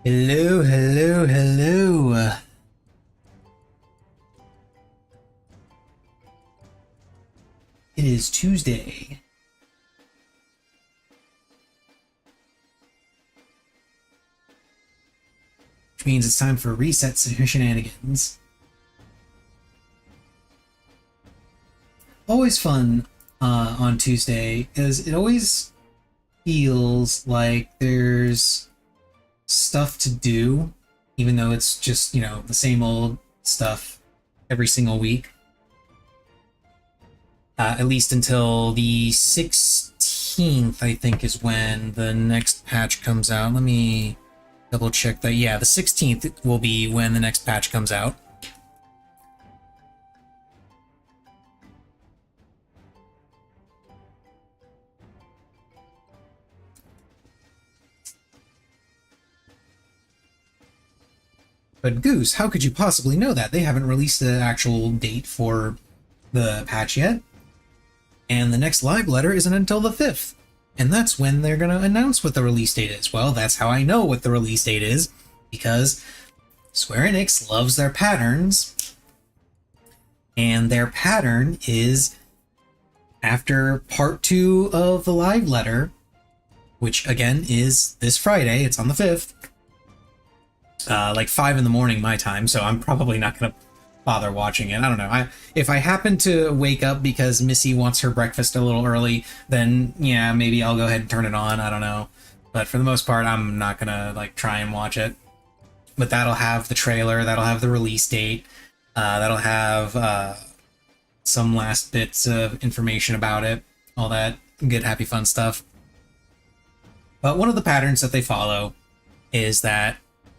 Hello, hello, hello. It is Tuesday. Which means it's time for reset shenanigans. Always fun on Tuesday, because it always feels like there's stuff to do, even though it's just, the same old stuff every single week. At least until the 16th, I think, is when the next patch comes out. Let me double check that. Yeah, the 16th will be when the next patch comes out. But Goose, how could you possibly know that? They haven't released the actual date for the patch yet. And the next live letter isn't until the 5th. And that's when they're going to announce what the release date is. Well, that's how I know what the release date is, because Square Enix loves their patterns. And their pattern is after part 2 of the live letter, which again is this Friday, it's on the 5th. Like 5 in the morning my time, so I'm probably not going to bother watching it. I don't know. If I happen to wake up because Missy wants her breakfast a little early, then yeah, maybe I'll go ahead and turn it on. I don't know. But for the most part, I'm not going to try and watch it. But that'll have the trailer, that'll have the release date, that'll have some last bits of information about it, all that good, happy, fun stuff. But one of the patterns that they follow is that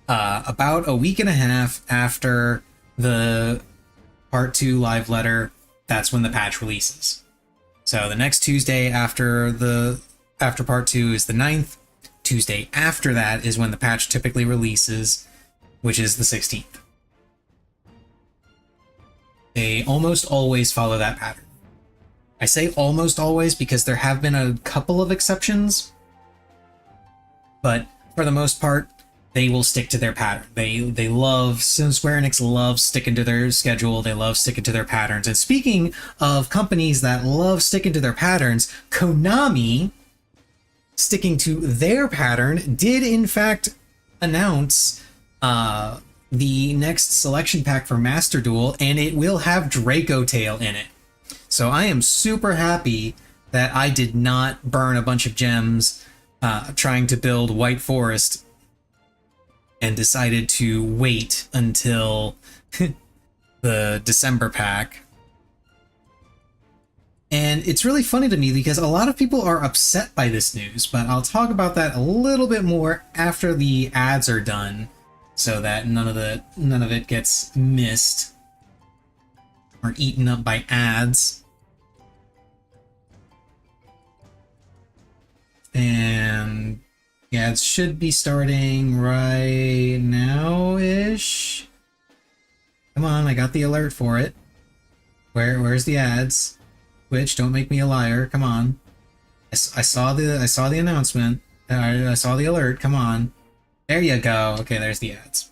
about a week and a half after the part 2 live letter, that's when the patch releases. So the next Tuesday after part 2 is the 9th. Tuesday after that is when the patch typically releases, which is the 16th. They almost always follow that pattern. I say almost always because there have been a couple of exceptions, but for the most part, they will stick to their pattern. They love, since Square Enix loves sticking to their schedule, they love sticking to their patterns. And speaking of companies that love sticking to their patterns, Konami, sticking to their pattern, did in fact announce the next selection pack for Master Duel, and it will have Draco Tail in it. So I am super happy that I did not burn a bunch of gems trying to build White Forest and decided to wait until the December pack. And it's really funny to me because a lot of people are upset by this news, but I'll talk about that a little bit more after the ads are done, so that none of it gets missed or eaten up by ads. And yeah, it should be starting right now-ish. Come on, I got the alert for it. Where's the ads? Twitch, don't make me a liar. Come on. I saw the announcement. I saw the alert. Come on. There you go. Okay, there's the ads.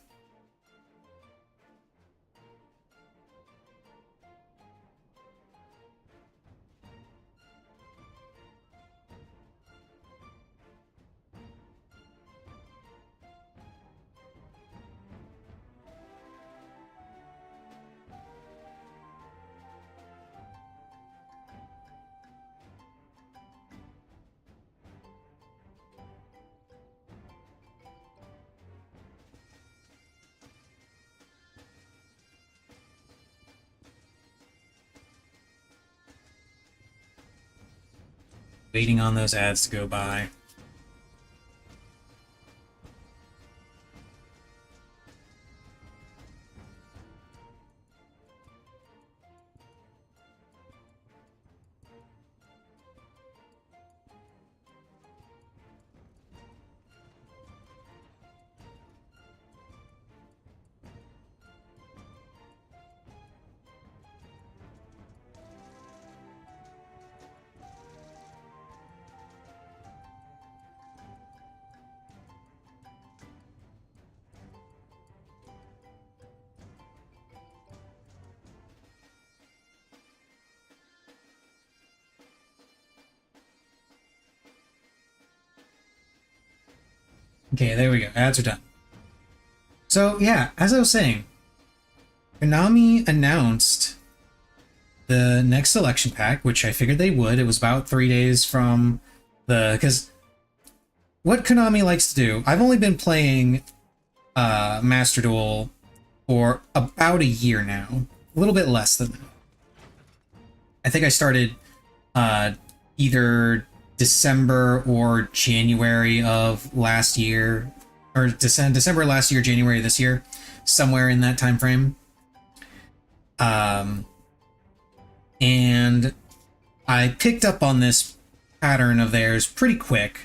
Waiting on those ads to go by. Okay, there we go. Ads are done. So yeah, as I was saying, Konami announced the next selection pack, which I figured they would. It was about 3 days from because what Konami likes to do, I've only been playing Master Duel for about a year now, a little bit less than that. I think I started either December or January of last year, or December last year, January this year, somewhere in that time frame. And I picked up on this pattern of theirs pretty quick.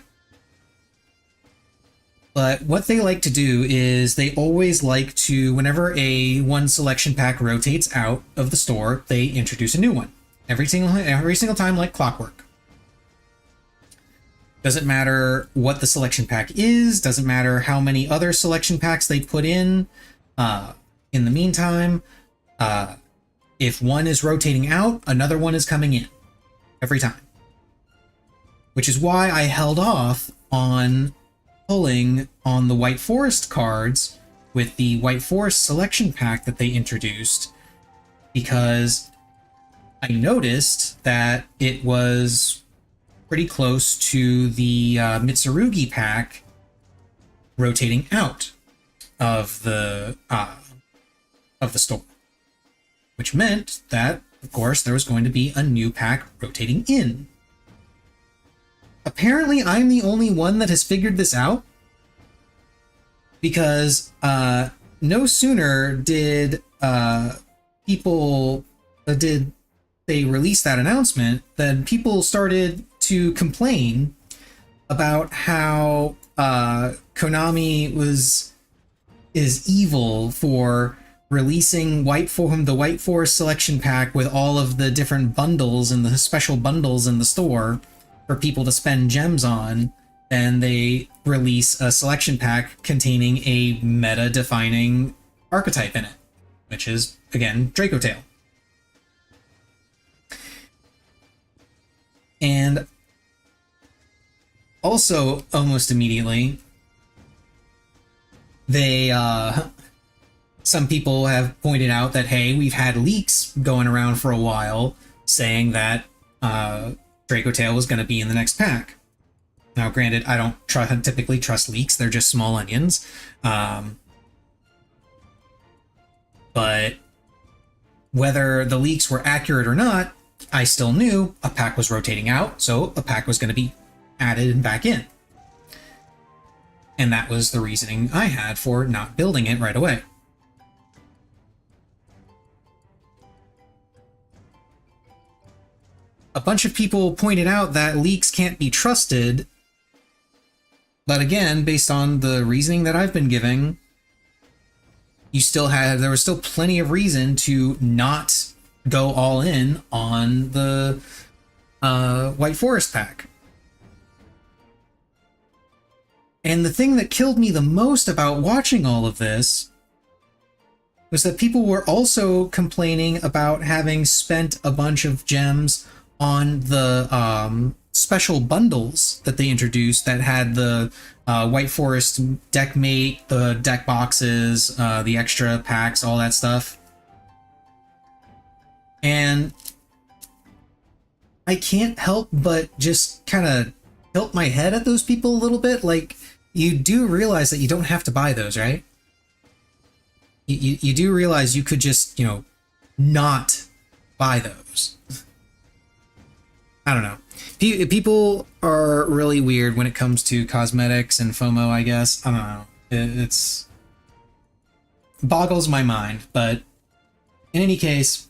But what they like to do is they always like to, whenever one selection pack rotates out of the store, they introduce a new one. Every single time, like clockwork. Doesn't matter what the selection pack is, doesn't matter how many other selection packs they put in. In the meantime, if one is rotating out, another one is coming in. Every time. Which is why I held off on pulling on the White Forest cards with the White Forest selection pack that they introduced, because I noticed that it was pretty close to the Mitsurugi pack rotating out of the store, which meant that, of course, there was going to be a new pack rotating in. Apparently, I'm the only one that has figured this out, because no sooner did they release that announcement than people started to complain about how Konami is evil for releasing the White Forest selection pack with all of the different bundles and the special bundles in the store for people to spend gems on, and they release a selection pack containing a meta-defining archetype in it, which is, again, Draco Tail. And also, almost immediately, some people have pointed out that, hey, we've had leaks going around for a while saying that Draco Tail was going to be in the next pack. Now, granted, I don't typically trust leaks. They're just small onions. But whether the leaks were accurate or not, I still knew a pack was rotating out, so a pack was going to be added and back in. And that was the reasoning I had for not building it right away. A bunch of people pointed out that leaks can't be trusted, but again, based on the reasoning that I've been giving, there was still plenty of reason to not go all in on the White Forest pack. And the thing that killed me the most about watching all of this was that people were also complaining about having spent a bunch of gems on the special bundles that they introduced that had the White Forest deck mate, the deck boxes, the extra packs, all that stuff. And I can't help but just kind of tilt my head at those people a little bit. Like, you do realize that you don't have to buy those, right? You do realize you could just, not buy those. I don't know. People are really weird when it comes to cosmetics and FOMO, I guess. I don't know. It's boggles my mind. But in any case,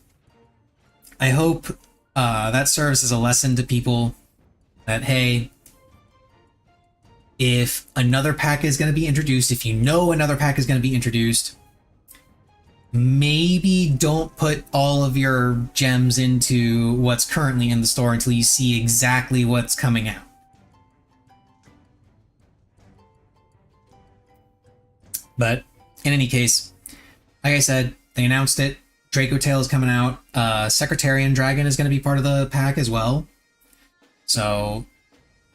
I hope that serves as a lesson to people that, hey, if another pack is going to be introduced, if you know another pack is going to be introduced, maybe don't put all of your gems into what's currently in the store until you see exactly what's coming out. But in any case, like I said, they announced it. Draco Tail is coming out. Secretarian Dragon is going to be part of the pack as well. So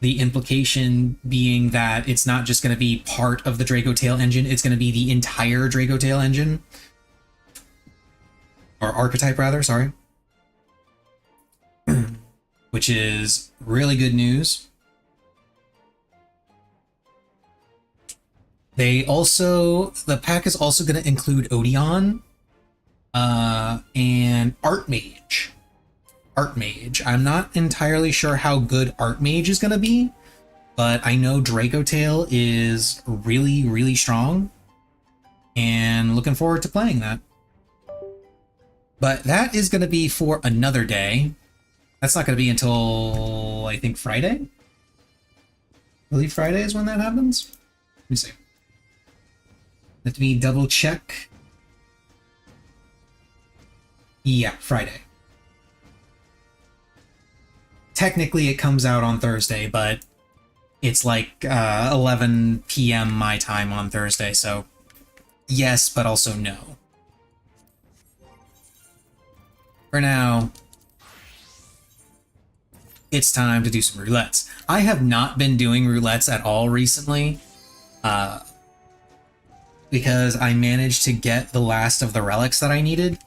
The implication being that it's not just going to be part of the Draco Tail engine, it's going to be the entire Draco Tail engine. Or archetype, rather, sorry. Which is really good news. The pack is also going to include Odeon and Archmage. Archmage. I'm not entirely sure how good Archmage is going to be, but I know Draco Tail is really, really strong, and looking forward to playing that. But that is going to be for another day. That's not going to be until, I think, Friday? I believe Friday is when that happens. Let me see. Let me double check. Yeah, Friday. Technically, it comes out on Thursday, but it's like 11 p.m. my time on Thursday, so yes, but also no. For now, it's time to do some roulettes. I have not been doing roulettes at all recently, because I managed to get the last of the relics that I needed.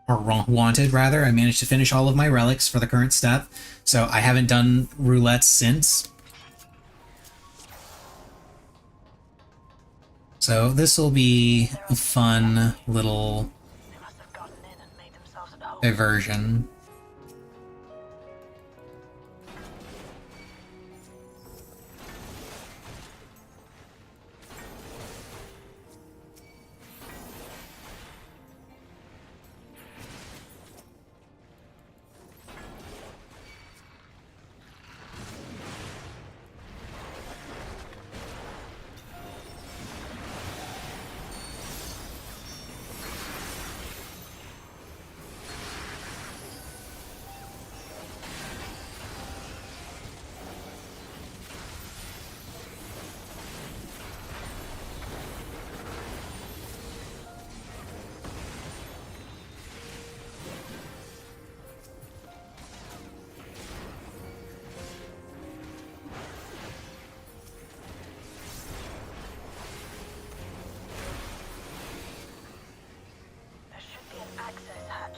Or wanted, rather. I managed to finish all of my relics for the current step, so I haven't done roulettes since. So this will be a fun little diversion.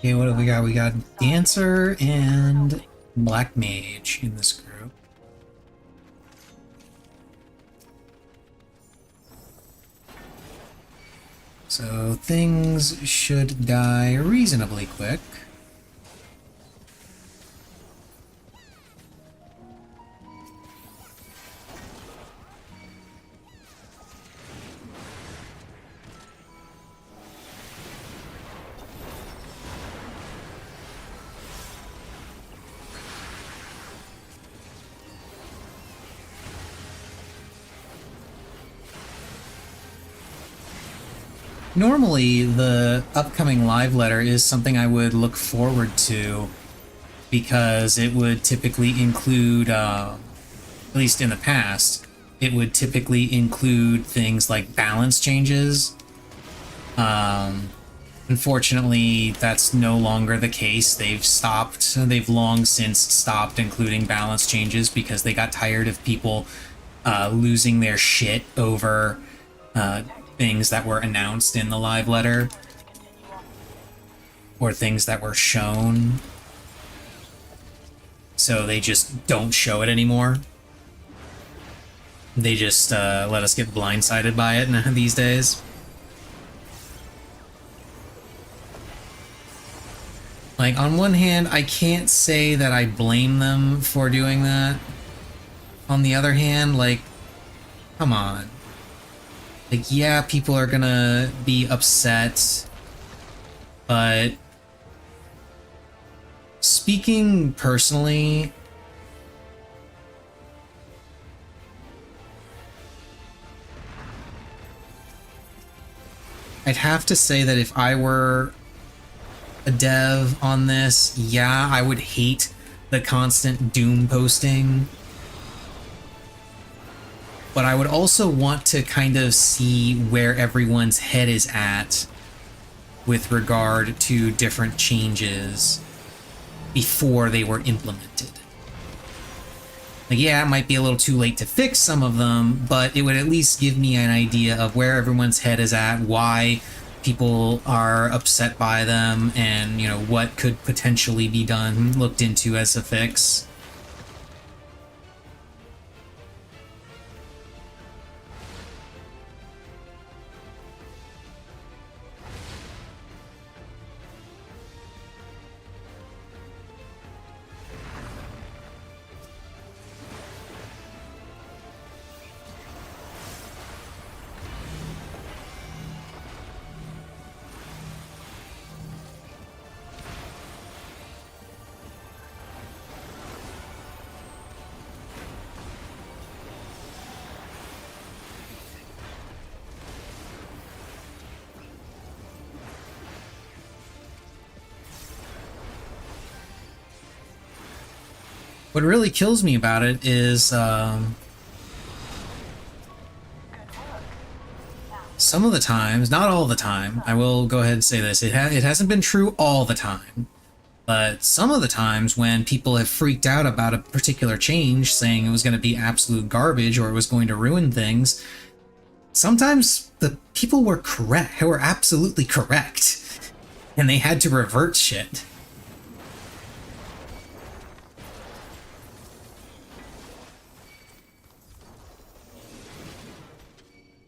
Okay, what have we got? We got Dancer and Black Mage in this group. So things should die reasonably quick. Normally, the upcoming live letter is something I would look forward to, because it would typically include, at least in the past, it would typically include things like balance changes. Unfortunately, that's no longer the case. They've long since stopped including balance changes because they got tired of people losing their shit over things that were announced in the live letter or things that were shown. So they just don't show it anymore. They just let us get blindsided by it these days. Like, on one hand, I can't say that I blame them for doing that. On the other hand, like, come on. Like, yeah, people are gonna be upset, but speaking personally, I'd have to say that if I were a dev on this, yeah, I would hate the constant doom posting. But I would also want to kind of see where everyone's head is at with regard to different changes before they were implemented. Like, yeah, it might be a little too late to fix some of them, but it would at least give me an idea of where everyone's head is at, why people are upset by them, and, you know, what could potentially be done, looked into as a fix. What really kills me about it is some of the times, not all the time, I will go ahead and say this, it hasn't been true all the time, but some of the times when people have freaked out about a particular change, saying it was going to be absolute garbage or it was going to ruin things, sometimes the people were correct, were absolutely correct, and they had to revert shit.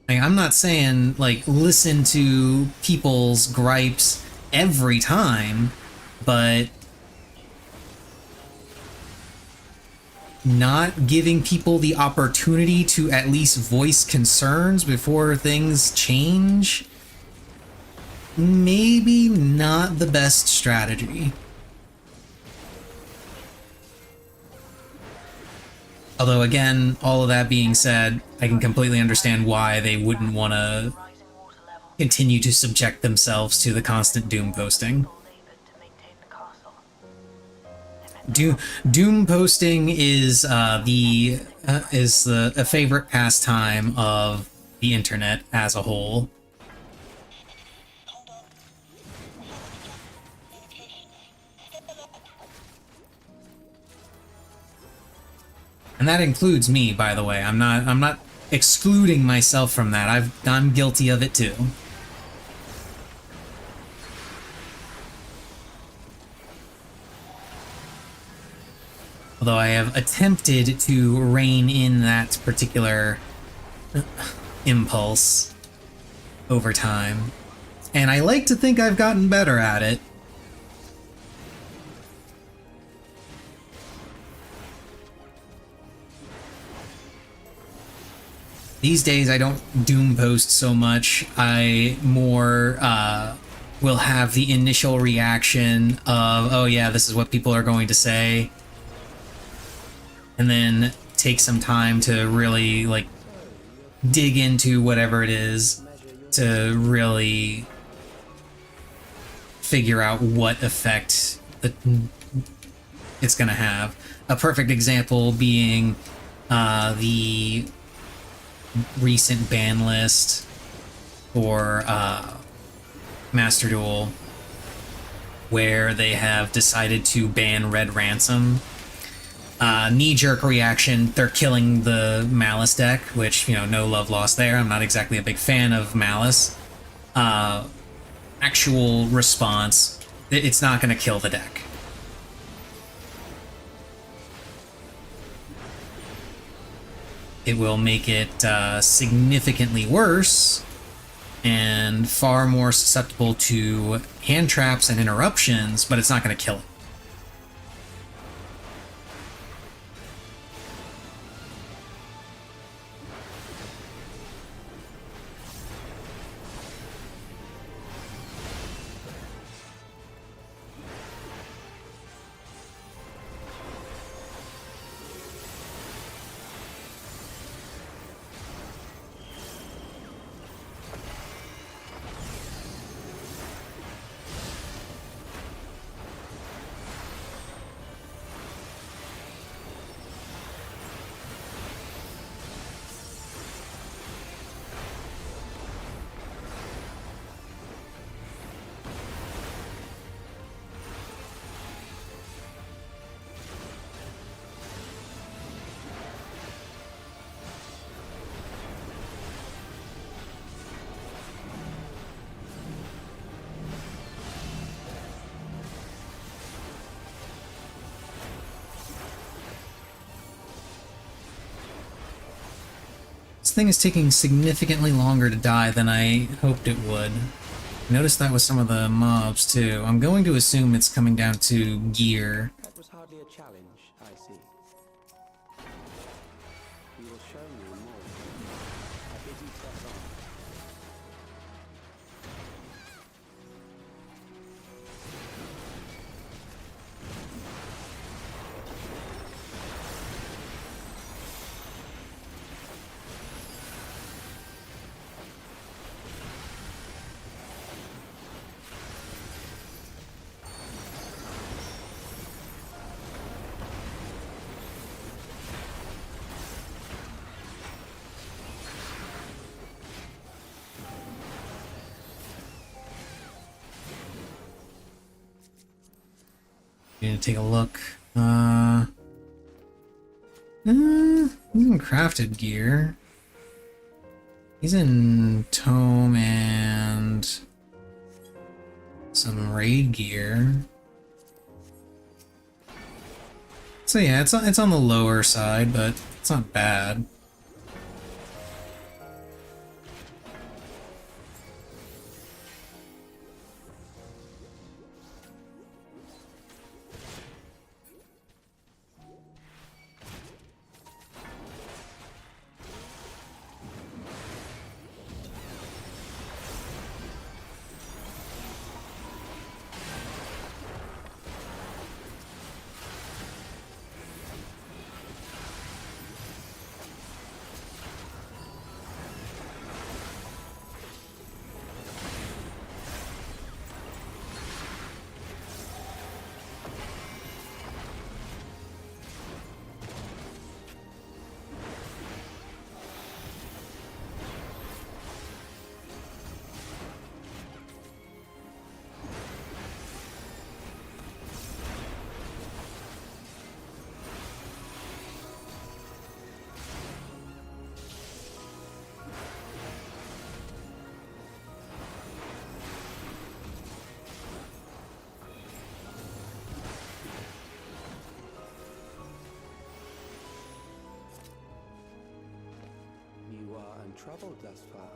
I'm not saying, like, listen to people's gripes every time, but not giving people the opportunity to at least voice concerns before things change, maybe not the best strategy. Although, again, all of that being said, I can completely understand why they wouldn't want to continue to subject themselves to the constant doom posting. Doom posting is a favorite pastime of the internet as a whole. And that includes me, by the way. I'm not excluding myself from that. I'm guilty of it too. Although I have attempted to rein in that particular impulse over time. And I like to think I've gotten better at it. These days, I don't doom post so much. I more will have the initial reaction of, oh yeah, this is what people are going to say. And then take some time to really, like, dig into whatever it is to really figure out what effect it's going to have. A perfect example being the recent ban list for Master Duel, where they have decided to ban Red Ransom. Knee-jerk reaction, they're killing the Malice deck, which, you know, no love lost there. I'm not exactly a big fan of Malice. Actual response, it's not going to kill the deck. It will make it significantly worse and far more susceptible to hand traps and interruptions, but it's not going to kill it. thing is taking significantly longer to die than I hoped it would. Notice that with some of the mobs too. I'm going to assume it's coming down to gear. That was hardly a challenge, I see. We will show you more. I bid you press on. Need to take a look. He's in crafted gear. He's in tome and some raid gear. So yeah, it's on the lower side, but it's not bad. You are untroubled thus far,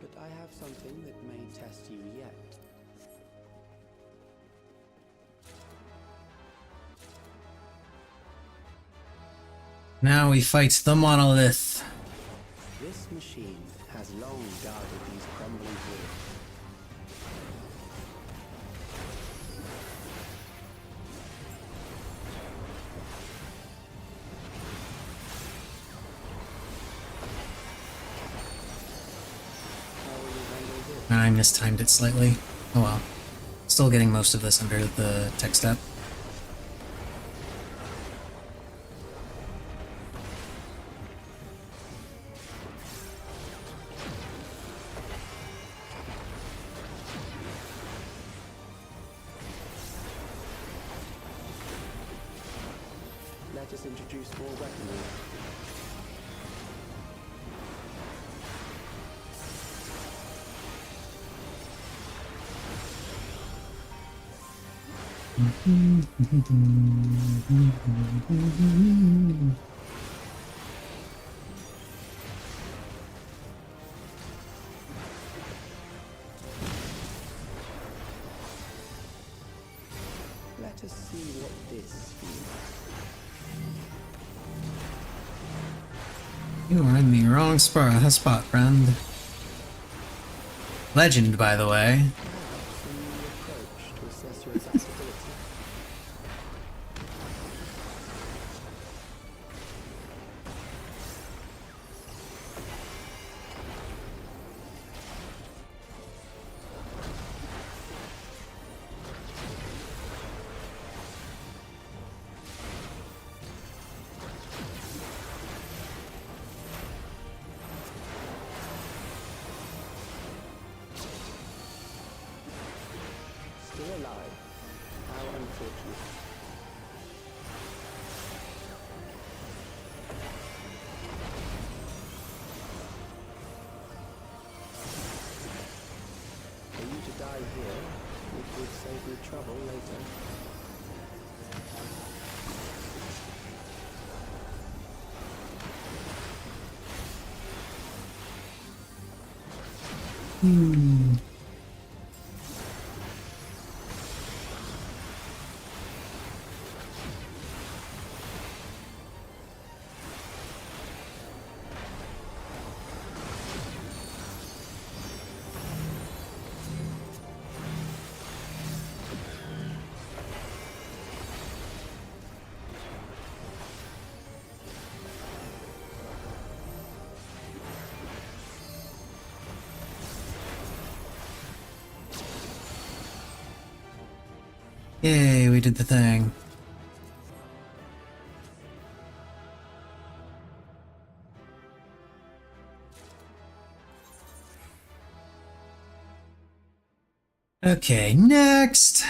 but I have something that may test you yet. Now we fight the monolith. This machine has long guarded these crumbling walls. How will you handle this? I mistimed it slightly. Oh well. Still getting most of this under the tech step. Let us introduce more weaponry. Let us see what this feels. You are in the wrong spot, friend. Legend, by the way. Perhaps a new approach to assess your adaptability. Still alive. How unfortunate. For you to die here, it would save me trouble later. Hmm. Yay, we did the thing. Okay, next.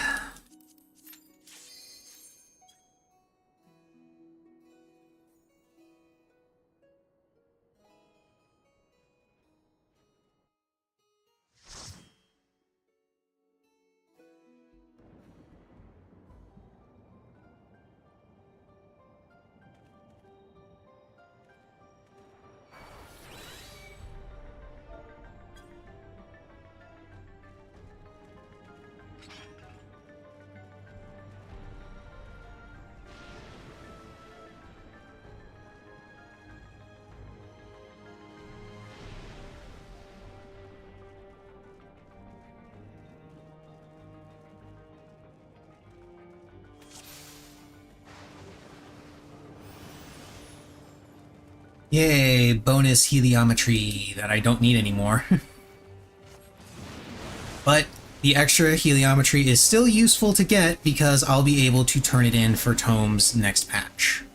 Yay, bonus heliometry that I don't need anymore. But the extra heliometry is still useful to get because I'll be able to turn it in for Tome's next patch.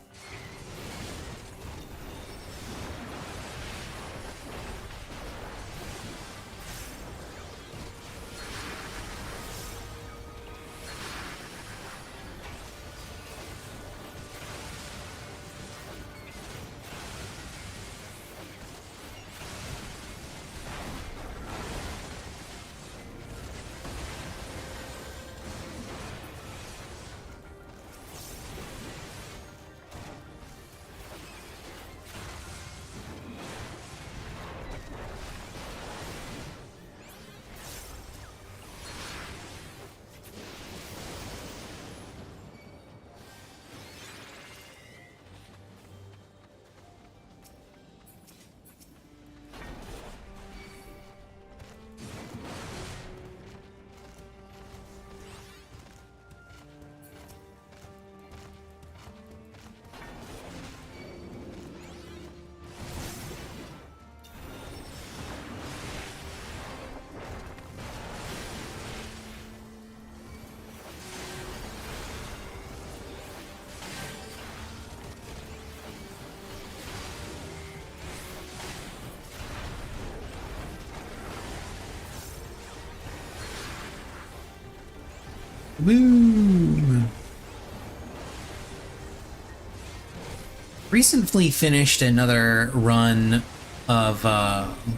Woo! Recently finished another run of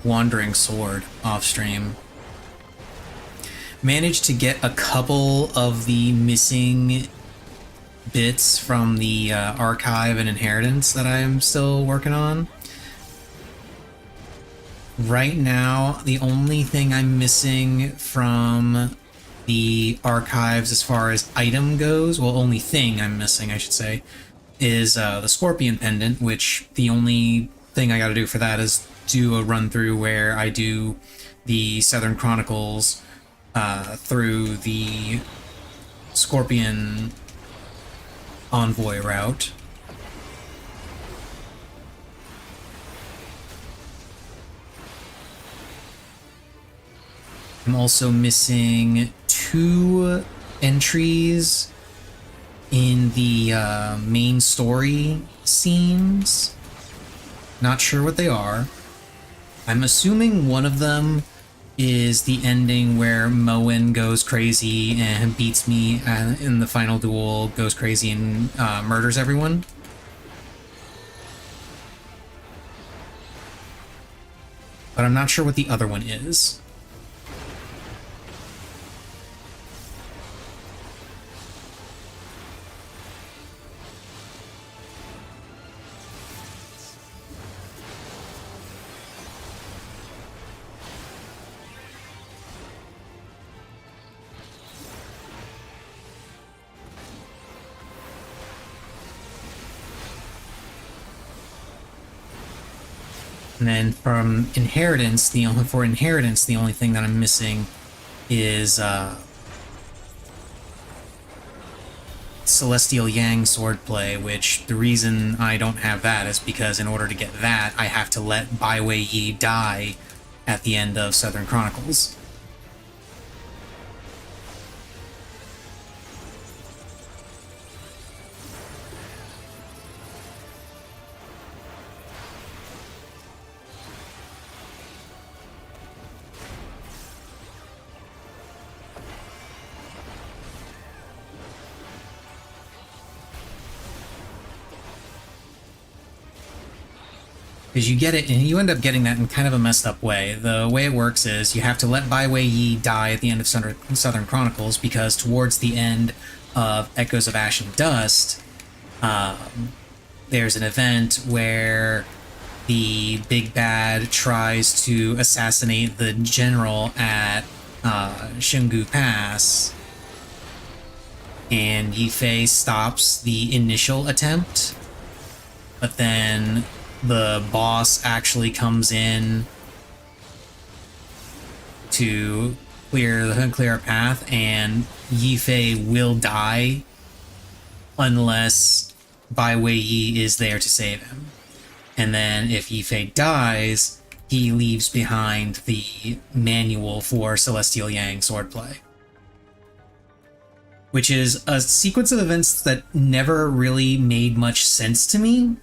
Wandering Sword off stream. Managed to get a couple of the missing bits from the archive and inheritance that I'm still working on. Right now, the only thing I'm missing from the archives as far as item goes, well, only thing I'm missing, I should say, is the Scorpion Pendant, which the only thing I gotta do for that is do a run-through where I do the Southern Chronicles through the Scorpion Envoy route. I'm also missing 2 entries in the main story scenes. Not sure what they are. I'm assuming one of them is the ending where Moen goes crazy and beats me in the final duel, goes crazy and murders everyone. But I'm not sure what the other one is. And then from inheritance, the only thing that I'm missing is Celestial Yang swordplay, which the reason I don't have that is because in order to get that, I have to let Bai Wei Yi die at the end of Southern Chronicles. Because you get it, and you end up getting that in kind of a messed up way. The way it works is you have to let Bai Wei Yi die at the end of Southern Chronicles, because towards the end of Echoes of Ash and Dust, there's an event where the big bad tries to assassinate the general at Shungu Pass, and Yi Fei stops the initial attempt, but then the boss actually comes in to clear a path, and Yi Fei will die unless Bai Wei Yi is there to save him. And then if Yi Fei dies, he leaves behind the manual for Celestial Yang swordplay, which is a sequence of events that never really made much sense to me,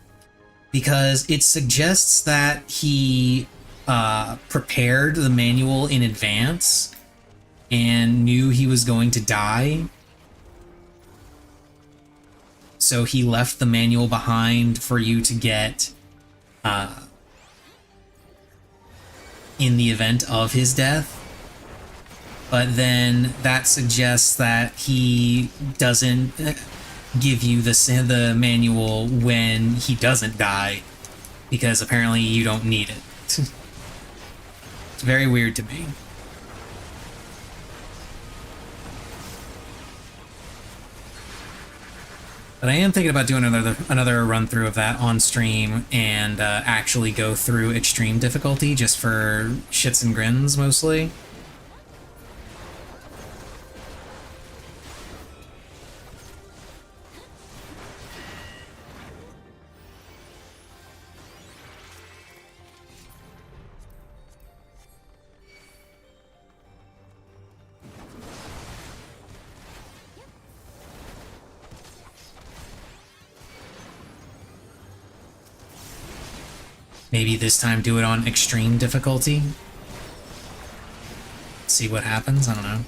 because it suggests that he prepared the manual in advance and knew he was going to die. So he left the manual behind for you to get in the event of his death. But then that suggests that he doesn't give you the manual when he doesn't die, because apparently you don't need it. It's very weird to me. But I am thinking about doing another run through of that on stream, and actually go through extreme difficulty just for shits and grins mostly. Maybe this time do it on extreme difficulty. See what happens, I don't know.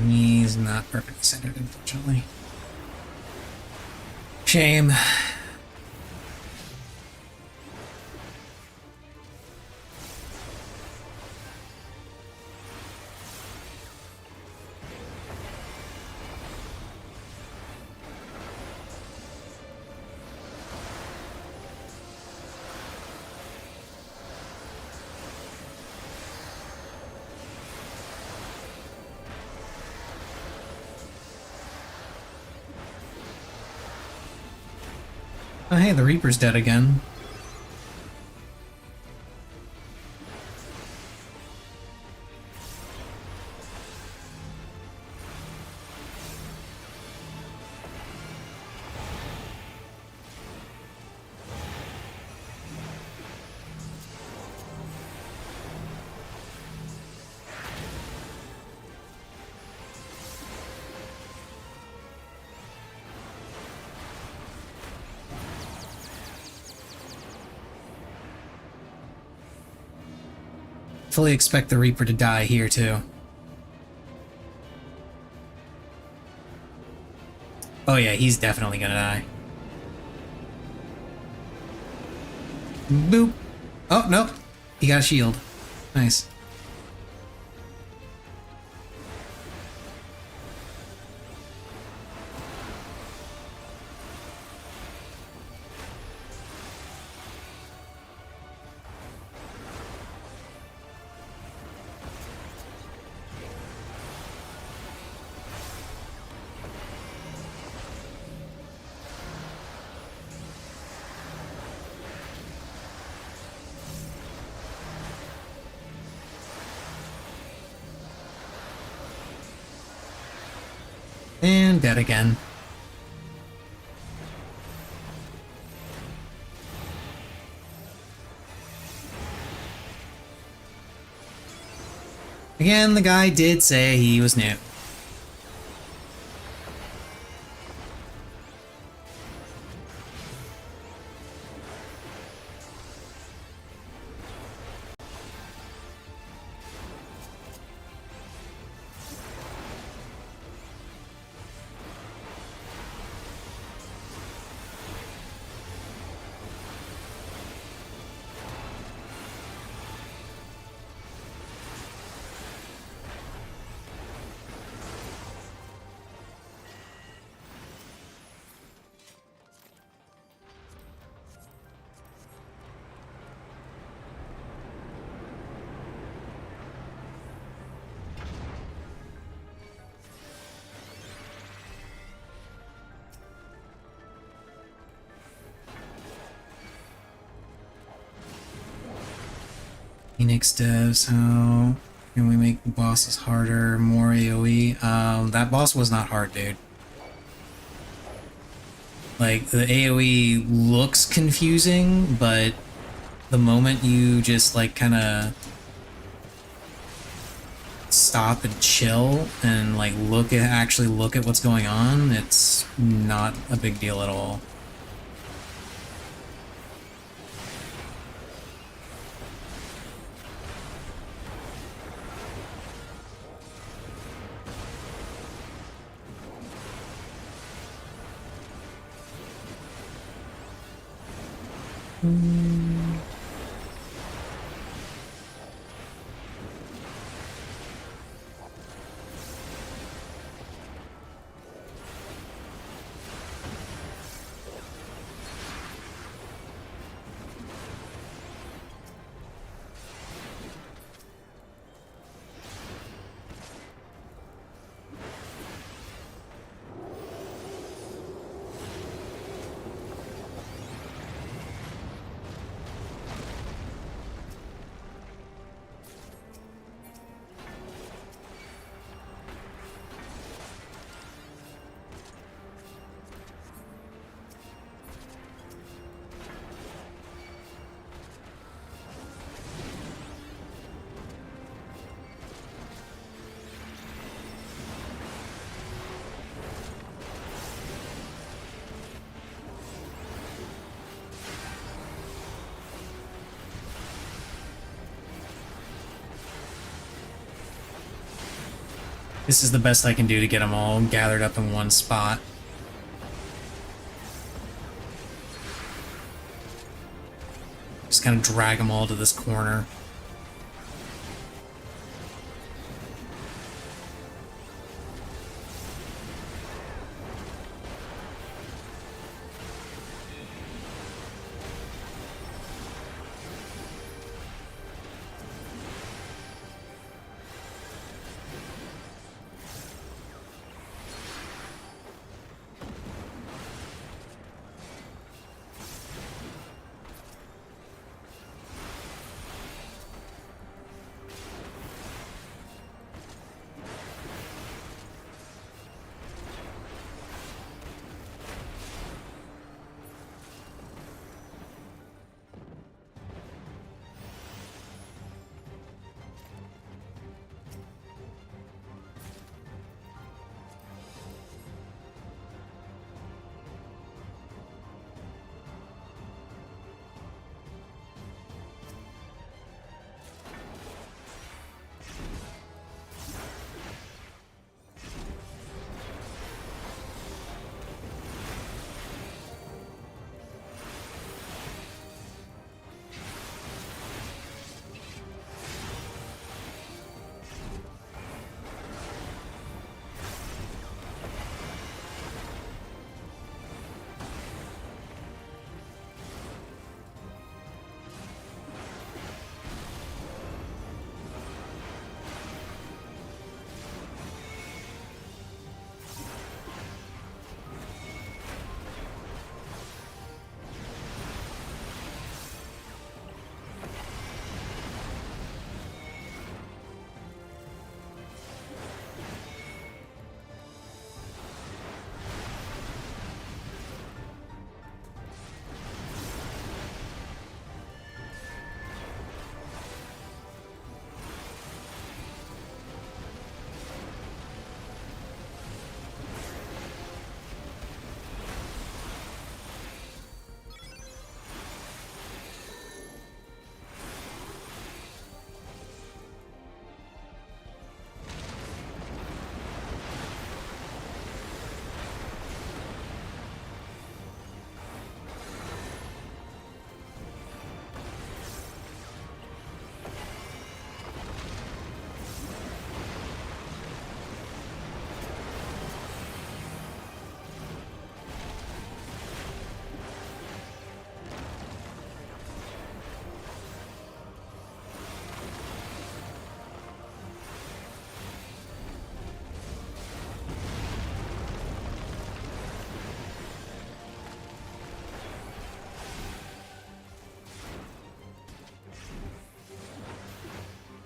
He's not perfectly centered, unfortunately. Shame. Oh hey, the Reaper's dead again. fully expect the Reaper to die here, too. Oh yeah, he's definitely gonna die. Boop. Oh, nope. He got a shield. Nice. And dead again. Again, the guy did say he was new. Phoenix devs, how can we make the bosses harder, more AoE? That boss was not hard, dude. Like, the AoE looks confusing, but the moment you just, like, kinda stop and chill and, like, actually look at what's going on, it's not a big deal at all. This is the best I can do to get them all gathered up in one spot. Just kind of drag them all to this corner.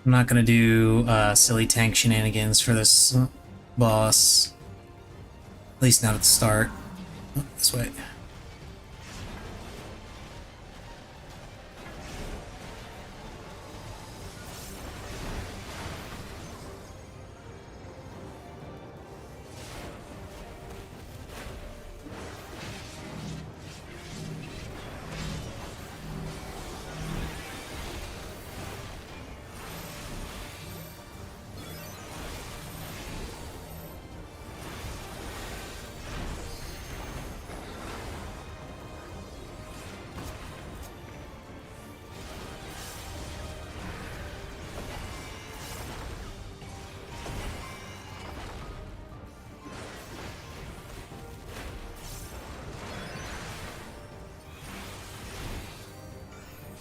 I'm not gonna do silly tank shenanigans for this boss. At least not at the start. Oh, this way.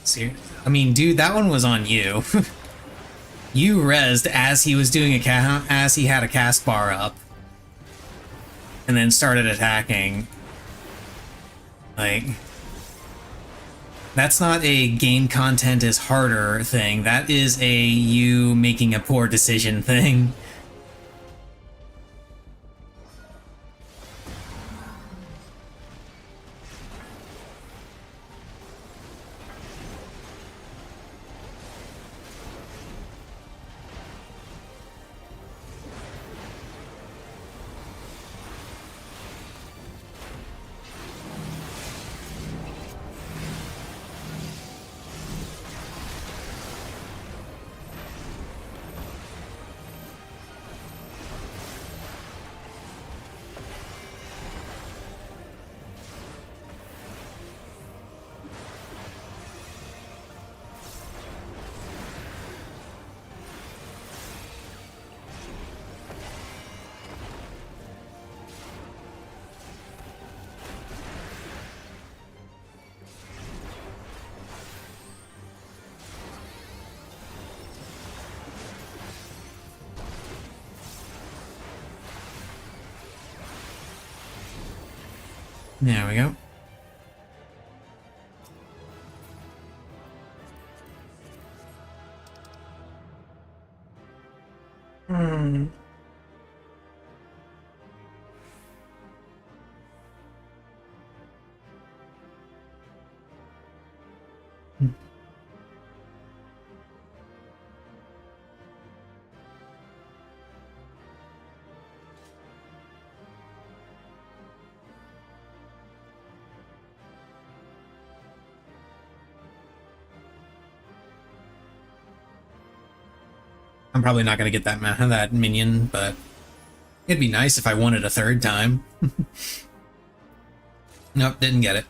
See, I mean, dude, that one was on you. You rezzed as he was doing as he had a cast bar up, and then started attacking. Like, that's not a gain content is harder thing. That is a you making a poor decision thing. There we go. Hmm. I'm probably not gonna get that minion, but it'd be nice if I won it a third time. Nope, didn't get it.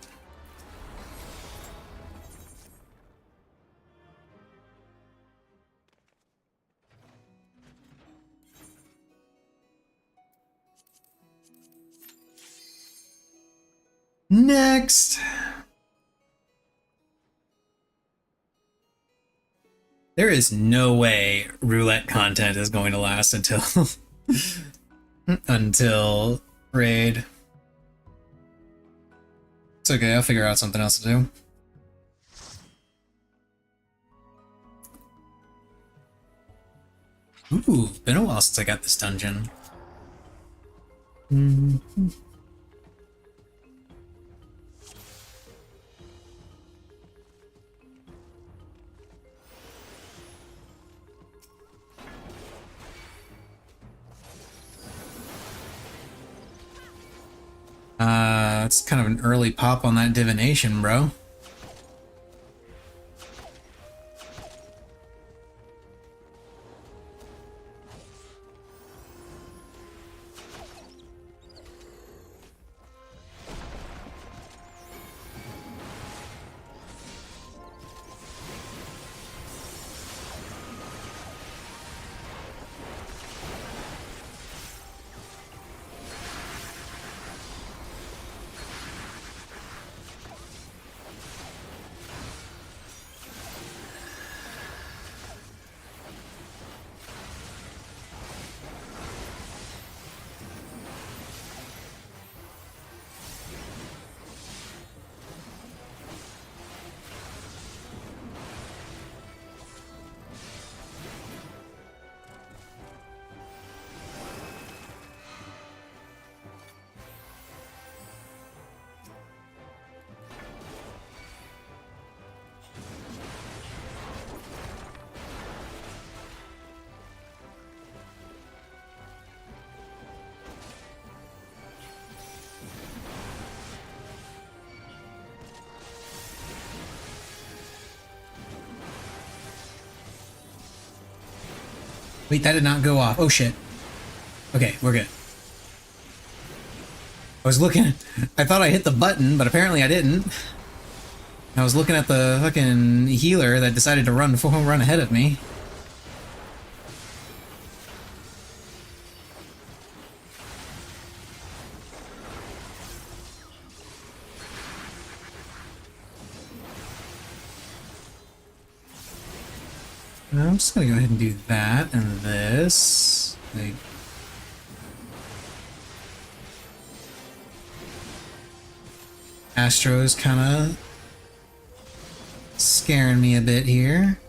Next! There is no way roulette content is going to last until until raid. It's okay, I'll figure out something else to do. Ooh, been a while since I got this dungeon. Mm-hmm. It's kind of an early pop on that divination, bro. Wait, that did not go off. Oh shit. Okay, we're good. I was looking, I thought I hit the button, but apparently I didn't. I was looking at the fucking healer that decided to run ahead of me. I'm just gonna go ahead and do that and this. Like, Astro's kind of scaring me a bit here.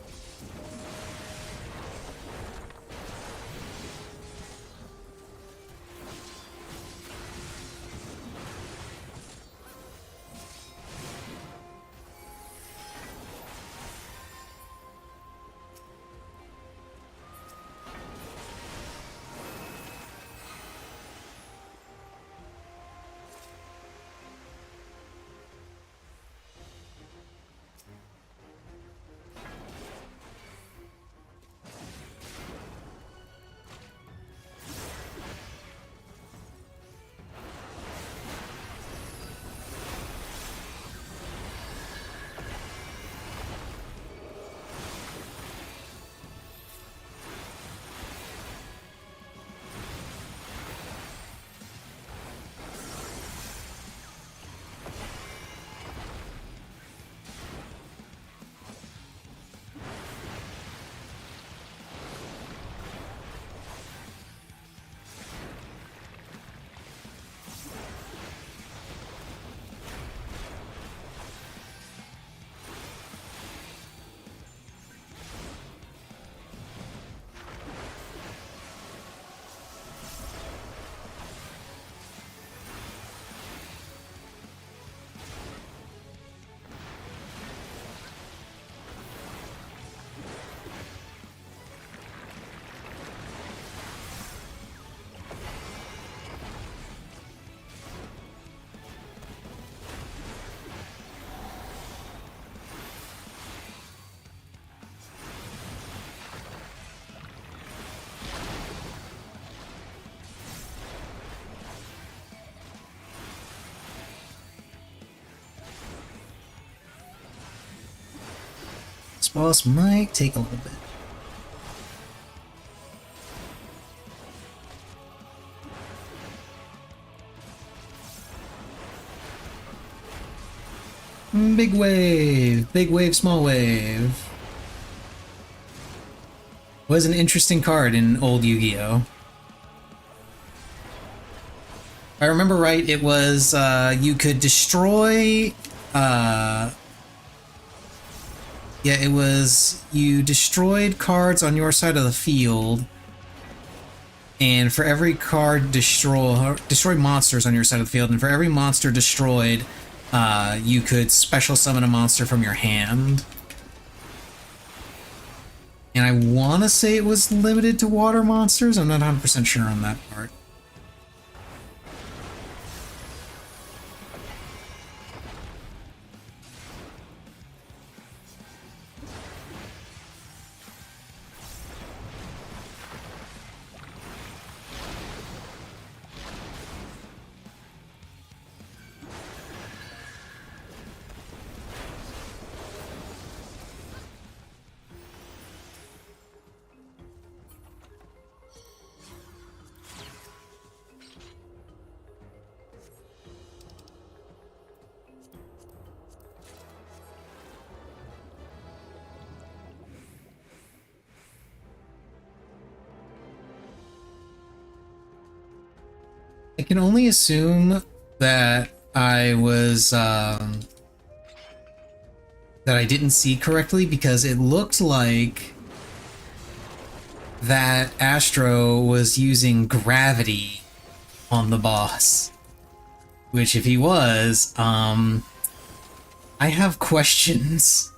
This boss might take a little bit. Big wave, small wave. Was an interesting card in old Yu-Gi-Oh! If I remember right, it was you could destroy yeah, it was you destroyed cards on your side of the field, and for every card destroy monsters on your side of the field, and for every monster destroyed, you could special summon a monster from your hand. And I want to say it was limited to water monsters. I'm not 100% sure on that part. I can only assume that I was that I didn't see correctly, because it looked like that Astro was using gravity on the boss. Which, if he was, I have questions.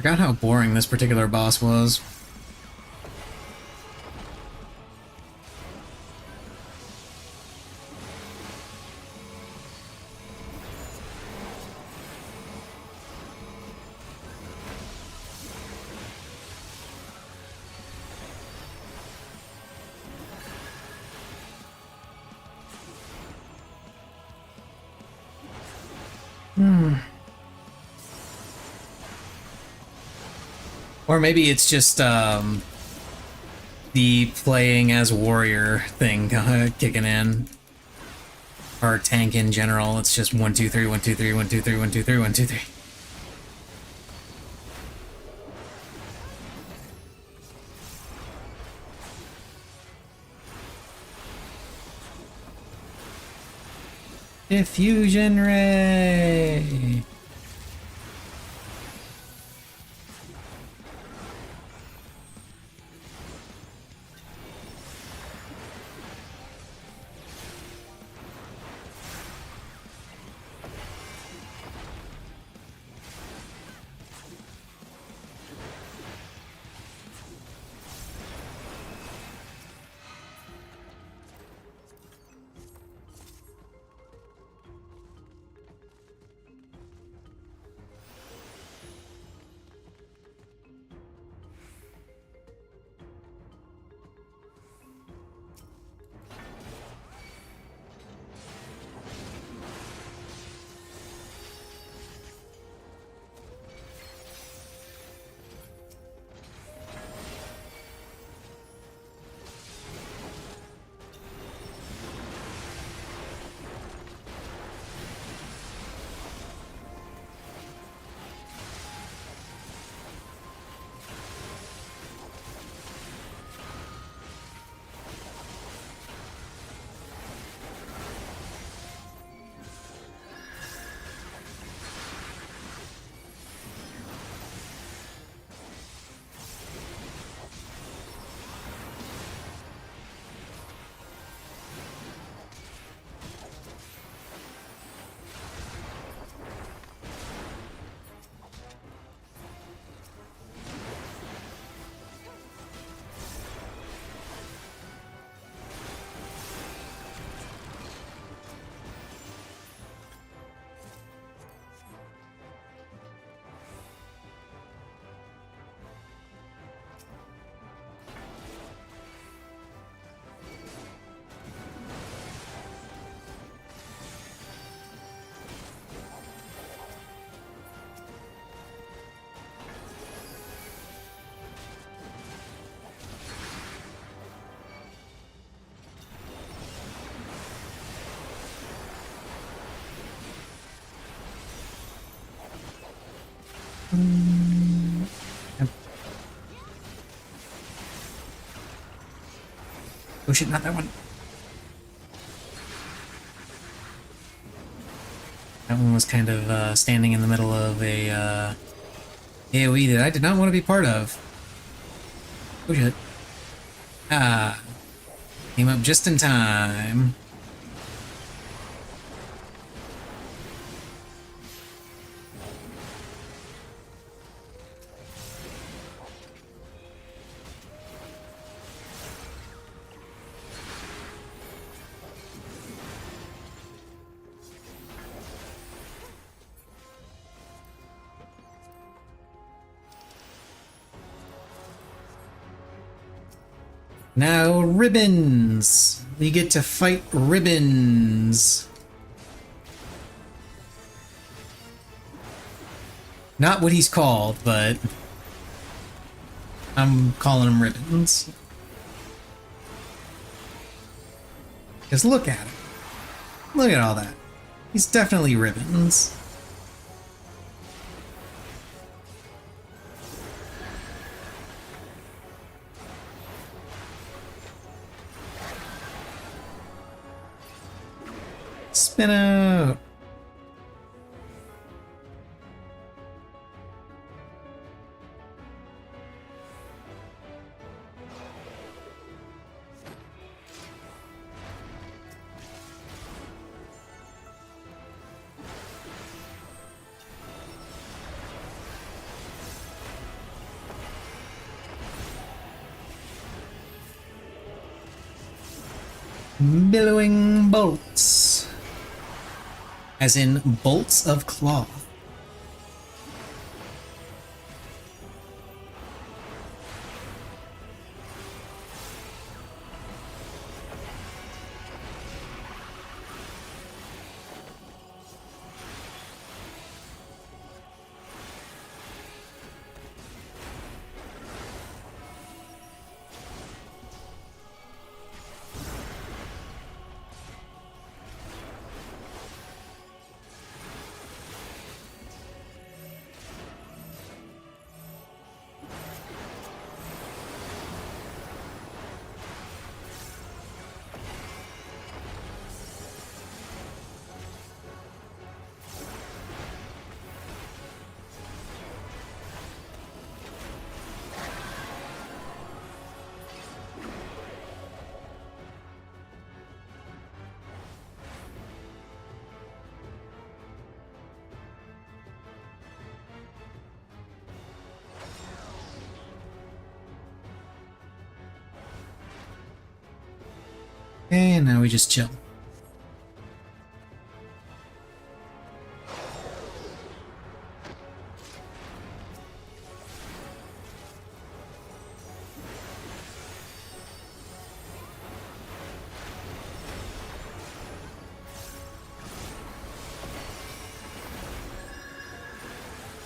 Forgot how boring this particular boss was. Or maybe it's just the playing as warrior thing kicking in. Or tank in general. It's just 1 2 3 1 2 3 1 2 3 1 2 3 1 2 3. Diffusion ray. Oh shit, not that one. That one was kind of standing in the middle of a AoE that I did not want to be part of. Oh shit. Ah. Came up just in time. Now, Ribbons! We get to fight Ribbons! Not what he's called, but I'm calling him Ribbons. Because look at him. Look at all that. He's definitely Ribbons. Spin out! Billowing bolts. As in bolts of cloth. And now we just chill.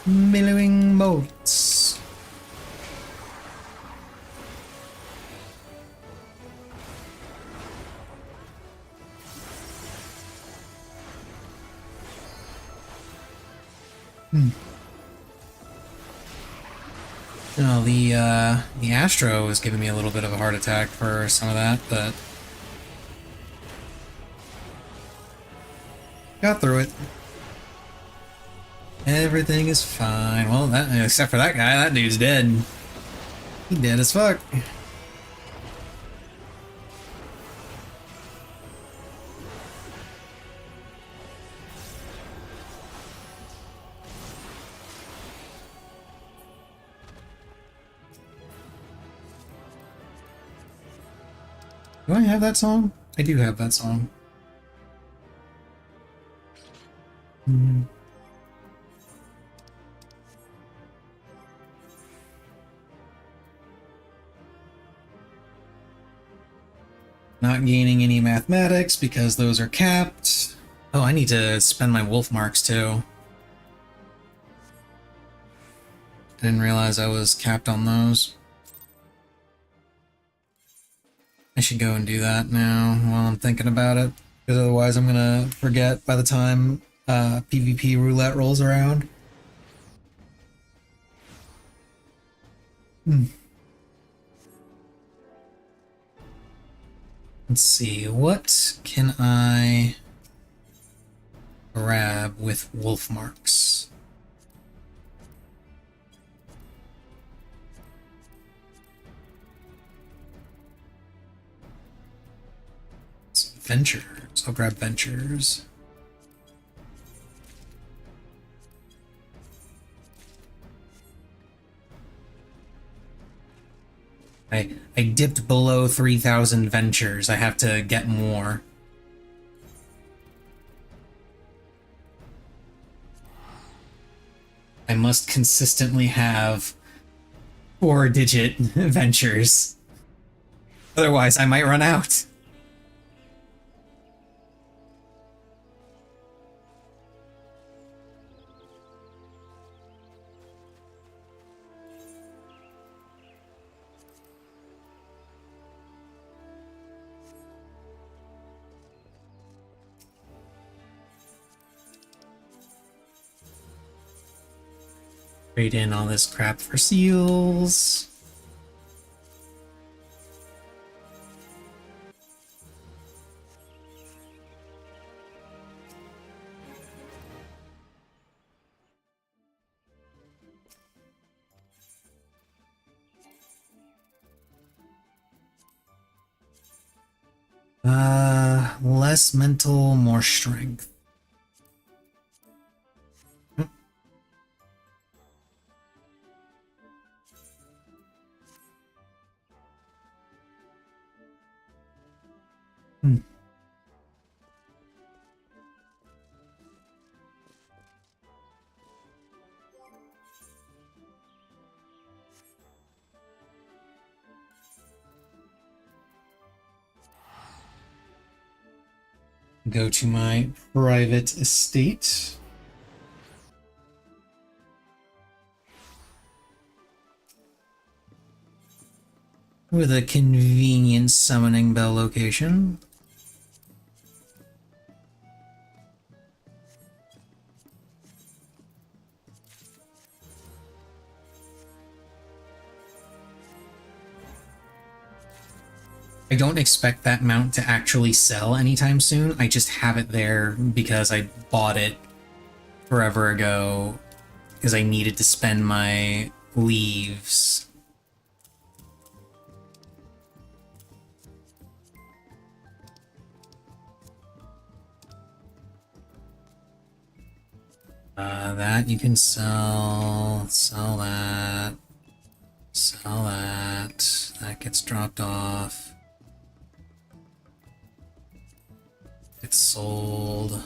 Billowing bolts. Oh, the Astro is giving me a little bit of a heart attack for some of that, but got through it. Everything is fine. Well, that except for that guy, that dude's dead. He dead as fuck. Do I have that song? I do have that song. Not gaining any mathematics because those are capped. Oh, I need to spend my wolf marks too. Didn't realize I was capped on those. I should go and do that now while I'm thinking about it, because otherwise I'm gonna forget by the time PvP roulette rolls around. Let's see, what can I grab with wolf marks? Ventures. I'll grab ventures. I dipped below 3,000 ventures. I have to get more. I must consistently have 4-digit ventures. Otherwise, I might run out. Trade in all this crap for seals. Less mental, more strength. Hmm. Go to my private estate. With a convenient summoning bell location. I don't expect that mount to actually sell anytime soon. I just have it there because I bought it forever ago because I needed to spend my leaves. That you can sell that, sell that. That gets dropped off. It's sold.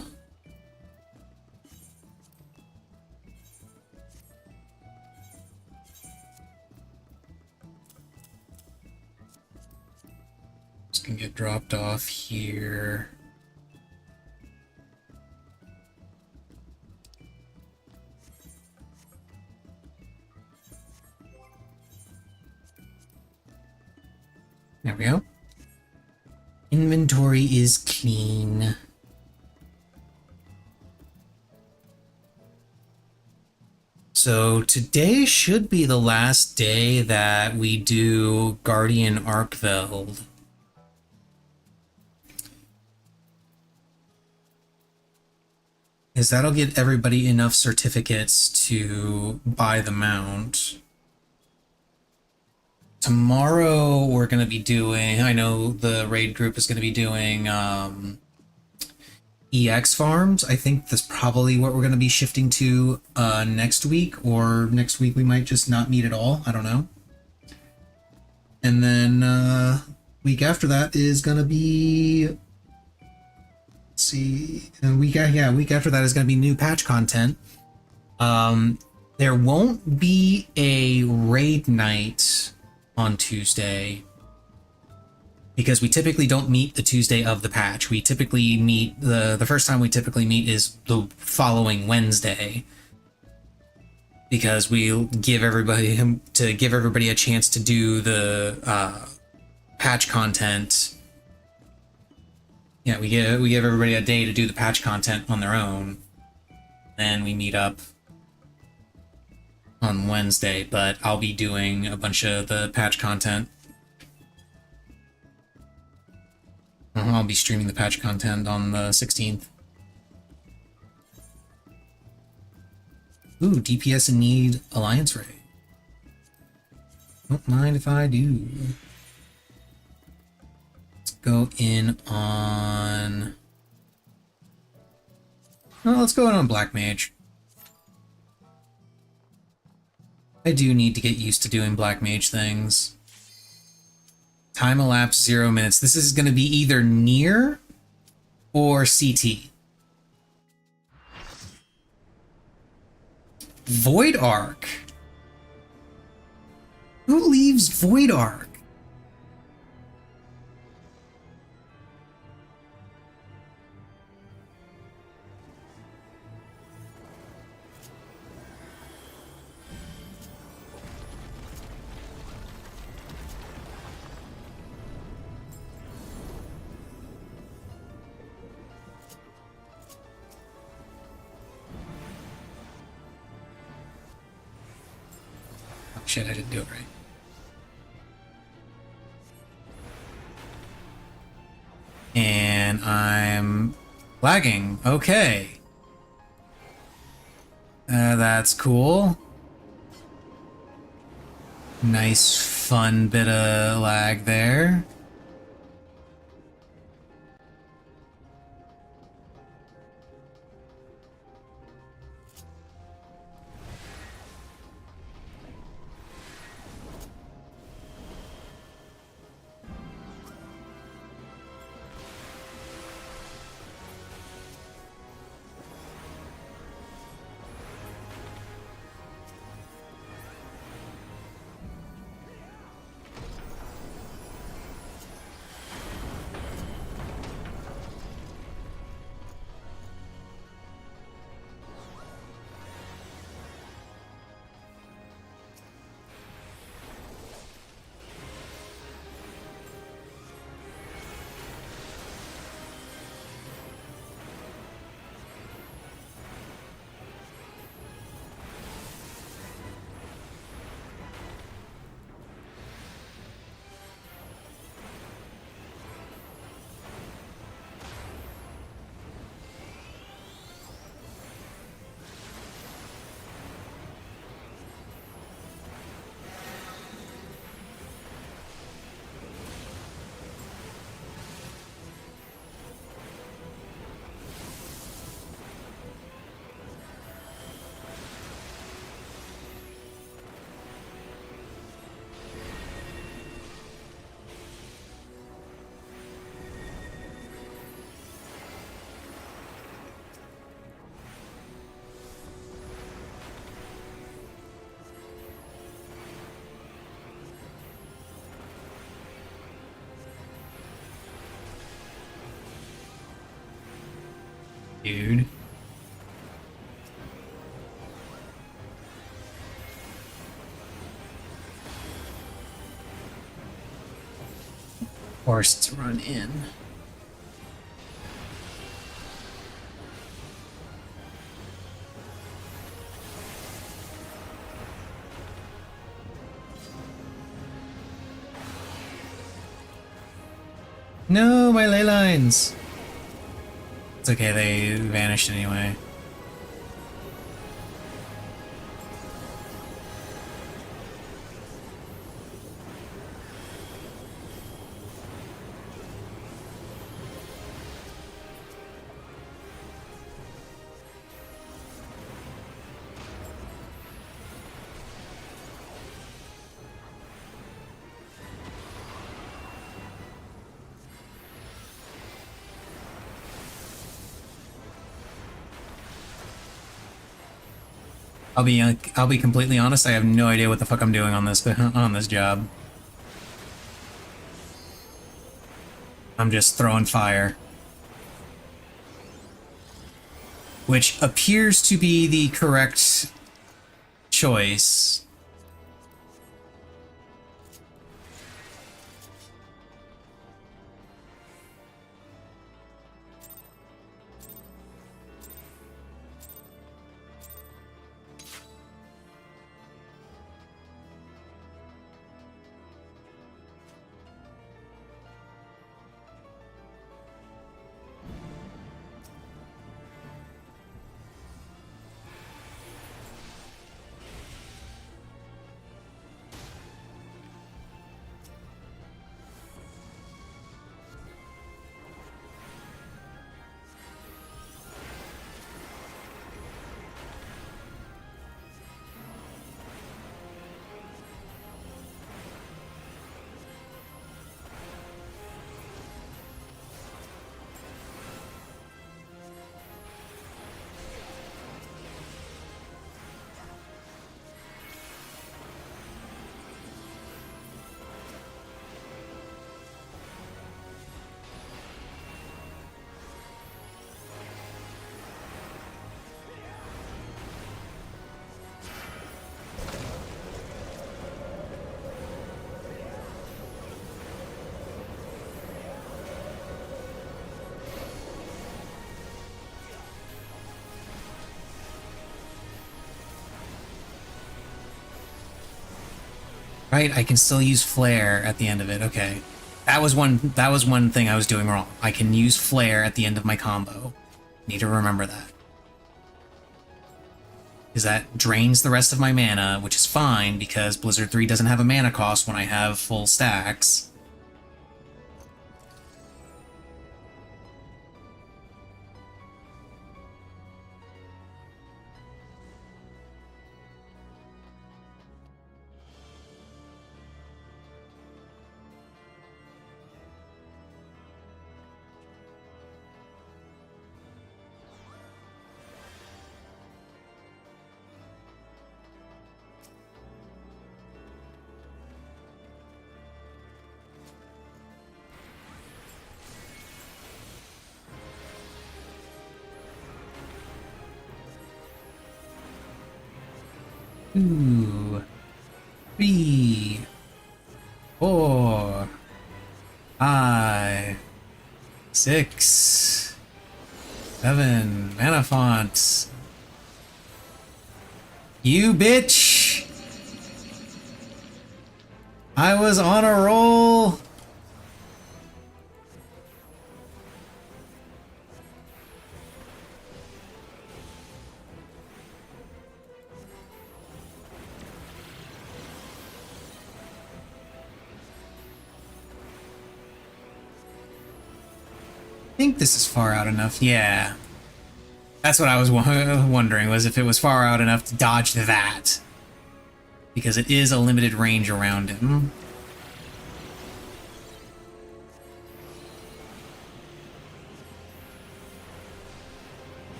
This can get dropped off here. There we go. Inventory is clean. So today should be the last day that we do Guardian Arkveld. Because that'll get everybody enough certificates to buy the mount. Tomorrow we're going to be doing, I know the raid group is going to be doing EX farms. I think that's probably what we're going to be shifting to next week, or next week we might just not meet at all. I don't know. And then week after that is going to be, let's see, week after that is going to be new patch content. There won't be a raid night on Tuesday because we typically don't meet the Tuesday of the patch. We typically meet the first time we typically meet is the following Wednesday, because we give everybody a chance to do the patch content. Yeah, we give everybody a day to do the patch content on their own. Then we meet up on Wednesday, but I'll be doing a bunch of the patch content. I'll be streaming the patch content on the 16th. Ooh, DPS in need alliance raid. Don't mind if I do. Let's go in on... Oh, let's go in on Black Mage. I do need to get used to doing Black Mage things. Time elapsed 0 minutes. This is going to be either near or CT. Void Arc. Who leaves Void Arc? Shit, I didn't do it right. And I'm lagging. Okay. That's cool. Nice, fun bit of lag there. dude. Forced to run in. No, my ley lines! It's okay, they vanished anyway. I'll be completely honest. I have no idea what the fuck I'm doing on this job. I'm just throwing fire, which appears to be the correct choice. Right, I can still use flare at the end of it. Okay. That was one thing I was doing wrong. I can use flare at the end of my combo. Need to remember that. Because that drains the rest of my mana, which is fine because Blizzard 3 doesn't have a mana cost when I have full stacks. Two, 3, 4, 5, 6, 7 mana fonts. You bitch! I was on a roll! I think this is far out enough. Yeah. That's what I was wondering, was if it was far out enough to dodge that. Because it is a limited range around him.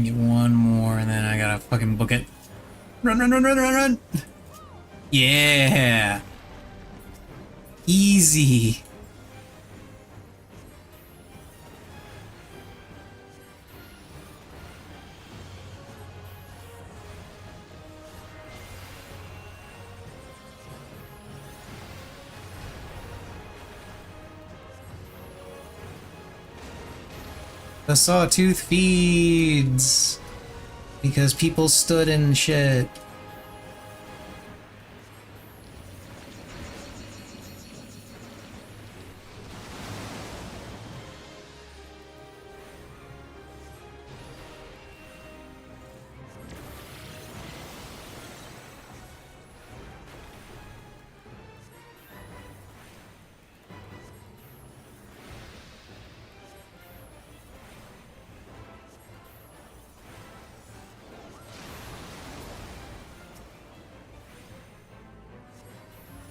Get one more, and then I gotta fucking book it. Run, run, run, run, run, run! Yeah! Easy! The sawtooth feeds! Because people stood in shit.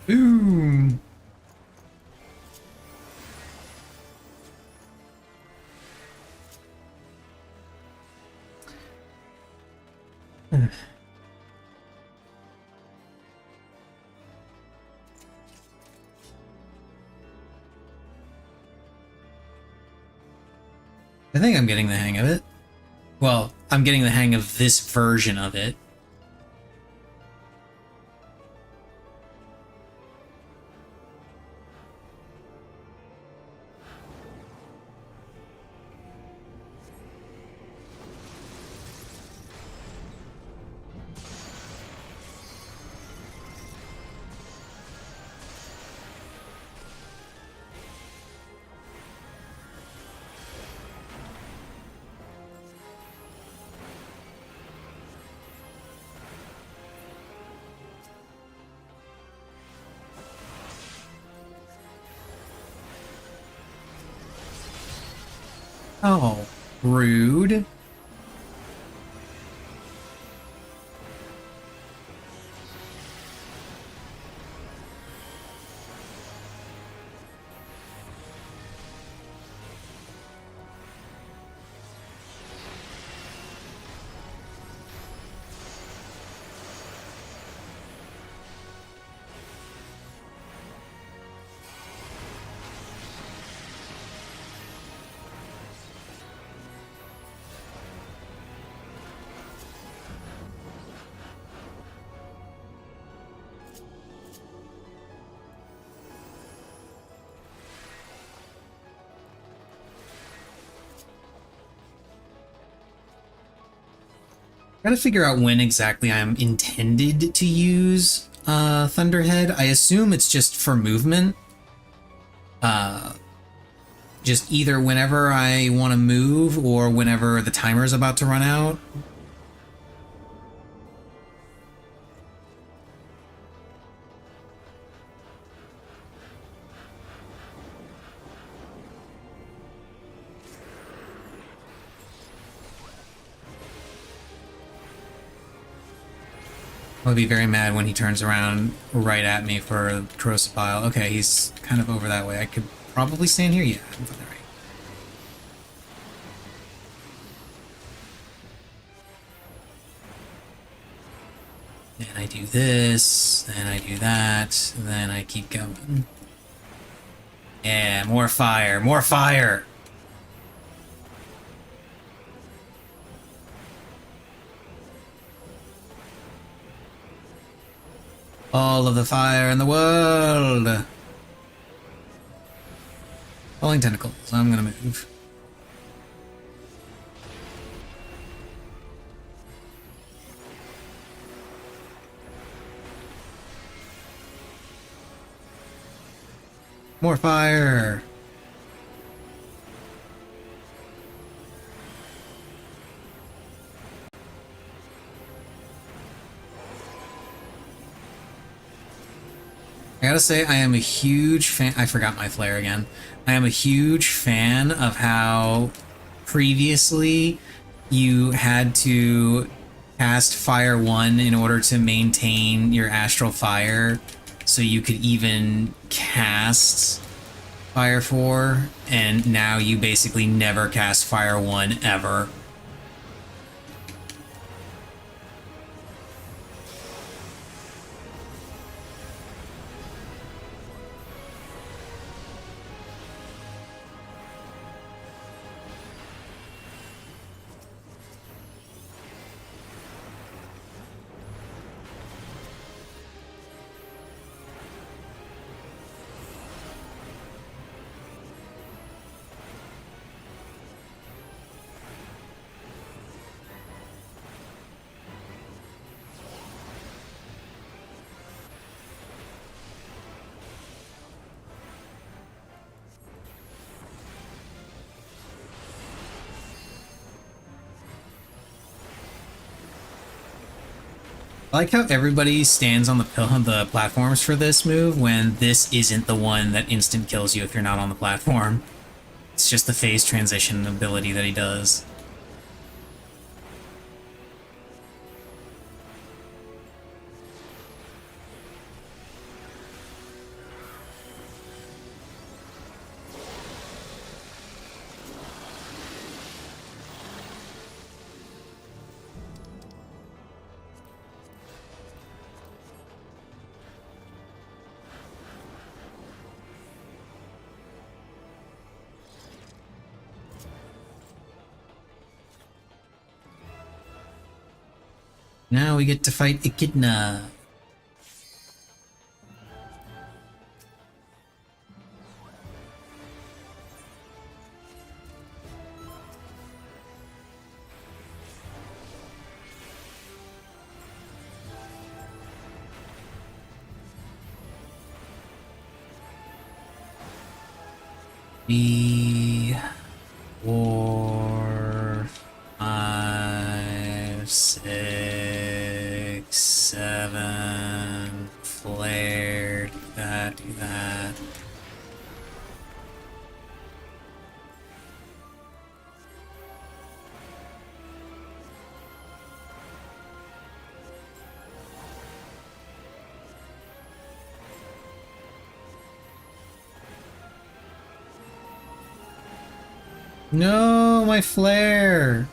Boom! I think I'm getting the hang of it. Well, I'm getting the hang of this version of it. Oh, rude. Gotta figure out when exactly I'm intended to use Thunderhead. I assume it's just for movement. Just either whenever I want to move or whenever the timer is about to run out. I'll be very mad when he turns around right at me for Corrosive Bile. Okay, he's kind of over that way. I could probably stand here. Yeah, I'm fine. Right. And I do this, then I do that, then I keep going. Yeah, more fire, more fire! All of the fire in the world! Falling tentacles, I'm gonna move. More fire! I gotta say, I am a huge fan. I forgot my flare again. I am a huge fan of how previously you had to cast Fire 1 in order to maintain your Astral Fire, so you could even cast Fire 4, and now you basically never cast Fire 1 ever. I like how everybody stands on the platforms for this move when this isn't the one that instant kills you if you're not on the platform. It's just the phase transition ability that he does. Now we get to fight Echidna. B, 4, 5, 6, 7, flare, do that, do that. No, my flare!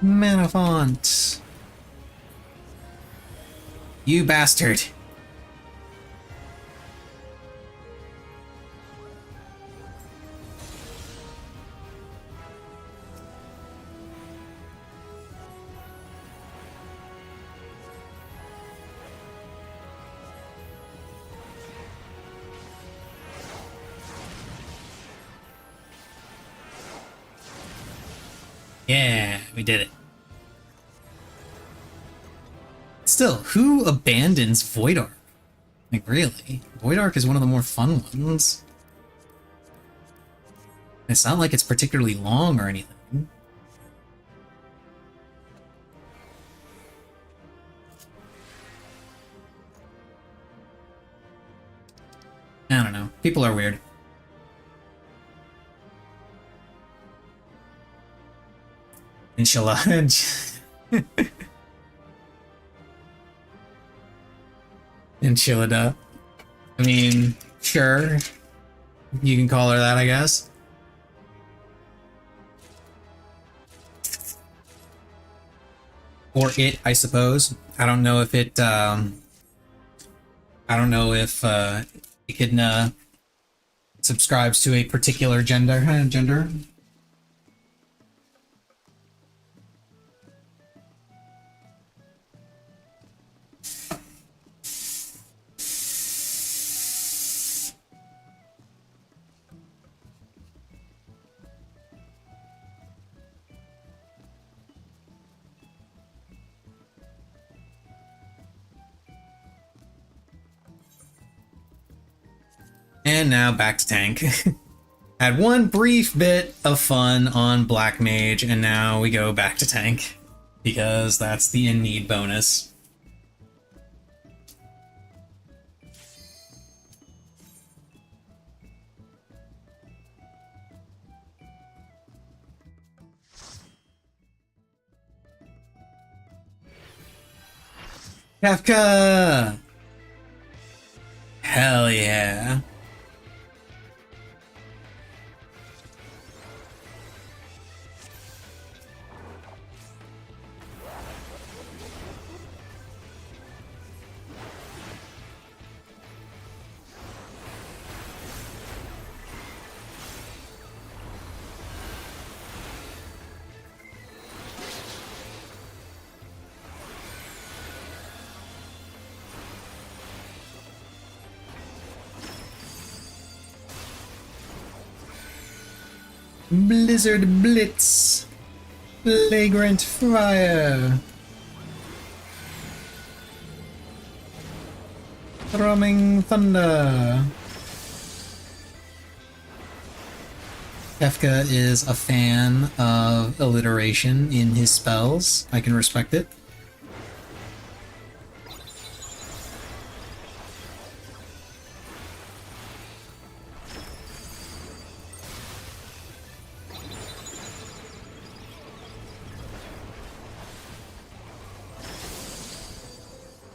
Manafont! You bastard! Yeah, we did it. Still, who abandons Void Arc? Like, really? Void Arc is one of the more fun ones. It's not like it's particularly long or anything. I don't know. People are weird. Inshallah. Enchilada. I mean, sure. You can call her that, I guess. Or it, I suppose. I don't know if it, I don't know if, Echidna subscribes to a particular gender. And now back to tank. Had one brief bit of fun on Black Mage, and now we go back to tank. Because that's the in-need bonus. Kafka! Hell yeah. Blizzard Blitz. Flagrant Fire. Thrumming Thunder. Kefka is a fan of alliteration in his spells. I can respect it.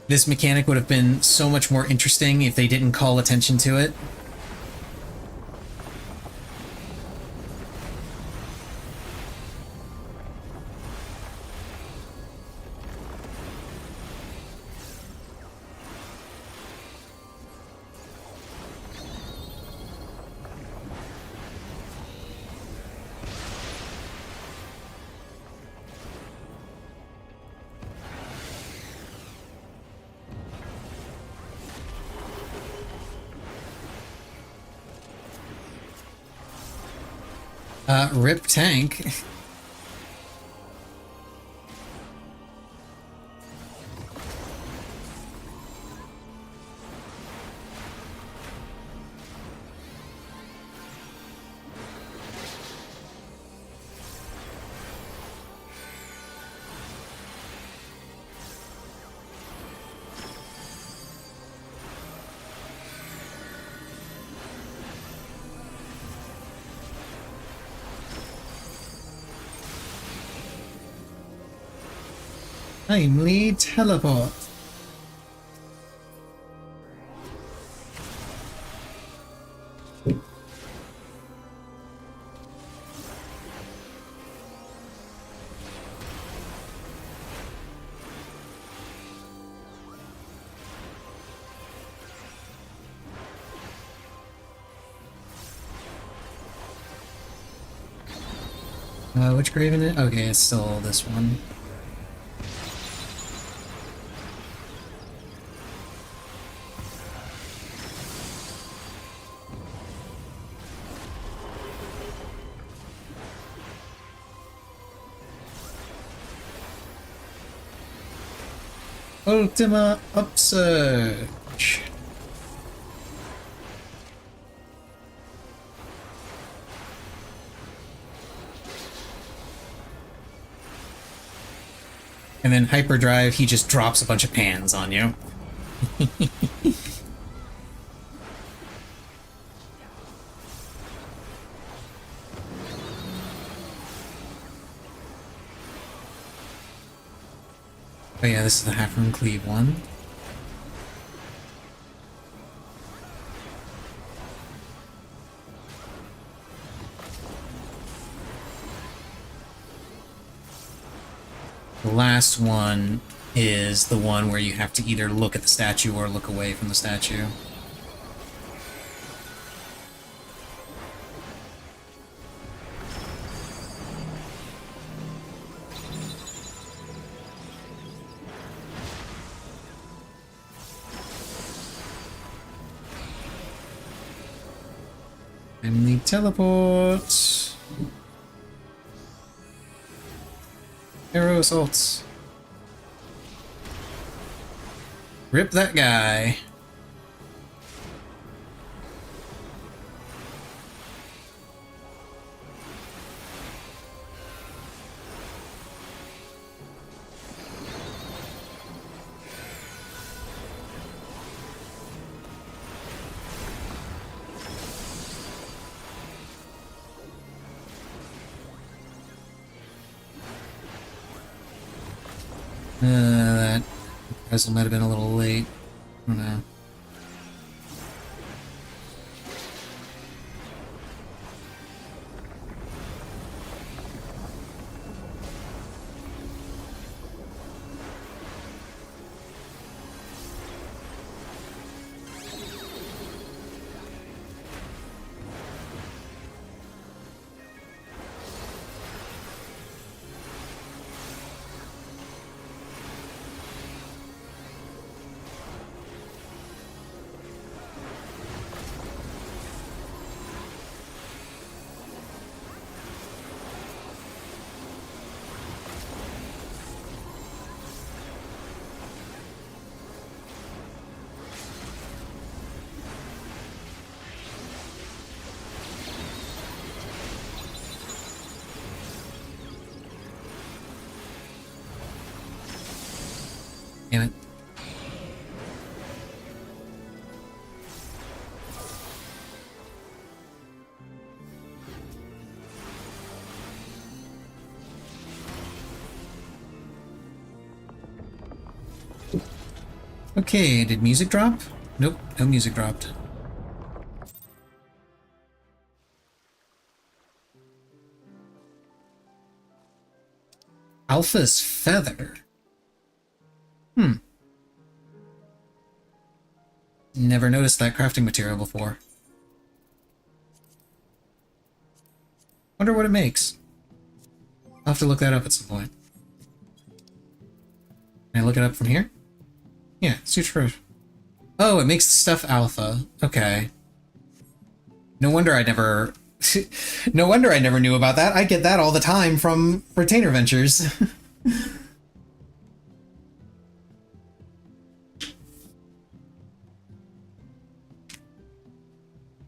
This mechanic would have been so much more interesting if they didn't call attention to it. Rip tank. Timely teleport. Which Graven it? Okay, it's still this one. Ultima Upsurge. And then Hyperdrive, he just drops a bunch of pans on you. Oh yeah, this is the Half-Rune Cleave one. The last one is the one where you have to either look at the statue or look away from the statue. And the teleport. Arrow assaults. Rip that guy. That Wrestle might have been a little late. I don't know. Damn it. Okay, did music drop? Nope, no music dropped. Alpha's feather. Never noticed that crafting material before. Wonder what it makes. I'll have to look that up at some point. Can I look it up from here? Yeah, suture. Oh, it makes the stuff alpha. Okay. No wonder I never... no wonder I never knew about that. I get that all the time from Retainer Ventures.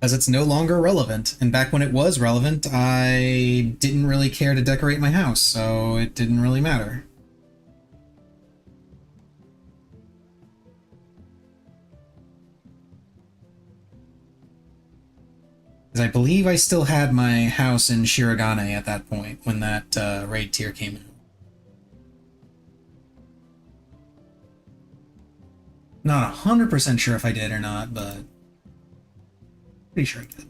As it's no longer relevant, and back when it was relevant, I didn't really care to decorate my house, so it didn't really matter. Because I believe I still had my house in Shirogane at that point, when that raid tier came out. Not 100% sure if I did or not, but pretty sure I did.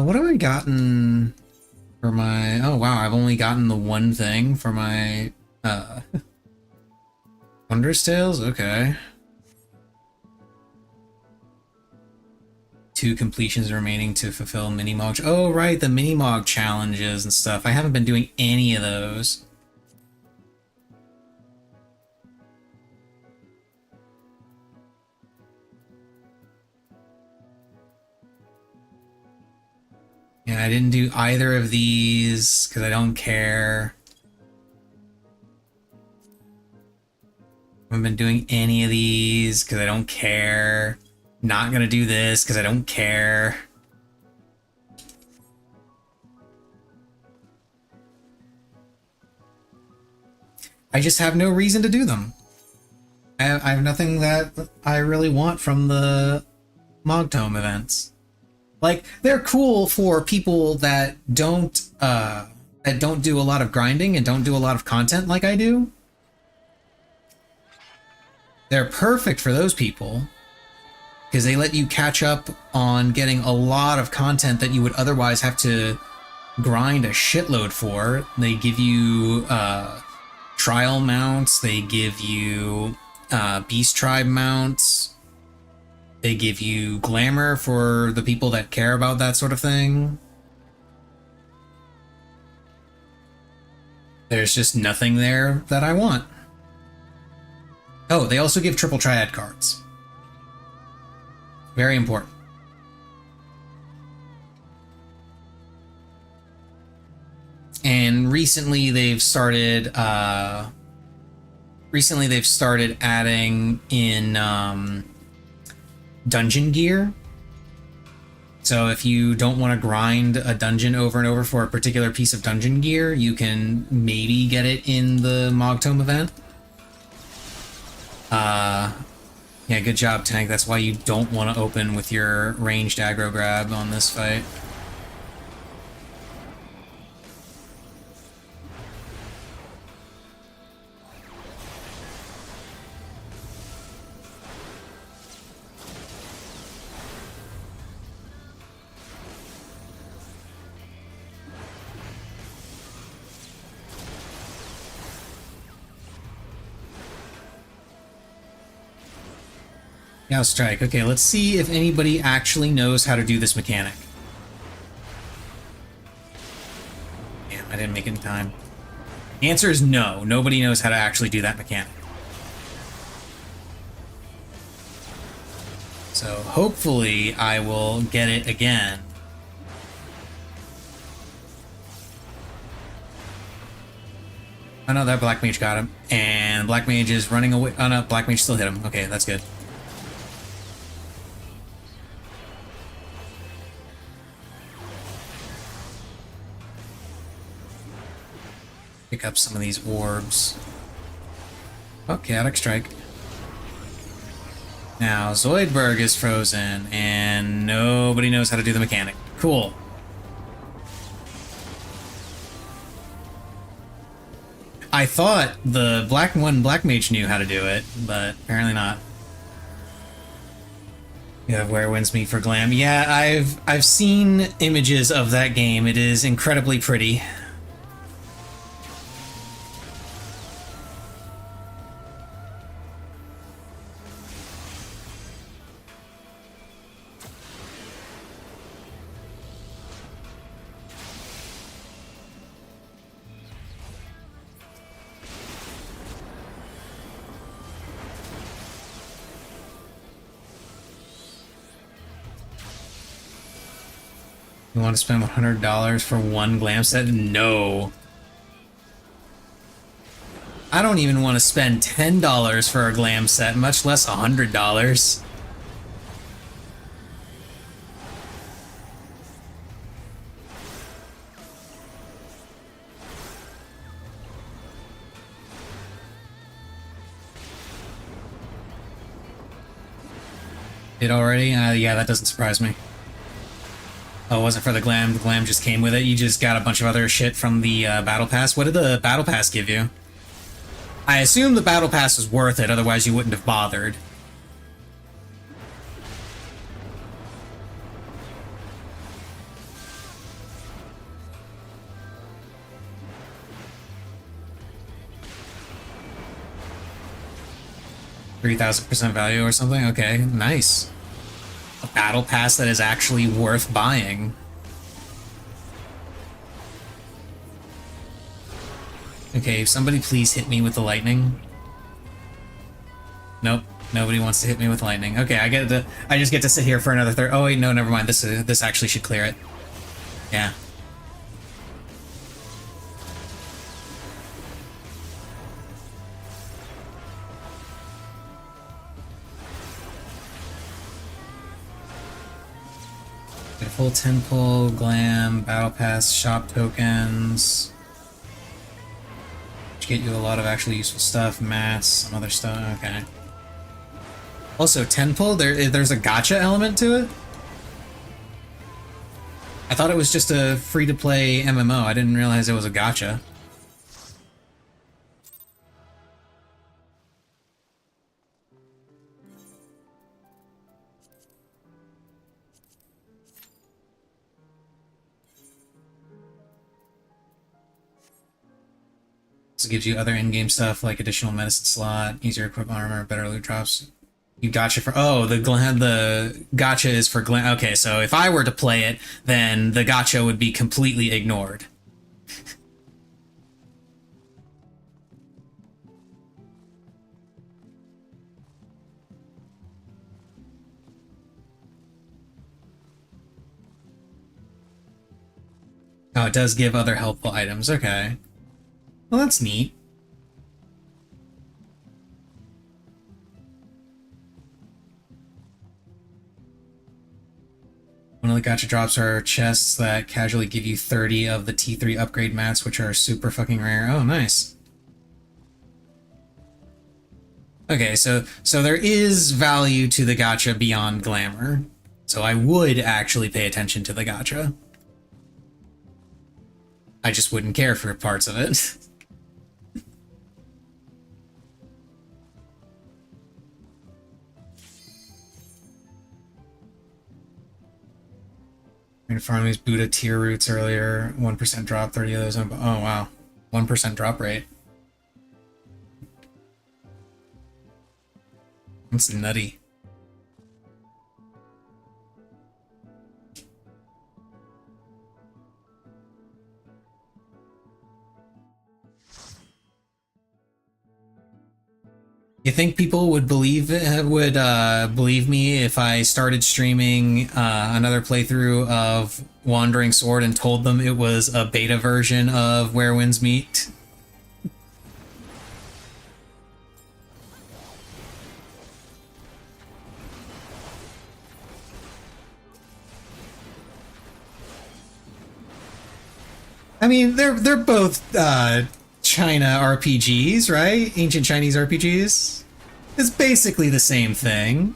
What have I gotten for my... Oh wow, I've only gotten the one thing for my Wondrous Tales? Okay. 2 completions remaining to fulfill mini-mog. Oh, right, the mini-mog challenges and stuff. I haven't been doing any of those. Yeah, I didn't do either of these because I don't care. I haven't been doing any of these because I don't care. Not gonna do this because I don't care. I just have no reason to do them. I have nothing that I really want from the Mogtome events. Like, they're cool for people that don't do a lot of grinding and don't do a lot of content like I do. They're perfect for those people because they let you catch up on getting a lot of content that you would otherwise have to grind a shitload for. They give you trial mounts, they give you beast tribe mounts, they give you glamour for the people that care about that sort of thing. There's just nothing there that I want. Oh, they also give triple triad cards. Very important. And recently they've started adding in dungeon gear. So if you don't want to grind a dungeon over and over for a particular piece of dungeon gear, you can maybe get it in the Mogtome event. Yeah, good job, Tank. That's why you don't want to open with your ranged aggro grab on this fight. Now strike. Okay, let's see if anybody actually knows how to do this mechanic. Damn, I didn't make it in time. The answer is no. Nobody knows how to actually do that mechanic. So hopefully I will get it again. Oh no, that Black Mage got him. And Black Mage is running away. Oh no, Black Mage still hit him. Okay, that's good. Pick up some of these orbs. Oh, chaotic strike. Now, Zoidberg is frozen, and nobody knows how to do the mechanic. Cool. I thought the Black Mage knew how to do it, but apparently not. Yeah, Where Wins Me for Glam. Yeah, I've seen images of that game. It is incredibly pretty. You want to spend $100 for one glam set? No. I don't even want to spend $10 for a glam set, much less $100. It already? Yeah, that doesn't surprise me. Oh, it wasn't for the glam. The glam just came with it. You just got a bunch of other shit from the battle pass. What did the battle pass give you? I assume the battle pass was worth it, otherwise you wouldn't have bothered. $3,000% value or something? Okay, nice. A battle pass that is actually worth buying. Okay, somebody please hit me with the lightning. Nope, nobody wants to hit me with lightning. Okay, I just get to sit here for another third. Oh wait, no, never mind. This actually should clear it. Yeah. Get a full temple, glam, battle pass, shop tokens. Which get you a lot of actually useful stuff, mats, some other stuff. Okay. Also, temple, there's a gacha element to it? I thought it was just a free-to-play MMO. I didn't realize it was a gacha. So it gives you other in-game stuff like additional medicine slot, easier equip armor, better loot drops. You gotcha for the gotcha is for okay, so if I were to play it, then the gotcha would be completely ignored. Oh, it does give other helpful items. Okay. Well, that's neat. One of the gotcha drops are chests that casually give you 30 of the T3 upgrade mats, which are super fucking rare. Oh, nice. Okay, so there is value to the gotcha beyond glamour. So I would actually pay attention to the gotcha. I just wouldn't care for parts of it. In farm these Buddha tier roots earlier, 1% drop, 30 of those. Oh wow, 1% drop rate. That's nutty. You think people would believe me if I started streaming another playthrough of Wandering Sword and told them it was a beta version of Where Winds Meet? I mean, they're both China RPGs, right? Ancient Chinese RPGs. It's basically the same thing.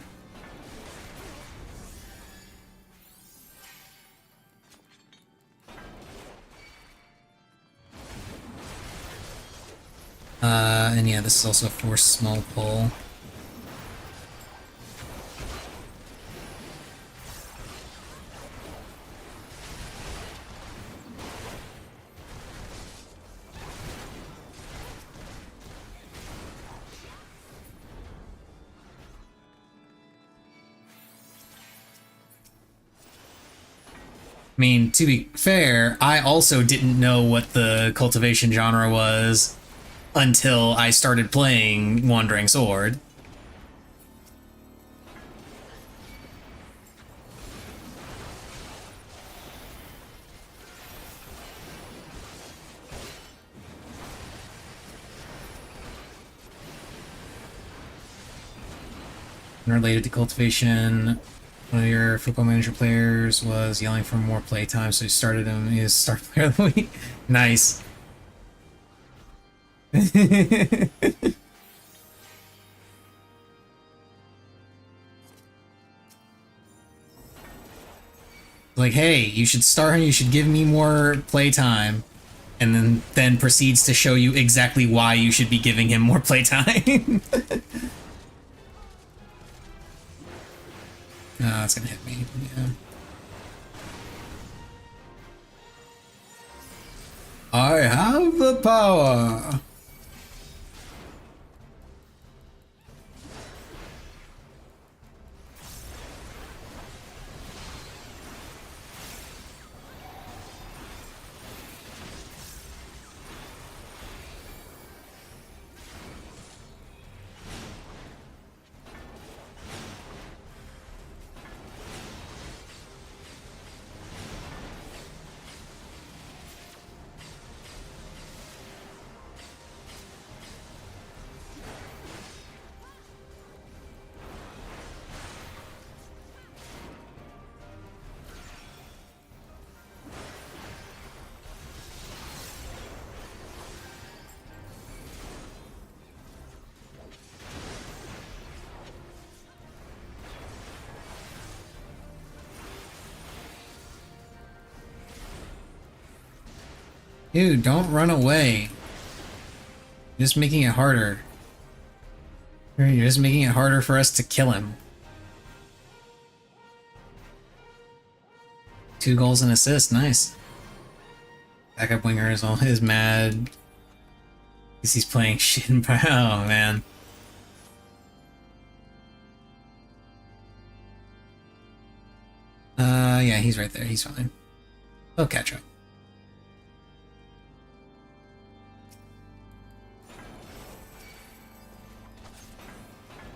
And yeah, this is also a forced small pull. I mean, to be fair, I also didn't know what the cultivation genre was until I started playing Wandering Sword. Unrelated to cultivation, one of your Football Manager players was yelling for more playtime, so he started him his star player of the week. Nice. Like, hey, you should start, you should give me more playtime. And then proceeds to show you exactly why you should be giving him more playtime. Oh, that's gonna hit me, yeah. I have the power! Dude, don't run away. You're just making it harder. You're just making it harder for us to kill him. 2 goals and assists, nice. Backup winger is mad. Because he's playing shit in... Oh, man. Yeah, he's right there. He's fine. He'll catch up.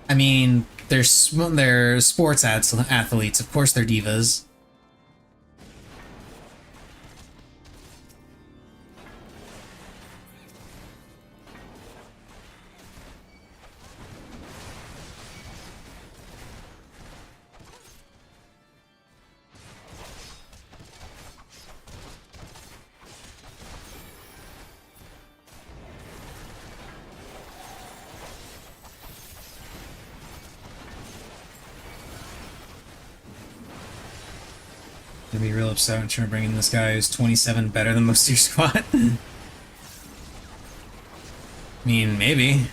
I mean, they're sports athletes. Of course they're divas. Gonna be real upset when trying to bring in this guy who's 27 better than most of your squad. I mean, maybe.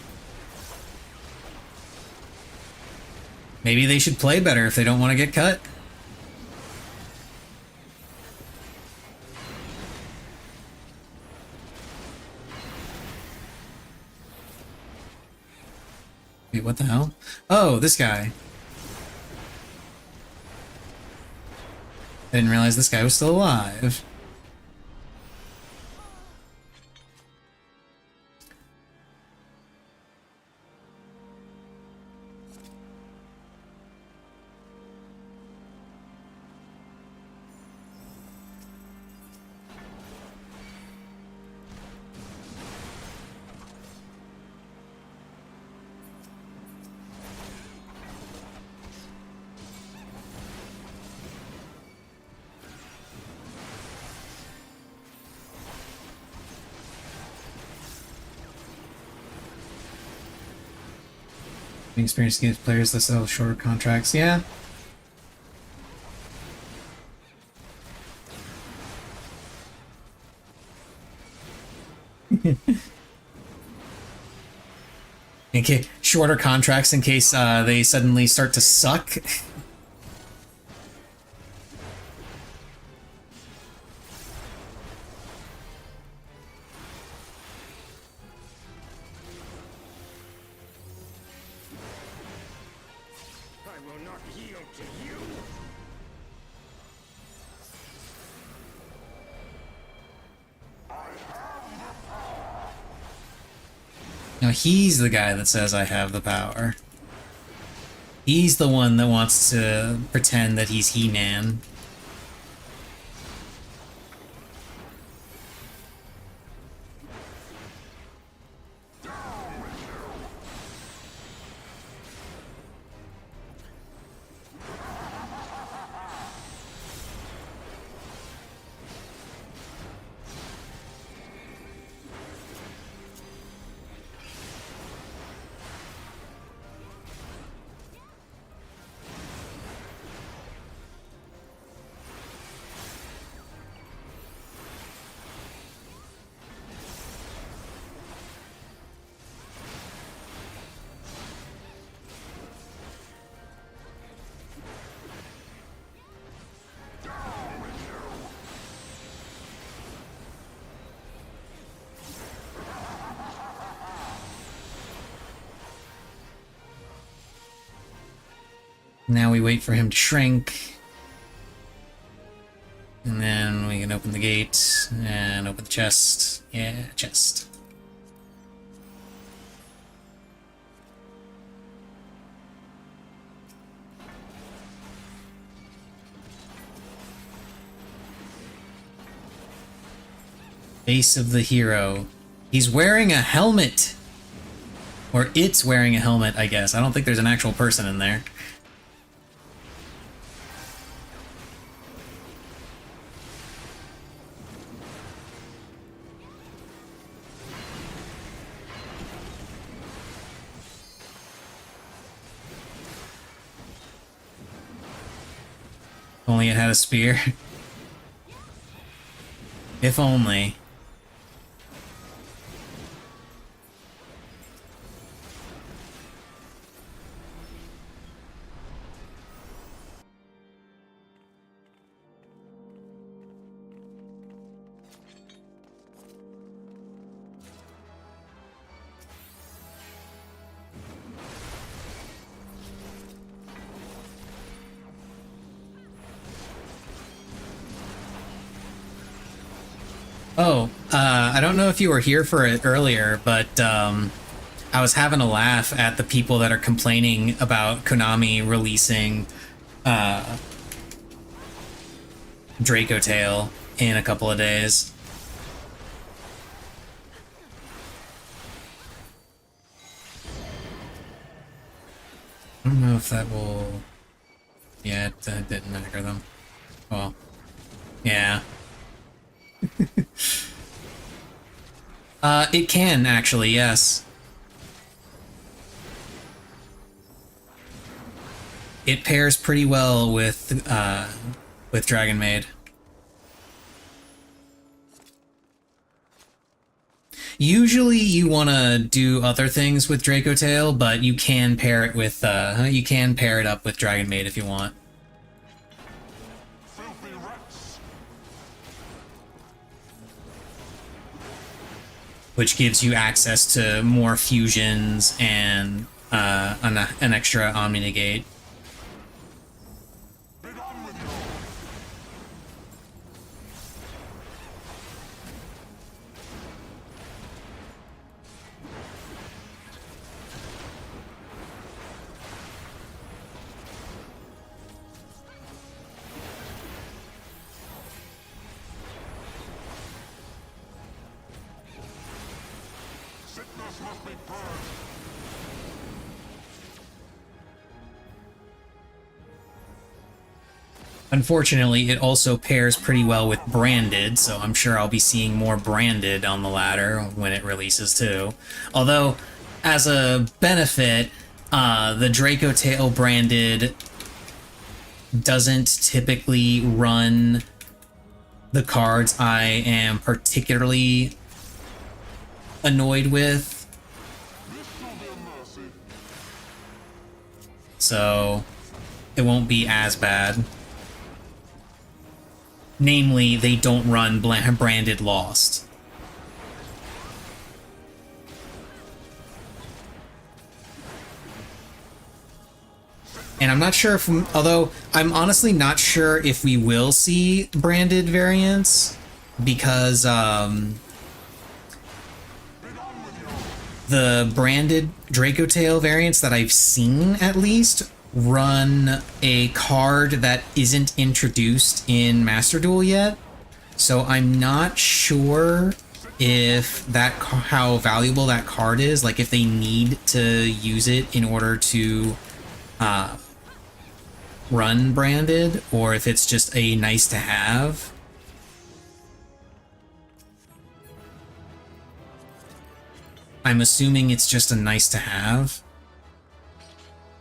Maybe they should play better if they don't want to get cut. Wait, what the hell? Oh, this guy. I didn't realize this guy was still alive. Experience games players that sell shorter contracts. Yeah. In case shorter contracts, in case they suddenly start to suck. Now he's the guy that says I have the power. He's the one that wants to pretend that he's He-Man. Now we wait for him to shrink. And then we can open the gate and open the chest. Yeah, chest. Face of the hero. He's wearing a helmet! Or it's wearing a helmet, I guess. I don't think there's an actual person in there. Only it had a spear. If only. Oh, I don't know if you were here for it earlier, but I was having a laugh at the people that are complaining about Konami releasing Draco Tail in a couple of days. I don't know if that will... Yeah, it didn't aggro them. Well, yeah. It can, actually, yes. It pairs pretty well with Dragon Maid. Usually you want to do other things with Draco Tail, but you can pair it with, you can pair it up with Dragon Maid if you want. Which gives you access to more fusions and an extra Omni Negate. Unfortunately, it also pairs pretty well with Branded, so I'm sure I'll be seeing more Branded on the ladder when it releases too. Although, as a benefit, the Draco Tail Branded doesn't typically run the cards I am particularly annoyed with. So, it won't be as bad. Namely, they don't run Branded Lost. And I'm not sure if, although I'm honestly not sure if we will see Branded variants, because the Branded Draco Tail variants that I've seen, at least, run a card that isn't introduced in Master Duel yet, so I'm not sure if that how valuable that card is, like if they need to use it in order to run Branded, or if it's just a nice to have. I'm assuming it's just a nice to have,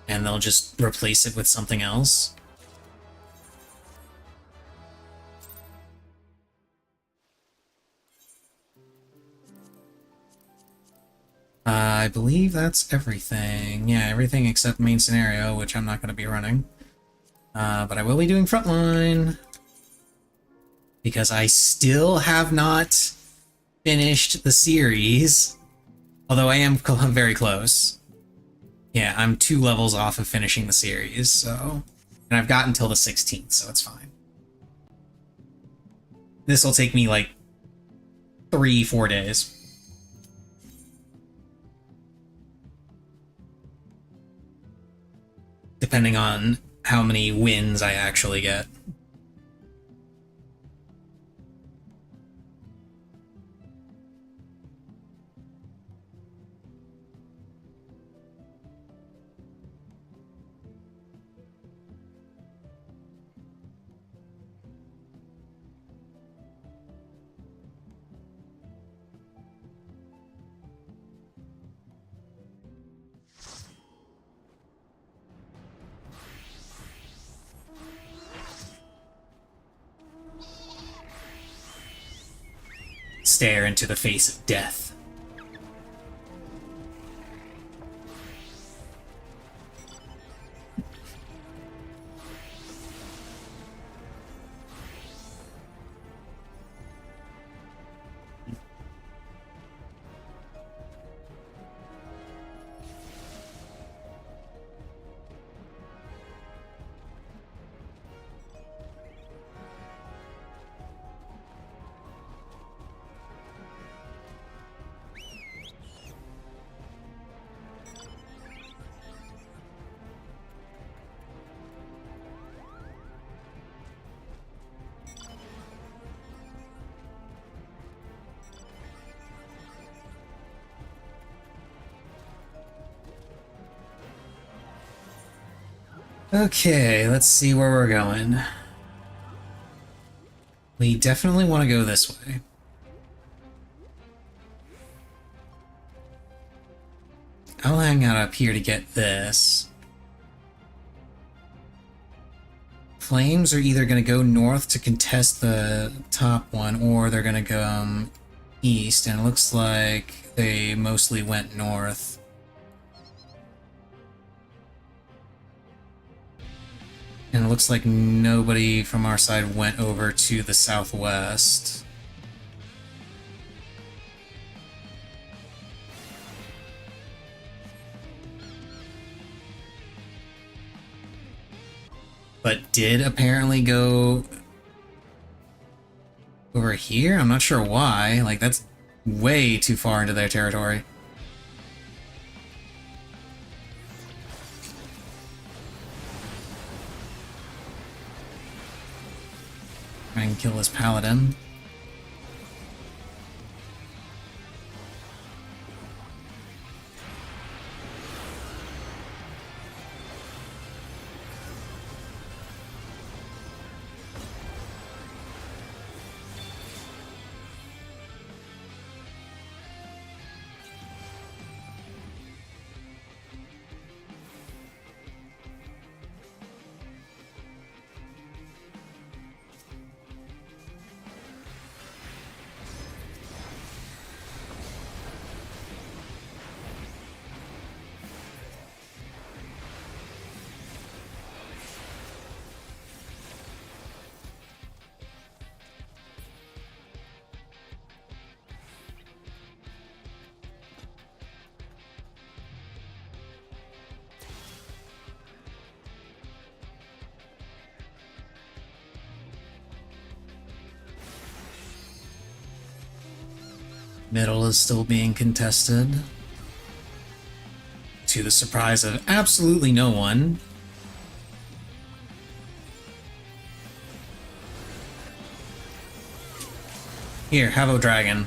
and they'll just replace it with something else. I believe that's everything. Yeah, everything except main scenario, which I'm not going to be running. But I will be doing frontline, because I still have not finished the series, although I am very close. Yeah, I'm 2 levels off of finishing the series, so... And I've got until the 16th, so it's fine. This will take me, like, 3-4 days. Depending on how many wins I actually get. Stare into the face of death. Okay, let's see where we're going. We definitely want to go this way. I'll hang out up here to get this. Flames are either going to go north to contest the top one, or they're going to go east, and it looks like they mostly went north. And it looks like nobody from our side went over to the southwest. But did apparently go over here? I'm not sure why. Like, that's way too far into their territory. I can kill this paladin. Middle is still being contested. To the surprise of absolutely no one. Here, have a dragon.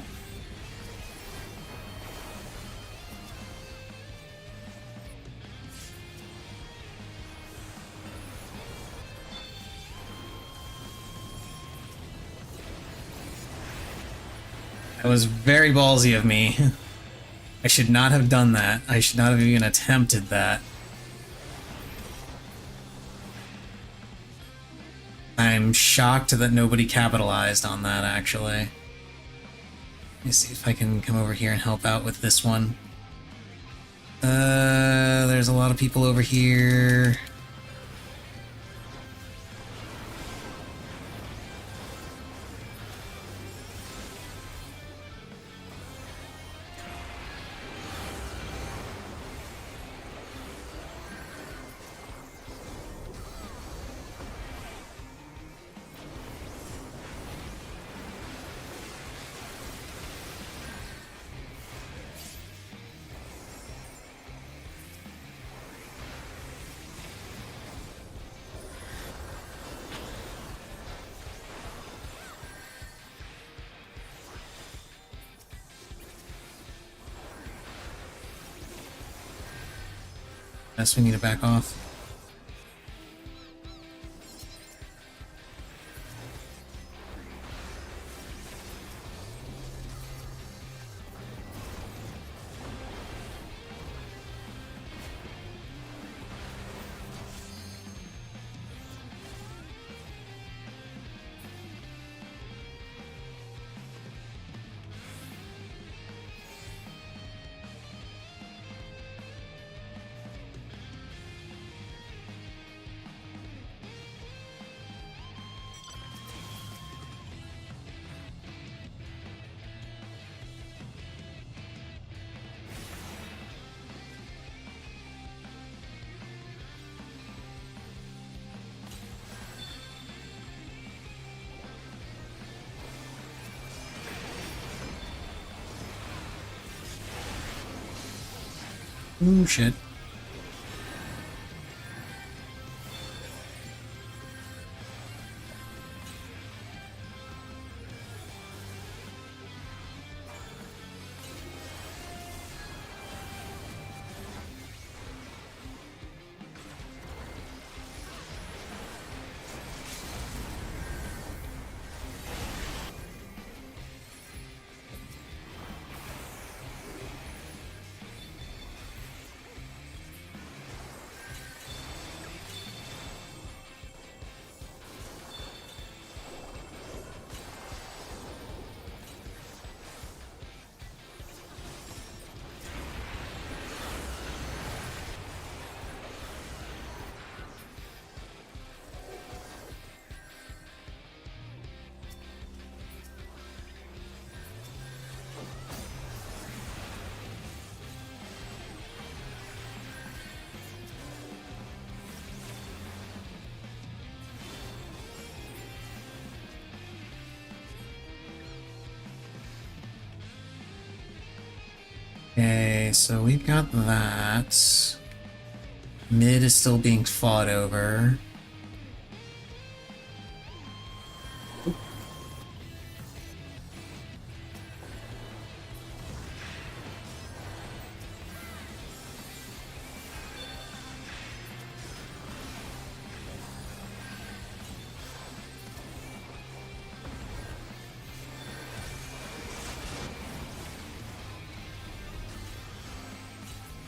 That was very ballsy of me. I should not have done that. I should not have even attempted that. I'm shocked that nobody capitalized on that, actually. Let me see if I can come over here and help out with this one. There's a lot of people over here. Guess we need to back off. Ooh, shit. Okay, so we've got that. Mid is still being fought over.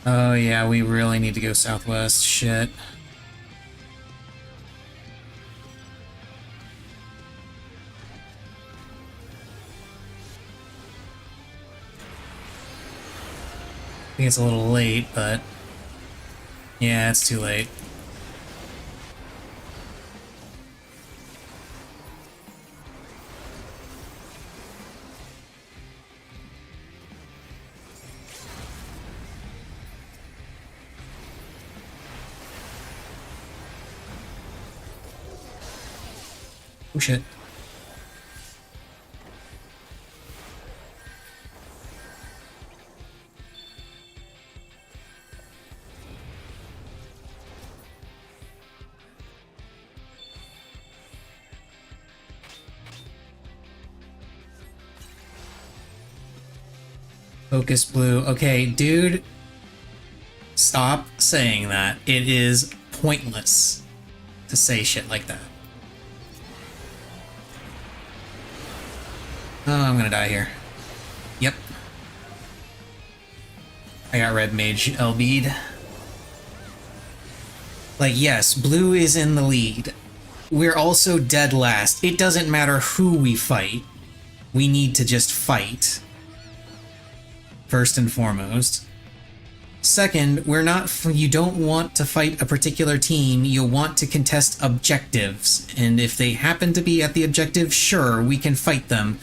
Oh yeah, we really need to go southwest. Shit. I think it's a little late, but yeah, it's too late. Oh shit. Focus blue. Okay, dude. Stop saying that. It is pointless to say shit like that. Oh, I'm gonna die here. Yep. I got red mage LB'd. Like, yes, blue is in the lead. We're also dead last. It doesn't matter who we fight. We need to just fight. First and foremost. Second, you don't want to fight a particular team, you'll want to contest objectives. And if they happen to be at the objective, sure, we can fight them.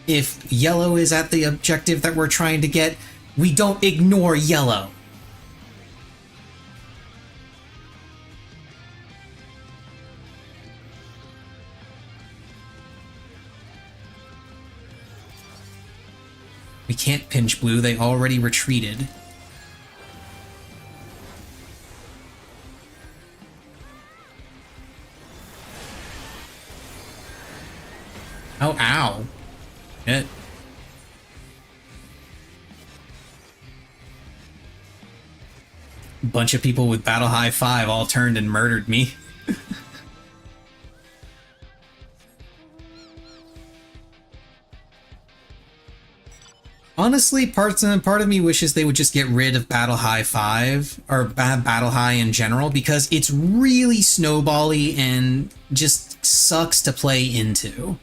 If yellow is at the objective that we're trying to get, we don't ignore yellow. We can't pinch blue, they already retreated. Oh, ow. Shit. Bunch of people with Battle High 5 all turned and murdered me. Honestly, part of me wishes they would just get rid of Battle High 5, or Battle High in general, because it's really snowbally and just sucks to play into.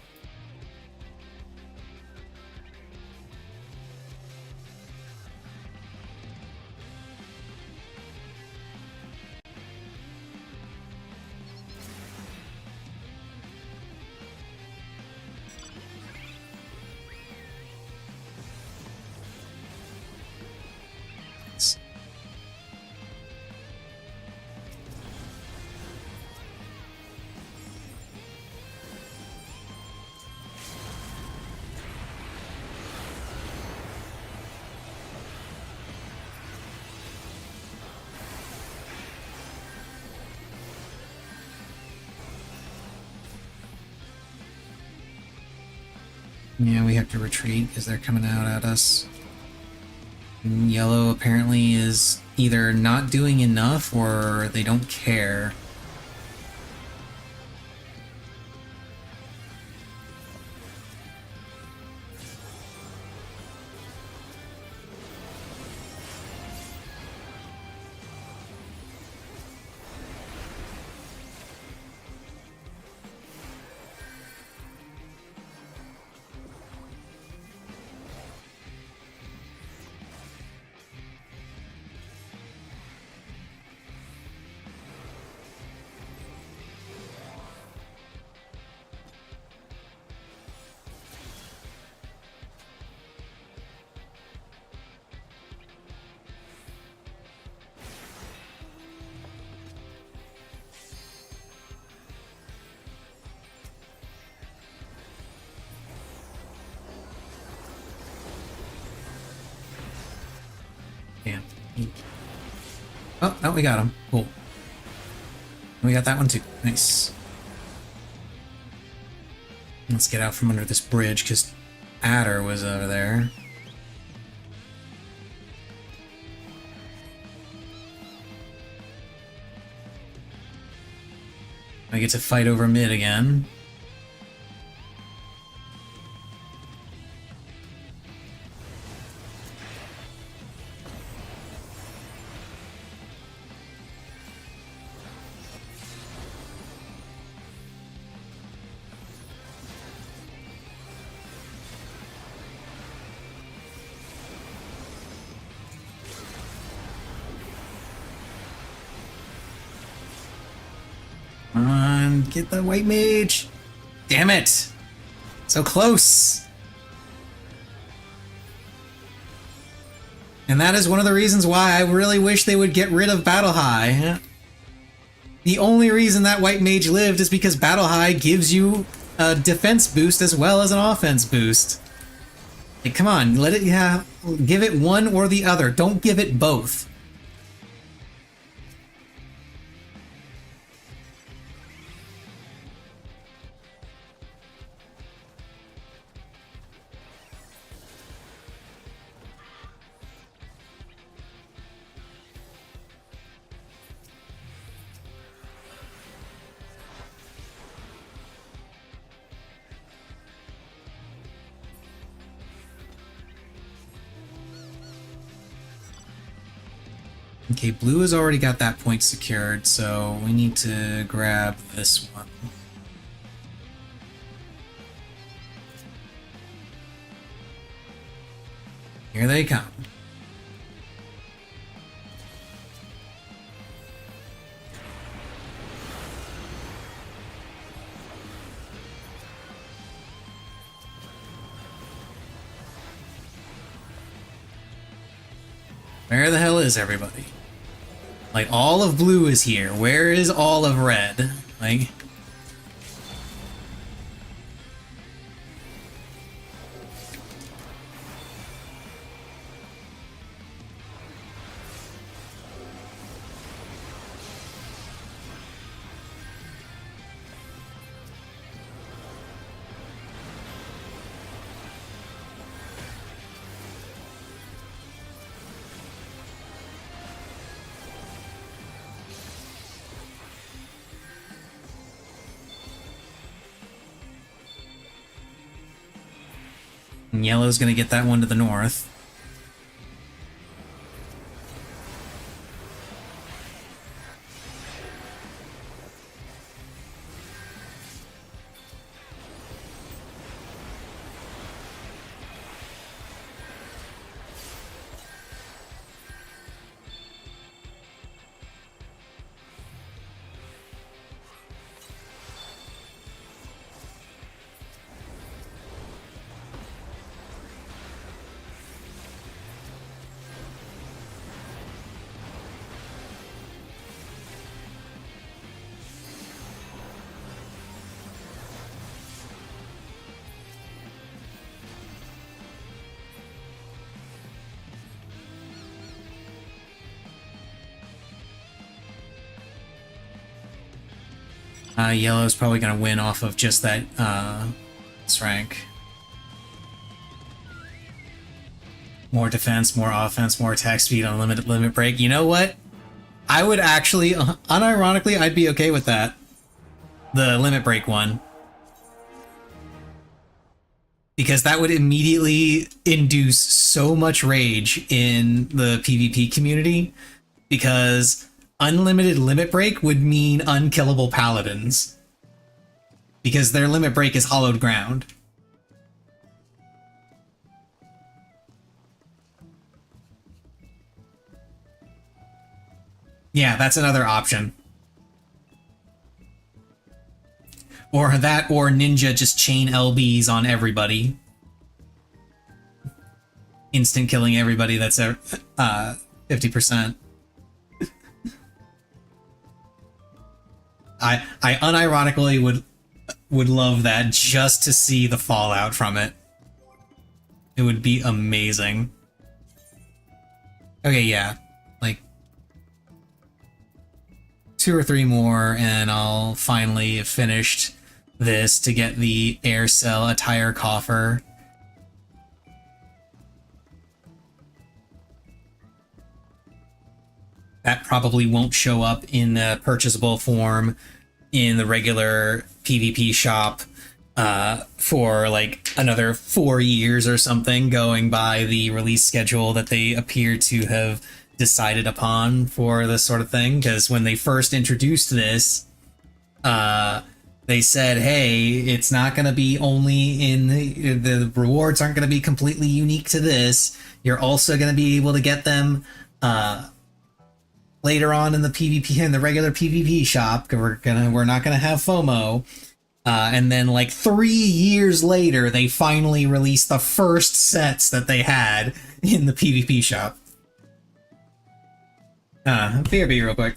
Yeah, we have to retreat because they're coming out at us. And yellow apparently is either not doing enough or they don't care. Damn. Oh, no, we got him. Cool. We got that one too. Nice. Let's get out from under this bridge, because Adder was over there. I get to fight over mid again. Come on, get the white mage! Damn it! So close! And that is one of the reasons why I really wish they would get rid of Battle High. The only reason that white mage lived is because Battle High gives you a defense boost as well as an offense boost. Like, come on, let it give it one or the other. Don't give it both. Okay, blue has already got that point secured, so we need to grab this one. Here they come. Where the hell is everybody? Like, all of blue is here. Where is all of red? Like... And yellow's gonna get that one to the north. Yellow's probably gonna win off of just that, rank. More defense, more offense, more attack speed, unlimited limit break. You know what? I would actually, unironically, I'd be okay with that. The limit break one. Because that would immediately induce so much rage in the PvP community. Because unlimited limit break would mean unkillable paladins. Because their limit break is hollowed ground. Yeah, that's another option. Or that, or Ninja just chain LBs on everybody. Instant killing everybody that's 50%. I unironically would love that just to see the fallout from it. It would be amazing. Okay, yeah. Like 2 or 3 more, and I'll finally have finished this to get the air cell attire coffer. That probably won't show up in a purchasable form in the regular PvP shop for like another 4 years or something, going by the release schedule that they appear to have decided upon for this sort of thing. Because when they first introduced this, they said, hey, it's not going to be only in the rewards aren't going to be completely unique to this. You're also going to be able to get them later on in the PvP, in the regular PvP shop. We're not gonna have FOMO. And then like 3 years later, they finally released the first sets that they had in the PvP shop. BRB real quick.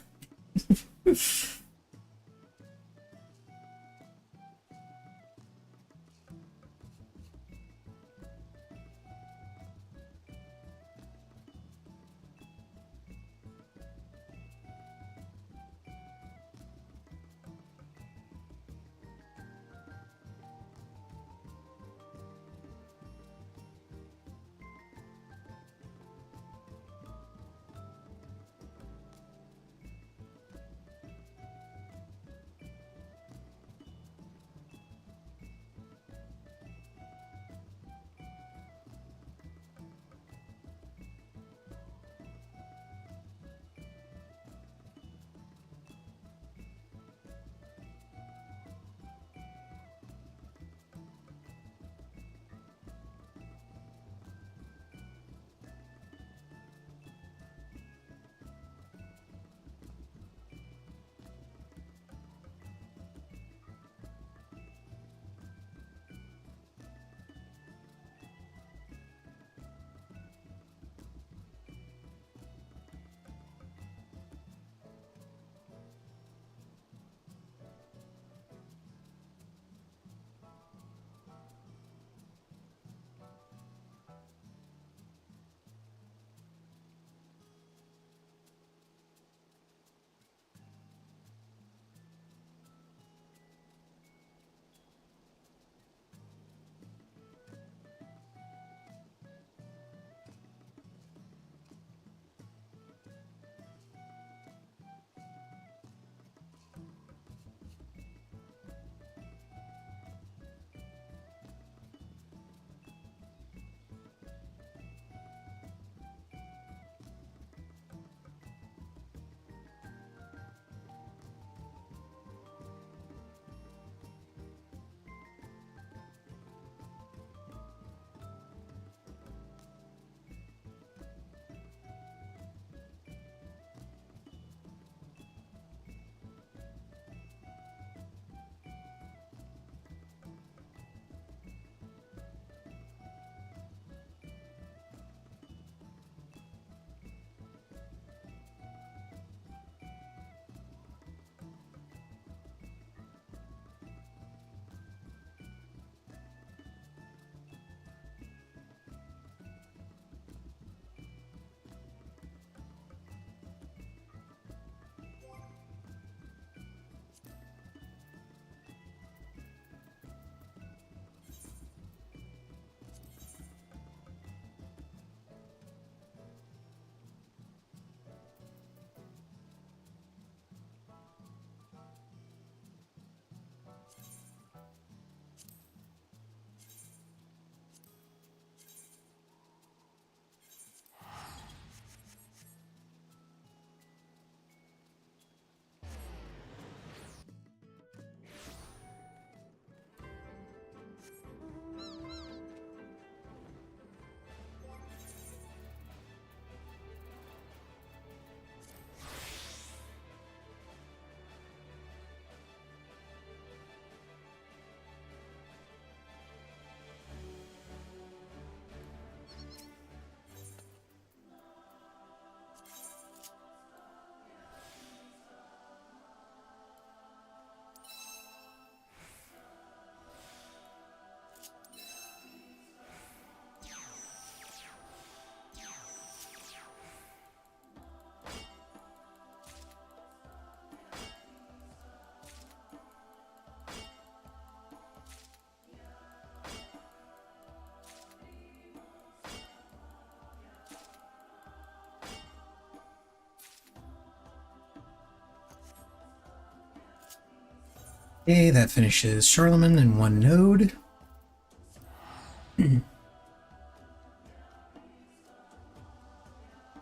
Okay, that finishes Charlemagne in one node.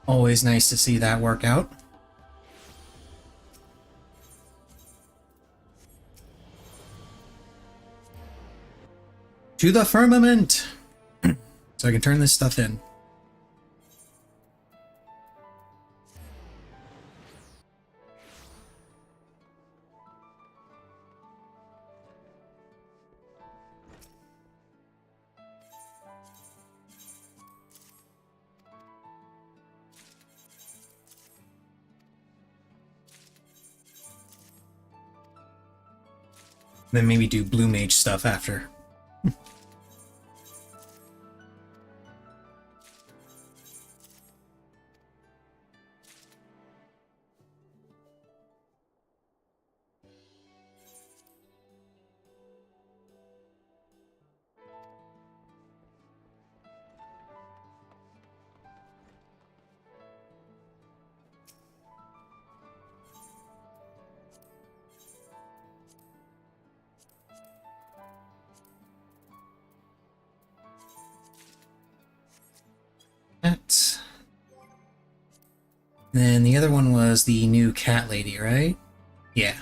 Always nice to see that work out. To the firmament! So I can turn this stuff in. Then maybe do blue mage stuff after. That. Then the other one was the new cat lady, right? Yeah.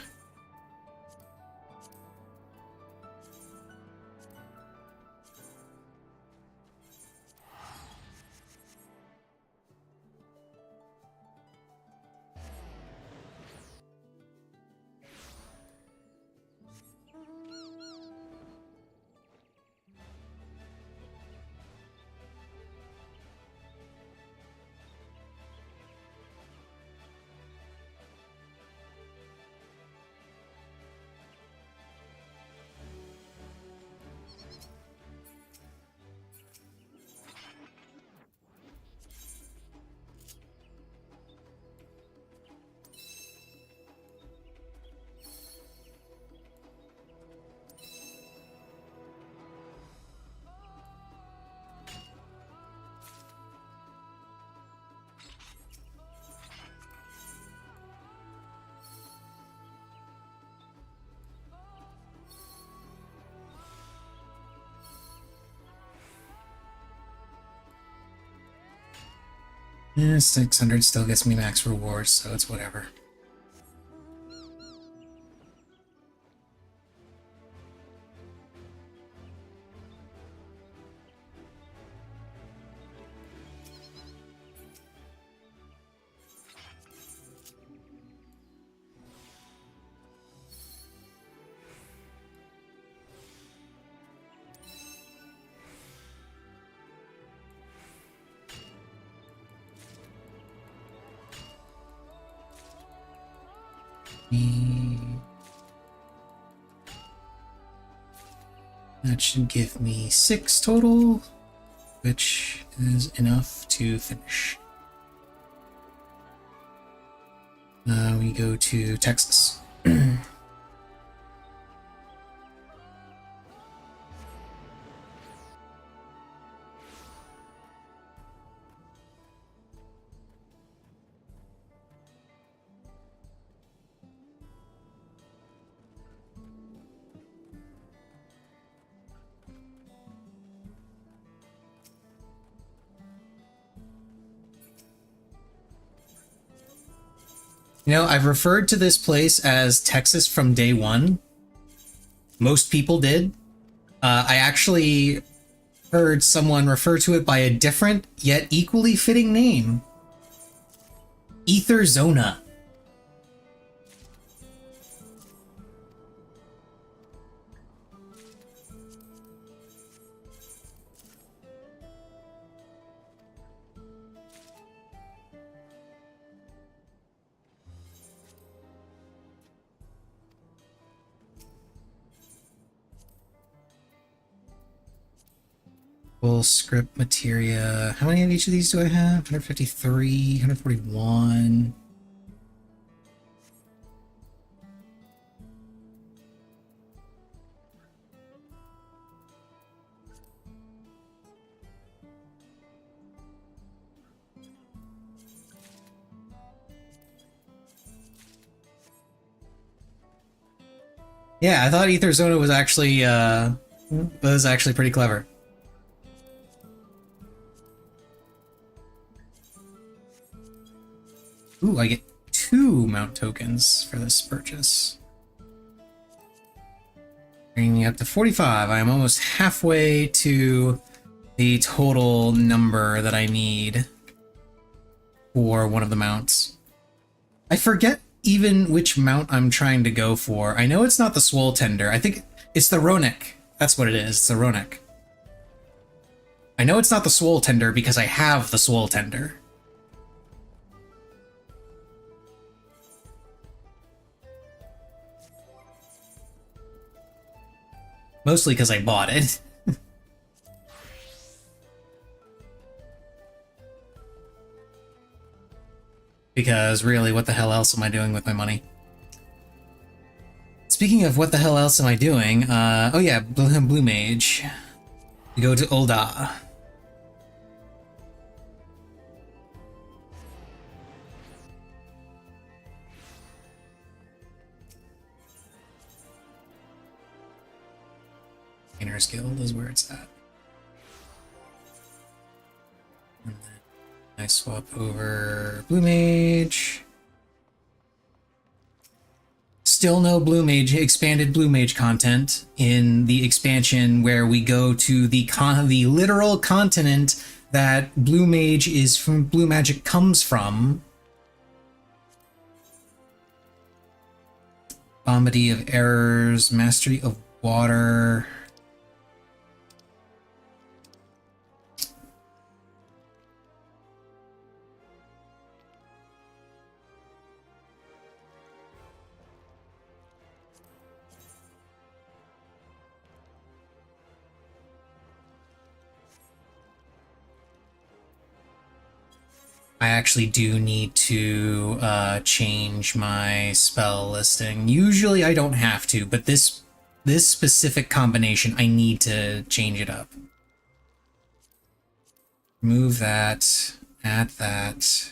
Yeah, 600 still gets me max rewards, so it's whatever. That should give me 6 total, which is enough to finish. We go to Texas. You know, I've referred to this place as Texas from day one. Most people did. I actually heard someone refer to it by a different yet equally fitting name. Etherzona. Full script materia. How many of each of these do I have? 153, 141. Yeah, I thought Ether Zona was actually pretty clever. Ooh, I get 2 mount tokens for this purchase. Bringing me up to 45. I am almost halfway to the total number that I need for one of the mounts. I forget even which mount I'm trying to go for. I know it's not the Swole Tender. I think it's the Ronek. That's what it is. It's the Ronek. I know it's not the Swole Tender because I have the Swole Tender. Mostly because I bought it. Because really, what the hell else am I doing with my money? Speaking of what the hell else am I doing, oh yeah, Blue Mage. We go to Ul'dah. Painter's Guild is where it's at. And then I swap over Blue Mage. Still no Blue Mage, expanded Blue Mage content in the expansion where we go to the literal continent that Blue Mage is from, Blue Magic comes from. Bombity of Errors, Mastery of Water. I actually do need to change my spell listing. Usually I don't have to, but this specific combination, I need to change it up. Remove that, add that.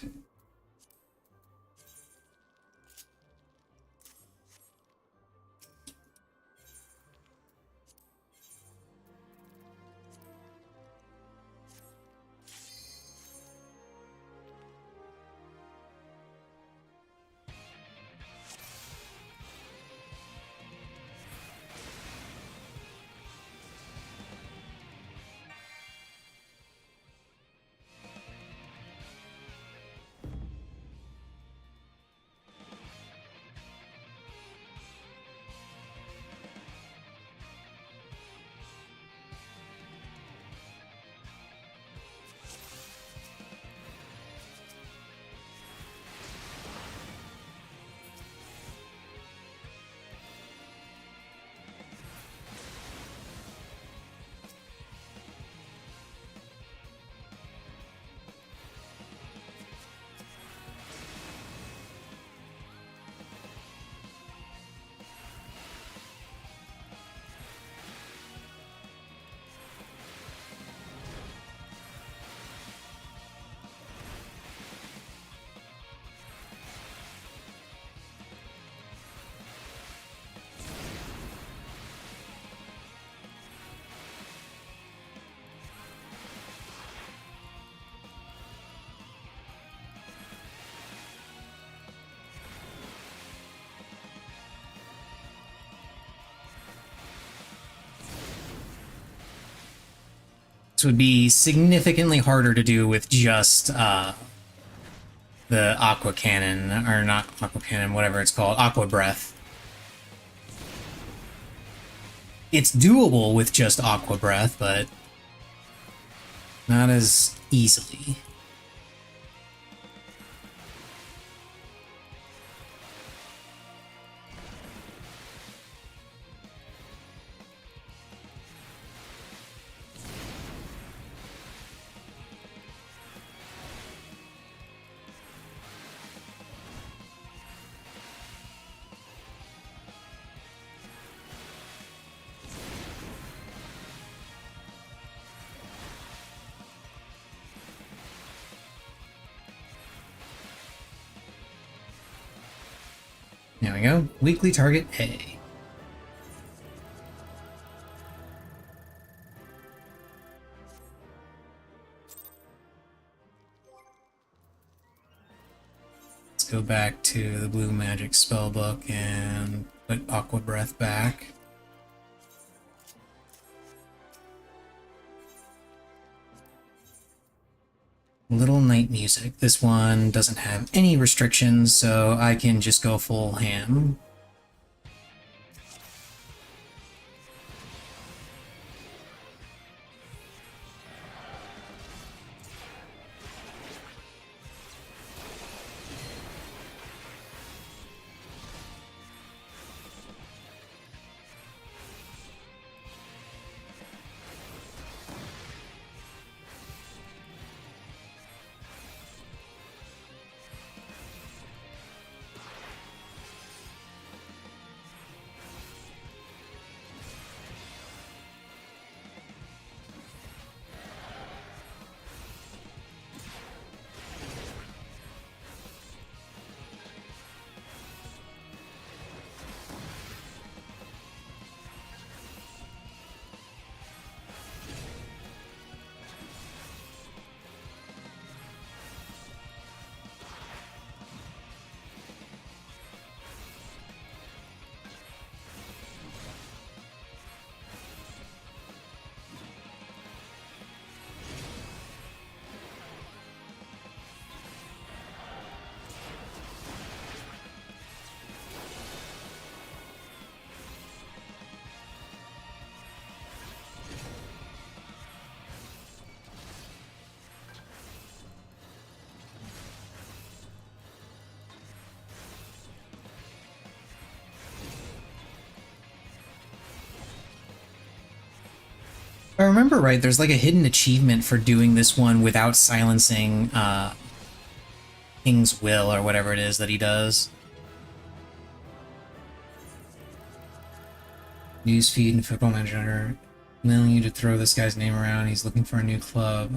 This would be significantly harder to do with just the Aqua Cannon, or not Aqua Cannon, whatever it's called, Aqua Breath. It's doable with just Aqua Breath, but not as easily. There we go. Weekly target A. go back to the Blue Magic Spellbook and put Aqua Breath back. Little Night Music. This one doesn't have any restrictions, so I can just go full ham. If I remember right, there's like a hidden achievement for doing this one without silencing King's Will or whatever it is that he does. Newsfeed and Football Manager willing you to throw this guy's name around. He's looking for a new club.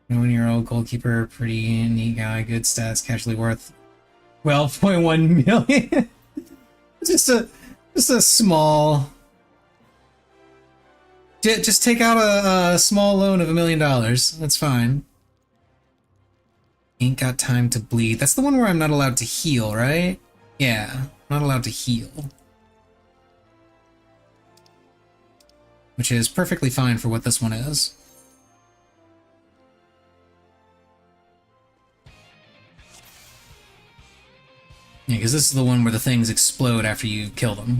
21-year-old goalkeeper, pretty neat guy, good stats, casually worth 12.1 million. just a small. Just take out a small loan of $1 million. That's fine. Ain't got time to bleed. That's the one where I'm not allowed to heal, right? Yeah, I'm not allowed to heal. Which is perfectly fine for what this one is. Yeah, because this is the one where the things explode after you kill them.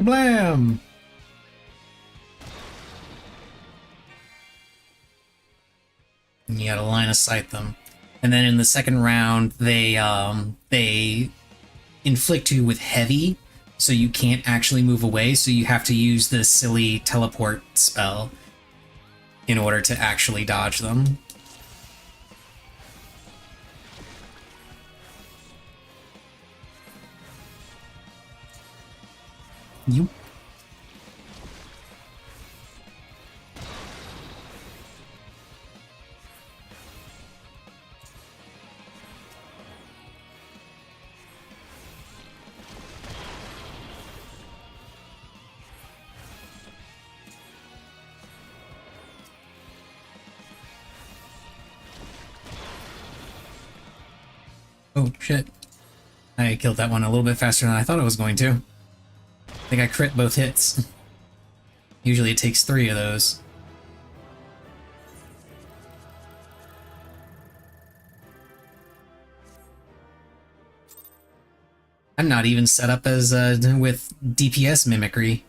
Blam! And you gotta line of sight them. And then in the second round, they inflict you with heavy, so you can't actually move away, so you have to use the silly teleport spell in order to actually dodge them. You. Oh, shit. I killed that one a little bit faster than I thought I was going to. I think I crit both hits. Usually it takes 3 of those. I'm not even set up as with DPS mimicry.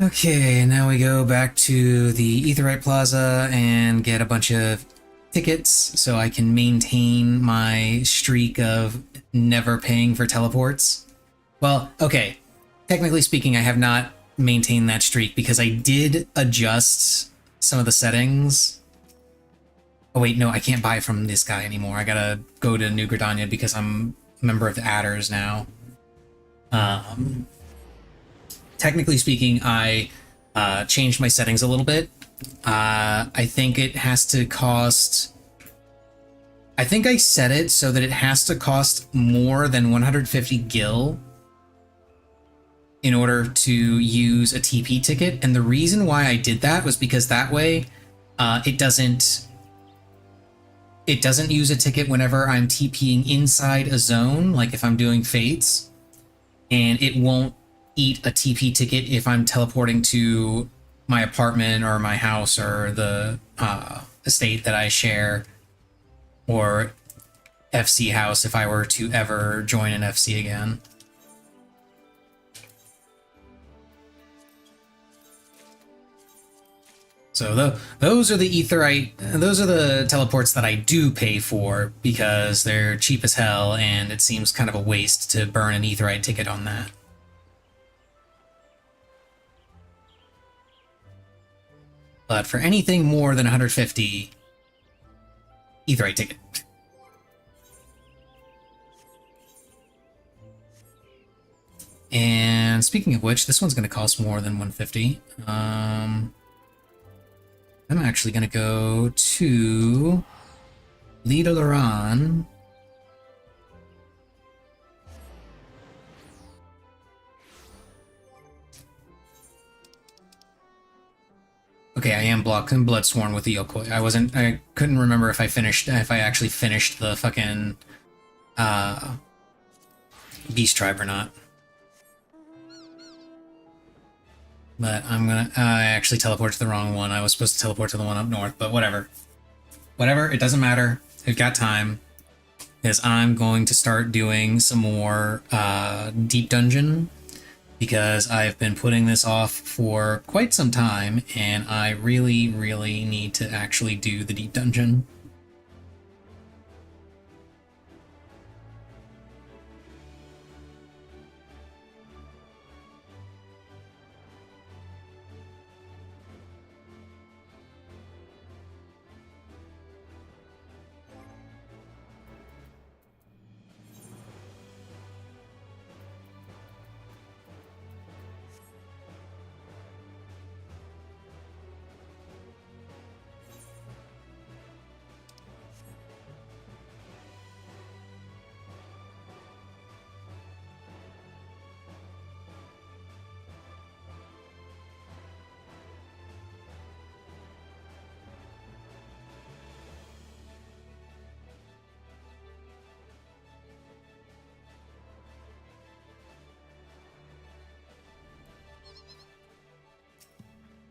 Okay, now we go back to the Aetheryte Plaza and get a bunch of tickets so I can maintain my streak of never paying for teleports. Well, okay, technically speaking, I have not maintained that streak because I did adjust some of the settings. Oh wait, no, I can't buy from this guy anymore. I gotta go to New Gridania because I'm a member of the Adders now. technically speaking, I changed my settings a little bit. I think it has to cost... I think I set it so that it has to cost more than 150 gil in order to use a TP ticket. And the reason why I did that was because that way it doesn't use a ticket whenever I'm TPing inside a zone, like if I'm doing fates, and it won't eat a TP ticket if I'm teleporting to my apartment or my house or the estate that I share, or FC house if I were to ever join an FC again. So those are the etherite, those are the teleports that I do pay for because they're cheap as hell, and it seems kind of a waste to burn an etherite ticket on that. But for anything more than 150, etherite ticket. And speaking of which, this one's going to cost more than 150. I'm actually going to go to Lida Laran. Okay, I am blocked and Bloodsworn with the Yokoi. I couldn't remember if I actually finished the fucking Beast Tribe or not. But I actually teleported to the wrong one. I was supposed to teleport to the one up north, but whatever. Whatever, it doesn't matter. I've got time. Because I'm going to start doing some more deep dungeon. Because I've been putting this off for quite some time, and I really, really need to actually do the deep dungeon.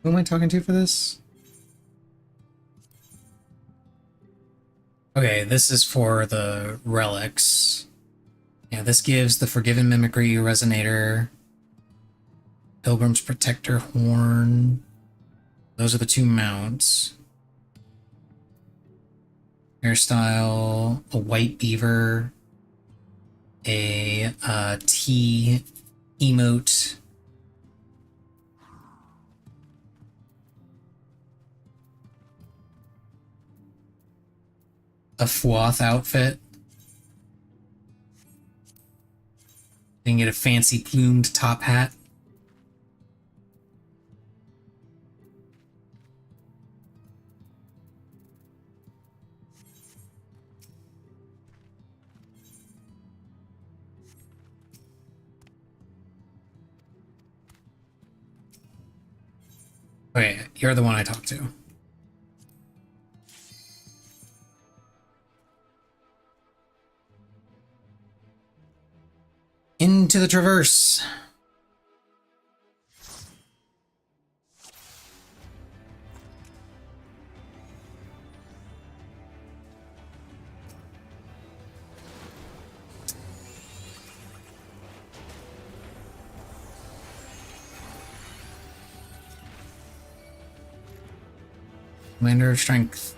Who am I talking to for this? Okay, this is for the relics. Yeah, this gives the Forgiven Mimicry Resonator, Pilgrim's Protector Horn. Those are the two mounts. Hairstyle, a white beaver, a T emote, a Fwoth outfit. You can get a fancy plumed top hat. Okay, you're the one I talked to. Into the Traverse. Commander of Strength.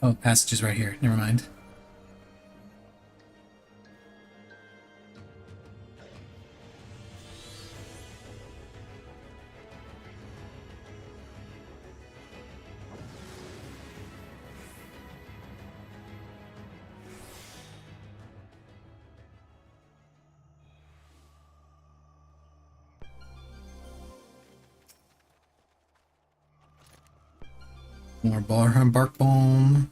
Oh, passage is right here. Never mind. More bark bomb.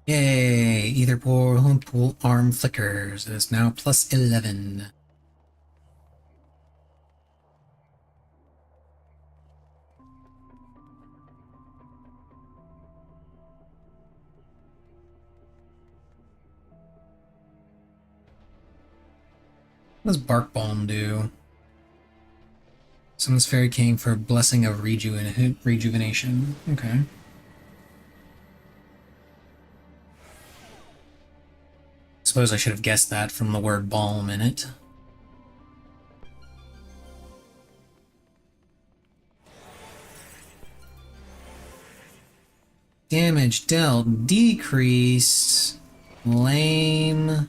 Yay! Either pool arm flickers. It is now plus 11. What does Bark Balm do? Summons Fairy King for Blessing of Rejuvenation. Okay. Suppose I should have guessed that from the word balm in it. Damage dealt decreased. Lame.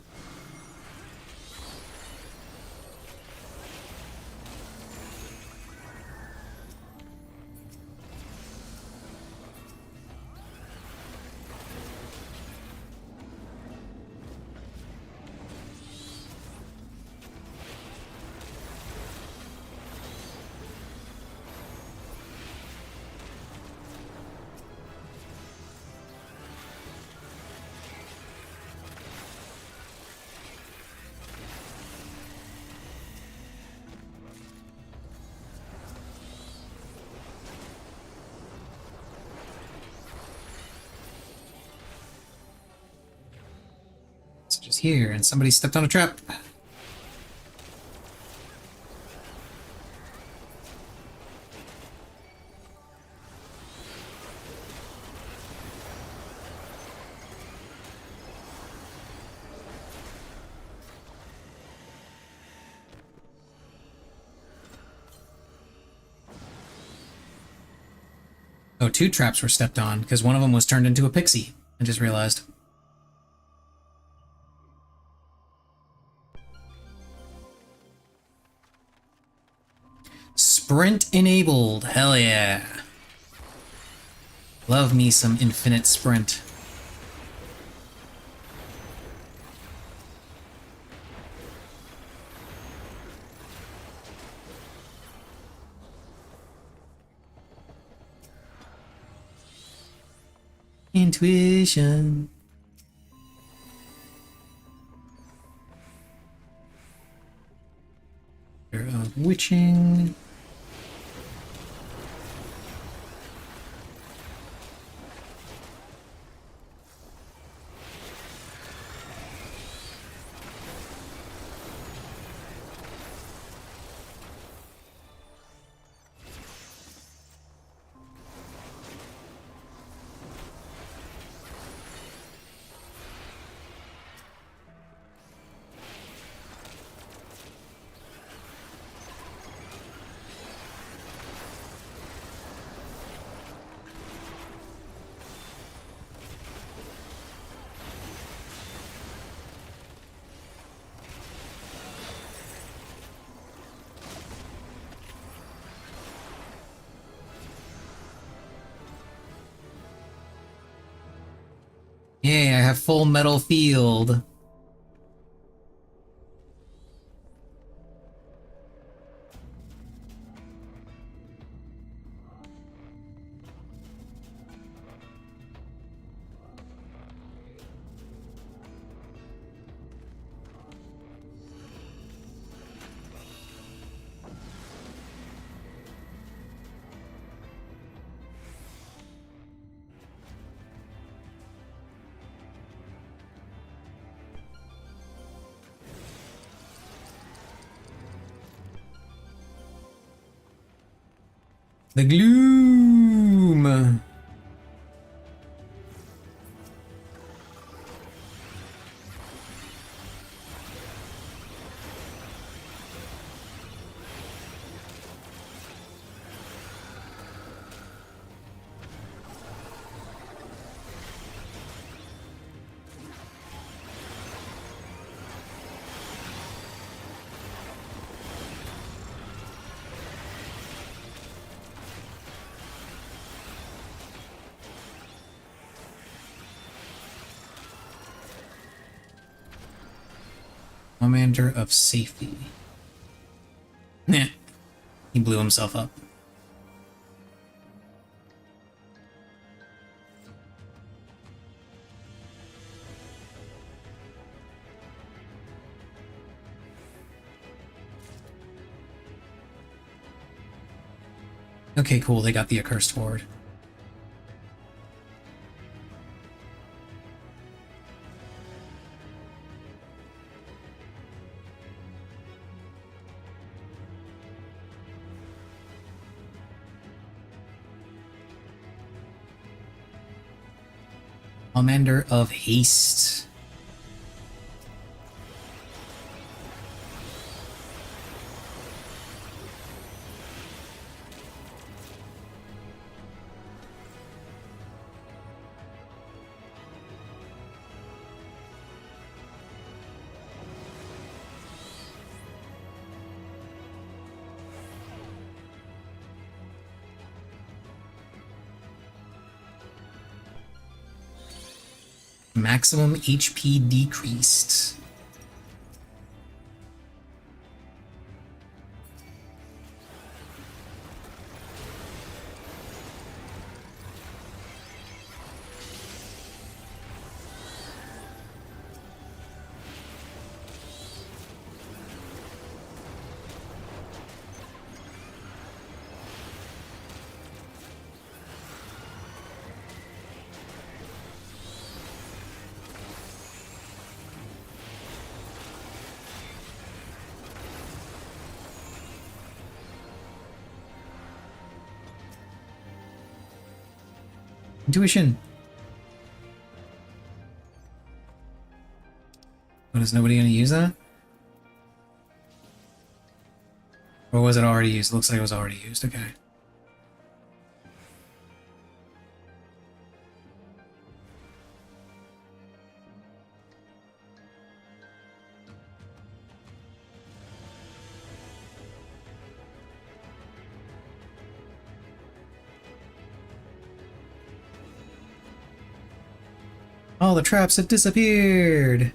It's just here, and somebody stepped on a trap. Oh, 2 traps were stepped on, because one of them was turned into a pixie. I just realized. Sprint enabled. Hell yeah. Love me some infinite sprint. Intuition. Of witching. Yay, I have full metal field. The gloom. Commander of safety. Nah, he blew himself up. Okay, cool, they got the accursed horde. Commander of haste. Maximum HP decreased. Intuition. But is nobody going to use that? Or was it already used? Looks like it was already used. Okay. All the traps have disappeared!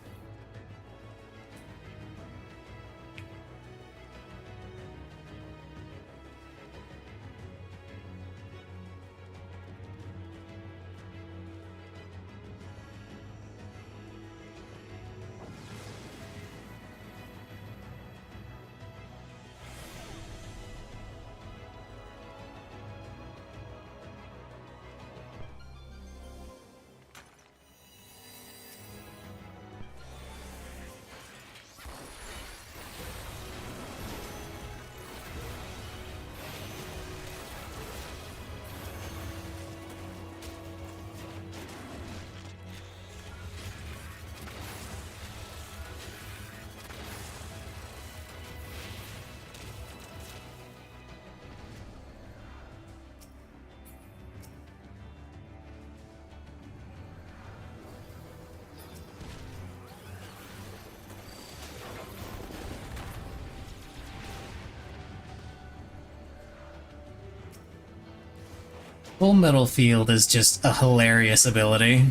Full Metal Field is just a hilarious ability.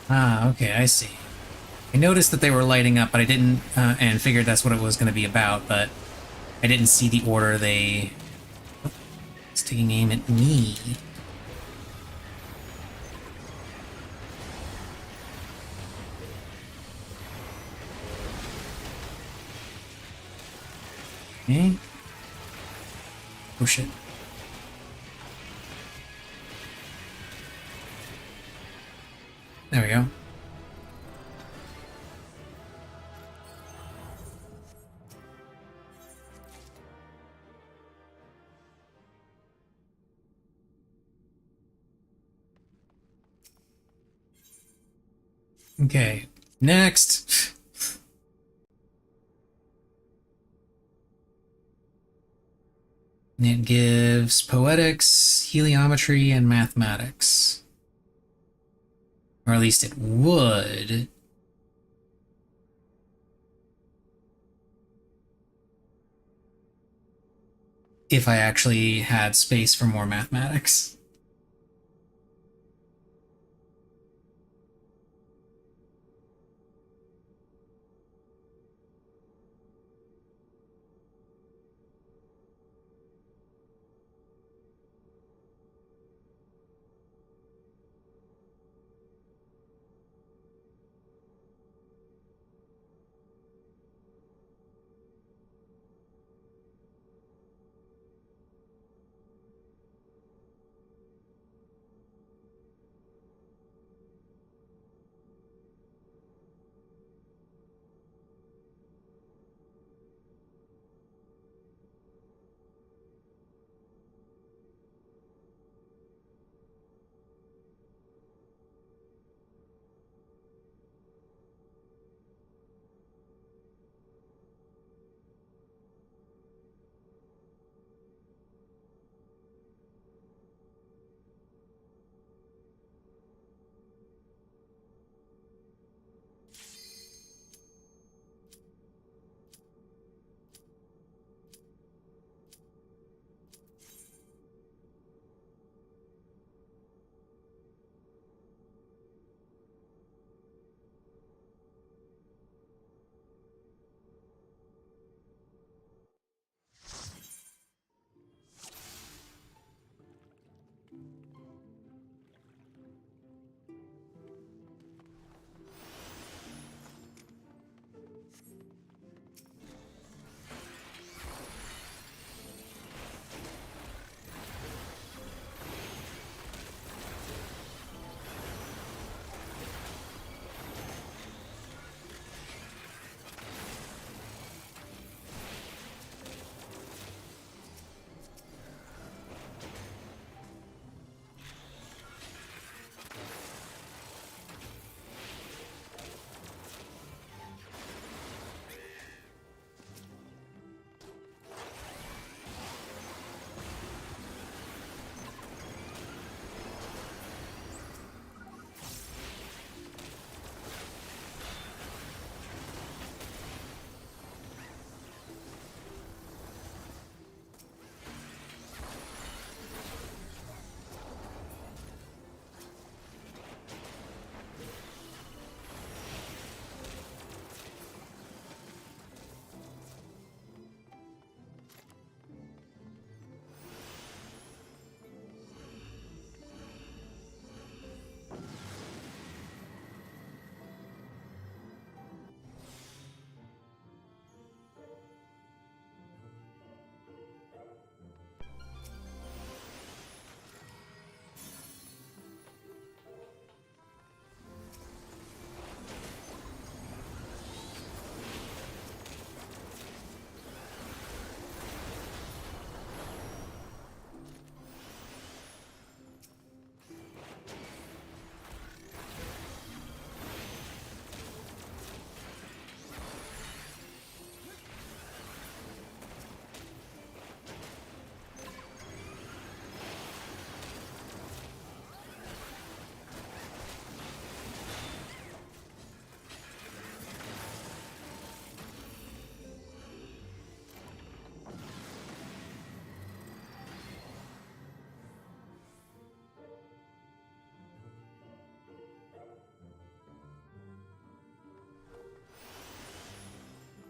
Ah, okay, I see. I noticed that they were lighting up, but I didn't, and figured that's what it was going to be about, but I didn't see the order they... It's taking aim at me. Okay. Oh shit. There we go. Okay, next. It gives poetics, heliometry, and mathematics. Or at least it would. If I actually had space for more mathematics.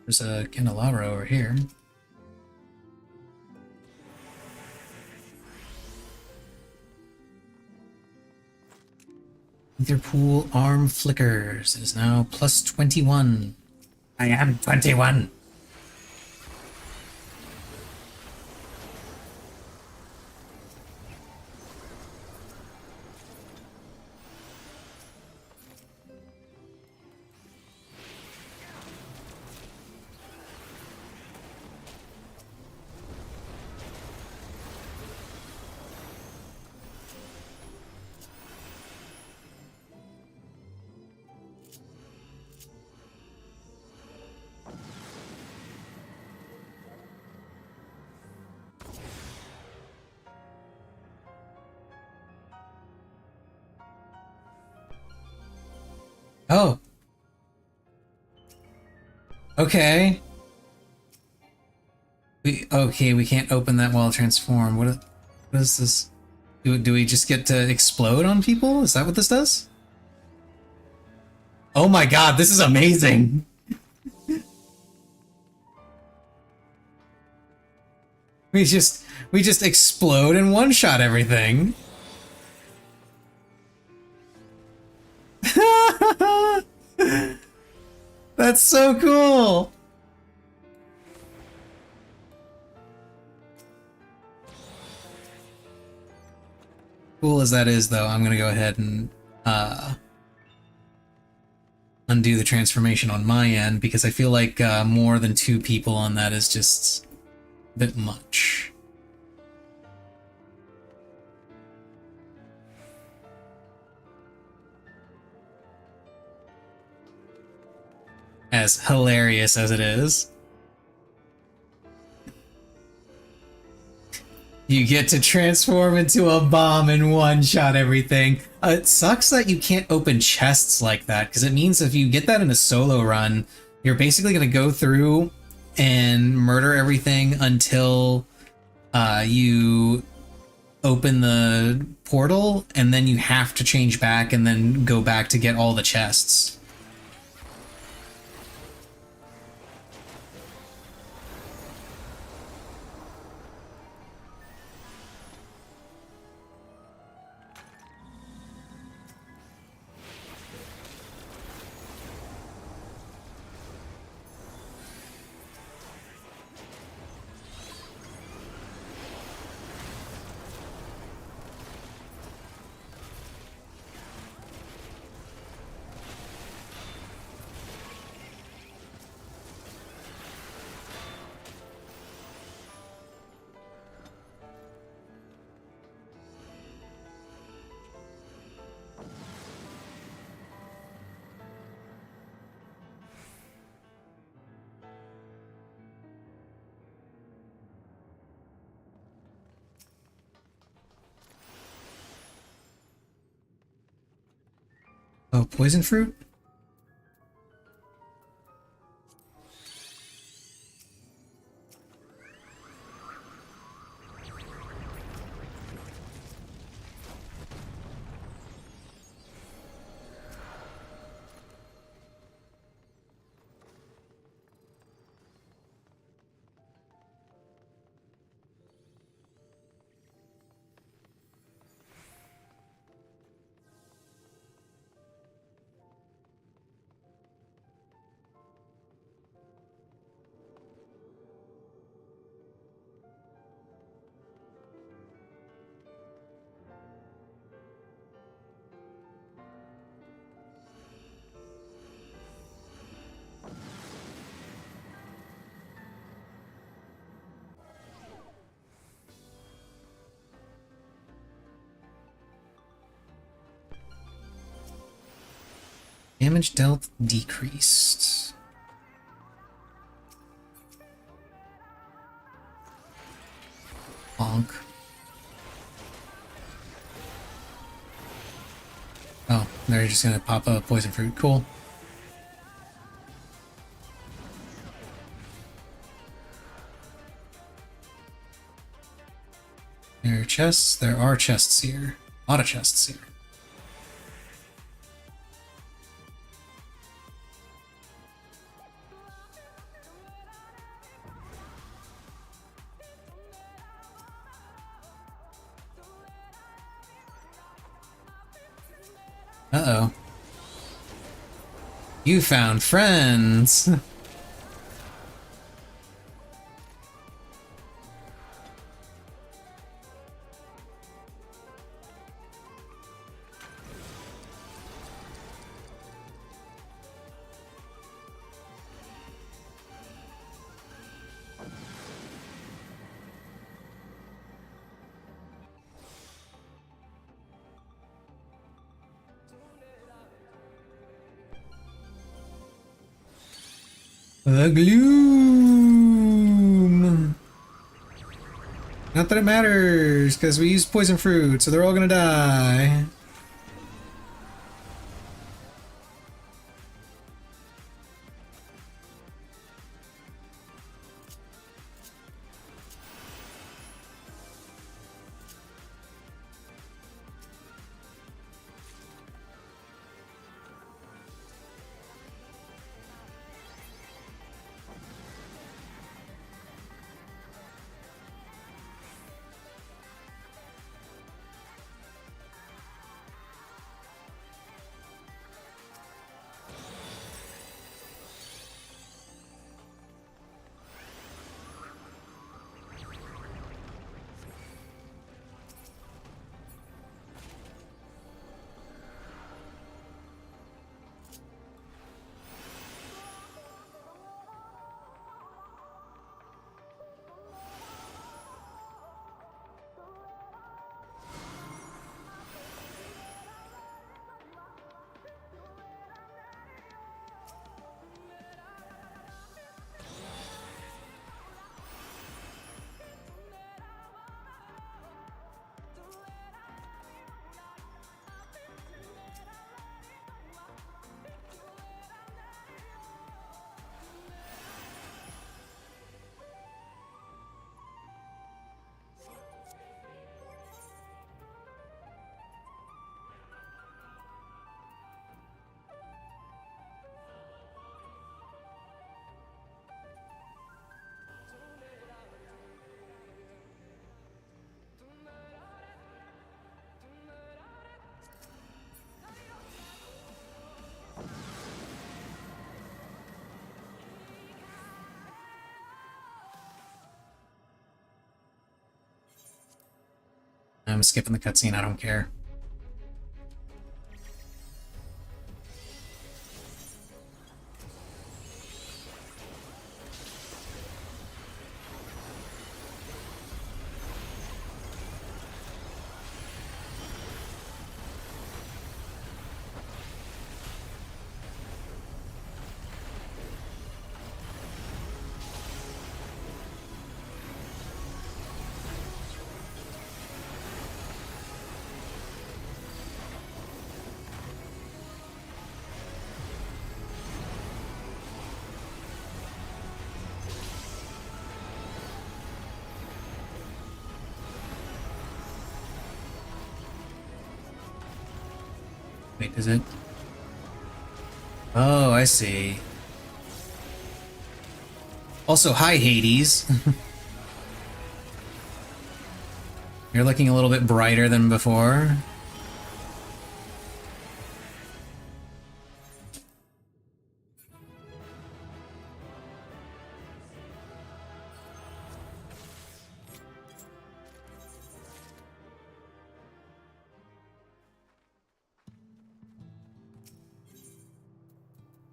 There's a candelabra over here. Ether pool arm flickers. It is now plus 21. I am 21. Oh. Okay. We can't open that while transformed. What is this? Do we just get to explode on people? Is that what this does? Oh my god, this is amazing. We just explode and one-shot everything. That's so cool. Cool as that is, though, I'm gonna go ahead and undo the transformation on my end because I feel like more than 2 people on that is just a bit much. As hilarious as it is. You get to transform into a bomb and one-shot everything. It sucks that you can't open chests like that, because it means if you get that in a solo run, you're basically going to go through and murder everything until you open the portal, and then you have to change back and then go back to get all the chests. Oh, poison fruit? Damage dealt decreased. Bonk. Oh, they're just gonna pop a poison fruit. Cool. There are chests. There are chests here. A lot of chests here. Uh-oh. You found friends! The gloom! Not that it matters, because we used poison fruit, so they're all gonna die. I'm skipping the cutscene, I don't care. Wait, is it? Oh, I see. Also, hi, Hades. You're looking a little bit brighter than before.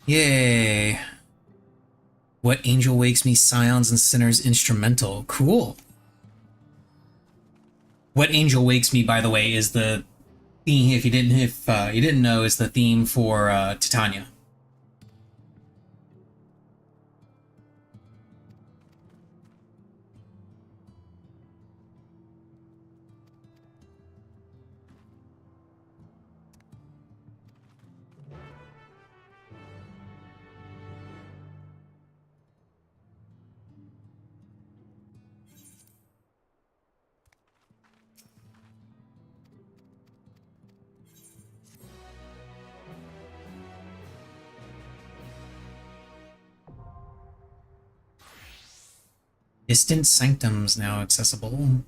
Yay. What angel wakes me, scions and sinners instrumental. Cool. What angel wakes me, by the way, is the theme. If you didn't know, is the theme for Titania. Distant sanctums now accessible.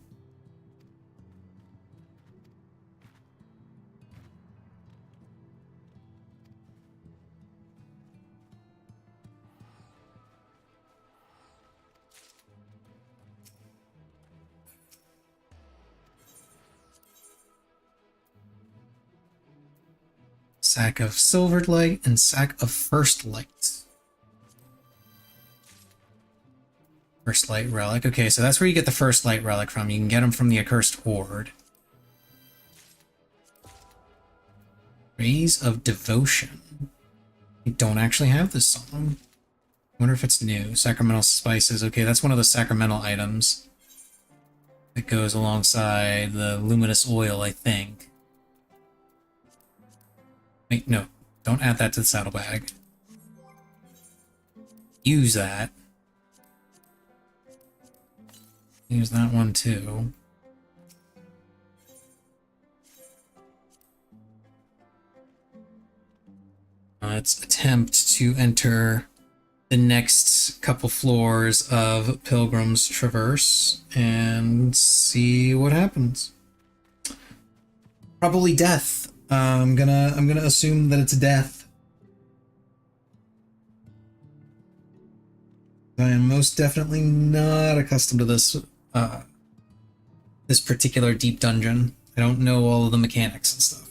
Sack of silvered light and sack of first light. First light relic. Okay, so that's where you get the first light relic from. You can get them from the accursed horde. Rays of devotion. I don't actually have this song. I wonder if it's new. Sacramental spices. Okay, that's one of the sacramental items that goes alongside the luminous oil, I think. Wait, no. Don't add that to the saddlebag. Use that. Use that one too. Let's attempt to enter the next couple floors of Pilgrim's Traverse and see what happens. Probably death. I'm gonna assume that it's death. I am most definitely not accustomed to this this particular deep dungeon. I don't know all of the mechanics and stuff.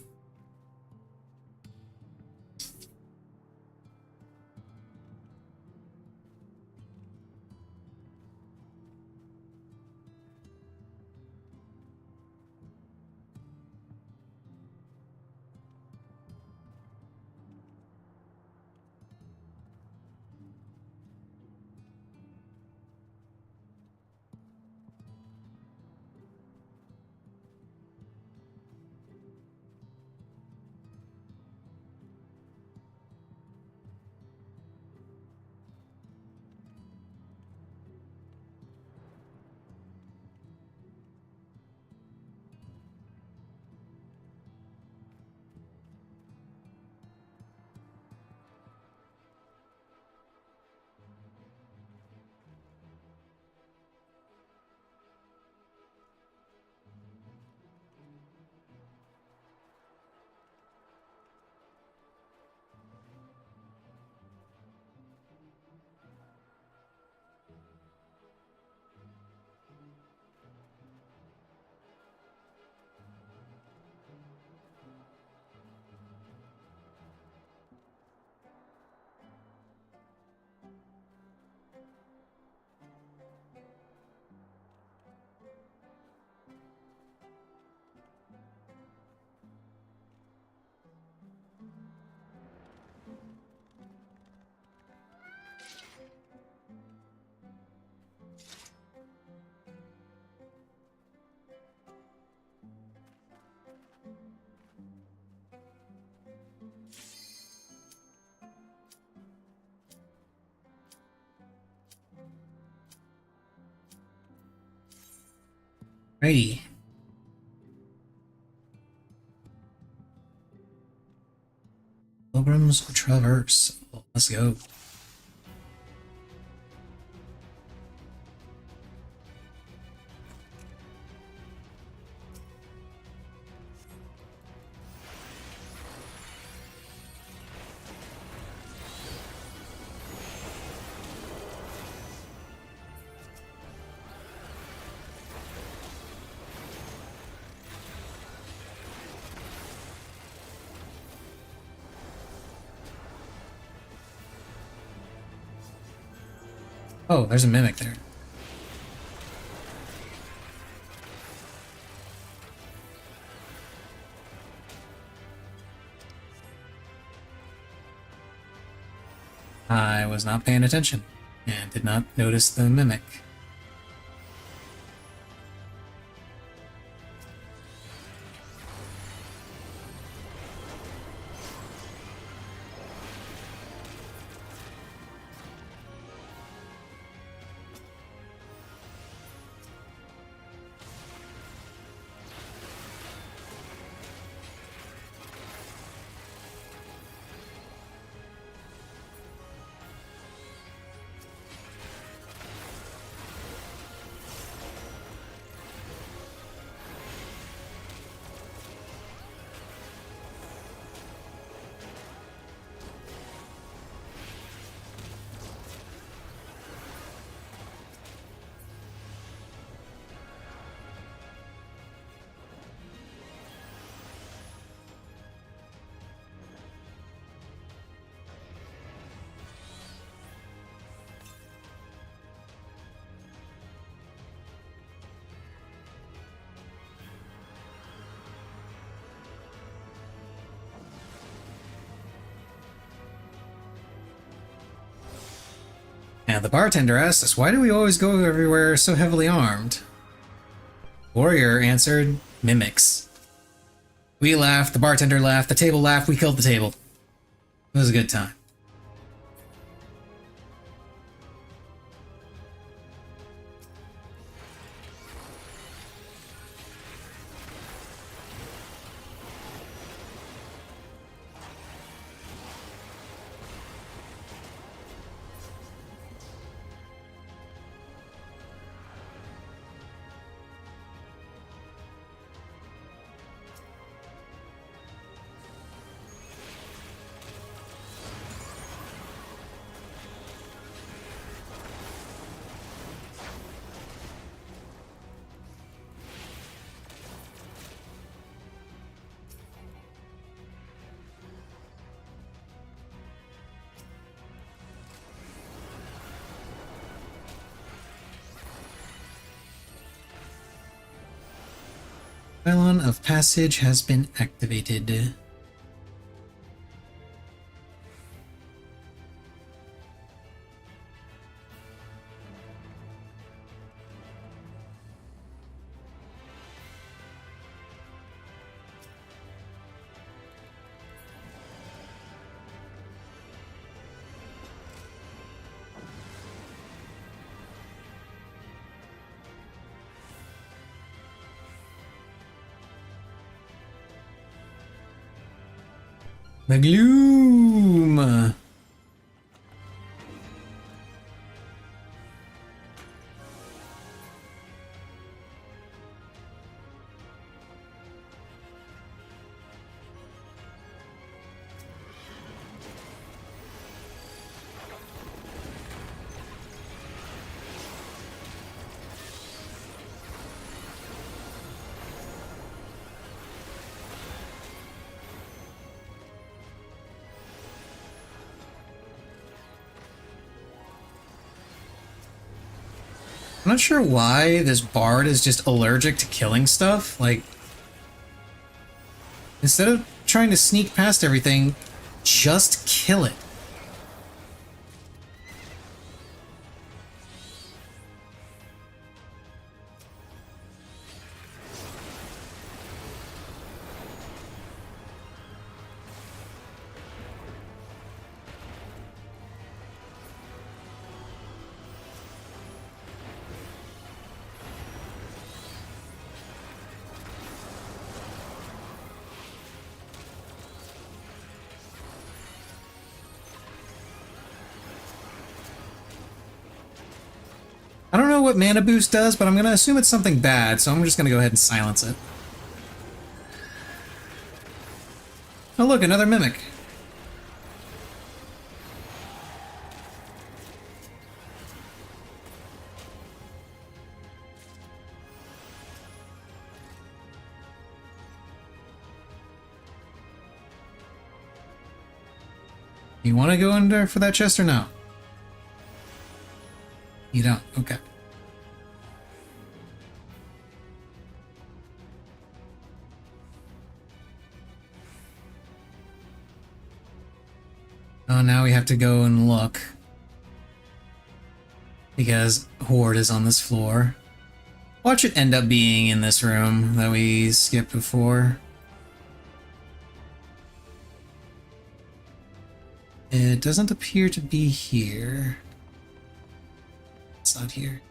Righty. Pilgrim's Traverse. Let's go. Oh, there's a mimic there. I was not paying attention and did not notice the mimic. And the bartender asked us, why do we always go everywhere so heavily armed? Warrior answered, mimics. We laughed, the bartender laughed, the table laughed, we killed the table. It was a good time. Pylon of Passage has been activated. The gloom! I'm not sure why this bard is just allergic to killing stuff. Like, instead of trying to sneak past everything, just kill it. I don't know what mana boost does, but I'm going to assume it's something bad, so I'm just going to go ahead and silence it. Oh look, another mimic. You want to go in there for that chest or no? You don't? Okay. Oh, now we have to go and look. Because Horde is on this floor. Watch it end up being in this room that we skipped before. It doesn't appear to be here. It's not here.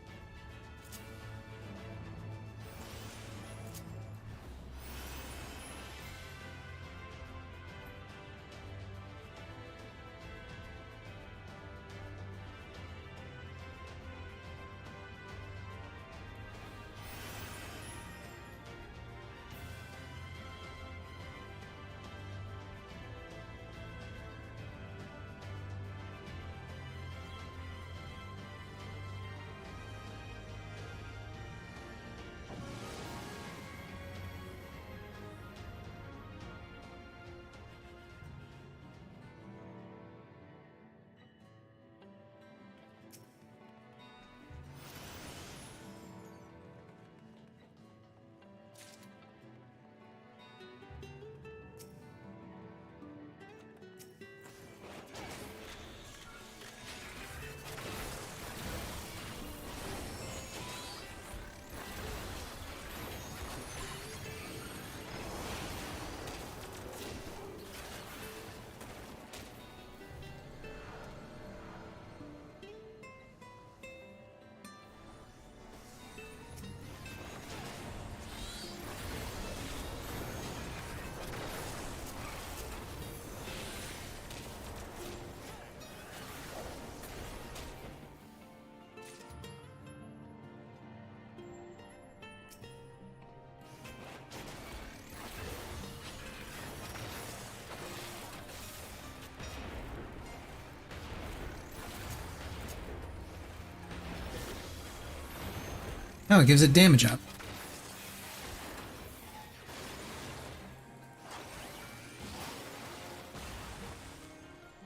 Oh, it gives it damage up.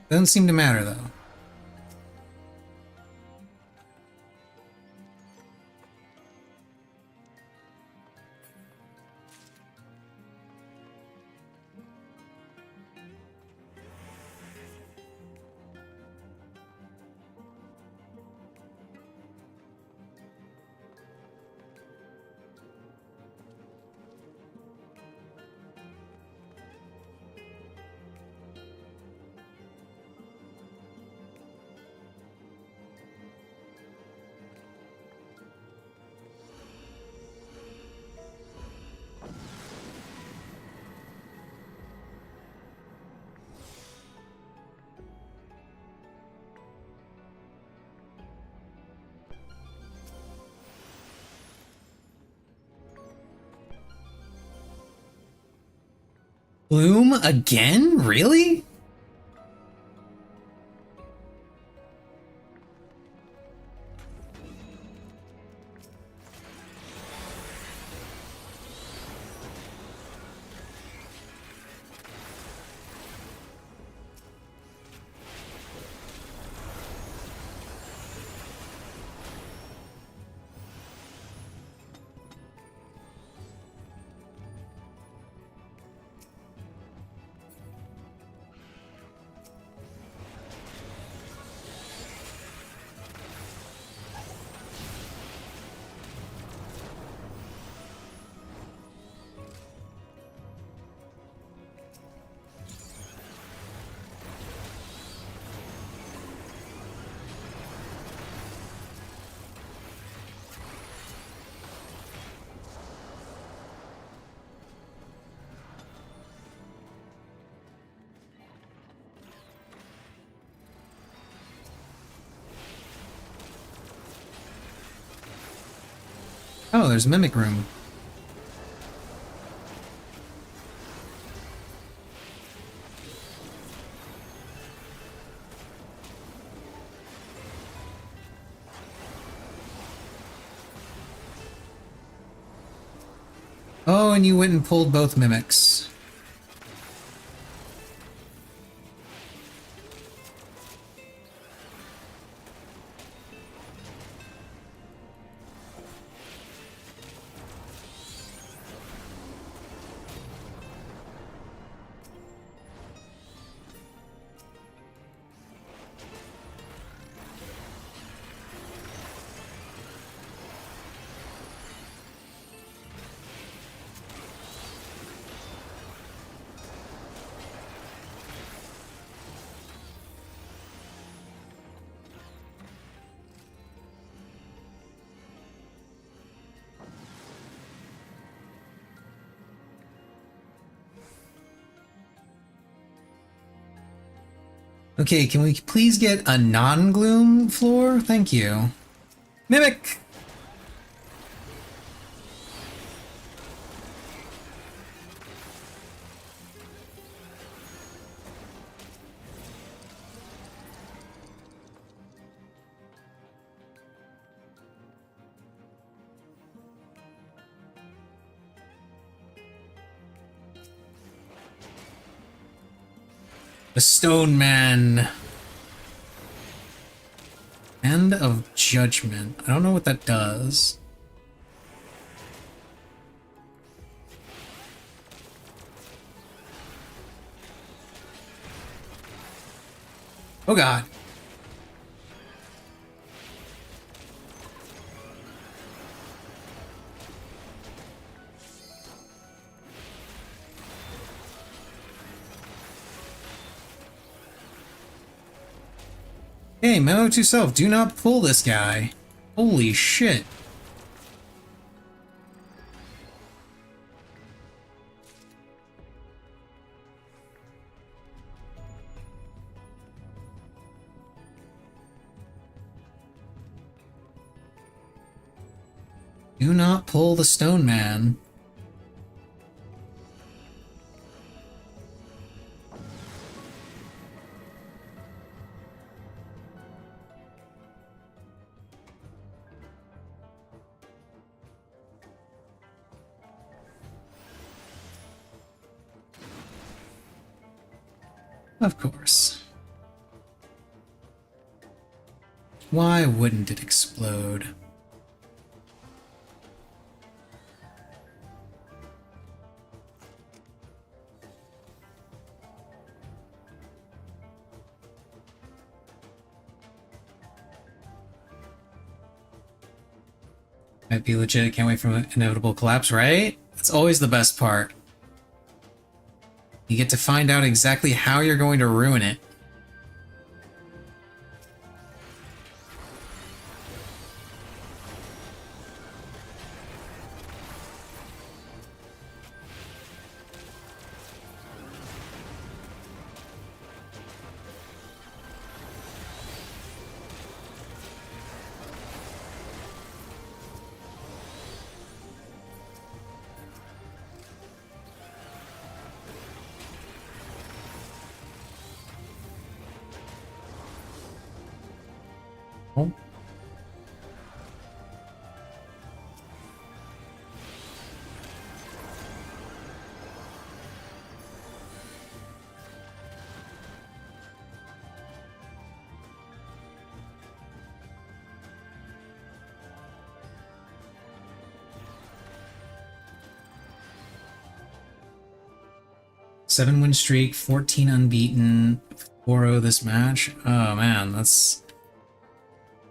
Doesn't seem to matter, though. Bloom again? Really? Oh, there's Mimic Room. Oh, and you went and pulled both Mimics. Okay, can we please get a non-gloom floor? Thank you. Mimic! The Stone Man. End of Judgment. I don't know what that does. Oh god. Hey, memo to self, do not pull this guy. Holy shit. Do not pull the Stone Man. Of course. Why wouldn't it explode? Might be legit. Can't wait for an inevitable collapse, right? That's always the best part. You get to find out exactly how you're going to ruin it. Oh. Seven win streak, 14 unbeaten, 4-0 this match. Oh man, that's...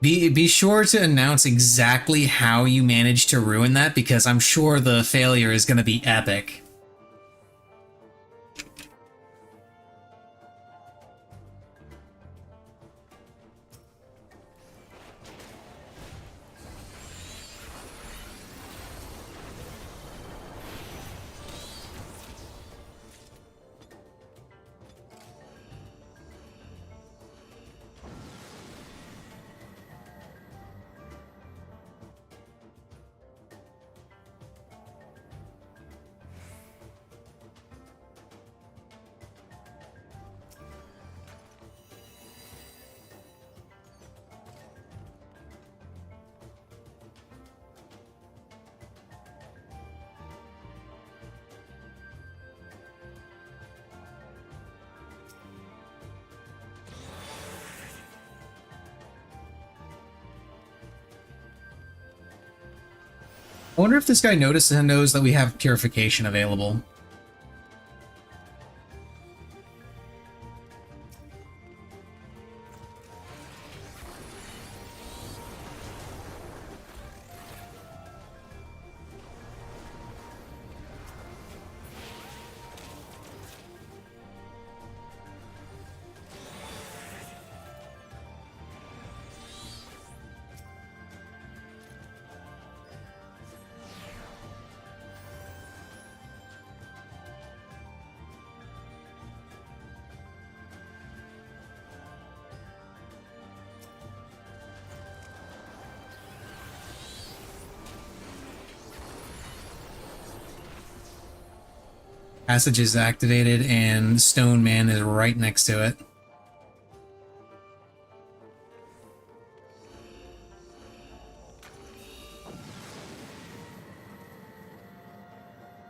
Be sure to announce exactly how you managed to ruin that, because I'm sure the failure is going to be epic. I wonder if this guy notices and knows that we have purification available. Passage is activated and Stone Man is right next to it.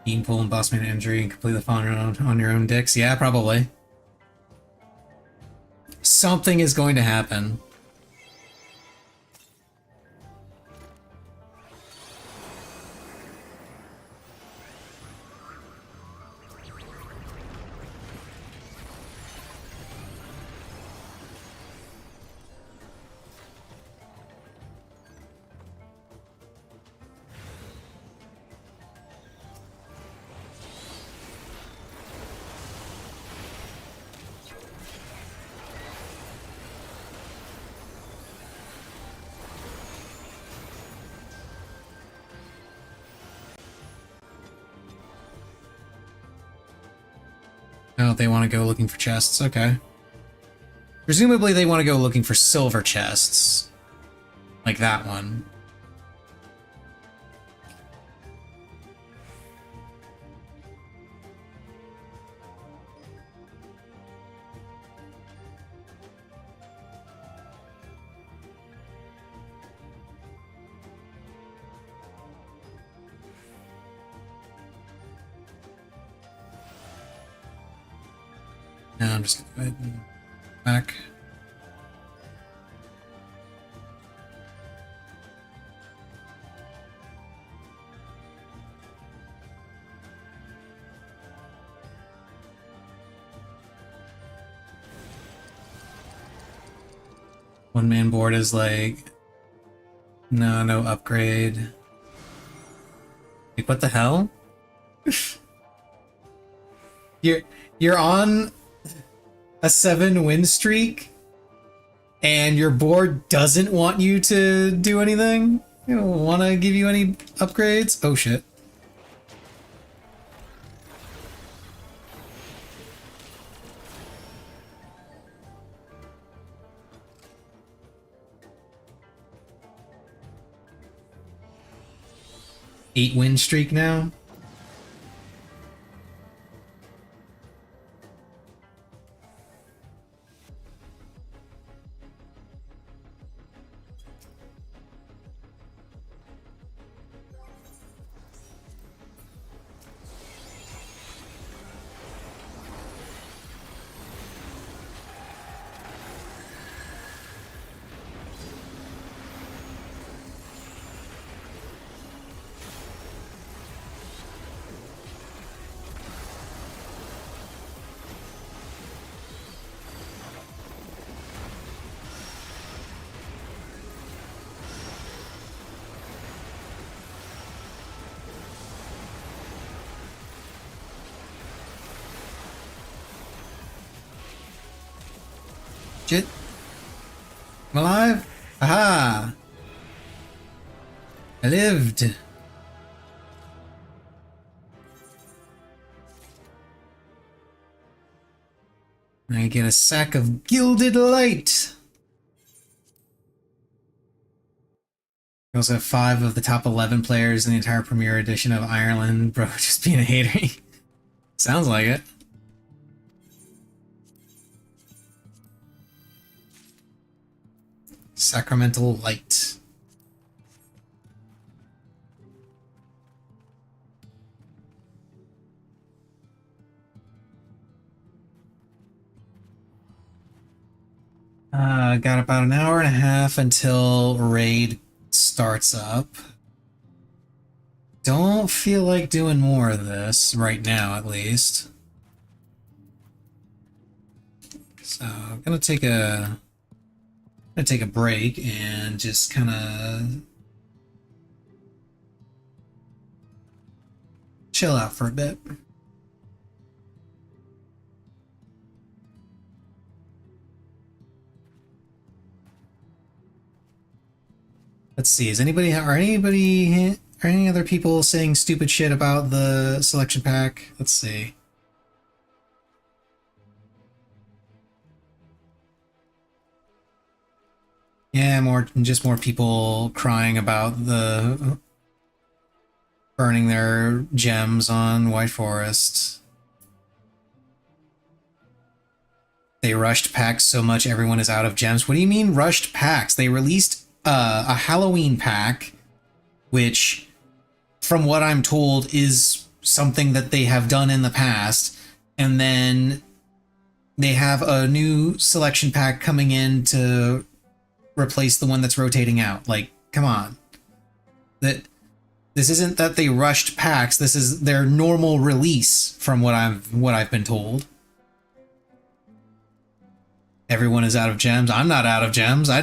Beanpool and Bossman injury and complete the phone on your own dicks. Yeah, probably. Something is going to happen. Oh, they want to go looking for chests. Okay. Presumably they want to go looking for silver chests. Like that one. Now I'm just gonna go ahead and back. One man board is like, no upgrade. Like, what the hell? You're on a 7-win streak, and your board doesn't want you to do anything? You don't want to give you any upgrades? Oh shit. Eight-win streak now? Shit. I'm alive? Aha! I lived. I get a sack of gilded light. We also have 5 of the top 11 players in the entire Premier Edition of Ireland. Bro, just being a hater. Sounds like it. Sacramental light. Got about an hour and a half until raid starts up. Don't feel like doing more of this right now, at least. So I'm gonna take a break and just kind of chill out for a bit. Let's see, are any other people saying stupid shit about the selection pack? Let's see. Yeah, just more people crying about the burning their gems on White Forest. They rushed packs so much everyone is out of gems. What do you mean rushed packs? They released a Halloween pack, which, from what I'm told, is something that they have done in the past, and then they have a new selection pack coming in to replace the one that's rotating out. Like, come on. This isn't that they rushed packs. This is their normal release, from what I've been told. Everyone is out of gems. I'm not out of gems. I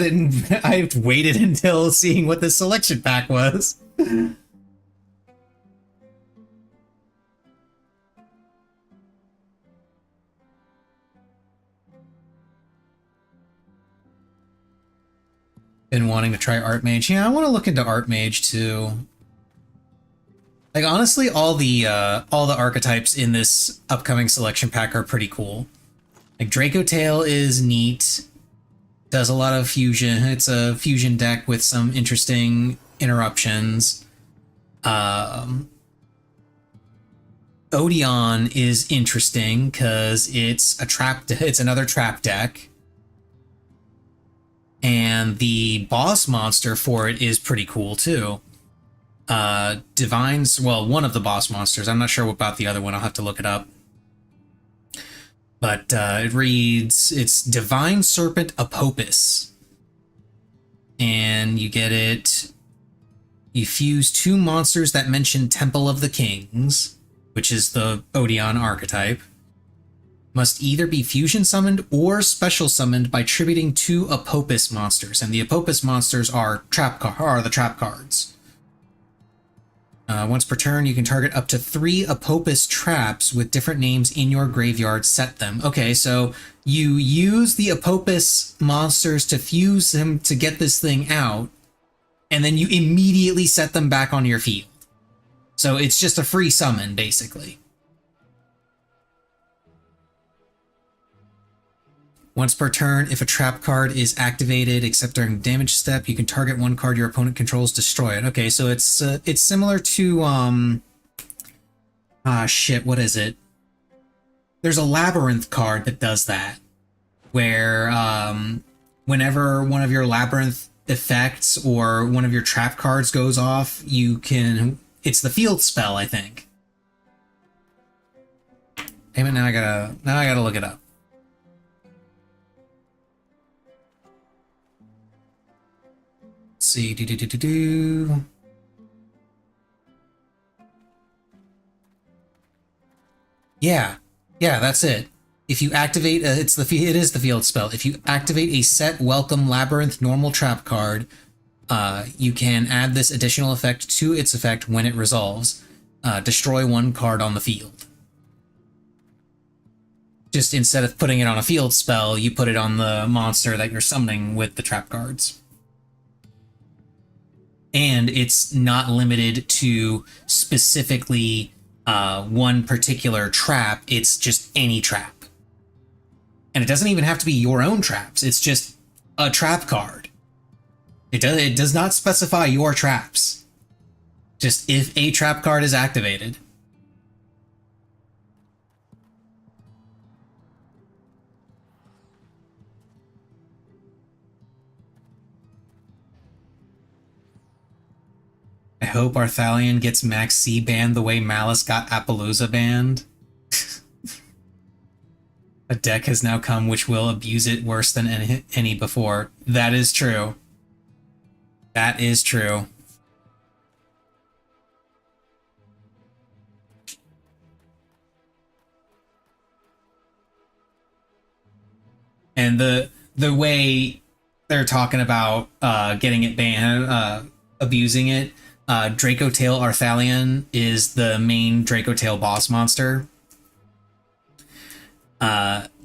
waited until seeing what the selection pack was. Been wanting to try Art Mage. Yeah, I want to look into Art Mage too. Like, honestly, all the archetypes in this upcoming selection pack are pretty cool. Like, Draco Tail is neat. Does a lot of fusion. It's a fusion deck with some interesting interruptions. Odeon is interesting because it's another trap deck. And the boss monster for it is pretty cool too. One of the boss monsters. I'm not sure about the other one. I'll have to look it up. But it reads, it's Divine Serpent Apopus. And you get it. You fuse 2 monsters that mention Temple of the Kings, which is the Odeon archetype. Must either be fusion summoned or special summoned by tributing 2 Apopus monsters. And the Apopus monsters are the trap cards. Once per turn, you can target up to 3 Apopus traps with different names in your graveyard. Set them. Okay, so you use the Apopus monsters to fuse them to get this thing out, and then you immediately set them back on your field. So it's just a free summon, basically. Once per turn, if a trap card is activated, except during damage step, you can target 1 card your opponent controls, destroy it. Okay, so it's similar to what is it? There's a Labyrinth card that does that, where whenever one of your Labyrinth effects or one of your trap cards goes off, you can. It's the field spell, I think. Damn it! Now I gotta look it up. Let's see, Yeah, that's it. If you activate, it is the field spell. If you activate a set Welcome Labyrinth normal trap card, you can add this additional effect to its effect when it resolves. Destroy 1 card on the field. Just instead of putting it on a field spell, you put it on the monster that you're summoning with the trap cards. And it's not limited to specifically one particular trap. It's just any trap. And it doesn't even have to be your own traps. It's just a trap card. It does not specify your traps. Just if a trap card is activated. I hope Arthalion gets Max C banned the way Malice got Appaloosa banned. A deck has now come which will abuse it worse than any before. That is true. That is true. And the way they're talking about getting it banned, abusing it, Dracotail Arthalion is the main Dracotail boss monster.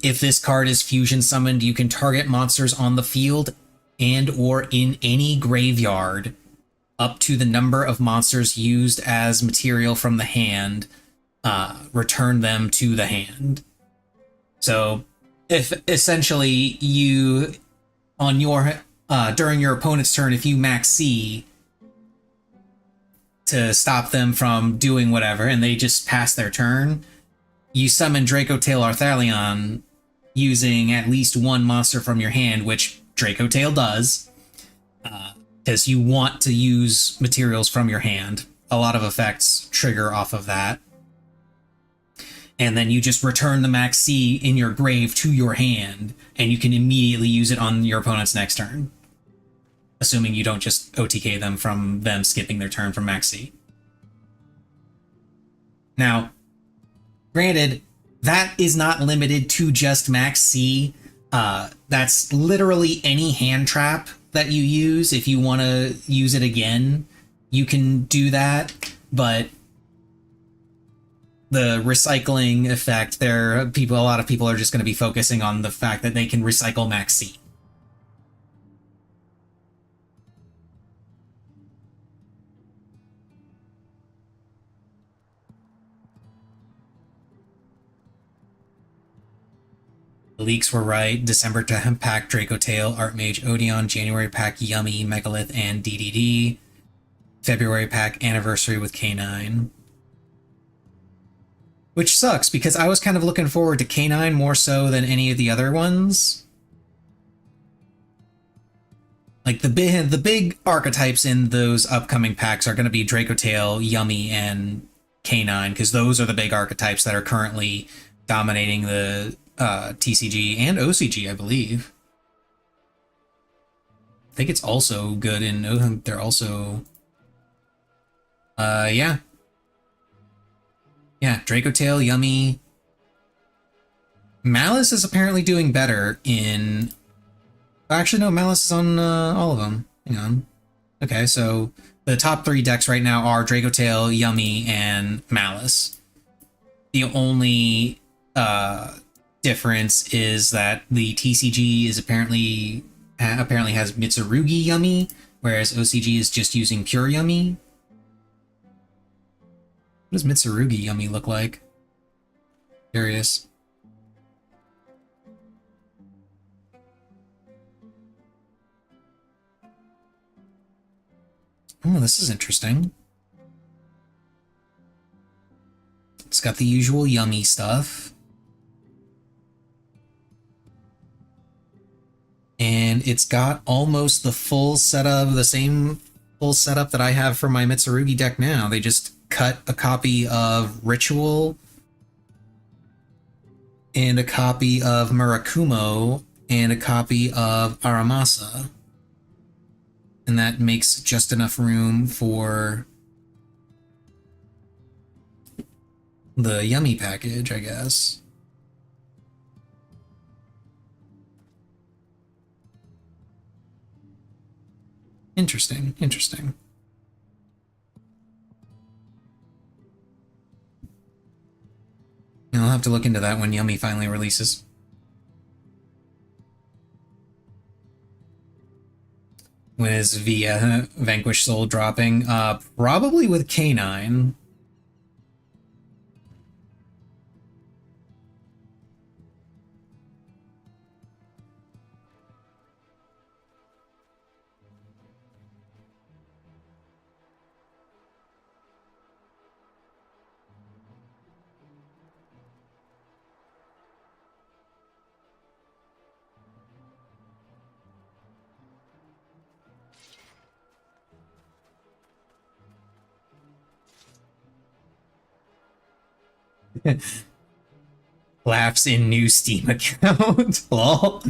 If this card is fusion summoned, you can target monsters on the field and or in any graveyard up to the number of monsters used as material from the hand, return them to the hand. So if essentially you, on your during your opponent's turn, if you max C to stop them from doing whatever and they just pass their turn, you summon Dracotail Arthalion using at least 1 monster from your hand, which Dracotail does, because you want to use materials from your hand. A lot of effects trigger off of that. And then you just return the max C in your grave to your hand, and you can immediately use it on your opponent's next turn. Assuming you don't just OTK them from them skipping their turn from max C. Now, granted, that is not limited to just max C. That's literally any hand trap that you use. If you want to use it again, you can do that. But the recycling effect, a lot of people are just going to be focusing on the fact that they can recycle max C. The leaks were right. December pack Dracotail, Archmage Odeon, January pack Yummy, Megalith, and DDD. February pack Anniversary with K9. Which sucks, because I was kind of looking forward to K9 more so than any of the other ones. Like, the big archetypes in those upcoming packs are going to be Dracotail, Yummy, and K9, because those are the big archetypes that are currently dominating the TCG and OCG, I believe. I think it's also good in. They're also. Yeah. Yeah, Draco Tail, Yummy. Malice is apparently doing better in. Actually, no, Malice is on all of them. Hang on. Okay, so the top 3 decks right now are Draco Tail, Yummy, and Malice. The only difference is that the TCG is apparently has Mitsurugi Yummy, whereas OCG is just using pure Yummy. What does Mitsurugi Yummy look like? Curious. Oh, this is interesting. It's got the usual Yummy stuff. And it's got almost the full setup, the same full setup that I have for my Mitsurugi deck now. They just cut a copy of Ritual and a copy of Murakumo and a copy of Aramasa. And that makes just enough room for the Yummy package, I guess. Interesting, interesting. I'll have to look into that when Yummy finally releases. When is Via Vanquish Soul dropping? Probably with K9. Laughs in new Steam account. Lol.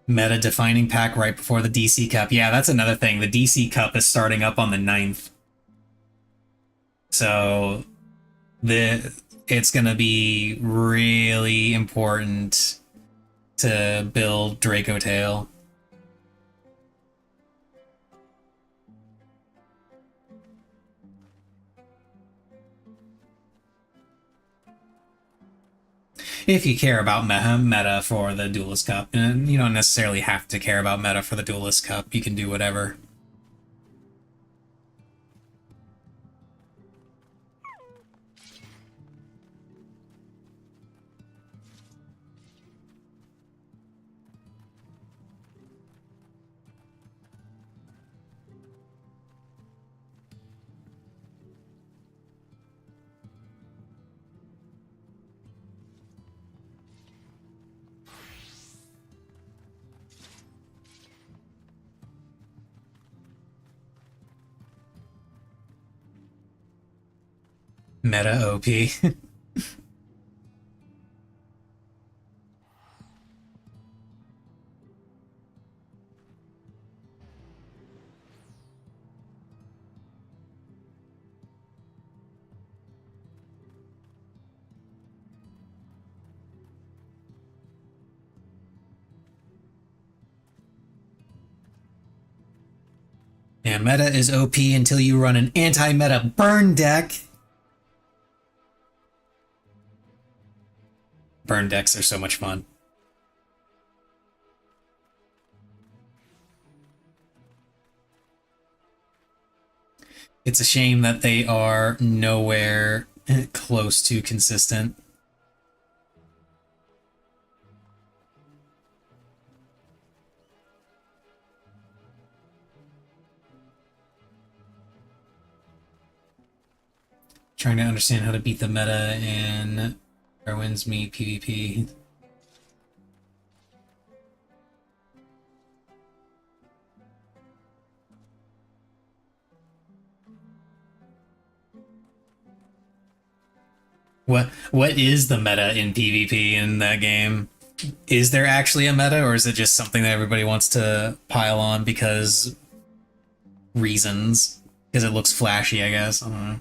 Meta defining pack right before the DC Cup. Yeah, that's another thing. The DC Cup is starting up on the 9th. So it's gonna be really important to build Draco Tail. If you care about meta for the Duelist Cup, and you don't necessarily have to care about meta for the Duelist Cup, you can do whatever. Meta OP. Yeah, meta is OP until you run an anti-meta burn deck. Burn decks are so much fun. It's a shame that they are nowhere close to consistent. Trying to understand how to beat the meta in Erwin's Me PvP. What is the meta in PvP in that game? Is there actually a meta, or is it just something that everybody wants to pile on because reasons? Because it looks flashy, I guess. I don't know.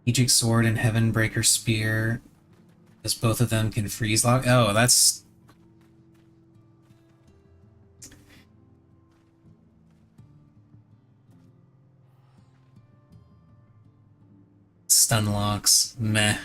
Strategic Sword and Heavenbreaker Spear, because both of them can freeze lock. Oh, that's stun locks. Meh.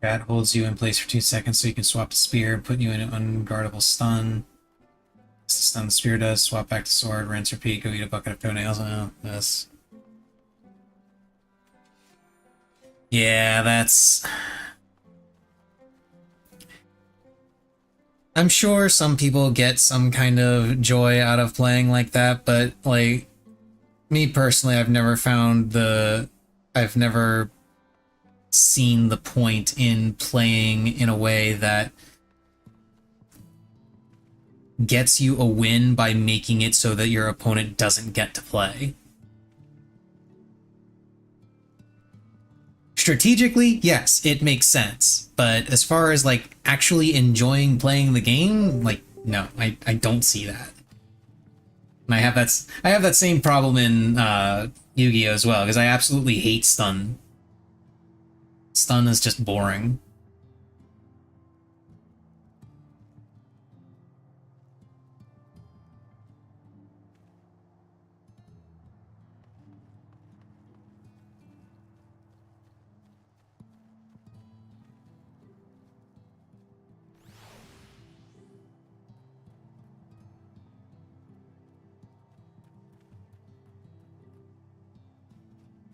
That holds you in place for 2 seconds so you can swap to spear and put you in an unguardable stun. Stun the spear does, swap back to sword, rinse, repeat, go eat a bucket of toenails. Oh, this. Yeah, that's... I'm sure some people get some kind of joy out of playing like that, but, like, me personally, I've never seen the point in playing in a way that gets you a win by making it so that your opponent doesn't get to play. Strategically, yes, it makes sense. But as far as like actually enjoying playing the game, like no, I don't see that. And I have that same problem in Yu-Gi-Oh as well, because I absolutely hate stun. Stun is just boring.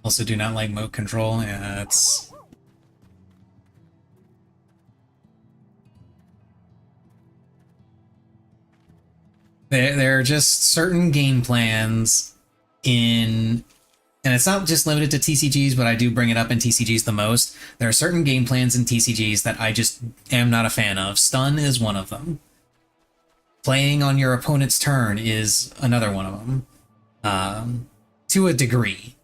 Also do not like moat control. Yeah, it's... There are just certain game plans in... And it's not just limited to TCGs, but I do bring it up in TCGs the most. There are certain game plans in TCGs that I just am not a fan of. Stun is one of them. Playing on your opponent's turn is another one of them. To a degree.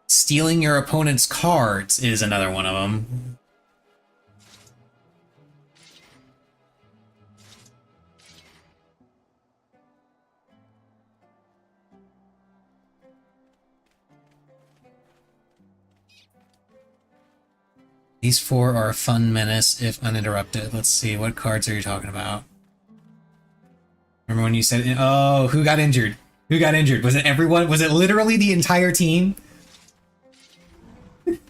Stealing your opponent's cards is another one of them. These four are a fun menace if uninterrupted. Let's see, what cards are you talking about? Remember when you said, oh, who got injured? Who got injured? Was it everyone? Was it literally the entire team? Let's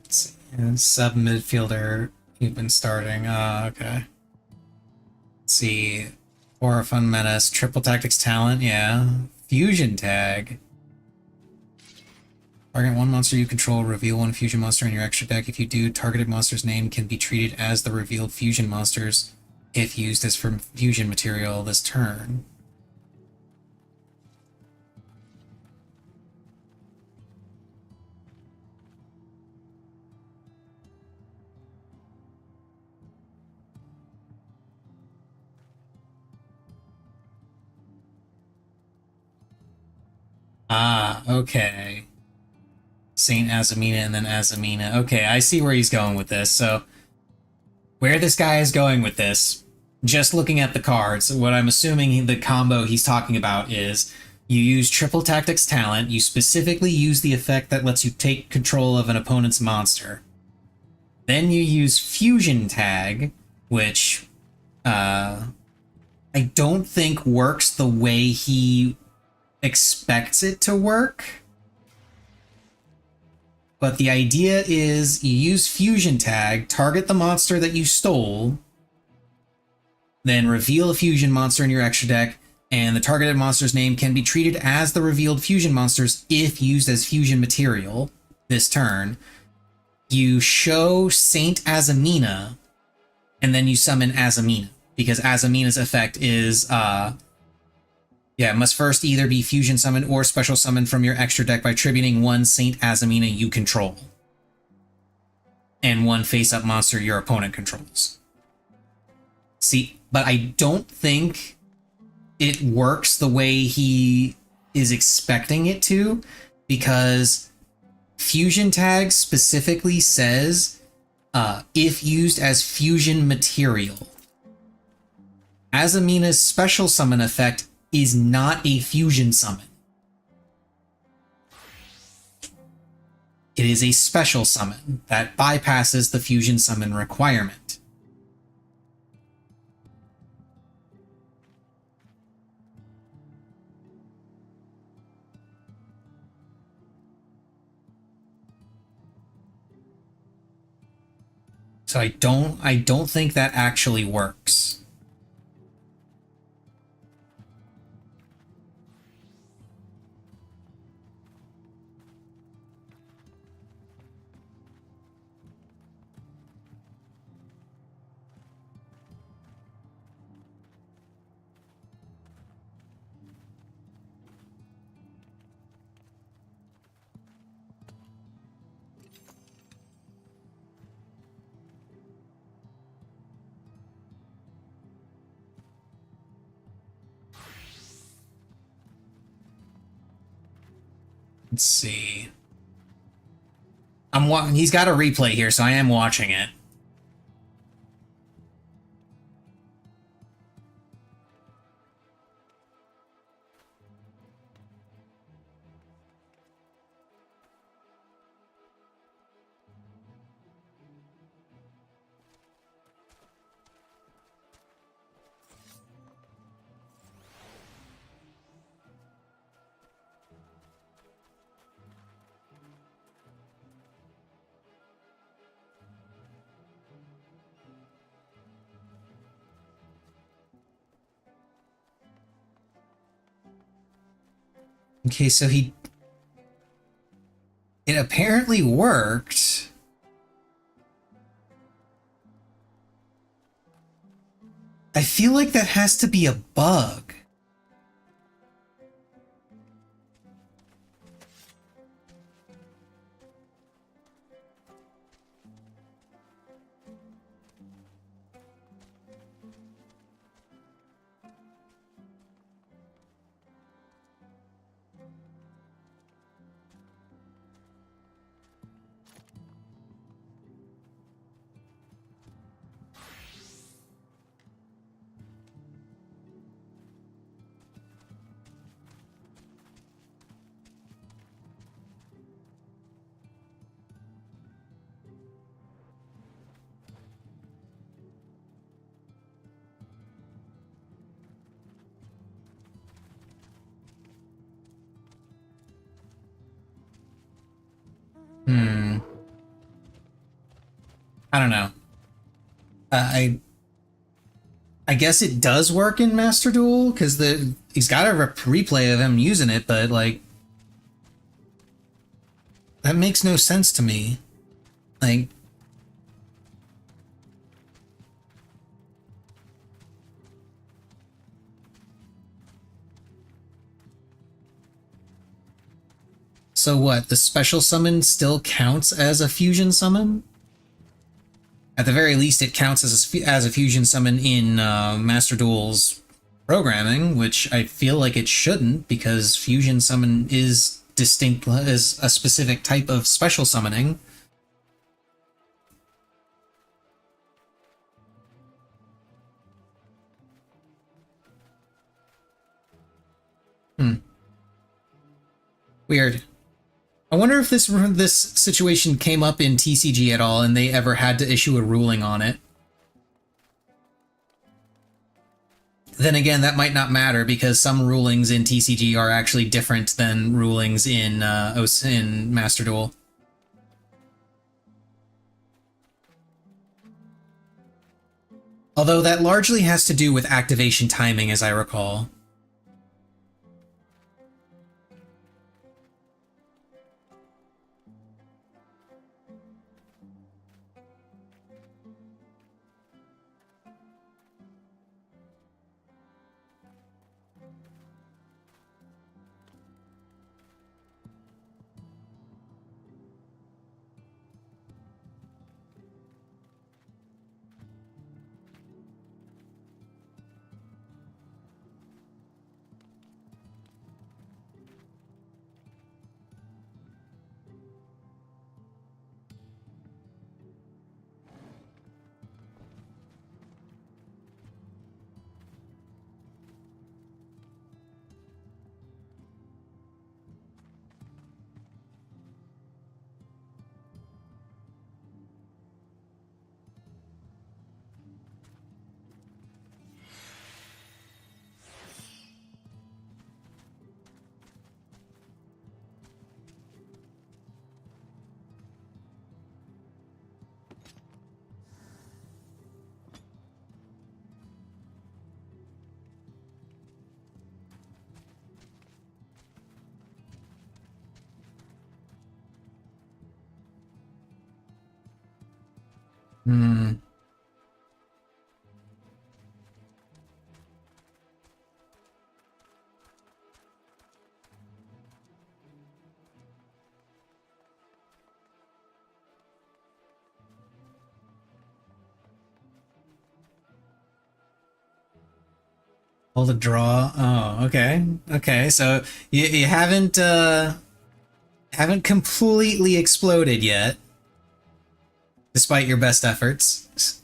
see. Sub midfielder, you've been starting. Okay. Let's see. Aura Fun Menace, Triple Tactics Talent, yeah. Fusion Tag. Target one monster you control, reveal one fusion monster in your extra deck. If you do, targeted monster's name can be treated as the revealed fusion monsters if used as fusion material this turn. Ah, okay. Saint Azamina and then Azamina. Okay, I see where he's going with this. So, where this guy is going with this, just looking at the cards, what I'm assuming the combo he's talking about is you use Triple Tactics Talent, you specifically use the effect that lets you take control of an opponent's monster. Then you use Fusion Tag, which I don't think works the way he expects it to work. But the idea is you use Fusion Tag, target the monster that you stole, then reveal a fusion monster in your extra deck, and the targeted monster's name can be treated as the revealed fusion monsters if used as fusion material this turn. You show Saint Azamina, and then you summon Azamina, because Azamina's effect is must first either be fusion summoned or special summoned from your extra deck by tributing one Saint Azamina you control. And one face-up monster your opponent controls. See, but I don't think it works the way he is expecting it to, because Fusion Tag specifically says if used as fusion material. Azamina's special summon effect is not a fusion summon. It is a special summon that bypasses the fusion summon requirement. So I don't think that actually works. Let's see. He's got a replay here, so I am watching it. Okay, so it apparently worked. I feel like that has to be a bug. I don't know. I guess it does work in Master Duel, because he's got a replay of him using it, but like, That makes no sense to me. Like... So what, the special summon still counts as a fusion summon? At the very least, it counts as a fusion summon in Master Duel's programming, which I feel like it shouldn't, because fusion summon is distinct as a specific type of special summoning. Weird. I wonder if this situation came up in TCG at all, and they ever had to issue a ruling on it. Then again, that might not matter, because some rulings in TCG are actually different than rulings in Master Duel. Although that largely has to do with activation timing, as I recall. Hmm. Hold a draw. Oh, okay. Okay, so you haven't completely exploded yet, despite your best efforts.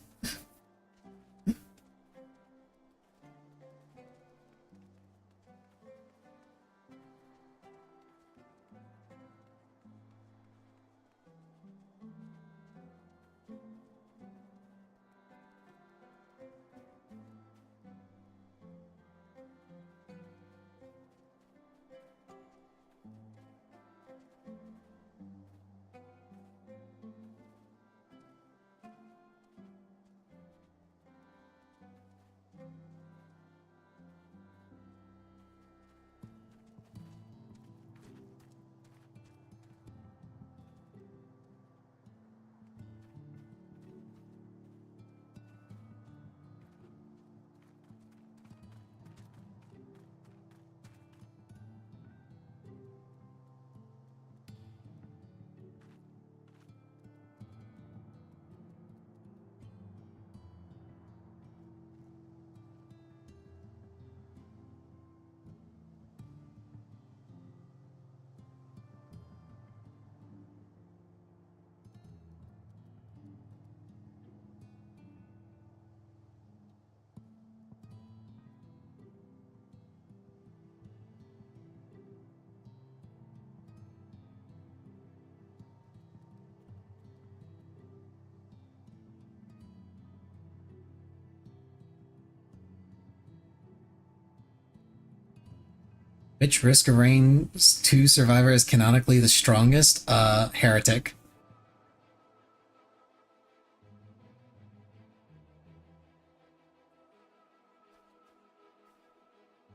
Which Risk of Rain 2 survivor is canonically the strongest? Heretic.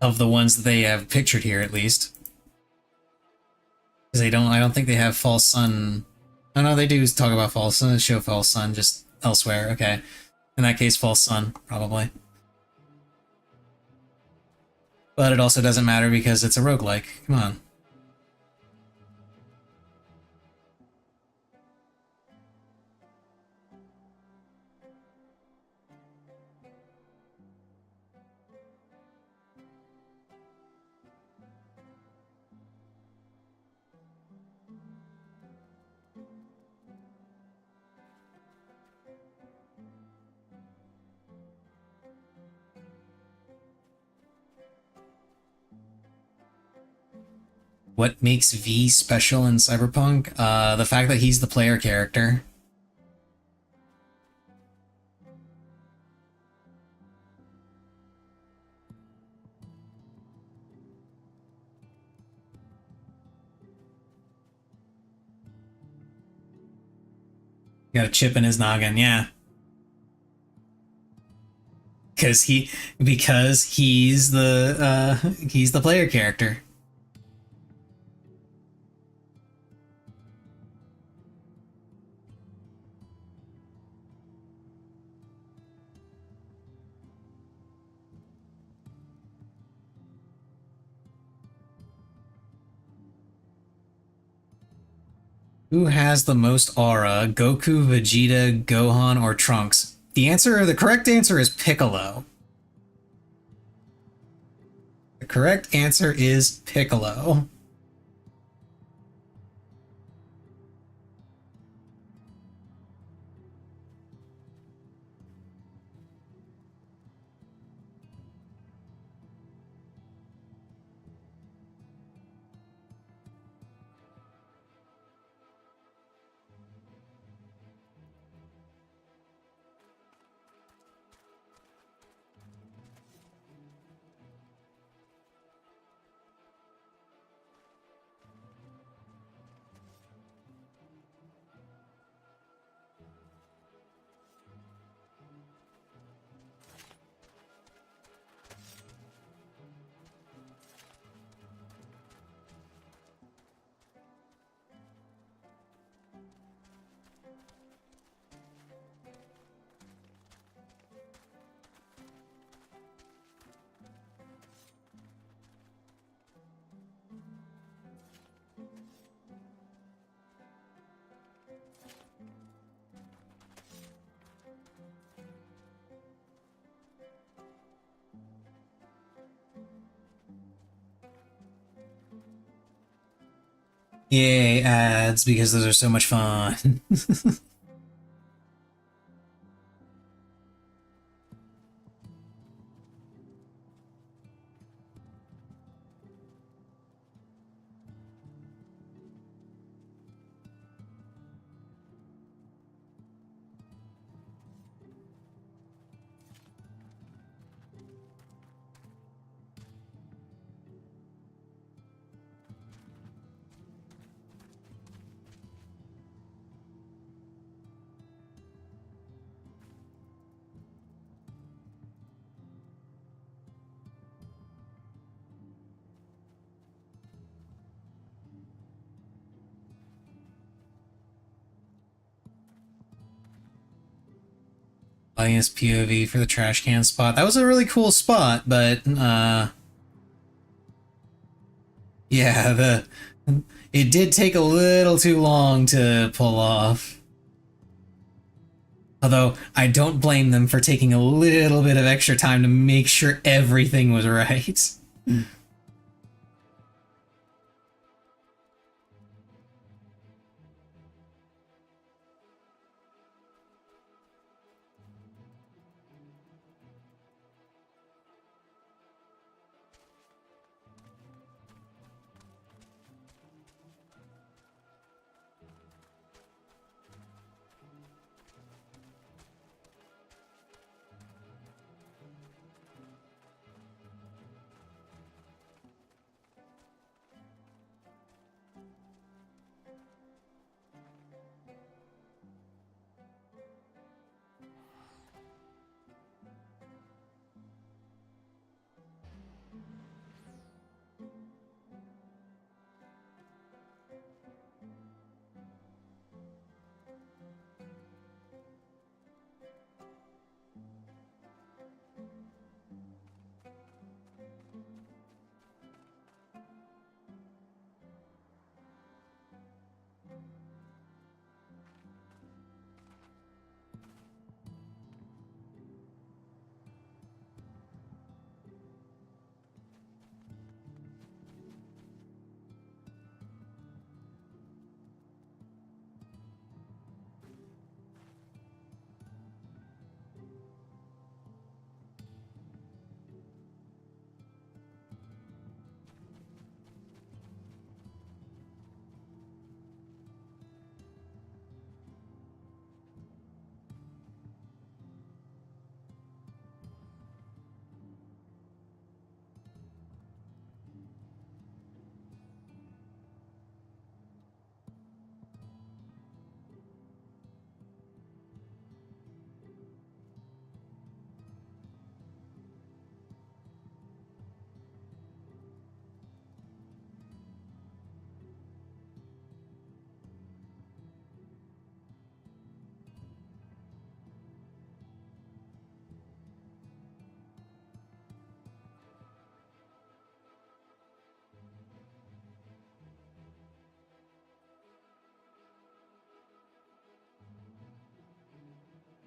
Of the ones that they have pictured here, at least. Because I don't think they have False Sun. Oh no, they do talk about False Sun, show False Sun, just elsewhere. Okay. In that case, False Sun, probably. But it also doesn't matter because it's a roguelike. Come on. What makes V special in Cyberpunk? The fact that he's the player character. Got a chip in his noggin, yeah. Because he's the player character. Who has the most aura? Goku, Vegeta, Gohan, or Trunks? The correct answer is Piccolo. The correct answer is Piccolo. Yay, ads, because those are so much fun. Audience POV for the trash can spot. That was a really cool spot, but yeah, it did take a little too long to pull off. Although I don't blame them for taking a little bit of extra time to make sure everything was right.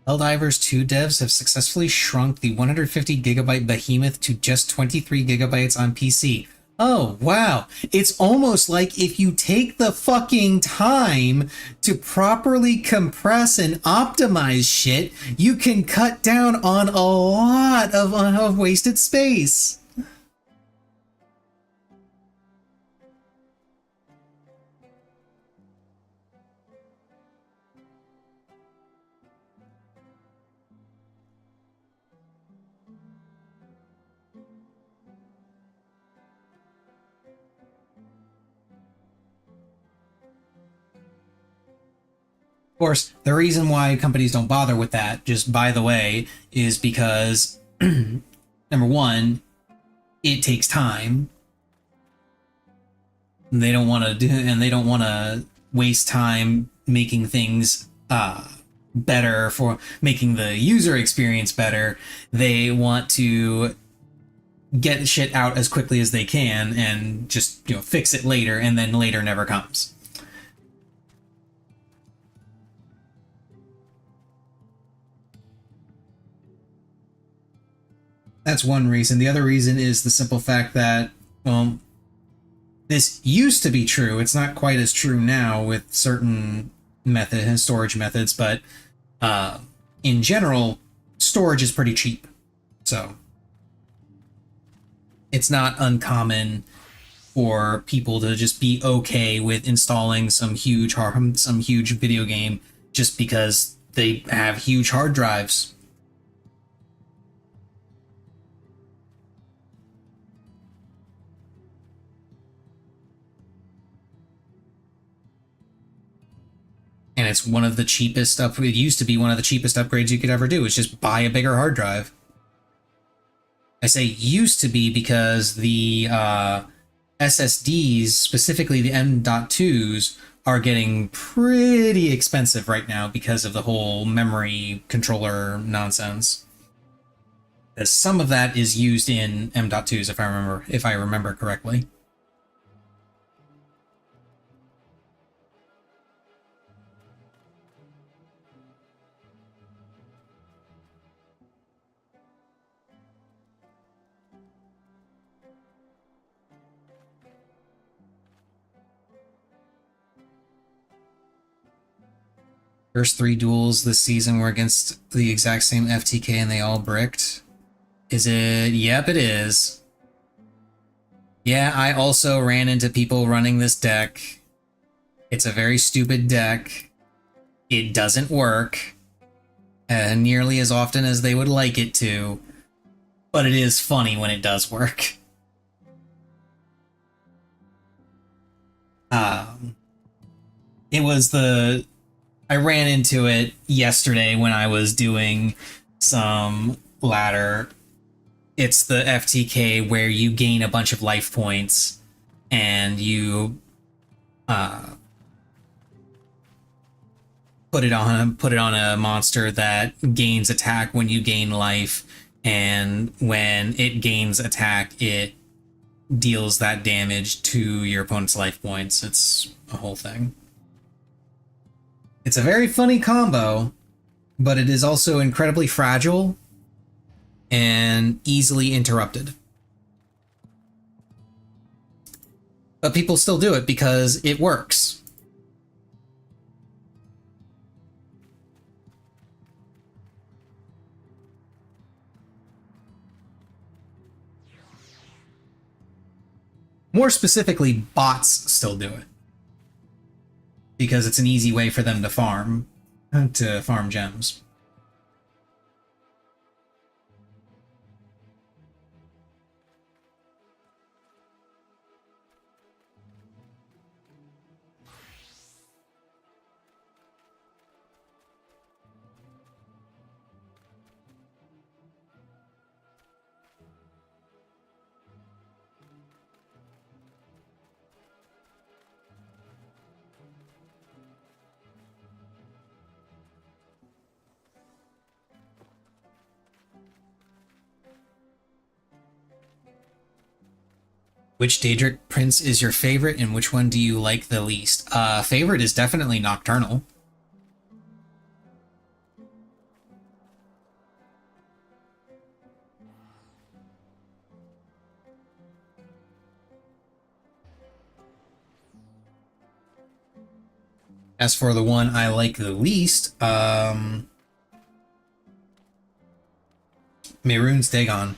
Helldivers 2 devs have successfully shrunk the 150 gigabyte behemoth to just 23 gigabytes on PC. Oh, wow. It's almost like if you take the fucking time to properly compress and optimize shit, you can cut down on a lot of wasted space. Of course, the reason why companies don't bother with that, just by the way, is because number one, it takes time. And they don't want to do, and they don't want to waste time making things better, for making the user experience better. They want to get shit out as quickly as they can and just, you know, fix it later, and then later never comes. That's one reason. The other reason is the simple fact that, well, this used to be true. It's not quite as true now with certain storage methods, but in general, storage is pretty cheap. So it's not uncommon for people to just be okay with installing some huge video game just because they have huge hard drives. And it's one of the cheapest it used to be one of the cheapest upgrades you could ever do, is just buy a bigger hard drive. I say used to be because the SSDs, specifically the M.2s, are getting pretty expensive right now because of the whole memory controller nonsense. As some of that is used in M.2s, if I remember correctly. First 3 duels this season were against the exact same FTK and they all bricked. Is it? Yep, it is. Yeah, I also ran into people running this deck. It's a very stupid deck. It doesn't work nearly as often as they would like it to, but it is funny when it does work. It was I ran into it yesterday when I was doing some ladder. It's the FTK where you gain a bunch of life points and you put it on a monster that gains attack when you gain life, and when it gains attack, it deals that damage to your opponent's life points. It's a whole thing. It's a very funny combo, but it is also incredibly fragile and easily interrupted. But people still do it because it works. More specifically, bots still do it, because it's an easy way for them to farm gems. Which Daedric Prince is your favorite, and which one do you like the least? Favorite is definitely Nocturnal. As for the one I like the least, Mehrunes Dagon.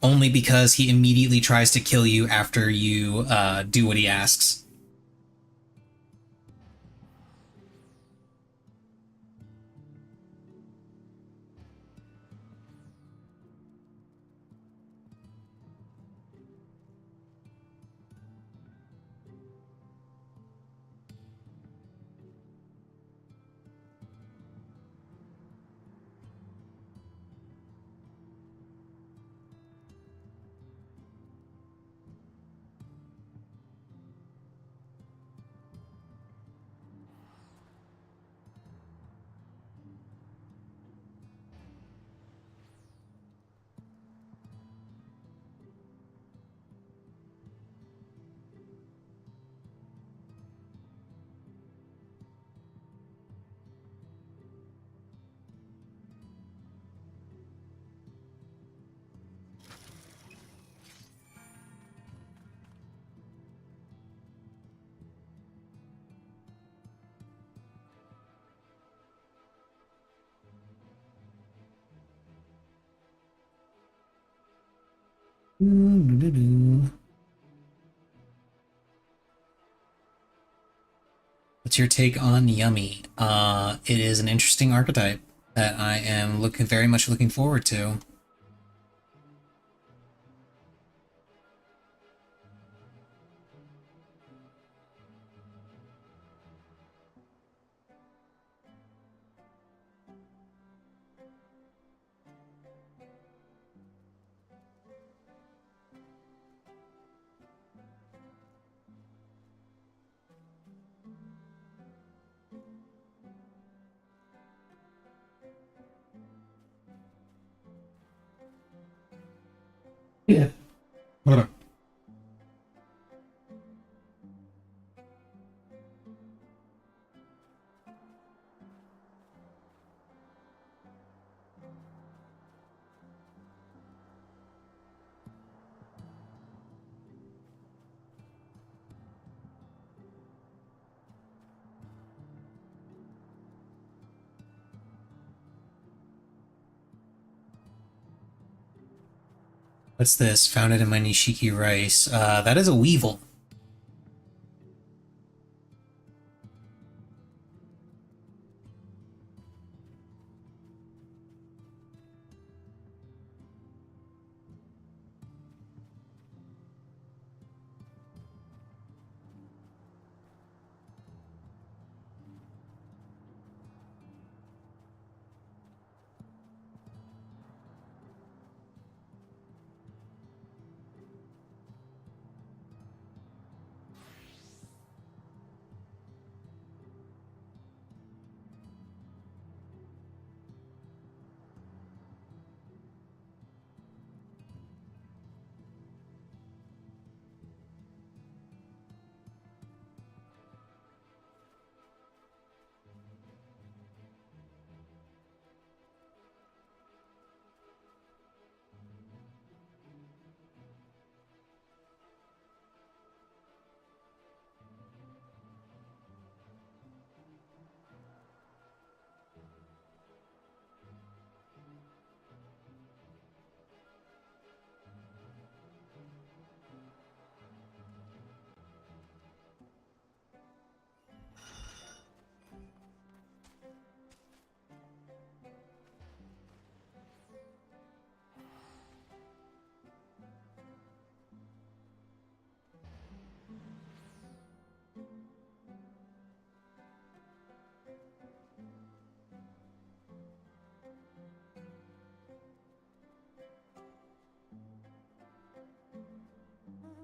Only because he immediately tries to kill you after you do what he asks. What's your take on Yummy? It is an interesting archetype that I am very much looking forward to. Yeah. Hold on. What's this? Found it in my Nishiki rice. That is a weevil.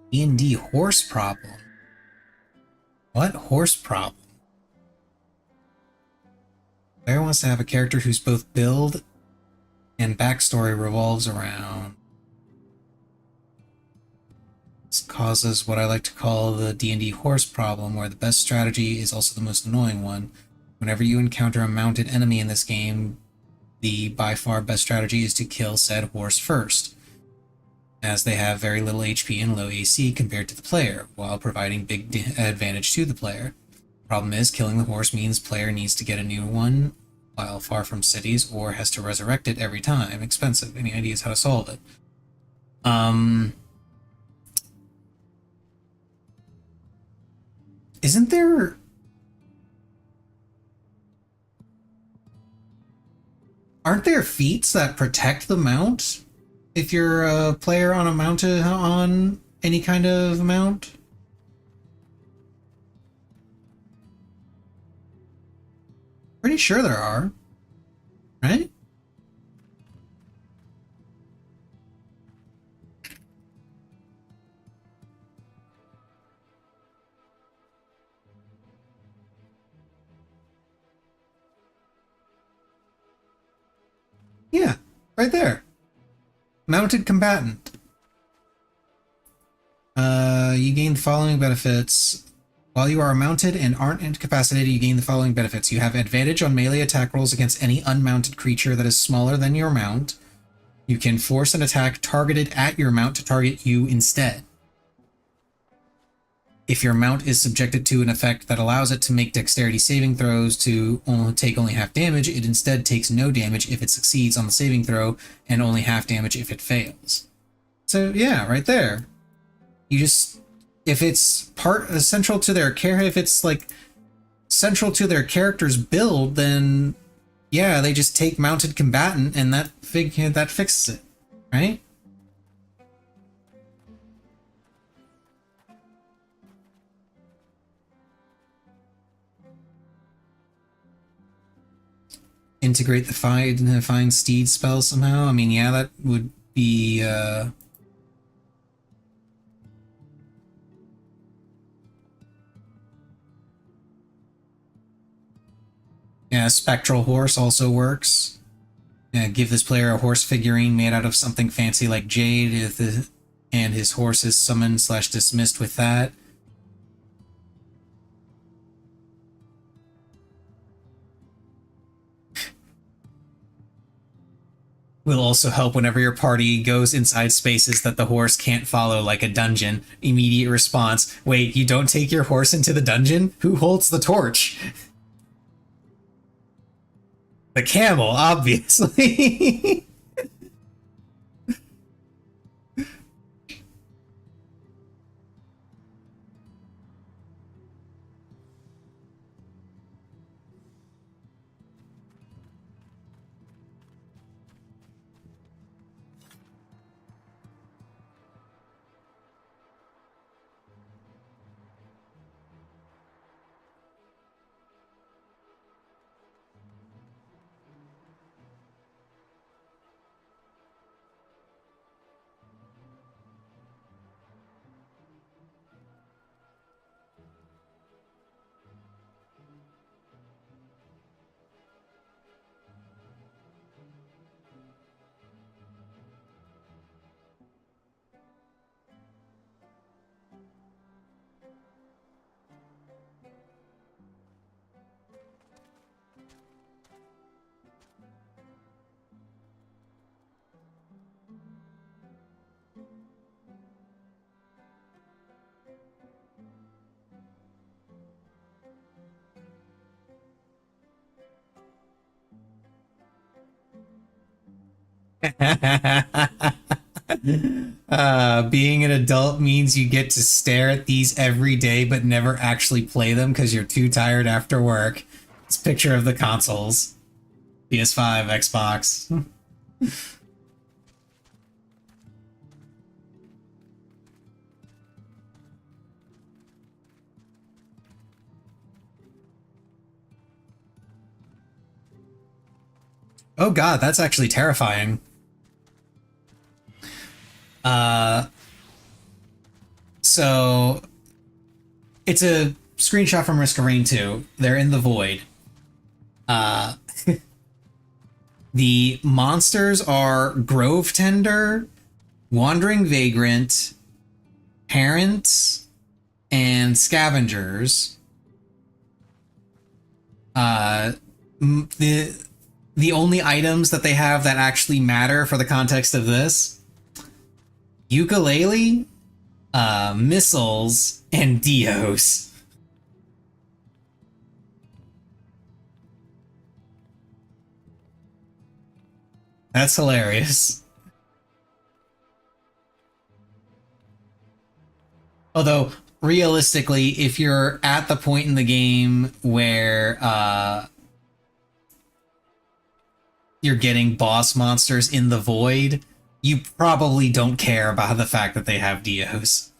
D&D horse problem. What horse problem? Player wants to have a character whose both build and backstory revolves around. This causes what I like to call the D&D horse problem, where the best strategy is also the most annoying one. Whenever you encounter a mounted enemy in this game, the by far best strategy is to kill said horse first, as they have very little HP and low AC compared to the player, while providing big advantage to the player. Problem is, killing the horse means player needs to get a new one while far from cities, or has to resurrect it every time. Expensive. Any ideas how to solve it? Isn't there... Aren't there feats that protect the mount if you're a player on a mounted on any kind of mount? Pretty sure there are, right? Yeah, right there. Mounted combatant. You gain the following benefits. While you are mounted and aren't incapacitated, you gain the following benefits. You have advantage on melee attack rolls against any unmounted creature that is smaller than your mount. You can force an attack targeted at your mount to target you instead. If your mount is subjected to an effect that allows it to make dexterity saving throws to take only half damage, it instead takes no damage if it succeeds on the saving throw, and only half damage if it fails. So yeah, right there. You just, if it's central to their if it's like central to their character's build, then yeah, they just take mounted combatant and that fixes it, right? Integrate the find steed spell somehow. I mean, yeah, that would be yeah, spectral horse also works. Give this player a horse figurine made out of something fancy like jade, and his horse is summoned / dismissed with that. Will also help whenever your party goes inside spaces that the horse can't follow, like a dungeon. Immediate response: wait, you don't take your horse into the dungeon? Who holds the torch? The camel, obviously. Being an adult means you get to stare at these every day but never actually play them because you're too tired after work. It's a picture of the consoles. PS5, Xbox. Oh god, that's actually terrifying. So it's a screenshot from Risk of Rain 2. They're in the void. The monsters are Grove Tender, Wandering Vagrant, Parents, and Scavengers. The only items that they have that actually matter for the context of this: ukulele, missiles, and Dios. That's hilarious. Although, realistically, if you're at the point in the game where you're getting boss monsters in the void, you probably don't care about the fact that they have Dios.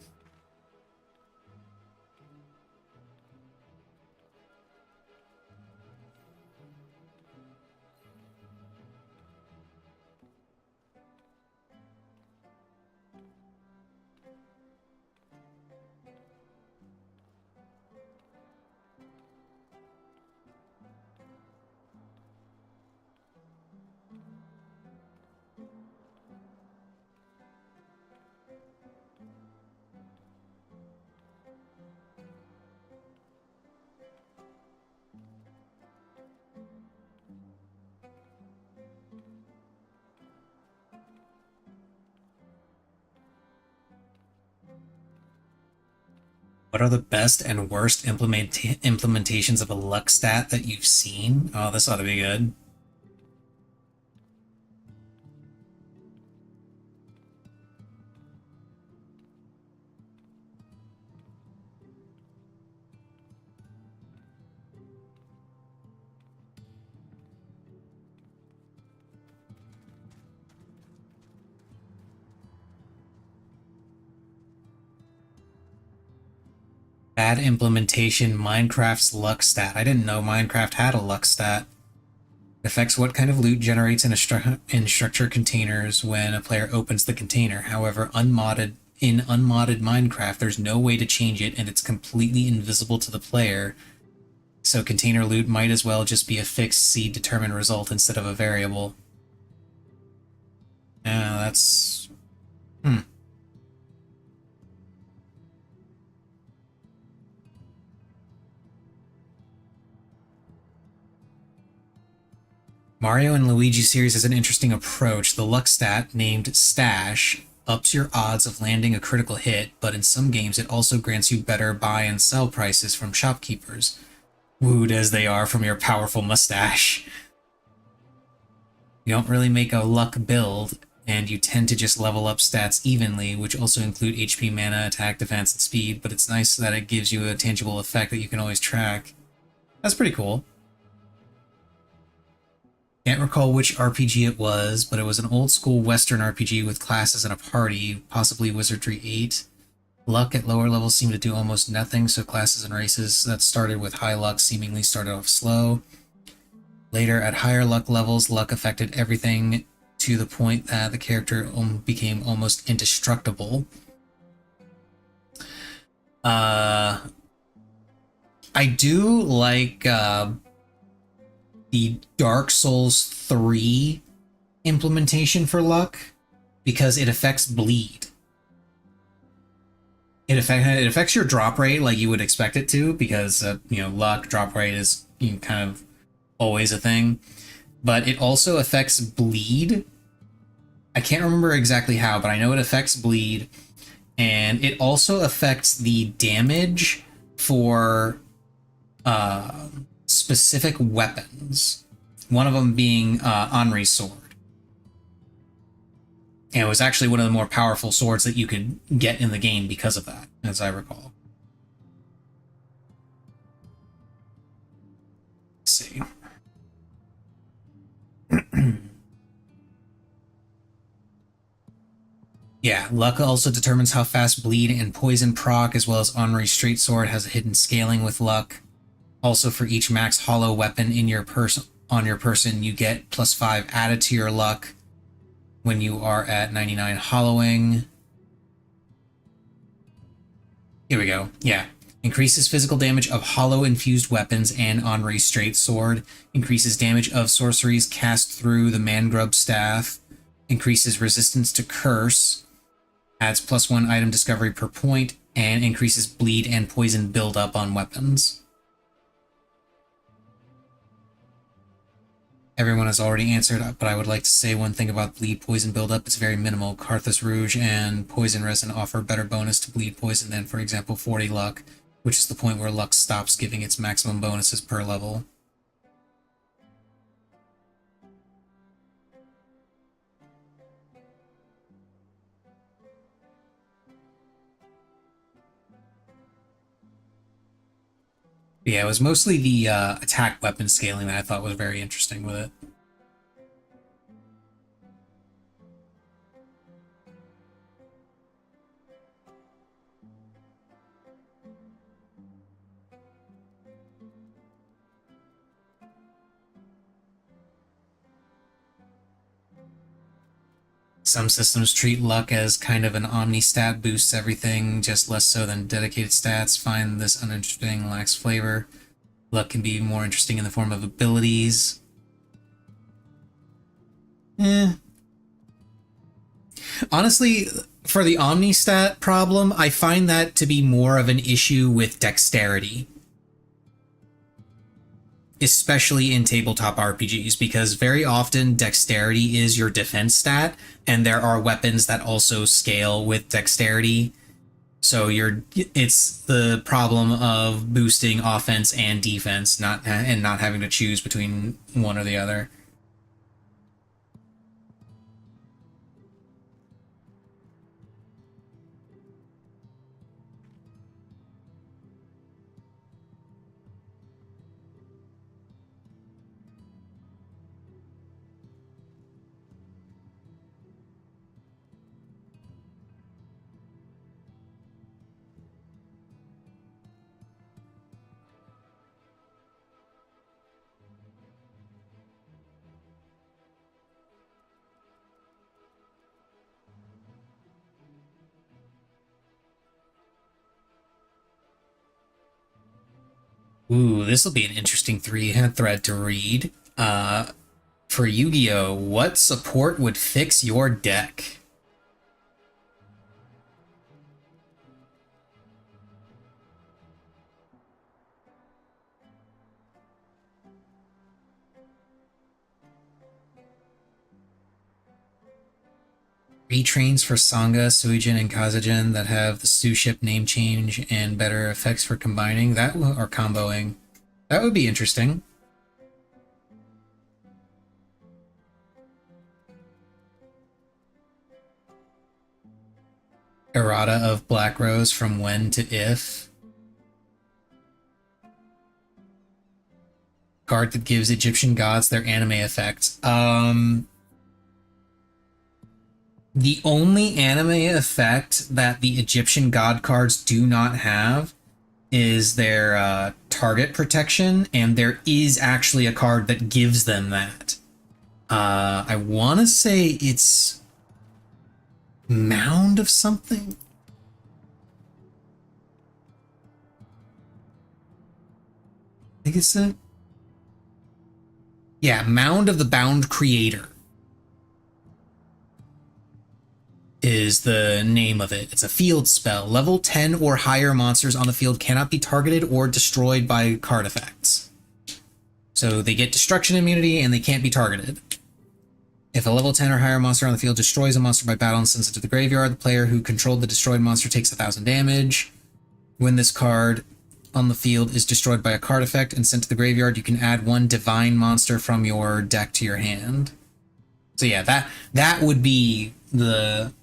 What are the best and worst implementations of a luck stat that you've seen? Oh, this ought to be good. Bad implementation, Minecraft's luck stat. I didn't know Minecraft had a luck stat. It affects what kind of loot generates in structure containers when a player opens the container. However, in unmodded Minecraft, there's no way to change it and it's completely invisible to the player. So container loot might as well just be a fixed seed determined result instead of a variable. Yeah, that's... Mario and Luigi series has an interesting approach. The luck stat, named Stash, ups your odds of landing a critical hit, but in some games it also grants you better buy and sell prices from shopkeepers, wooed as they are from your powerful mustache. You don't really make a luck build, and you tend to just level up stats evenly, which also include HP, mana, attack, defense, and speed, but it's nice that it gives you a tangible effect that you can always track. That's pretty cool. Can't recall which RPG it was, but it was an old school Western RPG with classes and a party, possibly Wizardry 8. Luck at lower levels seemed to do almost nothing, so classes and races that started with high luck seemingly started off slow. Later, at higher luck levels, luck affected everything to the point that the character became almost indestructible. I do like the Dark Souls 3 implementation for luck because it affects bleed. It affects your drop rate like you would expect it to because luck drop rate is kind of always a thing, but it also affects bleed. I can't remember exactly how, but I know it affects bleed, and it also affects the damage for specific weapons, one of them being Henri's sword. And it was actually one of the more powerful swords that you could get in the game because of that, as I recall. Let's see. Yeah, luck also determines how fast bleed and poison proc, as well as Henri's straight sword has a hidden scaling with luck. Also, for each max hollow weapon in your on your person, you get +5 added to your luck when you are at 99 hollowing. Here we go. Yeah. Increases physical damage of hollow infused weapons and Henri's straight sword. Increases damage of sorceries cast through the Mangrub staff. Increases resistance to curse. Adds +1 item discovery per point. And increases bleed and poison buildup on weapons. Everyone has already answered, but I would like to say one thing about bleed poison buildup. It's very minimal. Karthus Rouge and Poison Resin offer better bonus to bleed poison than, for example, 40 luck, which is the point where luck stops giving its maximum bonuses per level. But yeah, it was mostly the attack weapon scaling that I thought was very interesting with it. Some systems treat luck as kind of an omni-stat, boosts everything, just less so than dedicated stats. Find this uninteresting, lacks flavor. Luck can be more interesting in the form of abilities. Honestly, for the omni-stat problem, I find that to be more of an issue with dexterity. Especially in tabletop RPGs, because very often dexterity is your defense stat, and there are weapons that also scale with dexterity. So it's the problem of boosting offense and defense, not having to choose between one or the other. Ooh, this will be an interesting thread to read. For Yu-Gi-Oh, what support would fix your deck? Retrains for Sangha, Suijin, and Kazajin that have the Stu ship name change and better effects for combining that or comboing. That would be interesting. Errata of Black Rose from when to if. Card that gives Egyptian gods their anime effects. The only anime effect that the Egyptian god cards do not have is their target protection, and there is actually a card that gives them that. I want to say it's Mound of something? I think it's it. Yeah, Mound of the Bound Creator is the name of it. It's a field spell. Level 10 or higher monsters on the field cannot be targeted or destroyed by card effects. So they get destruction immunity and they can't be targeted. If a level 10 or higher monster on the field destroys a monster by battle and sends it to the graveyard, the player who controlled the destroyed monster takes 1,000 damage. When this card on the field is destroyed by a card effect and sent to the graveyard, you can add one divine monster from your deck to your hand. So yeah, that would be the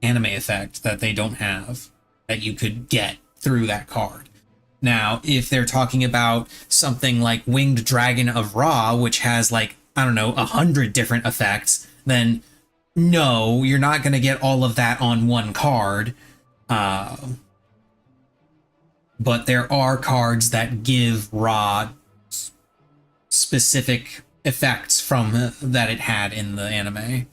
anime effect that they don't have, that you could get through that card. Now, if they're talking about something like Winged Dragon of Ra, which has like, I don't know, 100 different effects, then no, you're not going to get all of that on one card. But there are cards that give Ra specific effects from that it had in the anime.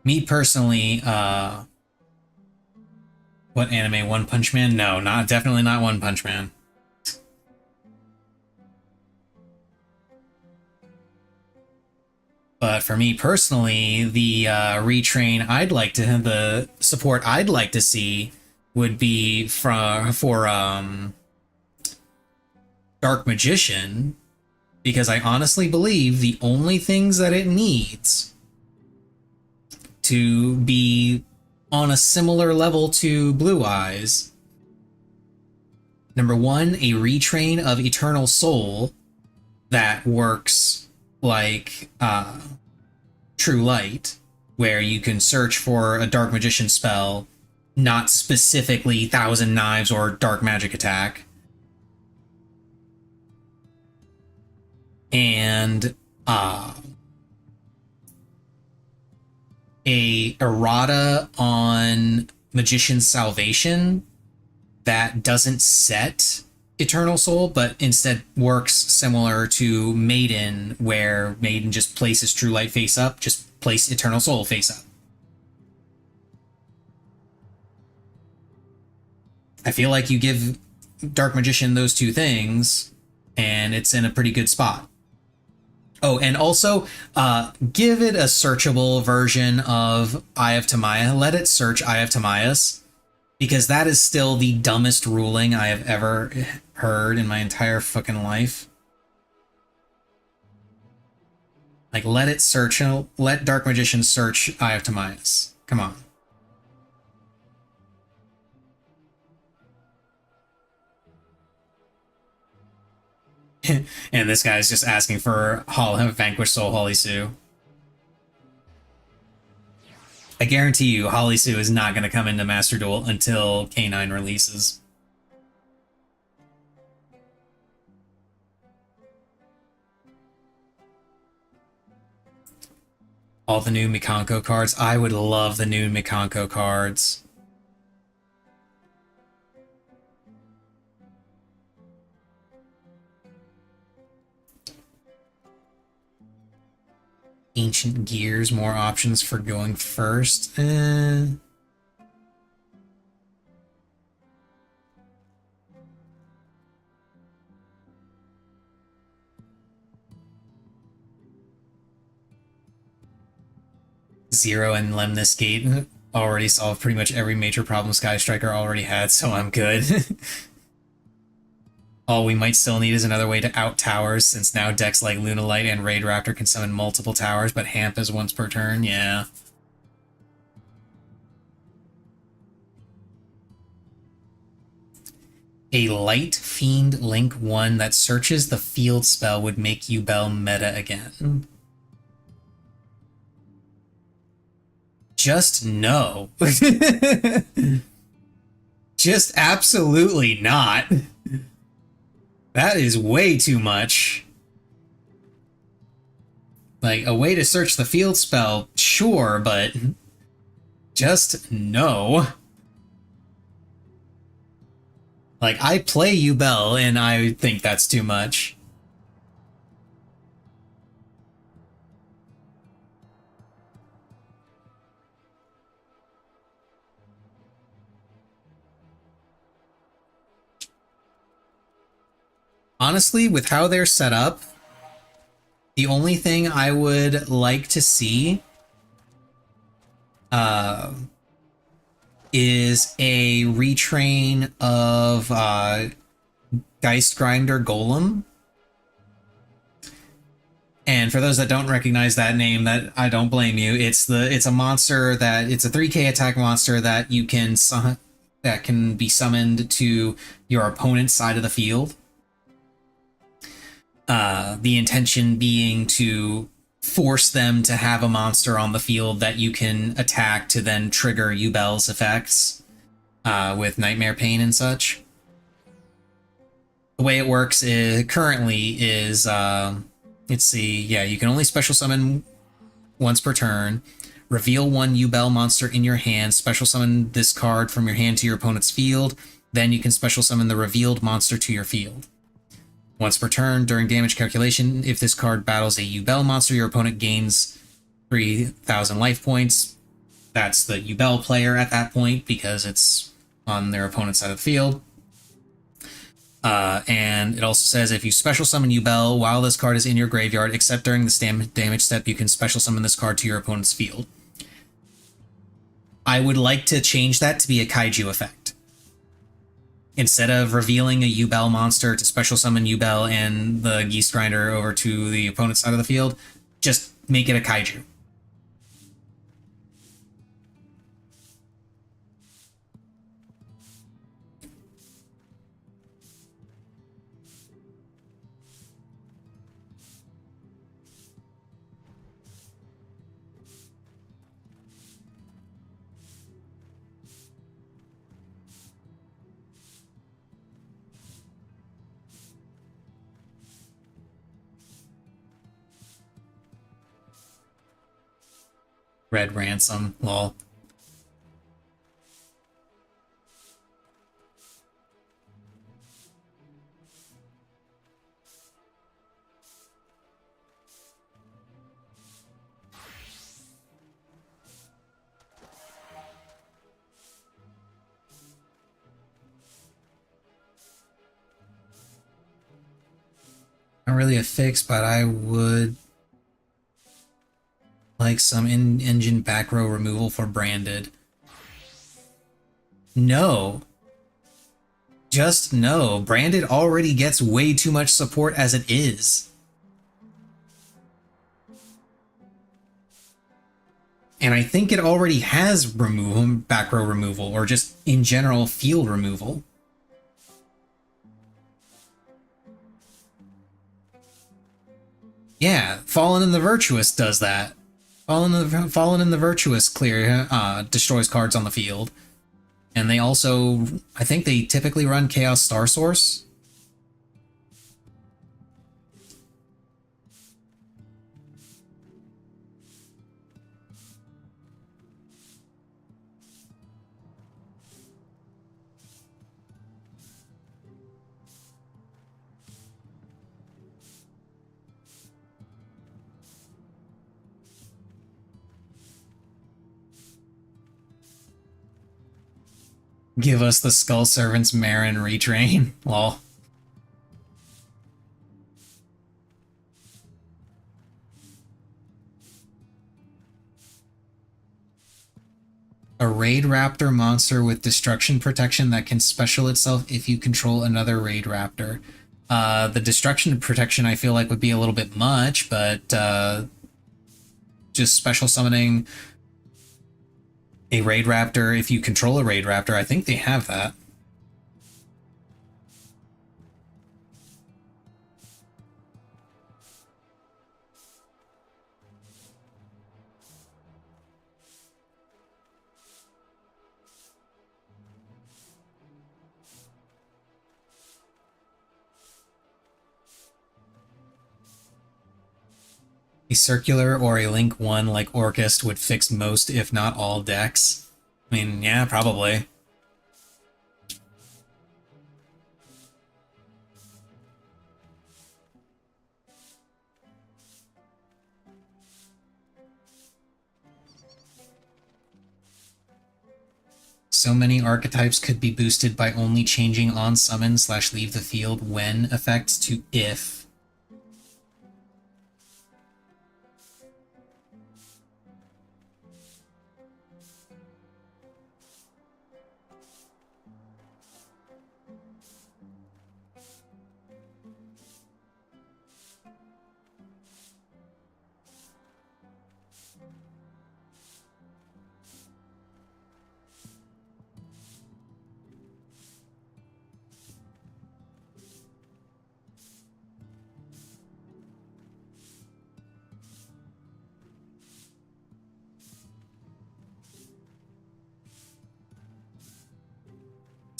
Me personally, what anime? One Punch Man? No, definitely not One Punch Man. But for me personally, the the support I'd like to see would be for Dark Magician, because I honestly believe the only things that it needs to be on a similar level to Blue Eyes Number one, a retrain of Eternal Soul that works like True Light, where you can search for a Dark Magician spell, not specifically Thousand Knives or Dark Magic Attack. And a errata on Magician's Salvation that doesn't set Eternal Soul, but instead works similar to Maiden, where Maiden just places True Light face up, just place Eternal Soul face up. I feel like you give Dark Magician those two things, and it's in a pretty good spot. Oh, and also, give it a searchable version of Eye of Tamaya. Let it search Eye of Timaeus, because that is still the dumbest ruling I have ever heard in my entire fucking life. Like, let it search, let Dark Magician search Eye of Timaeus. Come on. And this guy's just asking for Vanquish Soul Holly Sue. I guarantee you, Holly Sue is not going to come into Master Duel until K9 releases. All the new Mikanko cards. I would love the new Mikanko cards. Ancient Gears, more options for going first. Zero and Lemnis Gate already solved pretty much every major problem Sky Striker already had, so I'm good. All we might still need is another way to out towers, since now decks like Lunalight and Raid Raptor can summon multiple towers, but Hamp is once per turn, yeah. A Light Fiend Link 1 that searches the field spell would make Yubel meta again. Just no. Just absolutely not. That is way too much. Like, a way to search the field spell, sure, but just no. Like, I play Yubel, and I think that's too much. Honestly, with how they're set up, the only thing I would like to see is a retrain of Geistgrinder Golem. And for those that don't recognize that name, that I don't blame you. It's a monster that it's a 3K attack monster that you can that can be summoned to your opponent's side of the field. The intention being to force them to have a monster on the field that you can attack to then trigger Yubel's effects with Nightmare Pain and such. The way it works currently is, let's see, yeah, you can only special summon once per turn, reveal one Yubel monster in your hand, special summon this card from your hand to your opponent's field, then you can special summon the revealed monster to your field. Once per turn, during damage calculation, if this card battles a Yubel monster, your opponent gains 3,000 life points. That's the Yubel player at that point, because it's on their opponent's side of the field. And it also says, if you special summon Yubel while this card is in your graveyard, except during the damage step, you can special summon this card to your opponent's field. I would like to change that to be a Kaiju effect. Instead of revealing a Yubel monster to special summon Yubel and the Geistgrinder over to the opponent's side of the field, just make it a Kaiju. Red Ransom, lol. Not really a fix, but I would like some in-engine back row removal for branded. No. Just no. Branded already gets way too much support as it is. And I think it already has back row removal, or just in general field removal. Yeah, Fallen in the Virtuous does that. Fallen in the Virtuous destroys cards on the field. And they also, I think they typically run Chaos Star Source. Give us the Skull Servants Marin retrain. Lol. A Raid Raptor monster with destruction protection that can special itself if you control another Raid Raptor. The destruction protection I feel like would be a little bit much, but just special summoning a Raid Raptor if you control a Raid Raptor, I think they have that. A circular or a link 1 like Orcust would fix most, if not all, decks. I mean, yeah, probably. So many archetypes could be boosted by only changing on summon / leave the field when effects to if.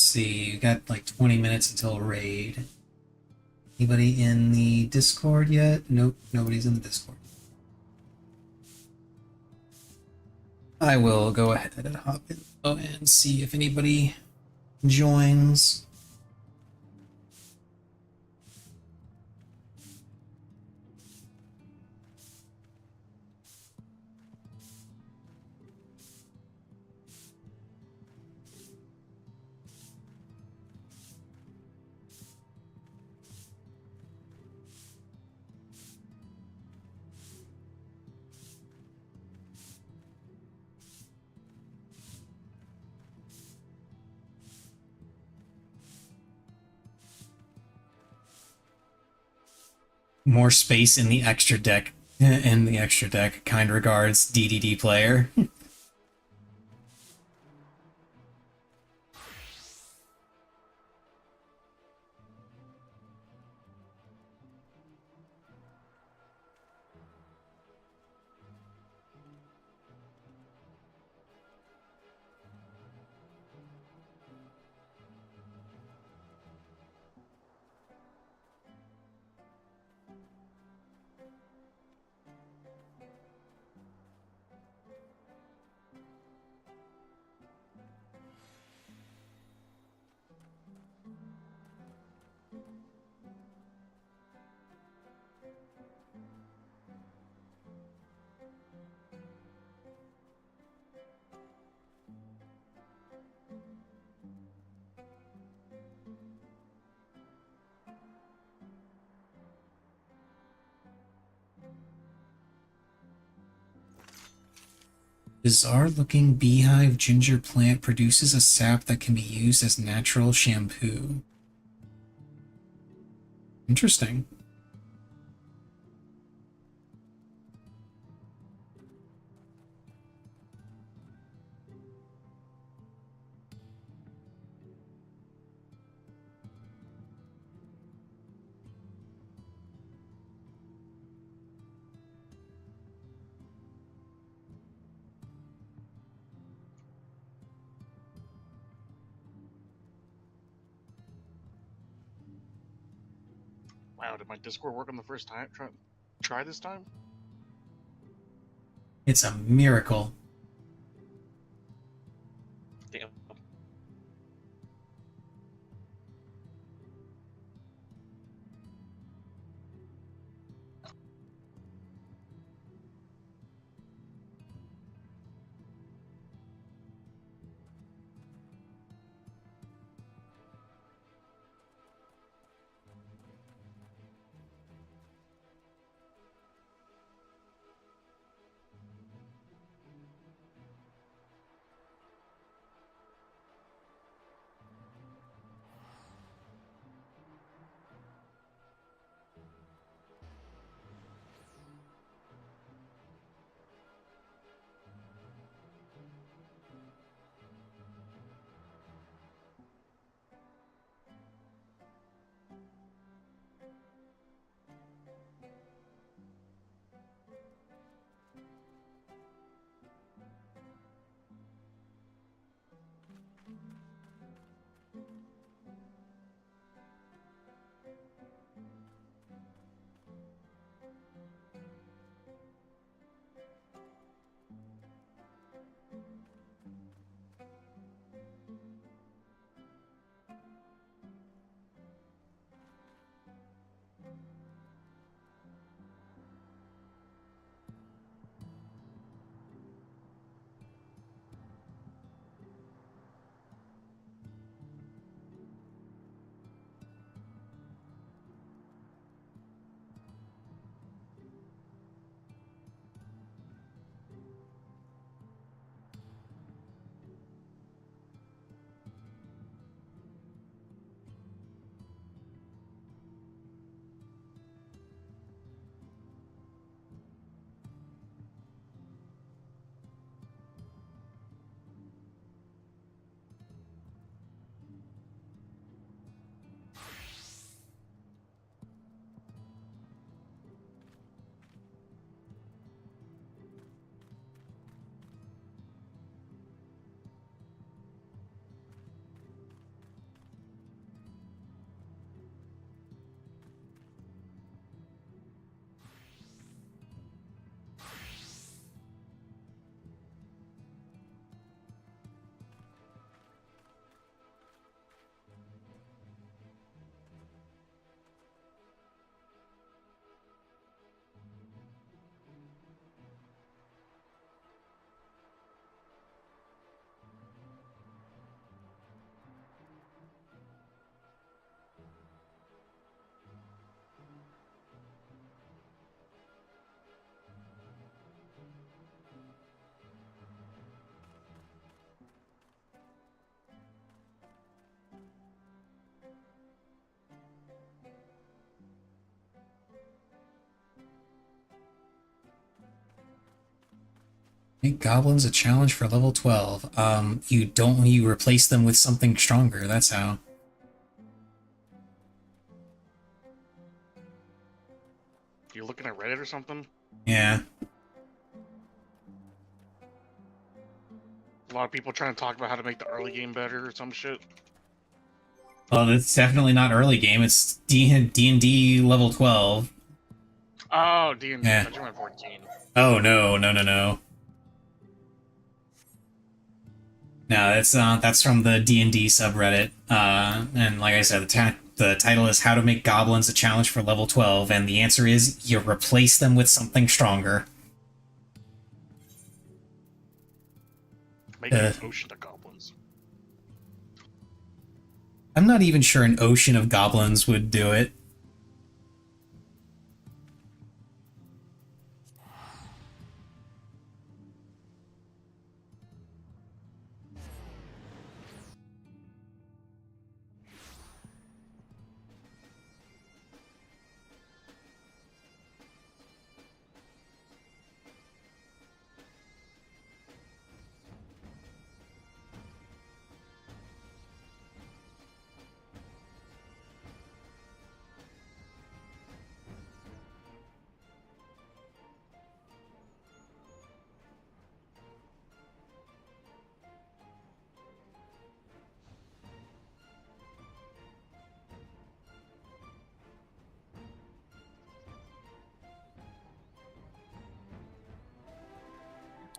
See, you got like 20 minutes until raid. Anybody in the Discord yet? Nope, nobody's in the Discord. I will go ahead and hop in and see if anybody joins. More space in the extra deck. Kind regards, DDD player. Bizarre-looking beehive ginger plant produces a sap that can be used as natural shampoo. Interesting. Wow, did my Discord work on the first time? Try this time? It's a miracle. Damn. Make goblins a challenge for level 12. You replace them with something stronger, that's how. You're looking at Reddit or something? Yeah. A lot of people trying to talk about how to make the early game better or some shit. Well, it's definitely not early game, it's D&D level 12. Oh, D&D. I Yeah. thought you meant 14. Oh, no, no, no, no. No, that's from the D&D subreddit. And like I said, the title is How to Make Goblins a Challenge for Level 12, and the answer is you replace them with something stronger. Make an ocean of goblins. I'm not even sure an ocean of goblins would do it.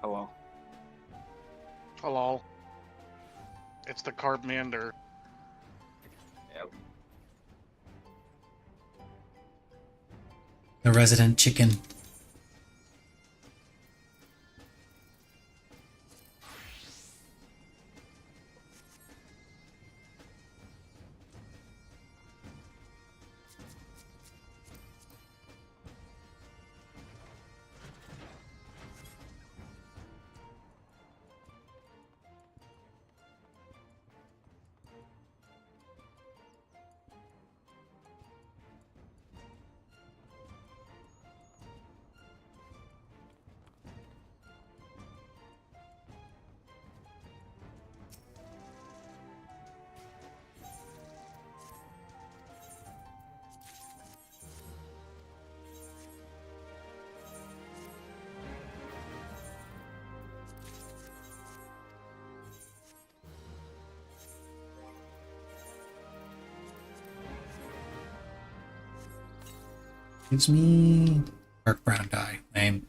Hello. Hello. It's the Carbmander. Yep. The resident chicken. Gives me dark brown dye. Name.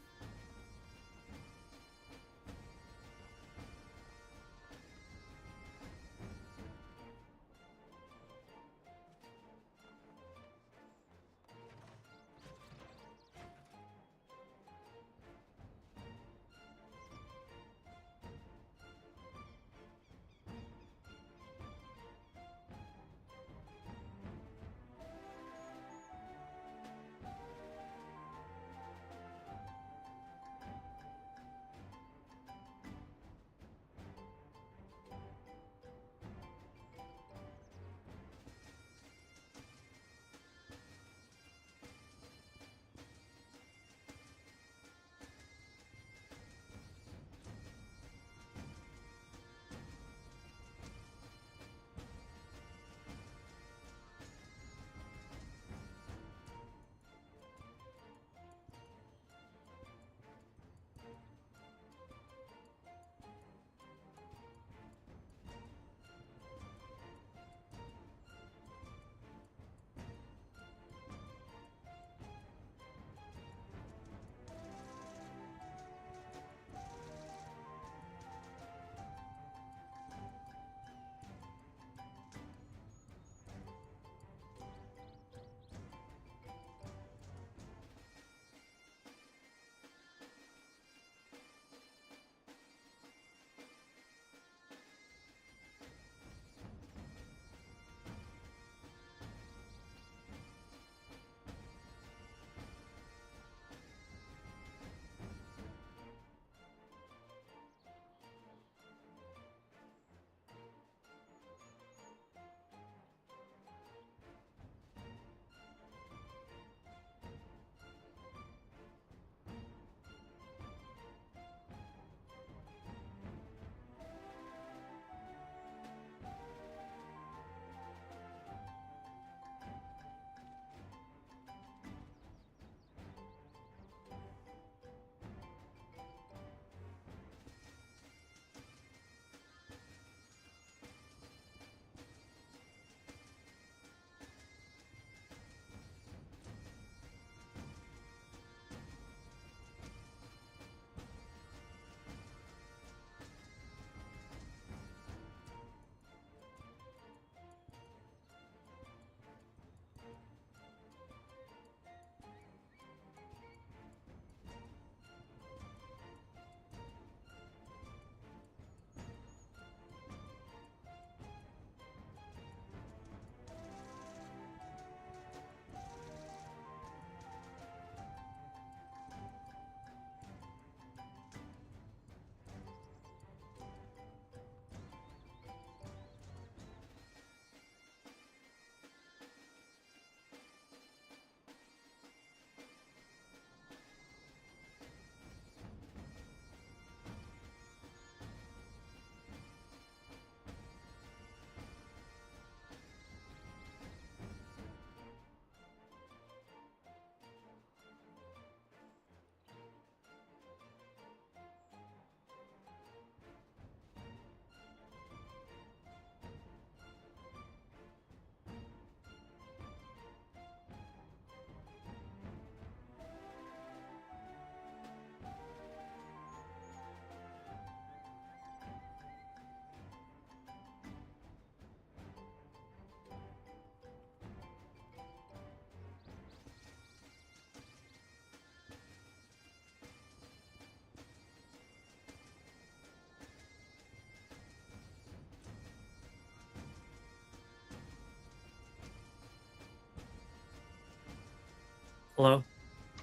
Hello?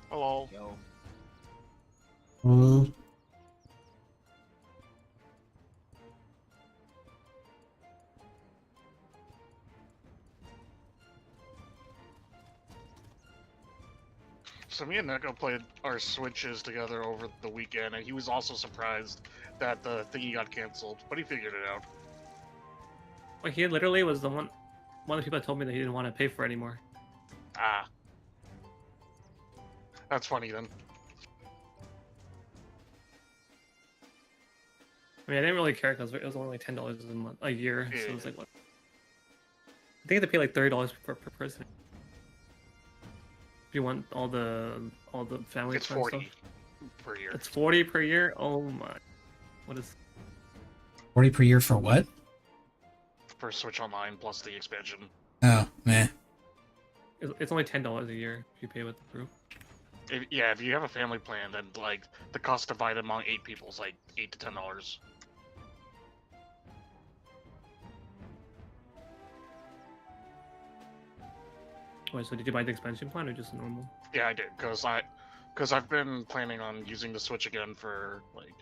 Hello. Yo. Oh. So me and Neko played our Switches together over the weekend, and he was also surprised that the thingy got canceled, but he figured it out. Like, he literally was the one of the people that told me that he didn't want to pay for it anymore. Ah. That's funny then. I mean, I didn't really care because it was only like $10 a year, so it was Yeah. like what? I think I had to pay like $30 per person. If you want all the family It's plan 40 stuff. per year. It's 40 per year. Oh my! What is? 40 per year for what? For Switch Online plus the expansion. Oh, meh. It's only $10 a year if you pay with the group. If you have a family plan, then like the cost divided among 8 people is like $8 to $10. Wait, so did you buy the expansion plan or just normal? Yeah, I did, because I've been planning on using the Switch again for like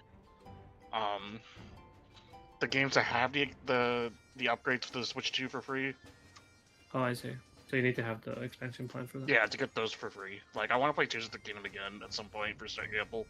the games that have the upgrades for the Switch 2 for free. Oh, I see. So you need to have the expansion plan for that. Yeah, to get those for free. Like I want to play Tears of the Kingdom again at some point, for example.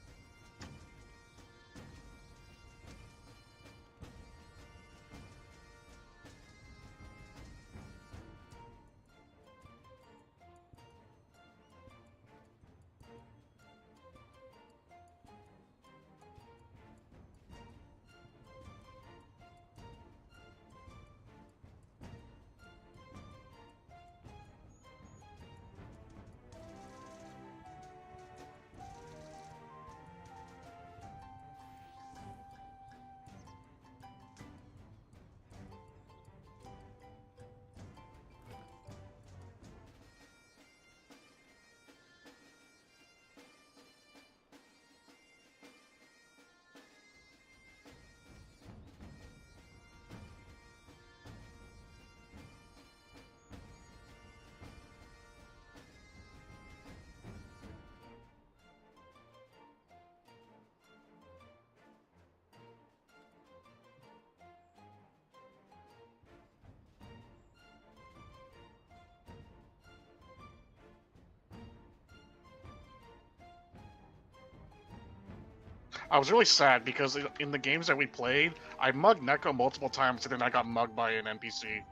I was really sad because in the games that we played, I mugged Neko multiple times and then I got mugged by an NPC.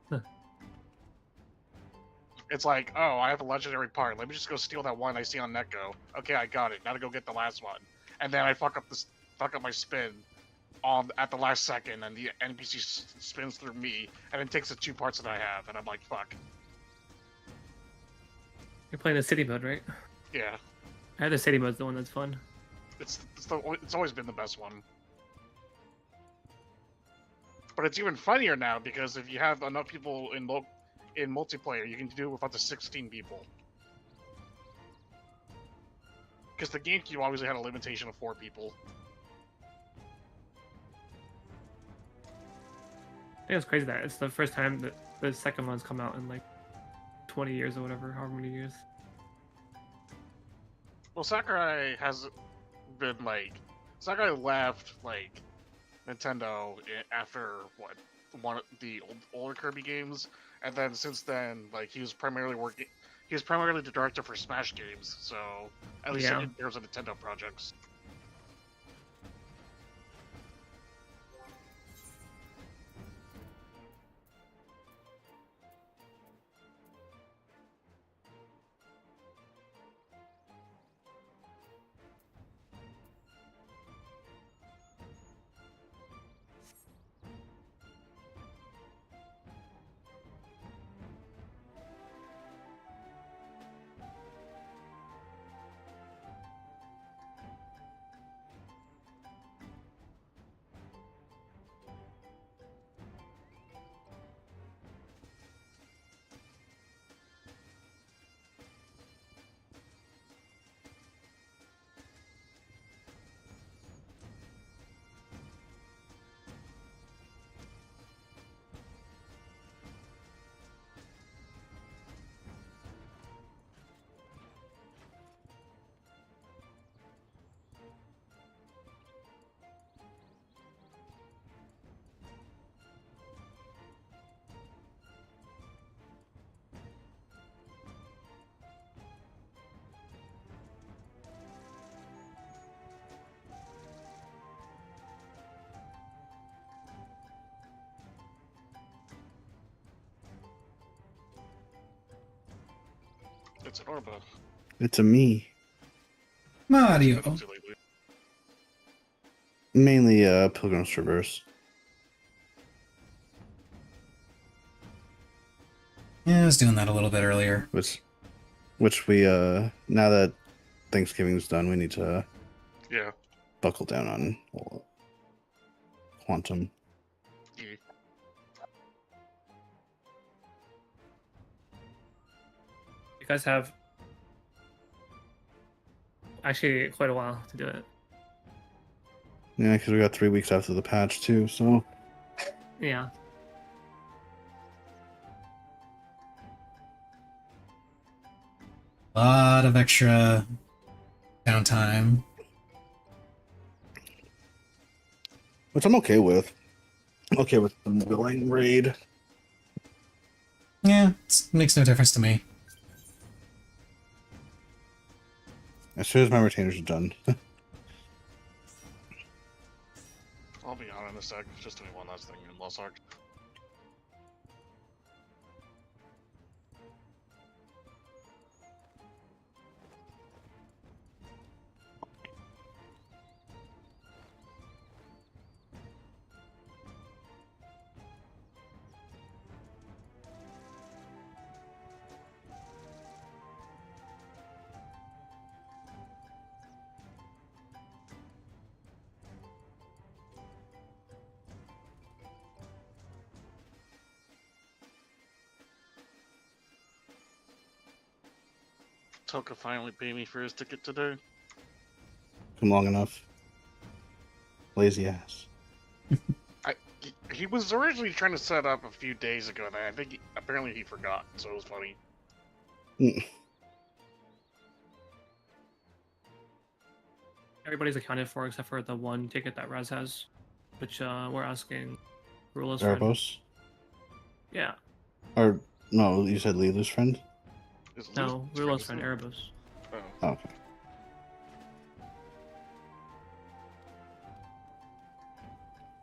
Huh. It's like, oh, I have a legendary part. Let me just go steal that one I see on Neko. Okay, I got it. Now to go get the last one. And then I fuck up my spin at the last second, and the NPC spins through me, and it takes the 2 parts that I have, and I'm like, fuck. You're playing the city mode, right? Yeah, I had the city mode's the one that's fun. it's always been the best one. But it's even funnier now because if you have enough people in multiplayer, you can do it with up to 16 people. Because the GameCube obviously had a limitation of 4 people. I think it's crazy that it's the first time that the second one's come out in like 20 years or whatever, however many years. Well, Sakurai Sakurai left like Nintendo after one of the older Kirby games, and then since then, like he was primarily the director for Smash games, so at least Yeah. in terms of Nintendo projects. It's an Orba. It's a me. Mario. Mainly Pilgrim's Traverse. Yeah, I was doing that a little bit earlier. Which we now that Thanksgiving's done, we need to Yeah. buckle down on Quantum. Yeah. You guys have actually quite a while to do it. Yeah, because we got 3 weeks after the patch too, so Yeah. A lot of extra downtime. which I'm okay with. Okay with the billing raid. Yeah, it makes no difference to me. As soon as my retainers are done. I'll be on in a sec. Just doing one last thing in Lost Ark. Toka finally paid me for his ticket today. Come long enough. Lazy ass. He was originally trying to set up a few days ago, and I think apparently he forgot, so it was funny. Everybody's accounted for except for the one ticket that Raz has, which we're asking Rulo's friend. Erebos? Yeah. Or no, you said Lilu's friend? Is No, Luke's Rulo's friend, isn't it? Erebos. Oh. Oh, okay.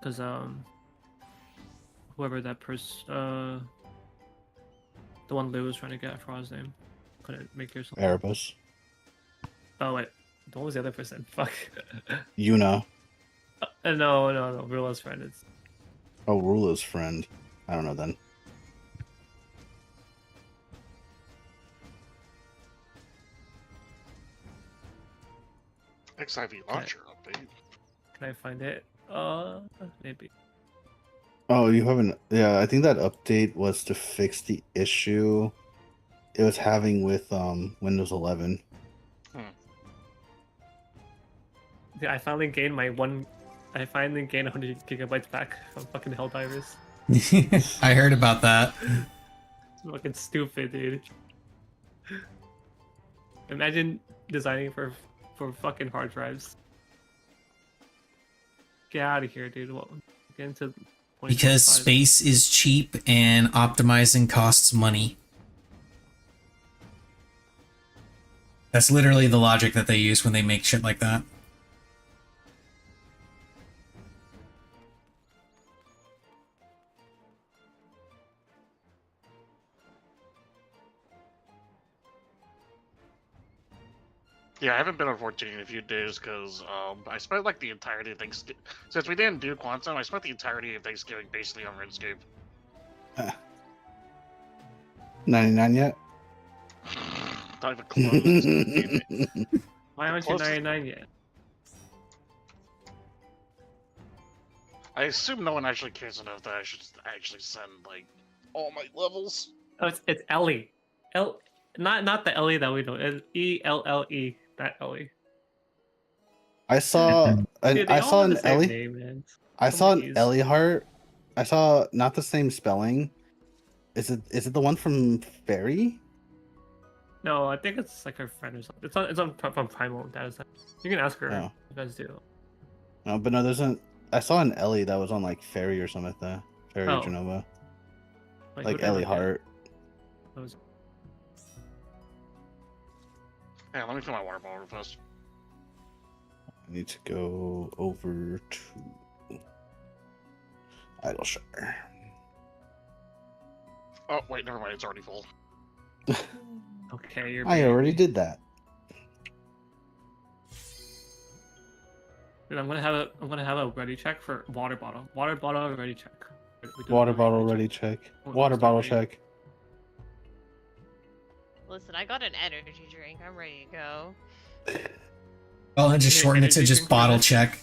Because whoever that person, the one Lou was trying to get for his name, couldn't make yours. Erebos. Oh wait, what was the other person? Fuck. Yuna. No, Rulo's friend. It's Oh, Rula's friend. I don't know then. XIV launcher update. Can I find it? Maybe. Oh, you haven't. Yeah, I think that update was to fix the issue it was having with Windows 11. Yeah, I finally gained my one. I finally gained 100 gigabytes back from fucking Helldivers. I heard about that. It's fucking stupid, dude. Imagine designing for fucking hard drives. Get out of here, dude. What? Get into Because 2025. space is cheap and optimizing costs money. That's literally the logic that they use when they make shit like that. Yeah, I haven't been on 14 in a few days because I spent like the entirety of Thanksgiving. Since we didn't do Quantum, I spent the entirety of Thanksgiving basically on RuneScape. 99 yet? Not even close. Why aren't you Closest- 99 yet? I assume no one actually cares enough that I should actually send like all my levels. Oh, it's Ellie. Not the Ellie that we know. It's ELLE. That Ellie. I saw Dude, they I all saw have an the same Ellie. name, man. I saw an Somebody's- Ellie heart. I saw not the same spelling. Is it the one from Fairy? No, I think it's like her friend or something. It's on from Primal data set. You can ask her. Oh. You guys do. No, but no, there's an. I saw an Ellie that was on like Fairy or something like that. Fairy Oh. Genova. Who Like did I Ellie look at? Hart. That was- Yeah, let me fill my water bottle real fast. I need to go over to Idleshire. Oh wait, never mind. It's already full. Okay, you're. I being- already did that. Dude, I'm gonna have a ready check for water bottle. Water bottle ready check. We do Water a bottle ready check. What Water was that bottle ready? check. Listen, I got an energy drink. I'm ready to go. Well, and just Any shorten it to energy just drink bottle for check.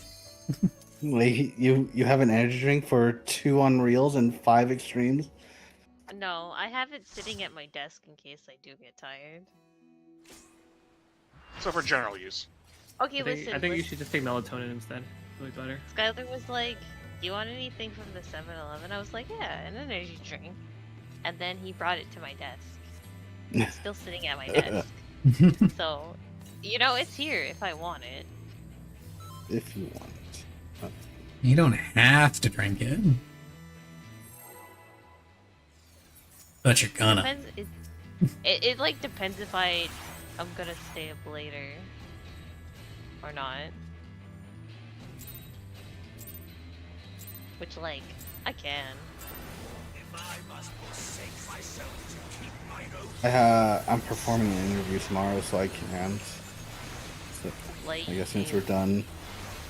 Wait, you have an energy drink for 2 unreals and 5 extremes? No, I have it sitting at my desk in case I do get tired. So for general use. Okay, I think, listen. I think you listen. should just take melatonin instead. Really better. Skylar was like, "Do you want anything from the 7-Eleven?" I was like, "Yeah, an energy drink." And then he brought it to my desk. It's still sitting at my desk. So, you know, it's here if I want it. If you want it. You don't have to drink it. But you're gonna. Depends. It like depends if I'm gonna stay up later or not. Which, like, I can. I'm performing an interview tomorrow, so I can't. So, Like, I guess since we're done,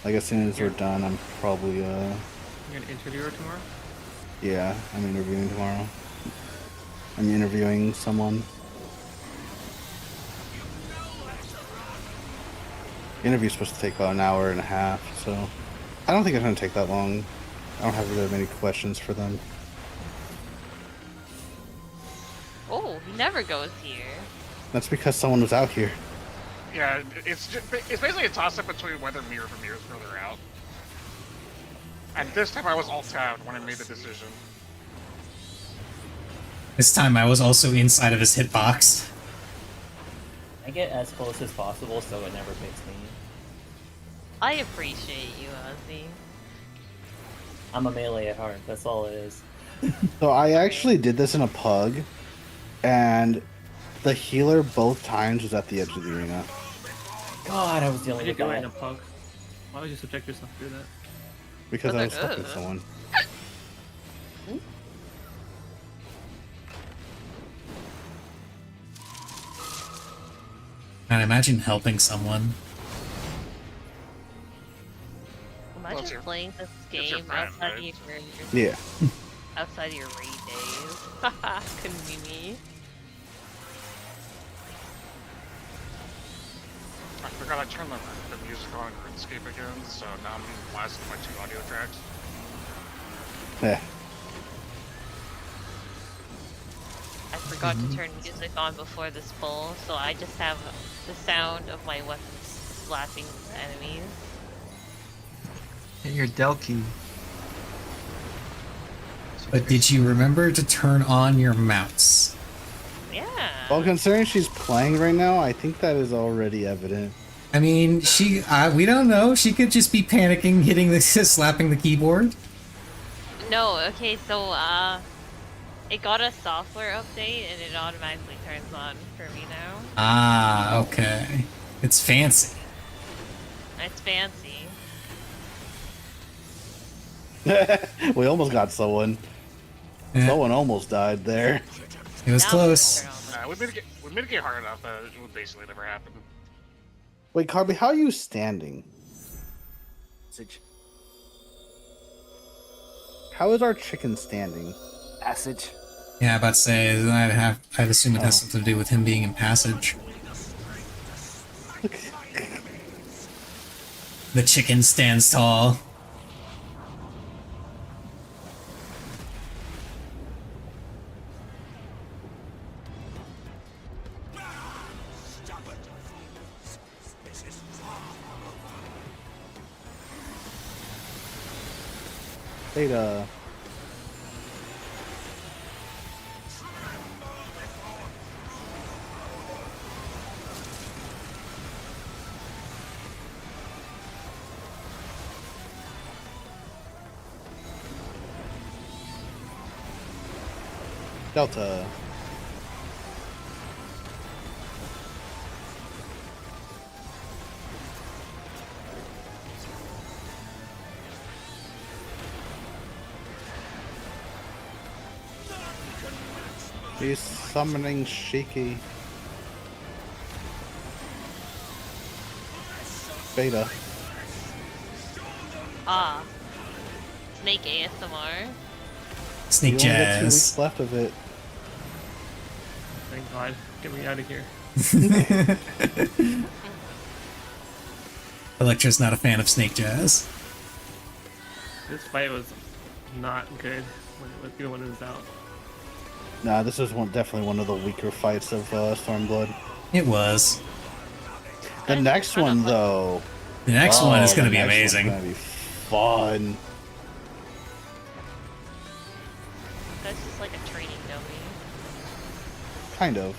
I'm probably You're an interviewer tomorrow. yeah, I'm interviewing tomorrow. I'm interviewing someone. The interview's supposed to take about an hour and a half, so I don't think it's gonna take that long. I don't have really many questions for them. Oh, he never goes here. That's because someone was out here. Yeah, it's basically a toss-up between whether Mirror for Mirror is further out. And this time I was alt-tabbed when I made the decision. This time I was also inside of his hitbox. I get as close as possible so it never picks me. I appreciate you, Ozzy. I'm a melee at heart, that's all it is. So I actually did this in a pug, and the healer both times was at the edge of the arena. God, I was Why dealing did you with do it in a that. pug? Why would you subject yourself to that? Because I was Ugh. fucking someone. And imagine helping someone. Imagine it's your- playing this it's your game friend, outside right? of your Yeah. outside of your raid days. Haha, couldn't be me. I forgot I turned the music on in RuneScape again, so now I'm being blasted with my 2 audio tracks. Yeah. I forgot to turn music on before this pull, so I just have the sound of my weapons slapping enemies. And your del key. But did you remember to turn on your mouse? Yeah. Well, considering she's playing right now, I think that is already evident. I mean, we don't know. She could just be panicking, hitting the, slapping the keyboard. No, okay, so it got a software update and it automatically turns on for me now. Ah, okay. It's fancy. It's fancy. We almost got someone. Yeah, Someone almost died there. it was Now close. turn on Nah, we mitigate hard enough that it would basically never happen. Wait, Carby, how are you standing? Passage. How is our chicken standing? Passage. Yeah, about to say I'd assume it has something to do with him being in passage. The chicken stands tall. Theta. Delta. He's summoning Shiki. Beta. Ah. Snake ASMR. Snake You only got 2 weeks Jazz. left of it. Thank God. Get me out of here. Electra's not a fan of Snake Jazz. This fight was not good even when it was out. Nah, this is definitely one of the weaker fights of Stormblood. It was. The next one, though. The next one is the going to be next one's amazing. gonna be fun. That's just like a training dummy. Kind of.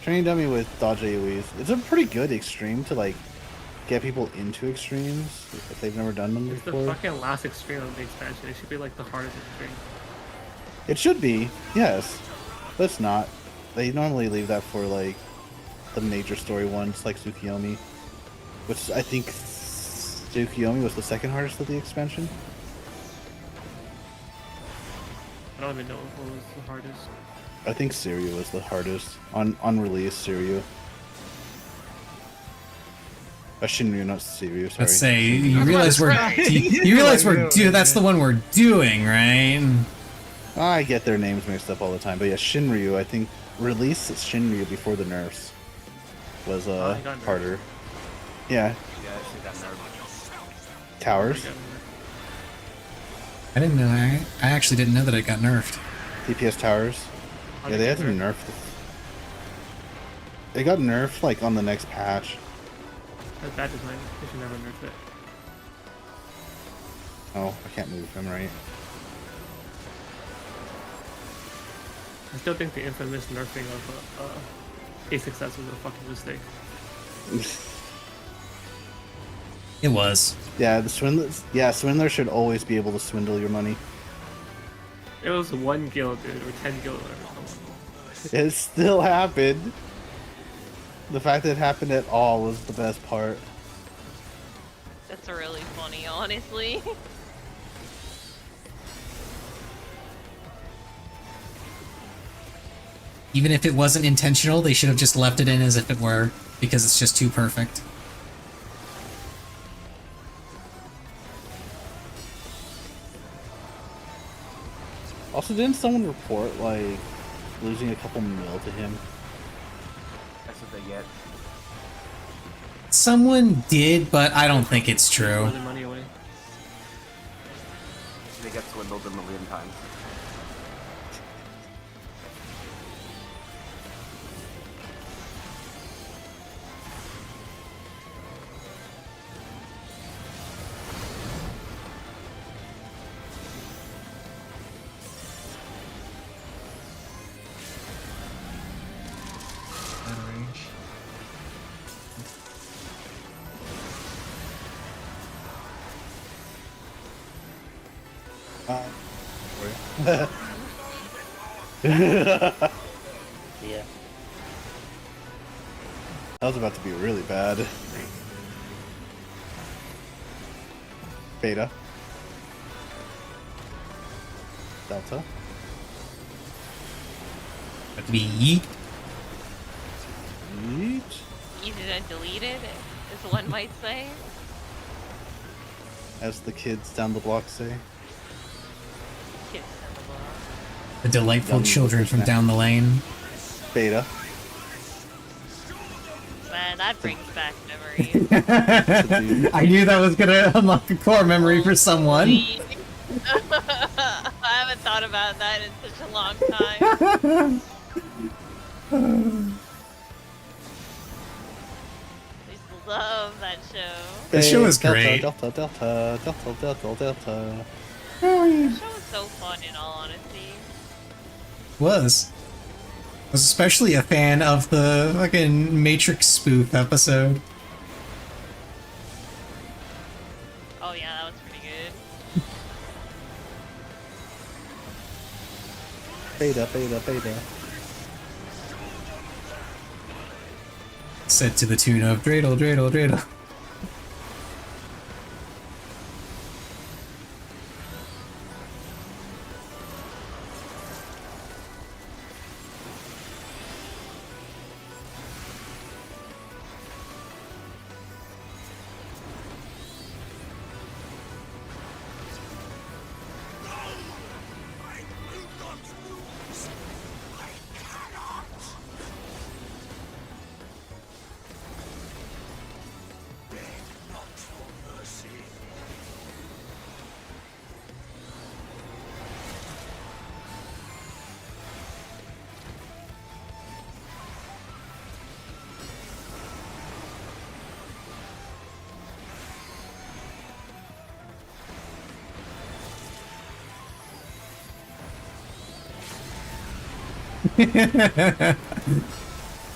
Training dummy with dodge AoEs. It's a pretty good extreme to like get people into extremes if they've never done them It's the before. fucking last extreme of the expansion. It should be like the hardest extreme. It should be, yes. But it's not. They normally leave that for like the major story ones like Tsukiyomi. Which I think Tsukiyomi was the second hardest of the expansion. I don't even know what was the hardest. I think Siryu was the hardest. On release, Siryu. Shinryu, not Siryu, sorry. Let's say you realize we're you realize we're that's the one we're doing, right? I get their names mixed up all the time, but yeah, Shinryu, I think release Shinryu before the nerfs was he got nerfed. harder. Yeah, Yeah, she got nerfed. towers, I didn't know. I actually didn't know that it got nerfed. DPS towers. How Yeah, did they it had to get nerf. It got nerfed like on the next patch. That's bad design. They should never nerf it. Oh, I can't move him right. I still think the infamous nerfing of A6S was a fucking mistake. It was. Yeah, the swindlers. Yeah, swindlers should always be able to swindle your money. It was 1 guild, dude, or 10 guild. It still happened. The fact that it happened at all was the best part. That's really funny, honestly. Even if it wasn't intentional, they should have just left it in as if it were, because it's just too perfect. Also, didn't someone report like losing a couple mil to him? That's what they get. Someone did, but I don't think it's true. Throw their money away. They get swindled a million times. Yeah. That was about to be really bad. Beta. Delta. Be Yeet. Easy to delete it, as one might say. As the kids down the block say. Kids on the block. the delightful Young children from down the lane. Beta. Man, that brings back memories. I knew that was gonna unlock a core memory for someone. I haven't thought about that in such a long time. I used to love that show. The show is Delta, great. Delta, Delta, Delta, Delta, Delta. The show was so fun in all honesty. Was especially a fan of the fucking Matrix spoof episode. Oh yeah, that was pretty good. Beta, beta, beta. Said to the tune of dreidel, dreidel, dreidel.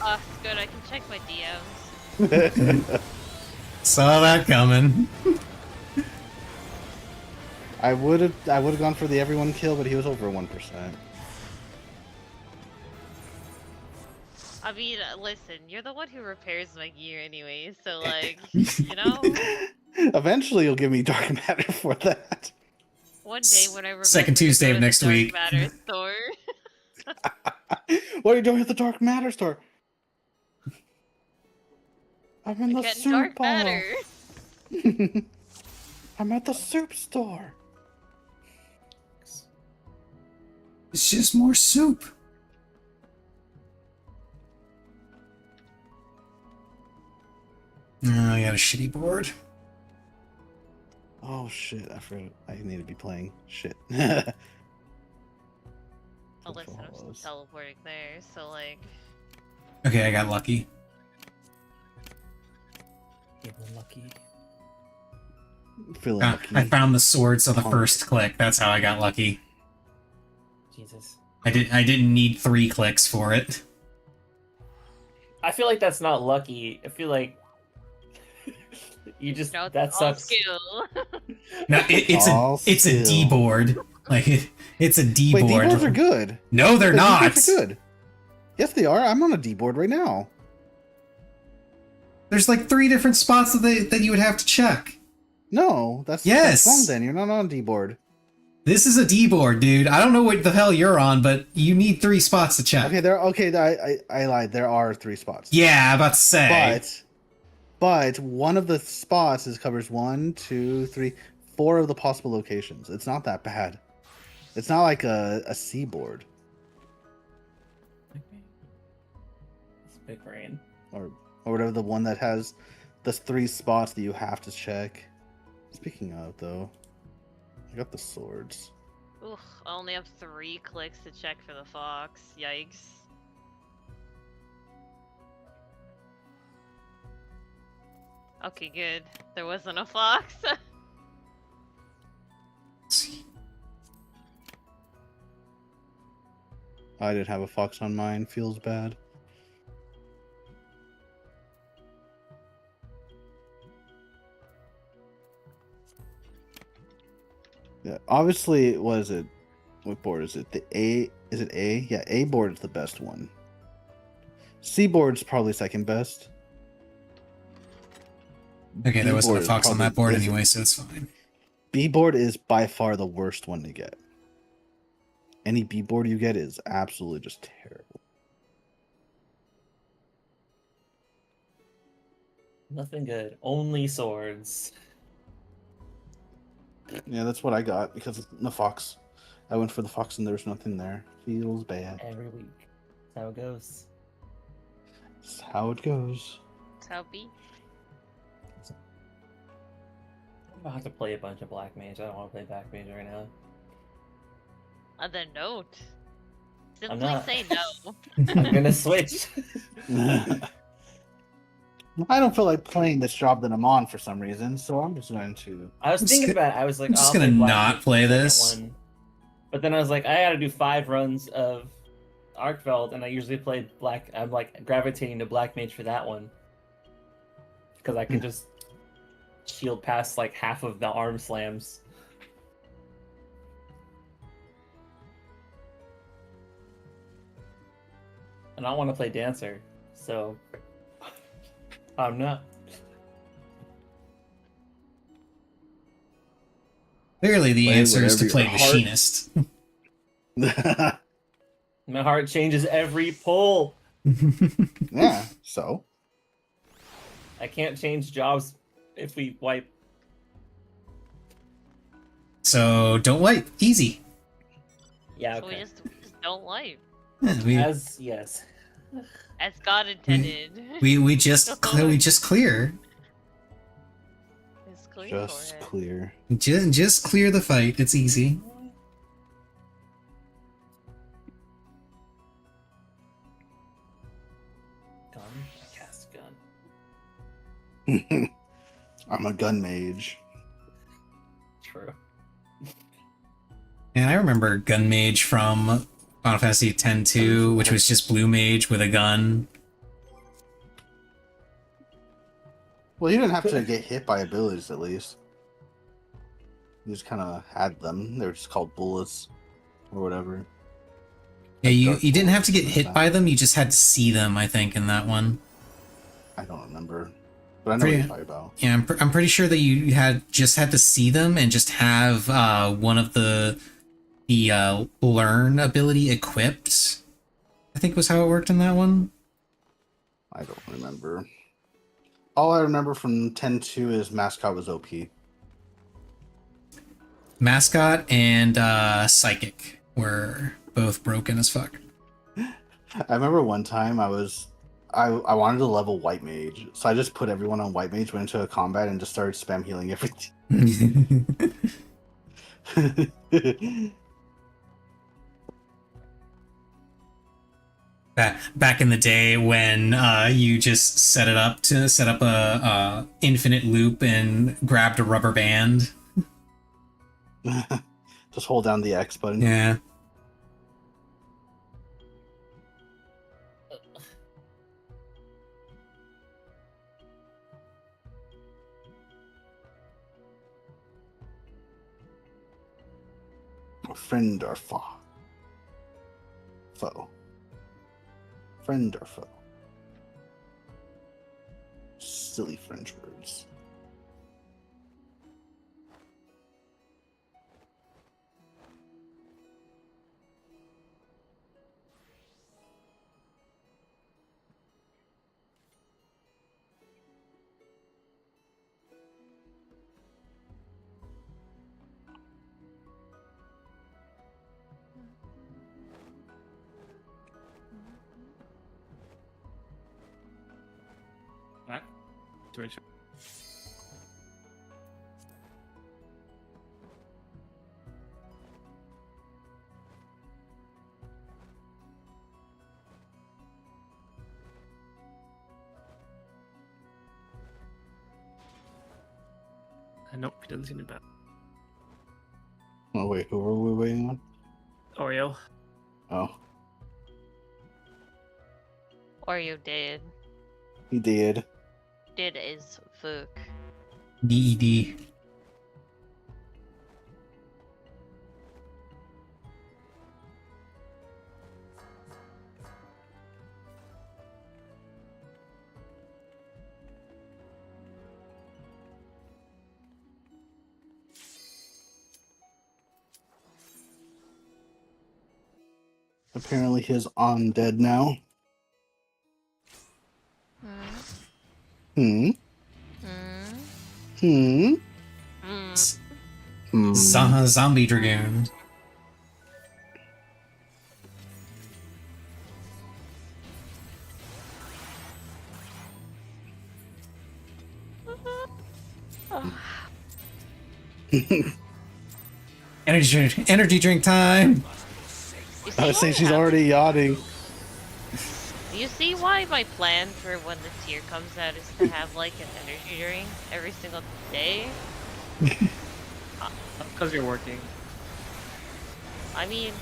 Oh, good. I can check my DMs. Saw that coming. I would have gone for the everyone kill, but he was over 1%. I mean, listen, you're the one who repairs my gear anyway, so like, you know, Eventually, you'll give me dark matter for that. one day when I remember Second to Tuesday go of to the next Dark week. Matter store. What are you doing at the dark matter store? I'm in the Getting soup dark aisle. matter. I'm at the soup store. It's just more soup. Oh, I got a shitty board. Oh shit! I forgot. I need to be playing. Shit. Oh, listen, I'm still teleporting there, so like. Okay, I got lucky. Yeah, we're lucky. Feeling lucky. I found the swords on the first click. That's how I got lucky. Jesus. I didn't need 3 clicks for it. I feel like that's not lucky. I feel like you just No, it's that all sucks. skill. No, it's a D board. Like it's a D Wait, board. D-boards are good. No, they're The not. D-boards are good. Yes, they are. I'm on a D board right now. There's like 3 different spots that you would have to check. No, that's Yes. wrong. Then you're not on a D board. This is a D board, dude. I don't know what the hell you're on, but you need 3 spots to check. Okay. I lied. There are 3 spots. Yeah, I'm about to say. But one of the spots covers 1, 2, 3, 4 of the possible locations. It's not that bad. It's not like a C board It's big brain. or whatever, the one that has the 3 spots that you have to check. Speaking of, though, I got the swords. Ooh, I only have 3 clicks to check for the fox. Yikes. Okay, good. There wasn't a fox. I didn't have a fox on mine. Feels bad. Yeah, obviously, what is it? What board is it? The A? Is it A? Yeah, A board is the best one. C board's probably second best. Okay, there wasn't a B-board is fox on probably- that board is- anyway, so it's fine. B board is by far the worst one to get. Any B board you get is absolutely just terrible. Nothing good. Only swords. Yeah, that's what I got because of the fox. I went for the fox and there was nothing there. Feels bad. Every week. That's how it goes. That's how it goes. Toby. I have to play a bunch of Black Mage. I don't want to play Black Mage right now. Then don't. I'm Simply not. say no. I'm gonna switch. I don't feel like playing this job that I'm on for some reason, so I'm just going to. I was I'm thinking just about it. I was like, I'm just I'll gonna play Black not Mage play for the this. second one. But then I was like, I gotta do 5 runs of Arkveld, and I usually play Black. I'm like gravitating to Black Mage for that one because I can just shield past like half of the arm slams. And I want to play Dancer, so I'm not. Clearly, the Play answer is to whatever play your heart- machinist. My heart changes every pull. Yeah, so. I can't change jobs if we wipe. So don't wipe. Easy. Yeah, So we okay. just don't wipe. Yeah, Yes. As God intended. we just clear. It's clear Just for it. clear. Just clear the fight. It's easy. Gun. I cast a gun. I'm a gun mage. True. And I remember Gun Mage from Final Fantasy X-2, which was just blue mage with a gun. Well, you didn't have to get hit by abilities, at least. You just kind of had them. They were just called bullets, or whatever. Yeah, Like you dark didn't have to bullets get and hit stuff. by them, you just had to see them, I think, in that one. I don't remember, but I know what you're talking about. Yeah, I'm pretty sure that you had to see them and just have one of the learn ability equipped. I think was how it worked in that one. I don't remember. All I remember from 10-2 is mascot was OP. Mascot and psychic were both broken as fuck. I remember one time I wanted to level white mage, so I just put everyone on white mage, went into a combat, and just started spam healing everything. Back in the day when you just set up a infinite loop and grabbed a rubber band. Just hold down the X button. Yeah. Friend or foe? Foe. Friend or foe? Silly French words. Back to each. Nope, he doesn't seem to be bad. Oh wait, who were we waiting on? Oreo. Oh, Or you did. he did. Did is fuck. DED. Apparently his undead now. Hmm. Hmm. Hmm. Zombie Dragoon. Energy drink time. You I would see say what she's happened? already yachting. You see why my plan for when the tier comes out is to have like an energy drink every single day? Because you're working. I mean,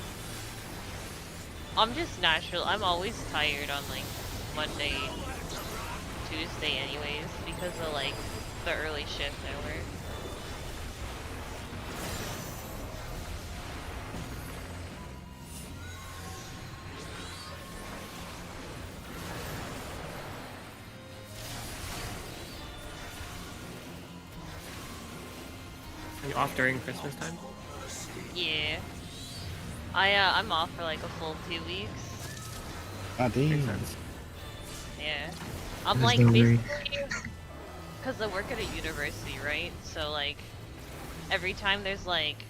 I'm just natural. I'm always tired on like Monday, Tuesday anyways because of like the early shift I work. Are you off during Christmas time? Yeah. I'm off for like a full 2 weeks. Ah, Makes damn. sense. Yeah. I'm There's like no way. basically because I work at a university, right? So like every time there's like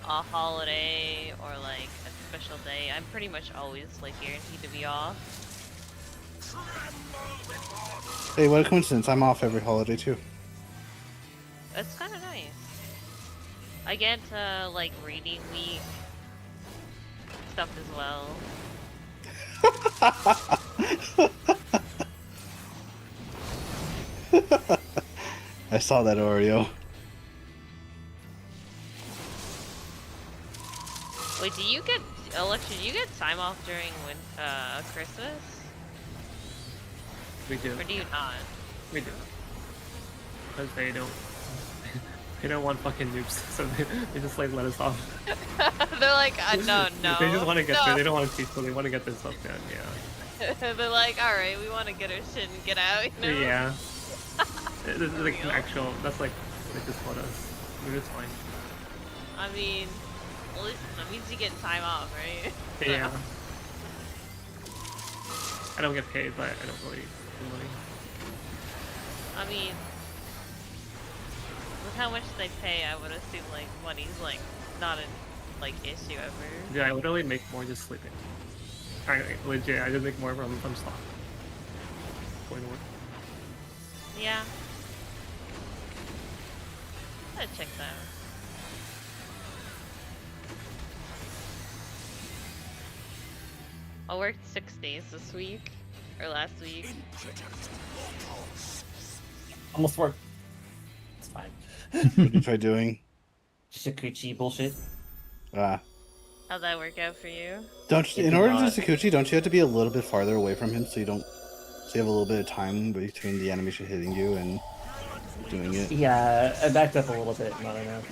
a holiday or like a special day, I'm pretty much always like guaranteed to be off. Hey, what a coincidence. I'm off every holiday too. That's kind of nice. I get like reading week stuff as well. I saw that, Oreo. Wait, do you get Alexa? Do you get time off during Christmas, We do. or do you not? We do. Because they don't. They don't want fucking noobs, so they just like let us off. They're like, no. They just want to get no. through. They don't want to teach, so they want to get this stuff done. Yeah. They're like, all right, we want to get our shit and get out. You know? Yeah. This is like an actual. That's like just what us. We're just fine. I mean, well, that means you get time off, right? Yeah. I don't get paid, but I don't really do money. I mean, with how much they pay, I would assume like money's like not an like issue ever. Yeah, I literally make more just sleeping. I legit, I just make more from stock. Going to work. Yeah. I'd check that out. I worked 6 days this week, or last week. Almost worked. It's fine. What did you try doing? Shikuchi bullshit. Ah. How'd that work out for you? Don't you, It in did order not. to Sakuchi, don't you have to be a little bit farther away from him so you have a little bit of time between the animation hitting you and doing it? Yeah, I backed up a little bit, not enough.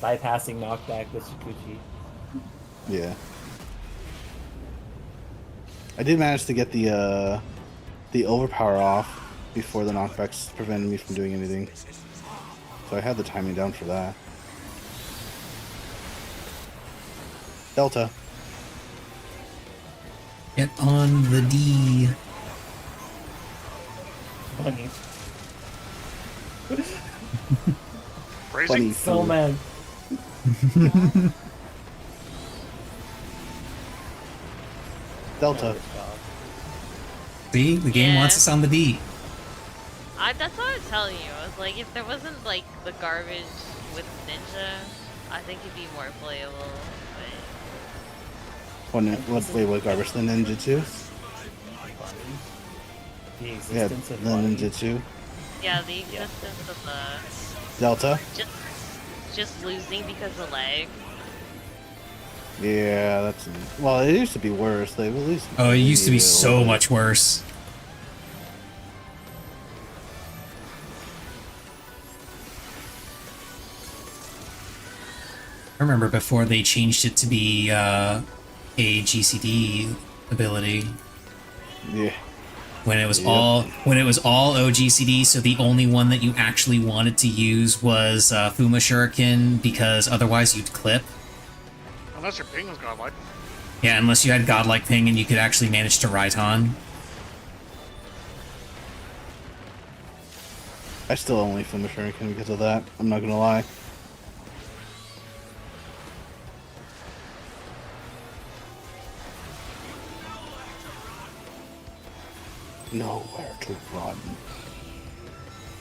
Bypassing knockback with Shikuchi. Yeah. I did manage to get the overpower off before the knockbacks prevented me from doing anything. So I had the timing down for that. Delta. Get on the D. Funny. Crazy. Funny So food. mad. Delta. See, the game Yeah. wants us on the D. That's what I was telling you. I was like, if there wasn't like the garbage with Ninja, I think it'd be more playable. What garbage? The ninjutsu? The Yeah, existence the of money. ninjutsu. But yeah, the existence of the Delta? just losing because of lag. Yeah, that's... Well, it used to be worse. They at least... Oh, it used to be a so little much worse. I remember before they changed it to be a GCD ability. bit. Yeah. When it was Yep. all OGCD, so the only one that you actually wanted to use was Fuma Shuriken, because otherwise you'd clip. Unless your ping was godlike. Yeah, unless you had godlike ping and you could actually manage to Raiton. I still only film a Shuriken because of that. I'm not gonna lie. Nowhere to run.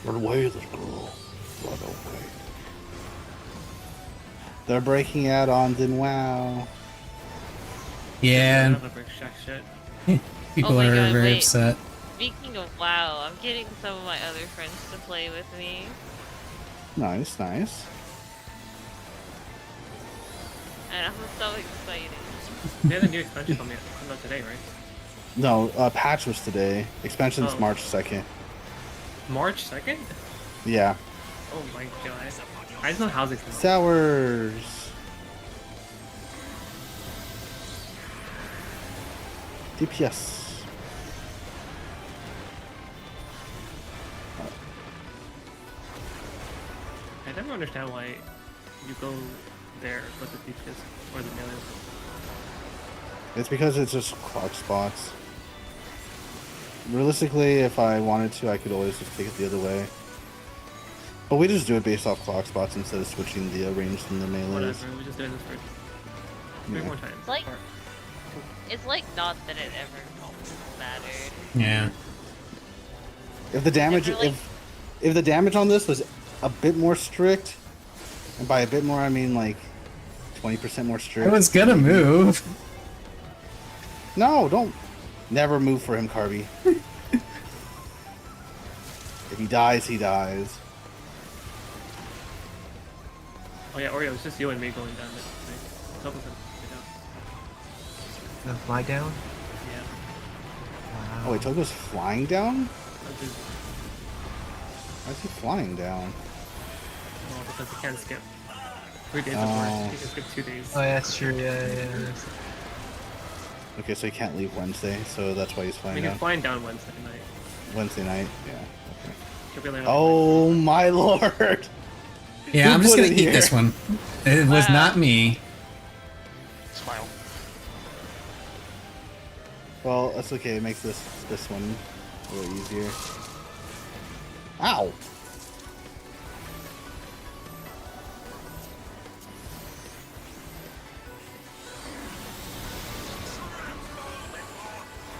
Run away, little girl. Run away. They're breaking out on Din Wow. Yeah, Another brick shack shit. people Oh my are God, very wait. upset. Speaking of WoW, I'm getting some of my other friends to play with me. Nice, nice. And I'm so excited. They had a new expansion coming out today, right? No, patch was today. Expansion's Oh. March 2nd. March 2nd? Yeah. Oh my god. I just know housing. Sours. DPS. I never understand why you go there with the DPS or the melee. It's because it's just clock spots. Realistically, if I wanted to, I could always just take it the other way. But we just do it based off clock spots instead of switching the range from the melees. Whatever, we just did this for 3 Yeah. more times. It's like- Or- It's like not that it ever mattered. Yeah. If the damage, Never, like- if the damage on this was a bit more strict, and by a bit more I mean like 20% more I strict. was gonna move. No, don't. Never move for him, Carby. If he dies, he dies. Oh Oh yeah, Oreo, it's just you and me going down this thing. Toko's gonna The fly down? yeah. Wow. Oh wait, Togo's flying down? I'll do Why is he flying down? well because he can't skip 3 days of Oh. work. He can skip 2 days. Oh, yeah, that's true. Yeah. Okay, so he can't leave Wednesday, so that's why he's I flying mean, down. he's flying down Wednesday night. Wednesday night, yeah. Okay. He'll be landing Oh my lord! Yeah, Who I'm just put gonna it eat here? this one. It was Wow. not me. Smile. Well, that's okay. It makes this one a little easier. Ow!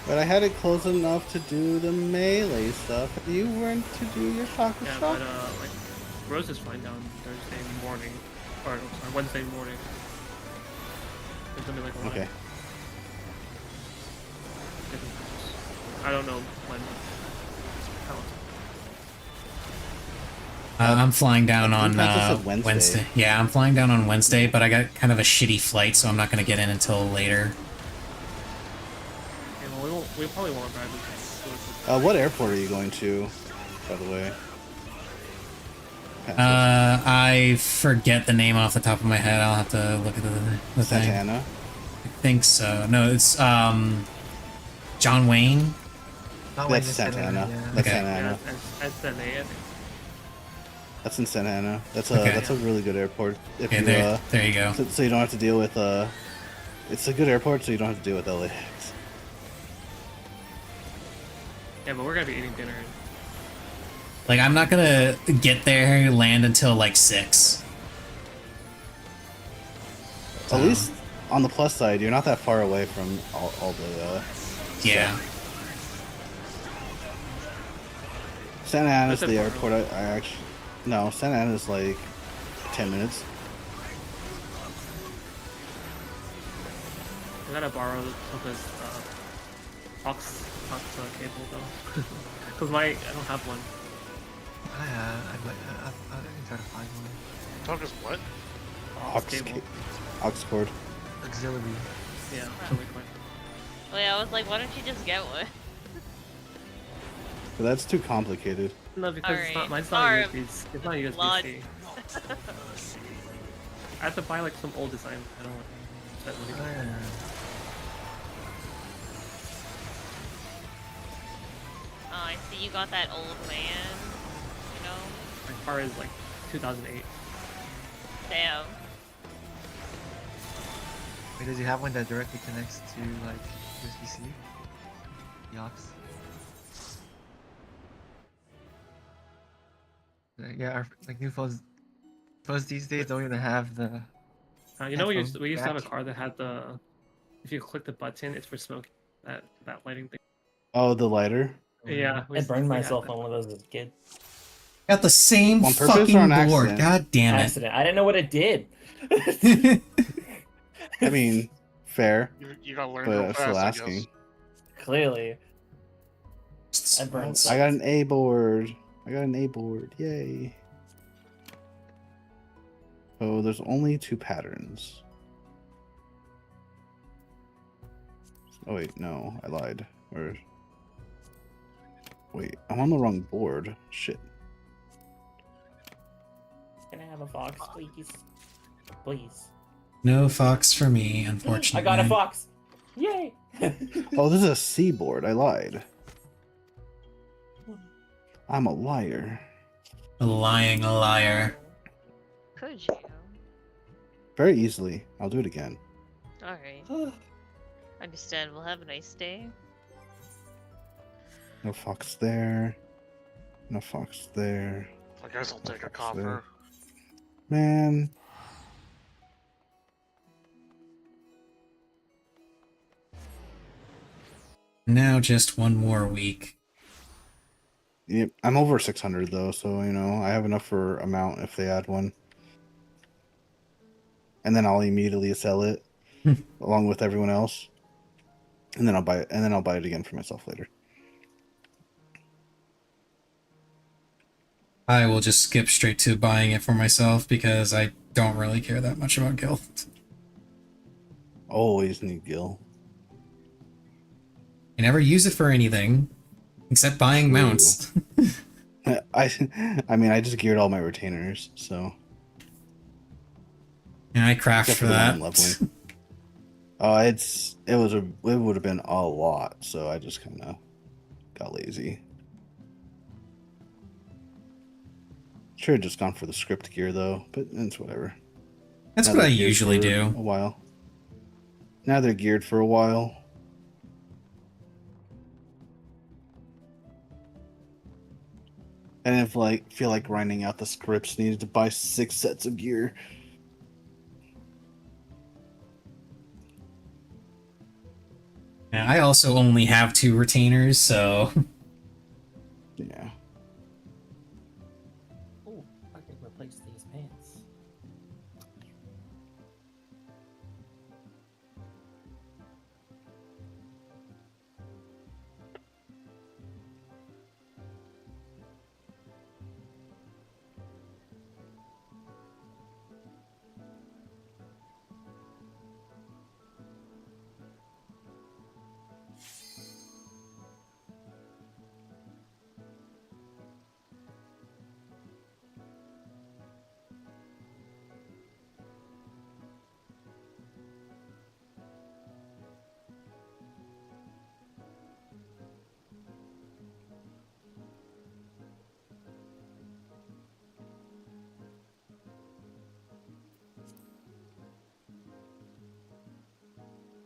But I had it close enough to do the melee stuff. You weren't to do your shock Yeah, shock. but like Rose is flying down Thursday morning, or no, sorry, Wednesday morning. There's gonna be like a line. Okay. Different times. I don't know when. How I'm flying down I on think I just said Wednesday. Yeah, I'm flying down on Wednesday, but I got kind of a shitty flight, so I'm not gonna get in until later. okay, well, we probably won't drive this. What airport are you going to, by the way? I forget the name off the top of my head. I'll have to look at the Santa thing. Ana? I think so. No, it's John Wayne. Not when That's it's Santa Ana. Yeah. That's Okay. Santa Ana. Yeah, SNA, I think. That's in Santa Ana. That's Okay. a really good airport. If Okay, you there you go. so you don't have to deal with it's a good airport, so you don't have to deal with LAX. Yeah, but we're gonna be eating dinner. Like, I'm not gonna get there, land until like 6. At least on the plus side, you're not that far away from all the Yeah. Santa Ana's That's the far airport. I actually no, Santa Ana's like 10 minutes. I gotta borrow Toka's Fox cable though, because I don't have one. I can try to find one. Toka's what? Aux cord. Auxiliary. Yeah, really quick. Wait, I was like, why don't you just get one? But that's too complicated. No, because it's not, Alright. mine's Sorry. not USB. It's not USB-C. Lod. I have to buy like some old design. I don't want that money. Oh, I see you got that old man. You know? My car is like 2008. Damn. Wait, does he have one that directly connects to like USB-C? The aux? Yeah, like new phones these days don't even have the. You know, we headphone used to have a jack. car that had the. If you click the button, it's for smoking. That lighting thing. Oh, the lighter. Yeah, I burned we had myself that. on one of those as a kid. Got the same On purpose fucking or an board. accident? God damn it. Accident. I didn't know what it did. I mean, fair, You gotta learn but real I'm fast, still I asking. guess. Clearly, I burned. I got an A board. Yay. Oh, there's only 2 patterns. Oh wait, no, I lied. Or wait, I'm on the wrong board. Shit. Can I have a fox, please? Please. No fox for me, I unfortunately. got a fox. Yay! Oh, this is a C board. I lied. I'm a liar. A lying liar. Could you? Very easily. I'll do it again. Alright. Understandable. Have a nice day. No fox there. No fox there. I guess I'll take a Fox there. copper. Man. Now just one more week. Yep, I'm over 600 though, so you know I have enough for a mount if they add one, and then I'll immediately sell it along with everyone else, and then I'll buy it, and then I'll buy it again for myself later. I will just skip straight to buying it for myself because I don't really care that much about Gil. Always need Gil. I never use it for anything except buying True. mounts. I mean, I just geared all my retainers, so. And I craft Except for the one that. I'm leveling. It would have been a lot, so I just kind of got lazy. Should have just gone for the script gear though, but it's whatever. That's Now what I they're geared usually for do. A while. Now they're geared for a while. And if feel like grinding out the scripts, needed to buy 6 sets of gear. Yeah, I also only have 2 retainers, so Yeah. Oh, I can replace these pants.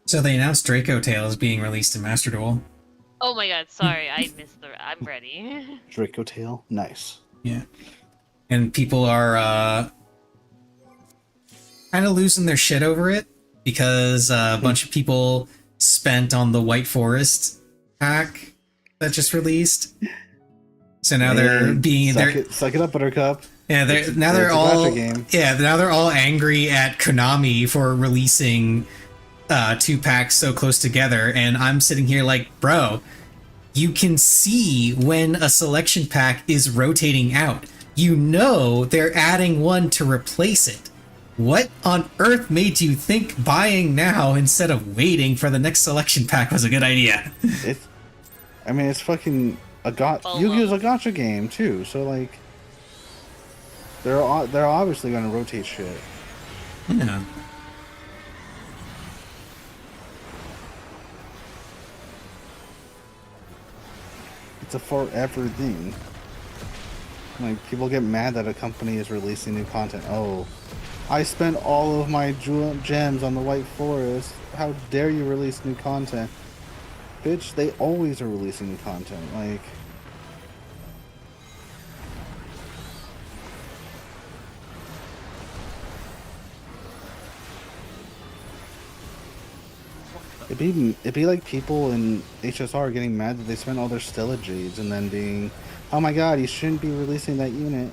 so they announced Draco Tales being released in Master Duel. Oh my god, sorry, I missed the. I'm ready. Draco tail, nice. Yeah. And people are kind of losing their shit over it because a bunch of people spent on the White Forest pack that just released. So now they're being suck it up, Buttercup. yeah, It's a they're all gacha game. yeah, now they're all angry at Konami for releasing 2 packs so close together, and I'm sitting here like, bro, you can see when a selection pack is rotating out. You know they're adding one to replace it. What on earth made you think buying now instead of waiting for the next selection pack was a good idea? It's fucking Yu-Gi-Oh's a gacha game too, so like they're obviously gonna rotate shit. Yeah. It's a forever thing. Like, people get mad that a company is releasing new content. Oh, I spent all of my gems on the White Forest. How dare you release new content? Bitch, they always are releasing new content. Like, it'd be like people in HSR getting mad that they spent all their Stella Jades and then being, oh my god, you shouldn't be releasing that unit.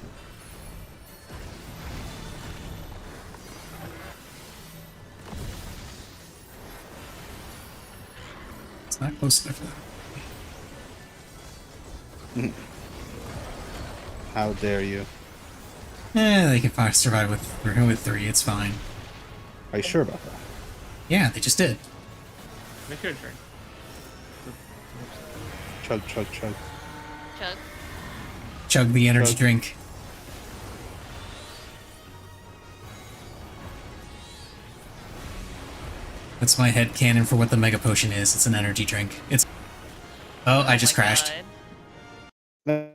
It's not close enough. How dare you? They can probably survive with 3. It's fine. Are you sure about that? Yeah, they just did. Make your turn. Chug, chug, chug. Chug. Chug the energy Chug. drink. That's my head canon for what the Mega Potion is. It's an energy drink. It's. Oh, I just my crashed. God.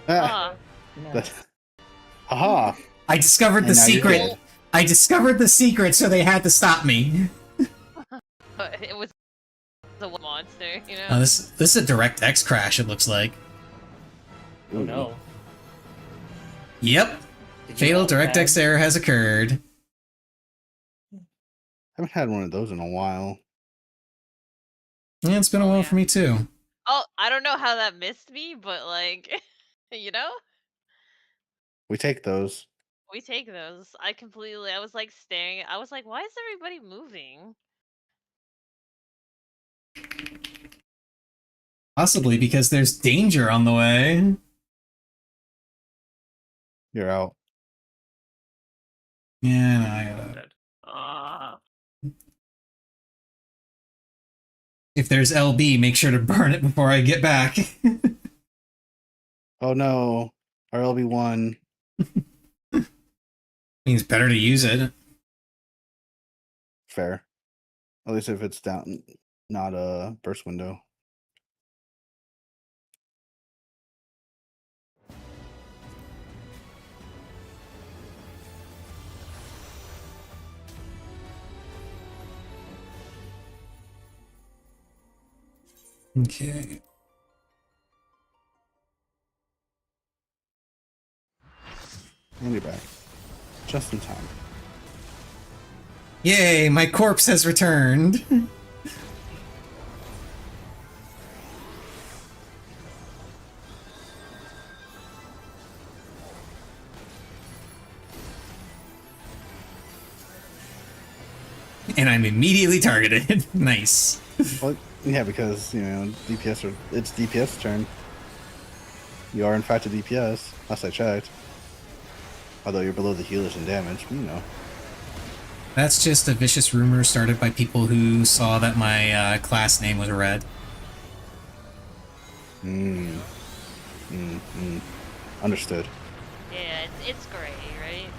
Ah, Ah, haha. I discovered the And now you're secret. dead. I discovered the secret, so they had to stop me. but it was a monster, you know? Oh, this is a DirectX crash. It looks like. Oh no. Yep. Did you Fatal know DirectX that? error has occurred. I haven't had one of those in a while. Yeah, it's been a while for me too. Oh, I don't know how that missed me, but like, you know? We take those. We take those. I was like staring. I was like, why is everybody moving? Possibly because there's danger on the way. You're out. Yeah, no, I I'm gotta. dead. Ah. If there's LB, make sure to burn it before I get back. Oh no, our LB1. Means better to use it. Fair. At least if it's down, not a burst window. Okay. And you're back. Just in time. Yay, my corpse has returned. And I'm immediately targeted. Nice. Well, yeah, because, you know, it's DPS turn. You are, in fact, a DPS, last I checked. Although you're below the healers in damage, you know. That's just a vicious rumor started by people who saw that my class name was red. Understood. Yeah, it's gray, right?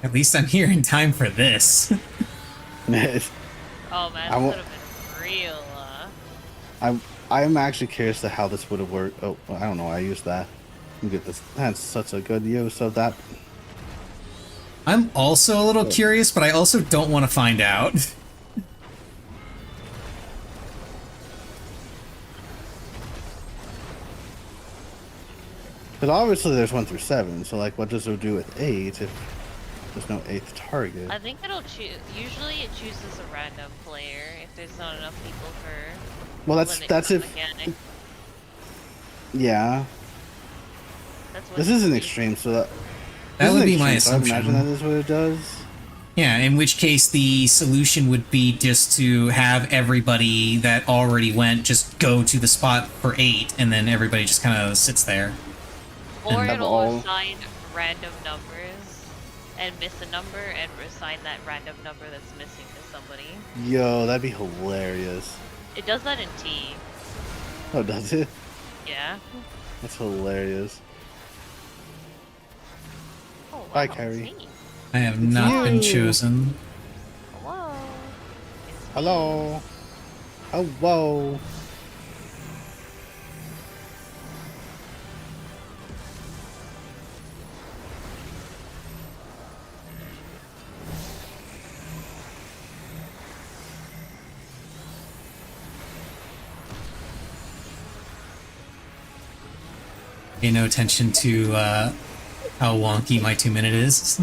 At least I'm here in time for this. Oh man, this would have been real. I'm actually curious to how this would have worked. Oh, I don't know. I used that. You get this. That's such a good use of that. I'm also a little curious, but I also don't want to find out. Because obviously there's 1 through 7, so like, what does it do with 8 if there's no 8th target? I think it'll choose. Usually, it chooses a random player if there's not enough people for. Well, that's if. Mechanic. Yeah. That's what This is an extreme, so that would be my so I assumption. imagine that is what it does. Yeah, in which case the solution would be just to have everybody that already went just go to the spot for 8, and then everybody just kind of sits there. Or And it'll assign random numbers and miss a number and assign that random number that's missing to somebody. Yo, that'd be hilarious. It does that in T. Oh, does it? Yeah. That's hilarious. Oh, wow, Bye, Kyrie. it's me. I have not been chosen. Hello. It's me. Hello. Hello. Pay no attention to how wonky my 2-minute is.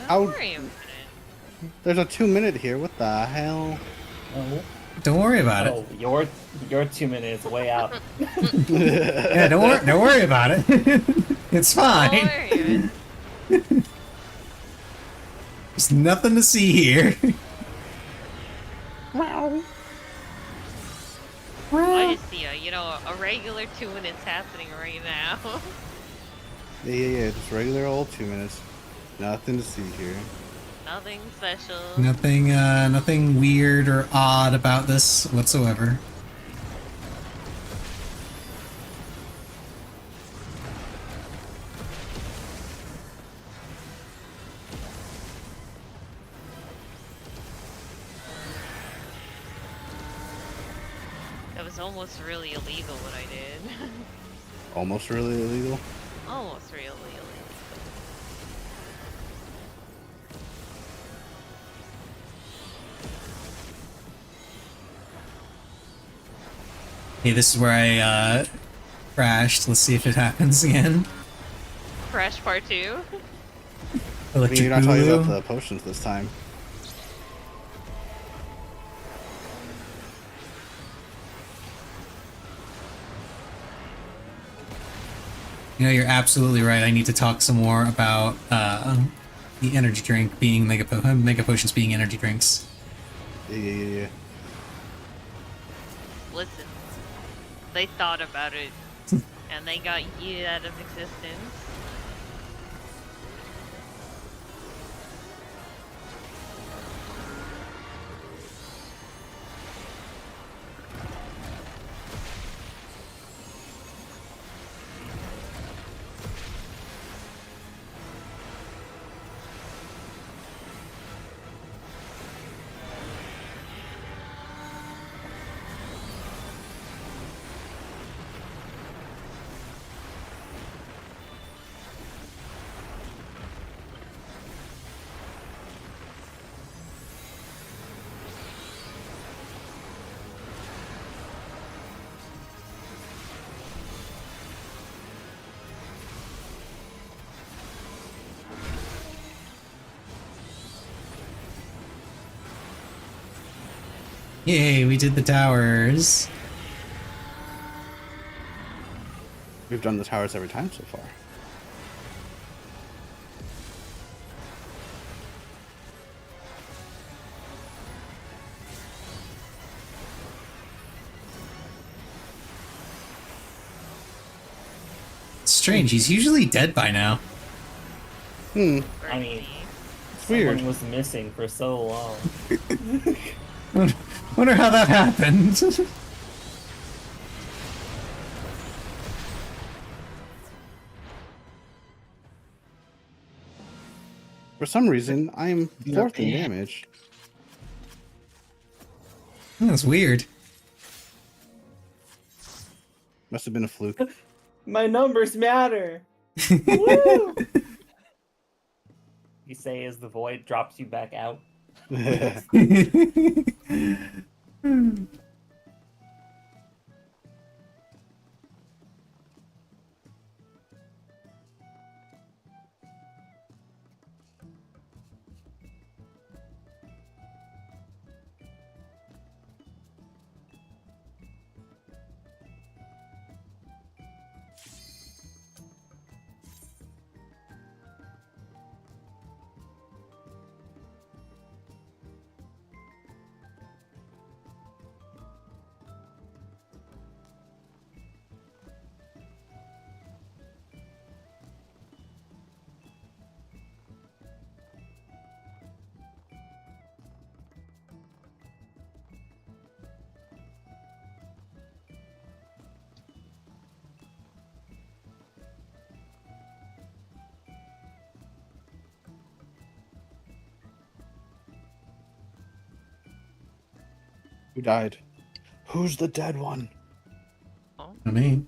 How- Don't worry about it. There's a 2-minute here. What the hell? Oh, Don't worry about it. oh, your 2 minutes way out. Yeah, don't worry about it. It's Don't fine. worry. There's nothing to see here. I just see a regular 2 minutes happening right now. Yeah. Just regular old 2 minutes. Nothing to see here. Nothing special. Nothing weird or odd about this whatsoever. That was almost really illegal what I did. Almost really illegal. Almost really illegal. Hey, this is where I crashed. Let's see if it happens again. Crash part 2. I mean, Electric you're not talking Boogaloo. about the potions this time. You know, you're absolutely right. I need to talk some more about the energy drink being mega potions being energy drinks. Yeah. Listen, they thought about it And they got yeeted out of existence. Yay, we did the towers. We've done the towers every time so far. It's strange, he's usually dead by now. Hmm. I mean, It's weird. someone was missing for so long. Wonder how that happened. For some reason, I'm fourth in Yeah. damage. That's weird. Must have been a fluke. My numbers matter. Woo! You say as the void drops you back out. Who died? Who's the dead one? I mean,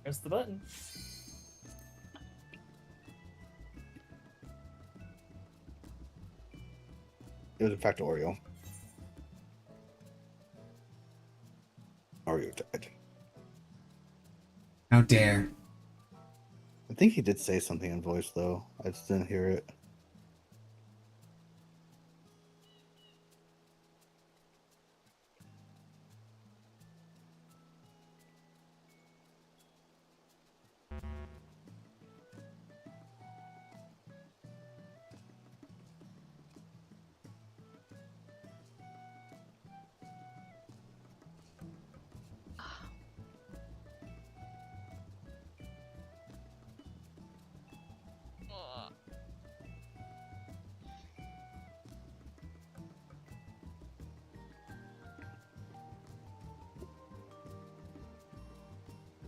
Press the button. It was in fact Oreo. Oreo died. how dare. I think he did say something in voice though. I just didn't hear it.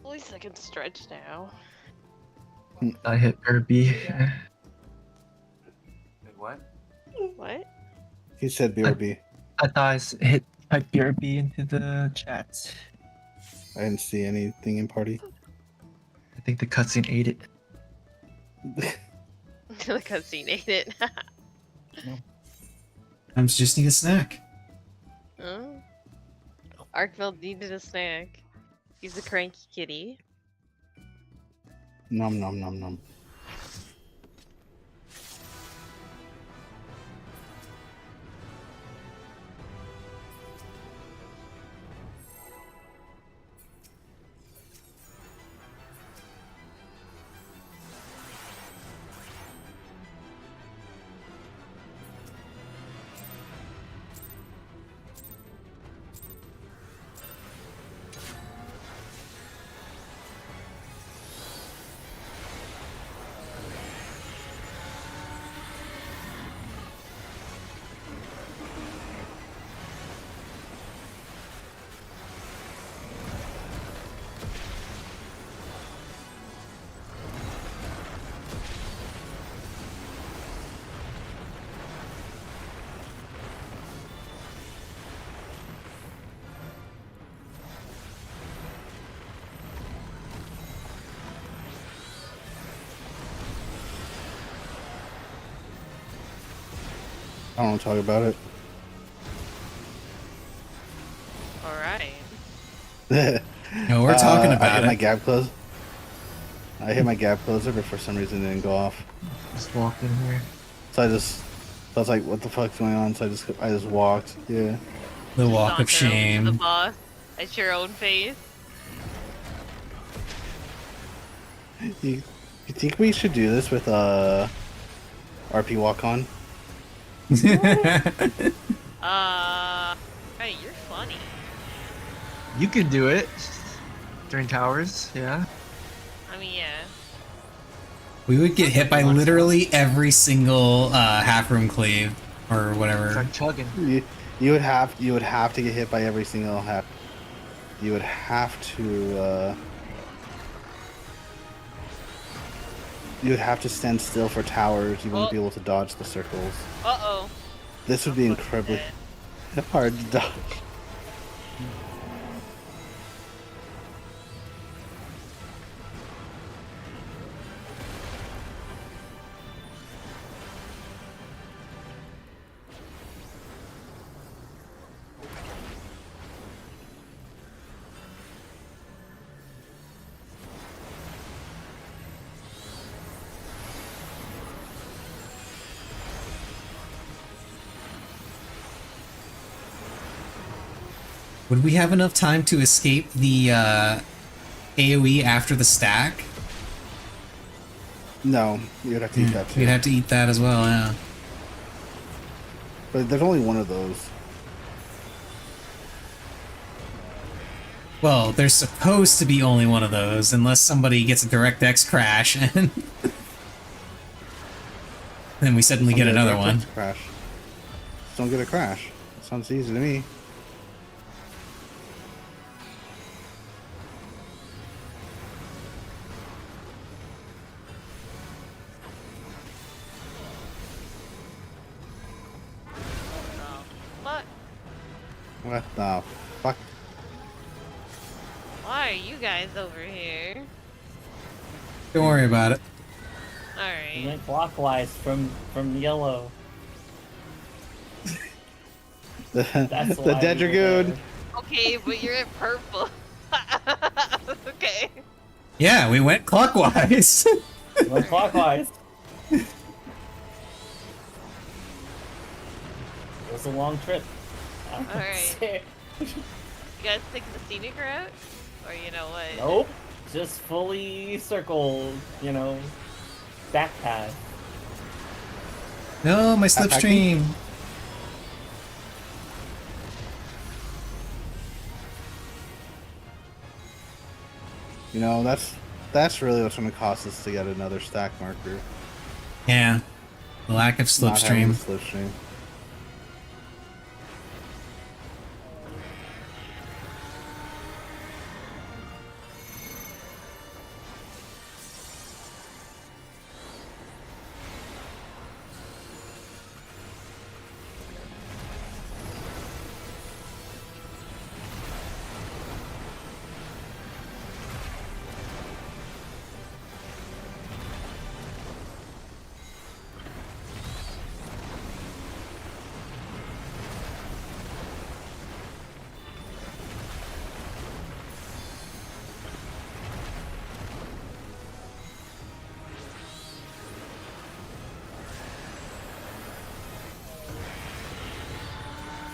At least I can stretch now. I hit Irby. Wait, what? What? He said BRB. I thought hit type BRB into the chat. I didn't see anything in party. I think the cutscene ate it. The cutscene ate it. I'm just need a snack. Oh. Arkveld needed a snack. He's a cranky kitty. Nom nom nom nom. I don't want to talk about it. All right. No, we're talking I about hit it. my gap close. I hit my gap closer, but for some reason it didn't go off. Just walk in here. So I was like, what the fuck's going on? So I just walked. Yeah. The walk of Saunter over to shame. The boss at your own face. You think we should do this with RP walk on? Hey, you're funny. You can do it during towers. Yeah. I mean, yeah. We would get hit by literally every single half room cleave or whatever. Start chugging. You would have to get hit by every single half. You would have to. You would have to stand still for towers. You wouldn't be able to dodge the circles. Uh-oh. This would be incredibly hard to dodge. Would we have enough time to escape the AoE after the stack? No, you'd have to eat that too. We'd have to eat that as well, yeah. But there's only one of those. Well, there's supposed to be only one of those, unless somebody gets a DirectX crash, and then we suddenly get another one. Crash. Just don't get a crash. Sounds easy to me. What? What the fuck? Why are you guys over here? Don't worry about it. We Alright. went clockwise from yellow. The That's why dead we were dragoon. there. Okay, but you're at purple. Okay. Yeah, we went clockwise. We went clockwise. It was a long trip. Alright. You guys take the scenic route? Or you know what? Nope. Just fully circle, back path. No, my slipstream. You know, that's really what's going to cost us to get another stack marker. Yeah. The lack of Not having slipstream. the slipstream.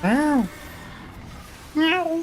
Ow. Uh,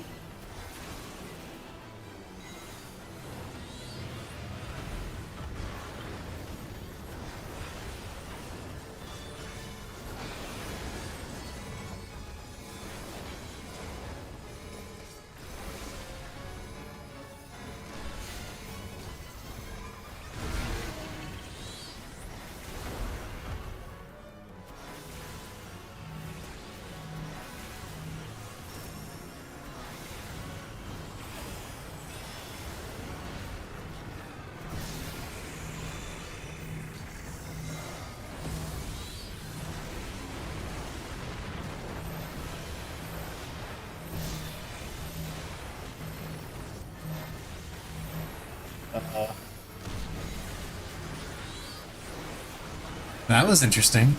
That was interesting.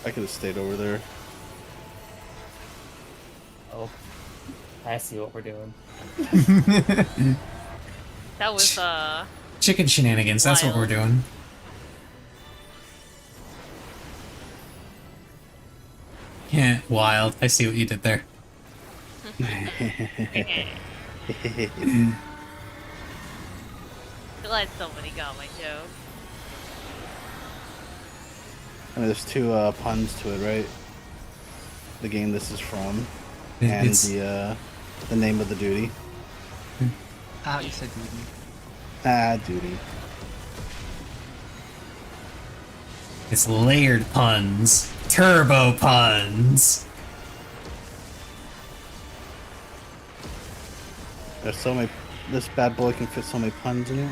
I could have stayed over there. Oh, I see what we're doing. That was Chicken shenanigans, that's what we're Wild. doing. Yeah, wild. I see what you did there. glad somebody got my joke. I mean, there's two puns to it, right? The game this is from, and It's- the name of the duty. Ah, you said duty. Ah, duty. It's layered puns. Turbo puns. There's so many. This bad boy can fit so many puns in it.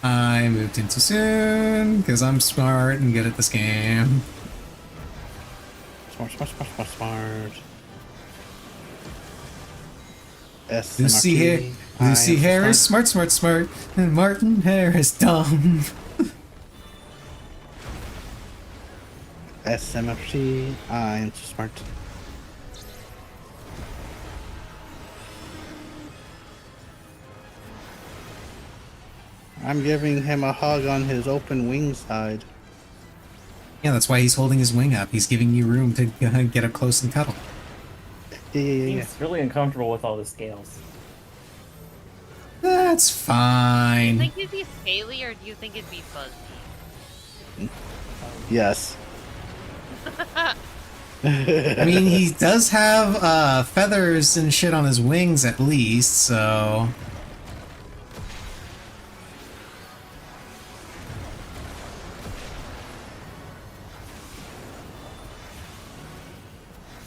I moved in too soon because I'm smart and good at this game. Smart, smart, smart, smart, smart. Lucy, Lucy Harris, smart, smart, smart, and Martin Harris, dumb. SMFC, I am so smart. I'm giving him a hug on his open wing side. Yeah, that's why he's holding his wing up. He's giving you room to get up close and cuddle. Yeah. He's really uncomfortable with all the scales. That's Do you fine. think it'd be scaly or do you think it'd be fuzzy? Yes. I mean, he does have feathers and shit on his wings at least, so...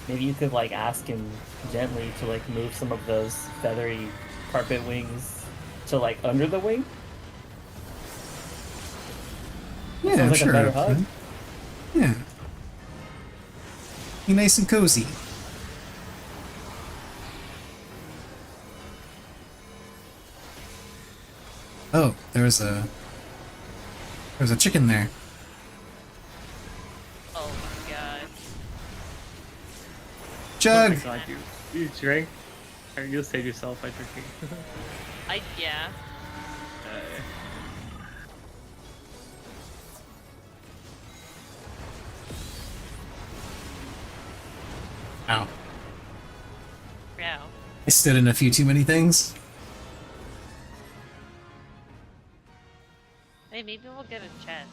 Maybe you could like ask him gently to like move some of those feathery carpet wings to like under the wing. Yeah, sounds like a sure. better hug. okay. Yeah. Be nice and cozy. Oh, there's a chicken there. Oh my god. Jug! Oh my god, you drank? Or you'll save yourself by drinking. Yeah. Ow. Yeah. I stood in a few too many things. Hey, maybe we'll get a chest.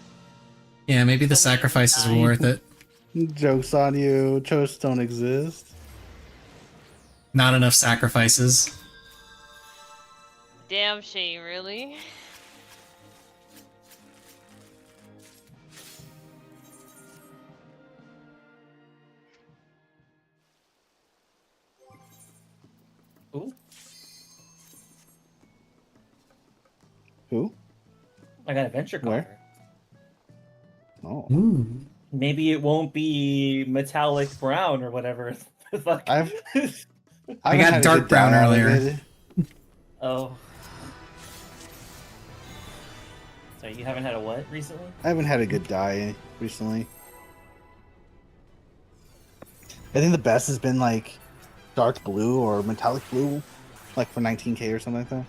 Yeah, maybe the So many sacrifices were times. worth it. Jokes on you. Choices don't exist. Not enough sacrifices. Damn shame, really? Ooh, Who? I got adventure Where? card. Oh. Ooh. Maybe it won't be metallic brown or whatever. the fuck. I've I haven't got had a dark good brown die out of earlier. it. Oh. Sorry, you haven't had a what recently? I haven't had a good die recently. I think the best has been like dark blue or metallic blue, like for 19k or something like that.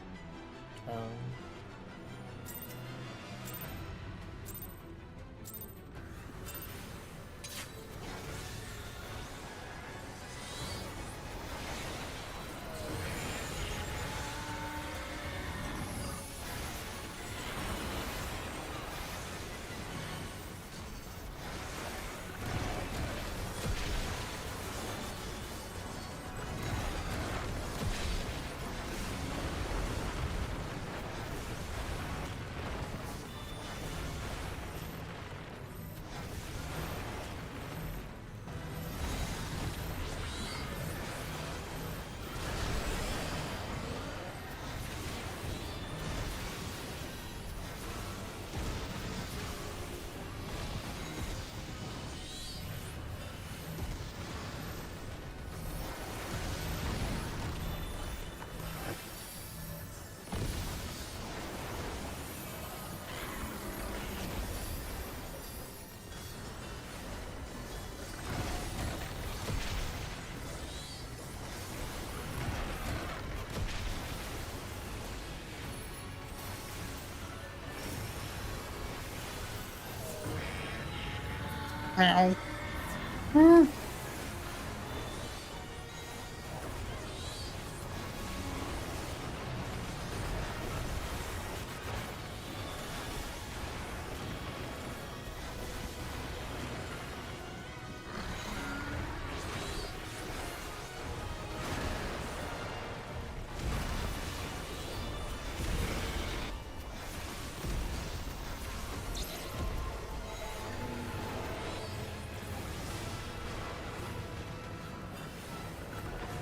Um,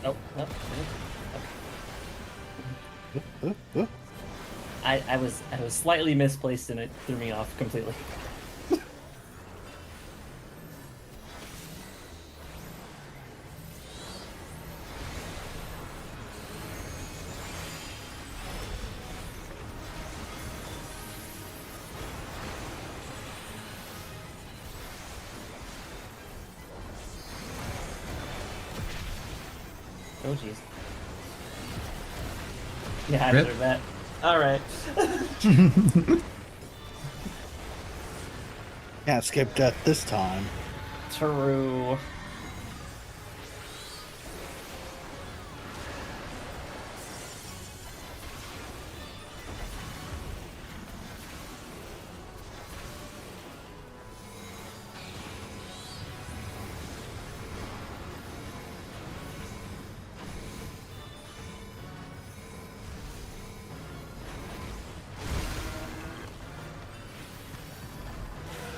Nope. Nope. Oh, oh. I was slightly misplaced and it threw me off completely. Oh jeez. Yeah, I Rip. deserve that. Alright. Can't skip death this time. True.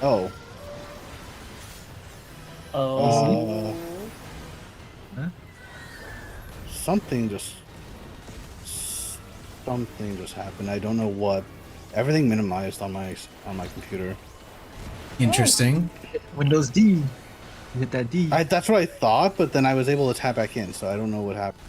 Oh. Oh. Something just happened. I don't know what. Everything minimized on my computer. Interesting. Windows D. You hit that D. That's what I thought, but then I was able to tap back in, so I don't know what happened.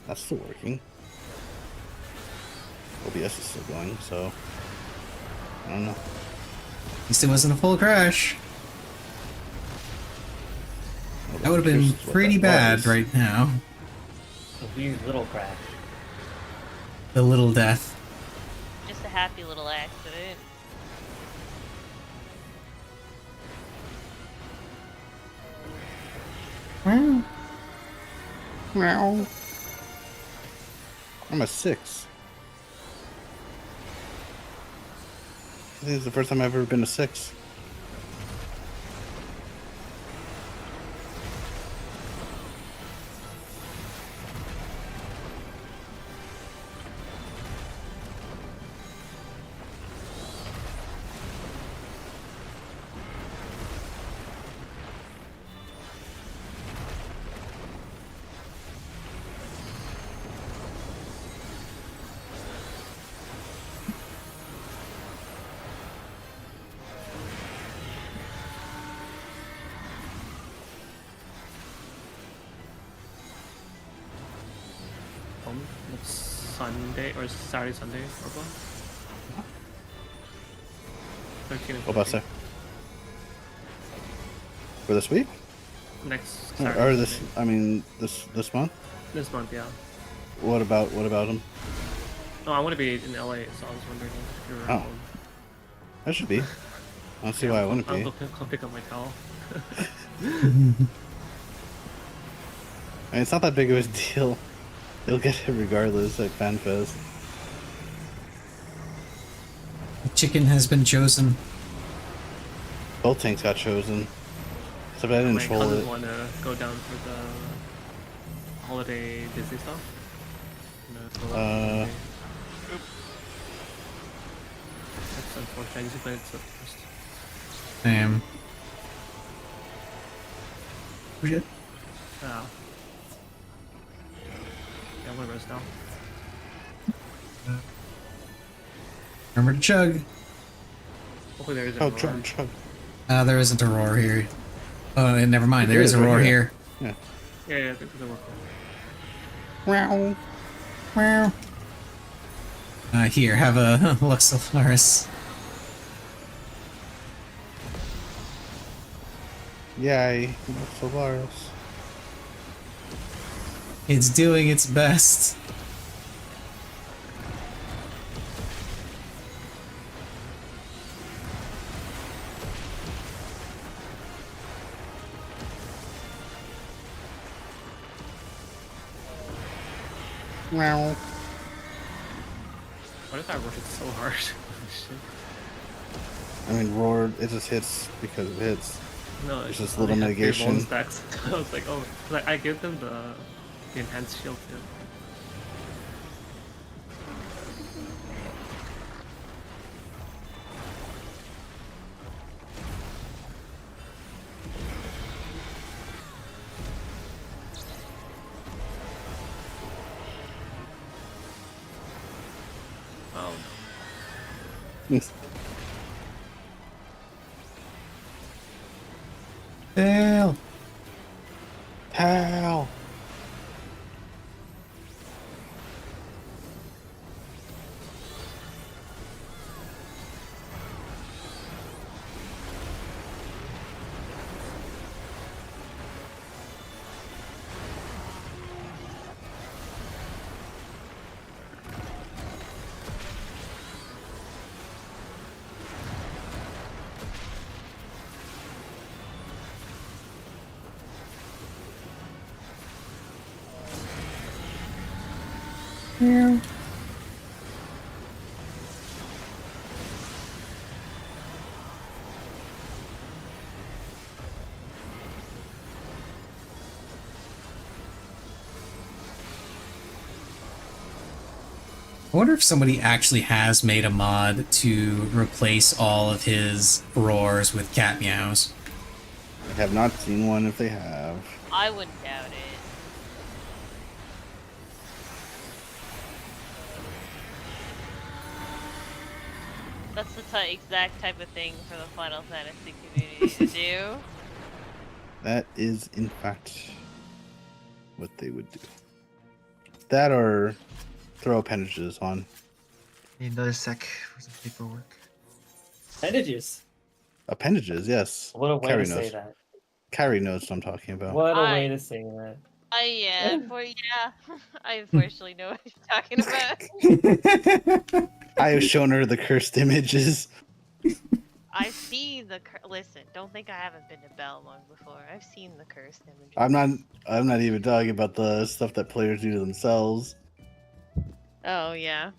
That's still working. OBS is still going, so I don't know. At least it wasn't a full crash. That would have been Here's what pretty that bad was. right now. A weird little crash. The little death. Just a happy little accident. I'm a 6. I think it's the first time I've ever been a 6. Next Sunday or Saturday, Sunday, Orba. 13 and What about 14. say? For this week? Next Or Saturday. this? Sunday. I mean, this month? This month, yeah. What about them? Oh, I want to be in LA, so I was wondering if you're Oh. around. I should be. I don't see why I wouldn't I'll be. go come pick up my towel. I mean, it's not that big of a deal. You'll get it regardless at FanFest. The chicken has been chosen. Both tanks got chosen. Except I didn't My troll cousins it. want to go down for the holiday Disney stuff. That's unfortunate. I usually play it first. Damn. Shit. Yeah. Yeah, I'm gonna rest now. Remember to chug. Hopefully there isn't Oh, more. chug. There isn't a roar here. Oh, never mind. There There is is a right roar here. here. Yeah, I think it'll work. Wow. Wow. Here, have a Luxolaris. Yay. Solaris. It's doing its best. Meow. What if I roared so hard? Shit. I mean, roar. It just hits because it hits. No, It's just only little had 3 mitigation. bonus stacks. I was like, oh, like I give them the enhanced shield too. Oh no. Fail. How? Yeah. I wonder if somebody actually has made a mod to replace all of his roars with cat meows. I have not seen one. If they have, I wouldn't doubt it. That's the exact type of thing for the Final Fantasy community to do. that is in fact what they would do. That or throw appendages on. Need another sec for some paperwork. Appendages. Appendages, yes. What a way Carry to say knows. that. Carry knows what I'm talking about. What a way to say that. I unfortunately know what you're talking about. I have shown her the cursed images. I've seen the listen. Don't think I haven't been to Belmont before. I've seen the cursed images. I'm not even talking about the stuff that players do to themselves. Oh yeah.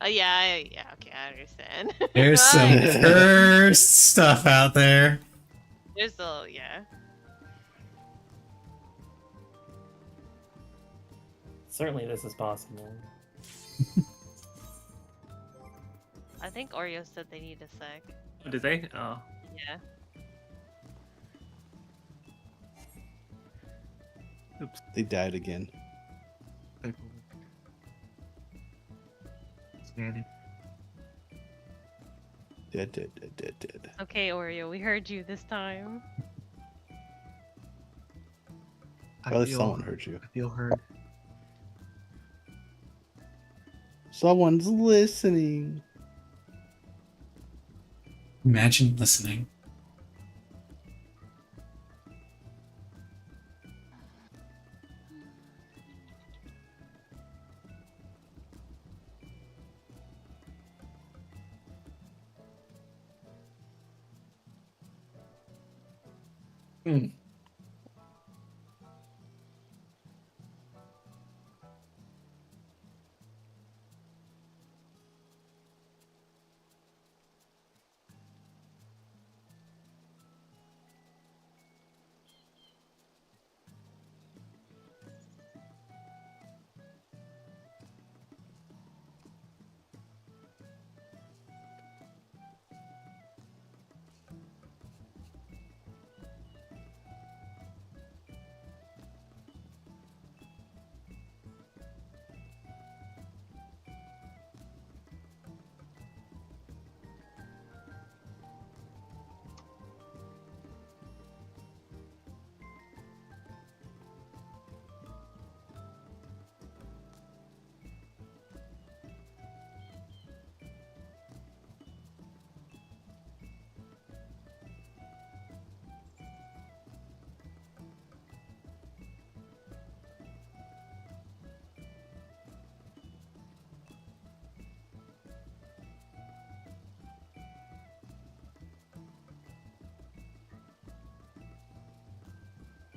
Yeah. Okay, I understand. There's some cursed stuff out there. There's a yeah. Certainly this is possible. I think Oreo said they need a sec. Oh, did they? Oh. Yeah. Oops. They died again. Paperwork. Scanning. Dead. Okay, Oreo, we heard you this time. Well, at least someone heard you. I feel heard. Someone's listening. Imagine listening. Hmm.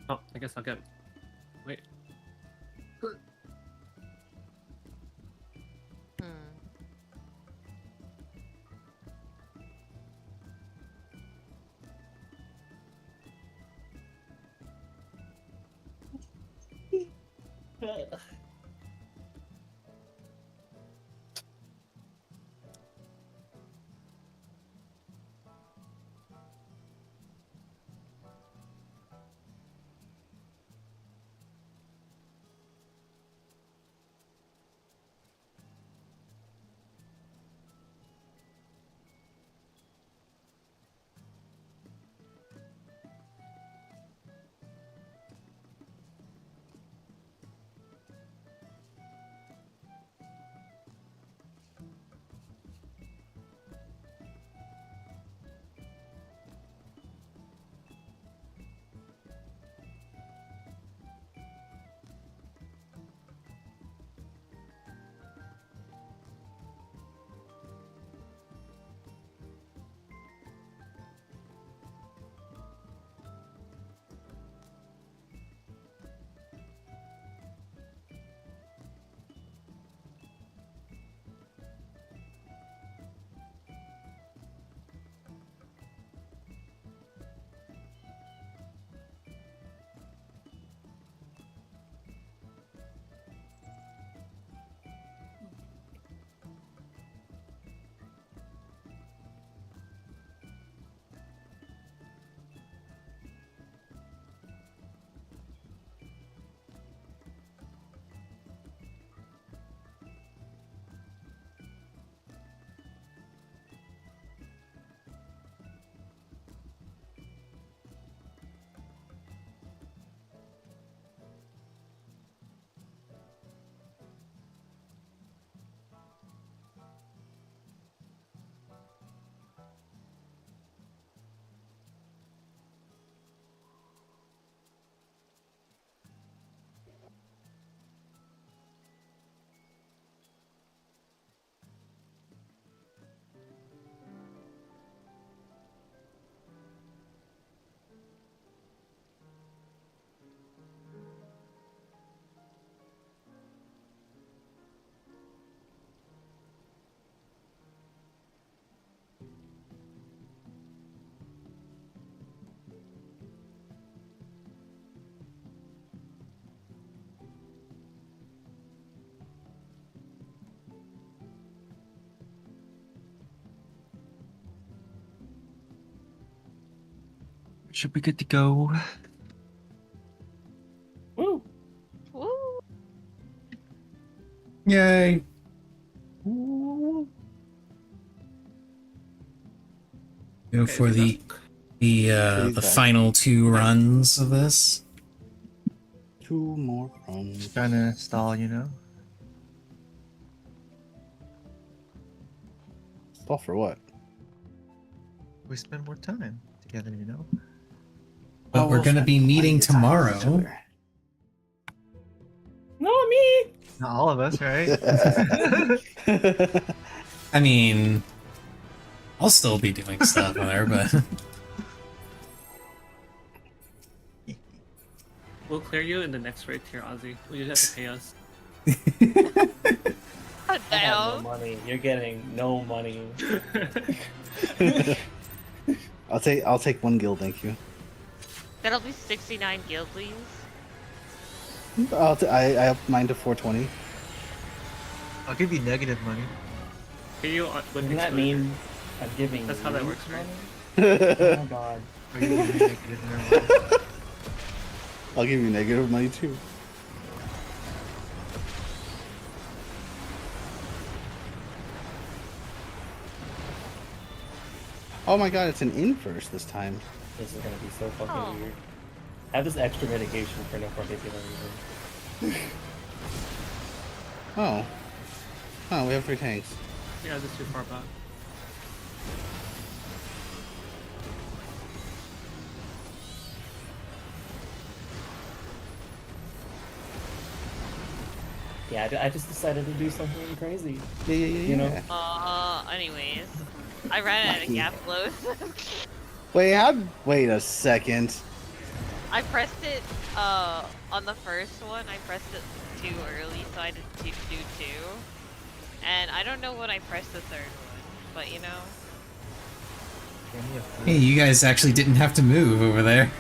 Oh, I guess I'll get. Wait. Hmm. Should be good to go. Woo! Woo! Yay! Go Okay, for is the Please the back. final 2 runs of this. 2 more runs. Trying to stall, you know. Stall for what? We spend more time together, you know. But Oh, we're we'll gonna be spend meeting plenty of time with each tomorrow. other. No, me. Not all of us, right? I mean, I'll still be doing stuff there, but We'll clear you in the next raid tier, Ozzy. You just have to pay us. What the I have no hell? money. You're getting no money. I'll take 1 guild, thank you. That'll be 69 guild leaves. I upped mine to 420. I'll give you negative money. Pay you with Doesn't that exposure. mean I'm giving That's how that you works, right? money? Oh my god. Or you give me negative money. I'll give you negative money too. Oh my god, it's an in first this time. This is gonna be so fucking Oh. weird. I have this extra mitigation for no particular reason. Oh. Oh, we have 3 tanks. Yeah, just too far back. Yeah, I just decided to do something crazy. Yeah. You know? Anyways. I ran out of Lucky. gap flows. Wait a second. I pressed it on the first one. I pressed it too early, so I didn't do two. And I don't know when I pressed the third one, but you know. Give me a fruit. Hey, you guys actually didn't have to move over there.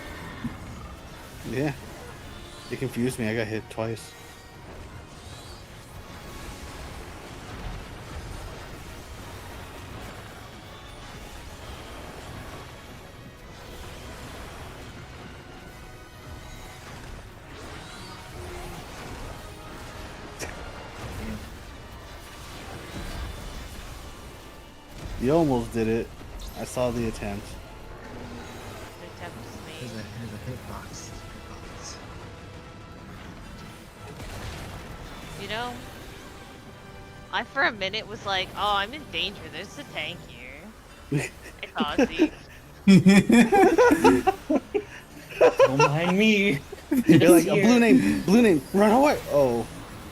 Yeah. It confused me. I got hit twice. You almost did it. I saw the attempt. The attempt was Here's made. a hitbox. Hitbox. You know, I for a minute was like, oh, I'm in danger. There's a tank here. It's Ozzy. Don't mind me. You're like, Here. blue name, run away! Oh.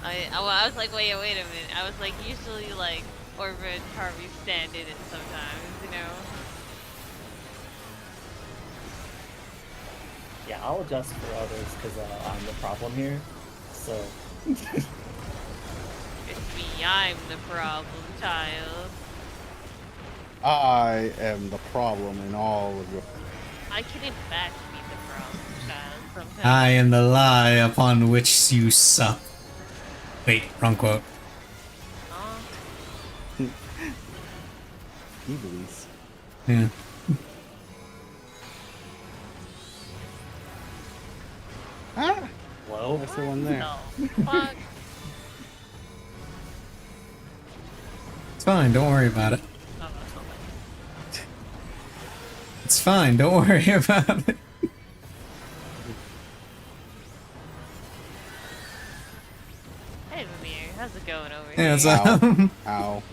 I was like, wait a minute. I was like, usually like Orbit Harvey stand in it sometimes, you know. Yeah, I'll adjust for others because I'm the problem here. So. It's me. I'm the problem child. I am the problem in all of your. I can in fact be the problem child sometimes. I am the lie upon which you sup. Wait, wrong quote. Aw. He believes. Yeah. Ah! Hello? That's the one there. No. Fuck. It's fine, don't worry about it. Oh, that's not bad. It's fine, don't worry about it. Hey, Mimir, how's it going over Yeah, here? it's, Ow.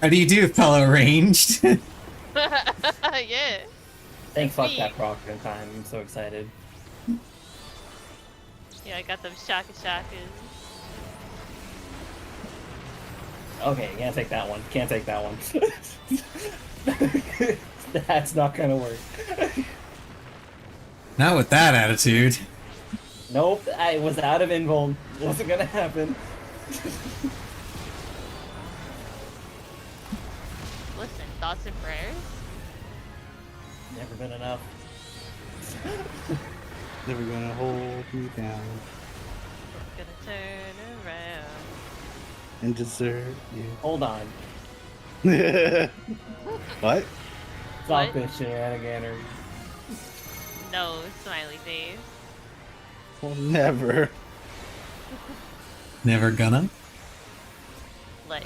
how do you do, fellow ranged? Yeah. Thank fuck me. that proc in time. I'm so excited. Yeah, I got them shakas. Okay, can't take that one. Can't take that one. That's not gonna work. Not with that attitude. Nope, I was out of invuln. Wasn't gonna happen. Listen, thoughts and prayers? Never been enough. Never gonna hold me down Gonna turn around. and desert you. Hold on. What? Stop What? this shenaniganery. No, smiley face. Well, never. Never gonna. Let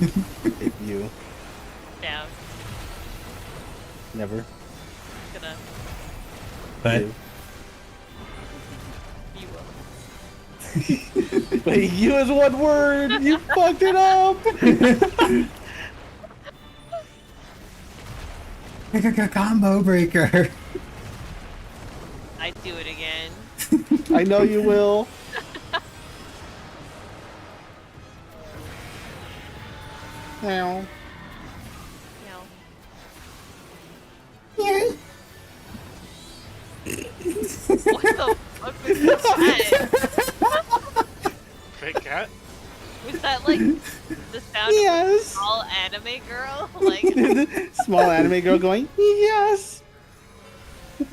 If you. down. Never. Gonna. But You. You will. Wait, you is one word! You fucked it up! combo breaker. I'd do it again. I know you will. Now. No. What the fuck was that? Fake cat? Was that like the sound of a Yes. small anime girl? Like, Small anime girl going, yes! oh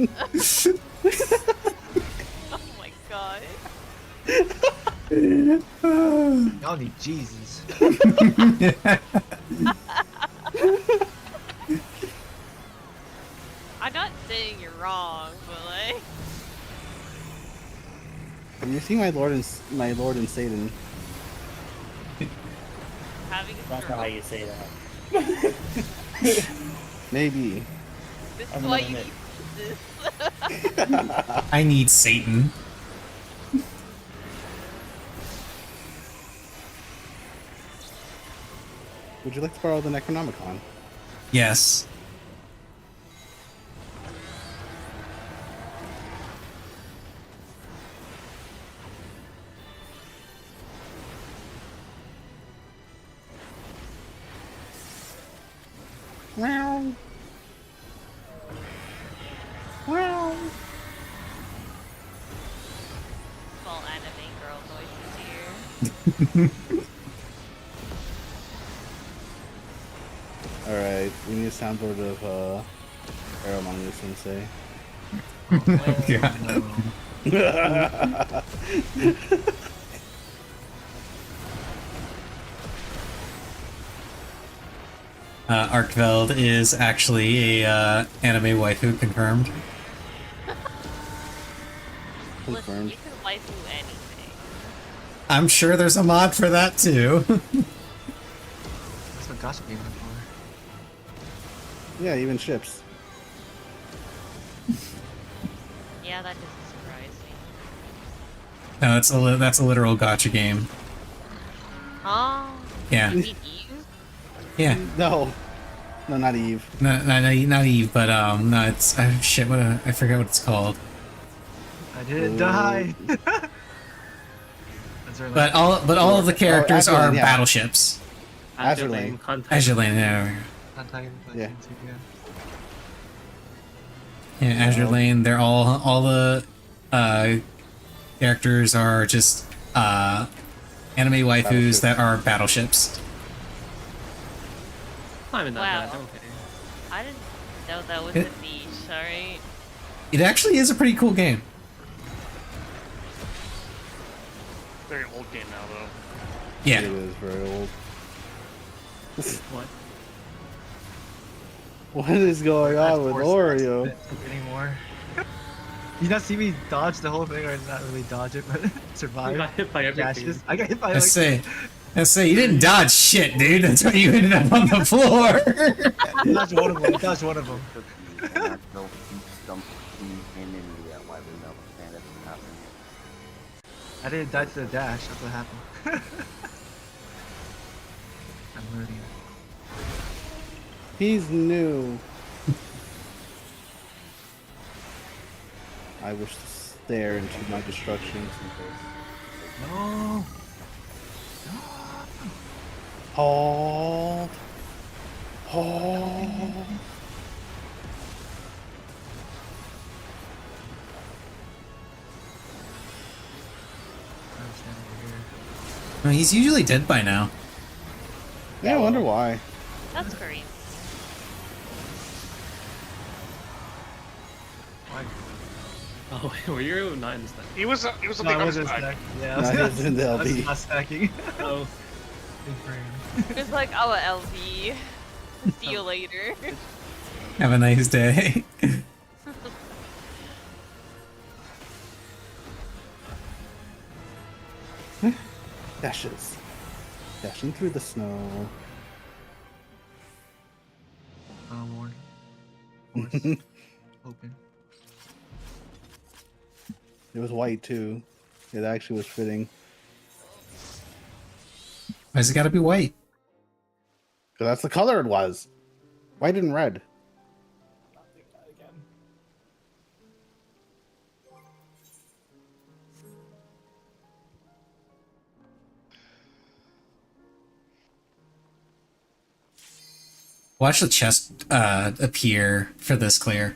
my god. Y'all need Jesus. I'm not saying you're wrong, but like, Have you seen my Lord and Satan? having a That's not how stroke. you say that. Maybe. This is I'm why gonna you admit. need this. I need Satan. Would you like to borrow the Necronomicon? Yes. Meow. Meow. Alright, we need a soundboard of Aramanga Sensei. Arkveld is actually a anime waifu confirmed. Listen, Confirmed. you can waifu anything. I'm sure there's a mod for that too. That's what gacha games are for. Yeah, even ships. Yeah, that doesn't surprise me. No, that's a literal gotcha game. Oh. Yeah. You mean Eve? Yeah. No. No, not Eve. No, not Eve, but no, it's shit. I forget what it's called. I didn't die. That's right. But all of the characters are Azurlane, yeah. battleships. Azurlane. Azurlane, yeah. Yeah. Yeah, Azurlane. They're all the characters are just anime waifus that are battleships. I'm in that Wow. bad. Okay. I didn't know that was It- a niche, alright? It actually is a pretty cool game. Very old game now, though. Yeah. It is very old. What? What is going on with Oreo? Anymore. You not see me dodge the whole thing, or not really dodge it, but I survive? got hit by everything. Dashes. I got hit by Let's like say you didn't dodge shit, dude. That's why you ended up on the floor. dodge one of them. Dodge one of them. I didn't dodge the dash. That's what happened. I'm learning. He's new. I wish to stare into my destruction. No. Hold. Hold. I'm standing over here. Well, he's usually dead by now. Yeah, I wonder why. That's great. Why? Oh, were you not in this thing? He was a No, thing I on his wasn't back. stacking. Yeah, No, he was in the I was LB. not stacking. Oh, Big brain. It's like our LV. See you later. Have a nice day. Dashes. Dashing through the snow. Warning. Open. It was white too. It actually was fitting. Why's it gotta be white? Because that's the color it was. White and red. Watch the chest appear for this clear.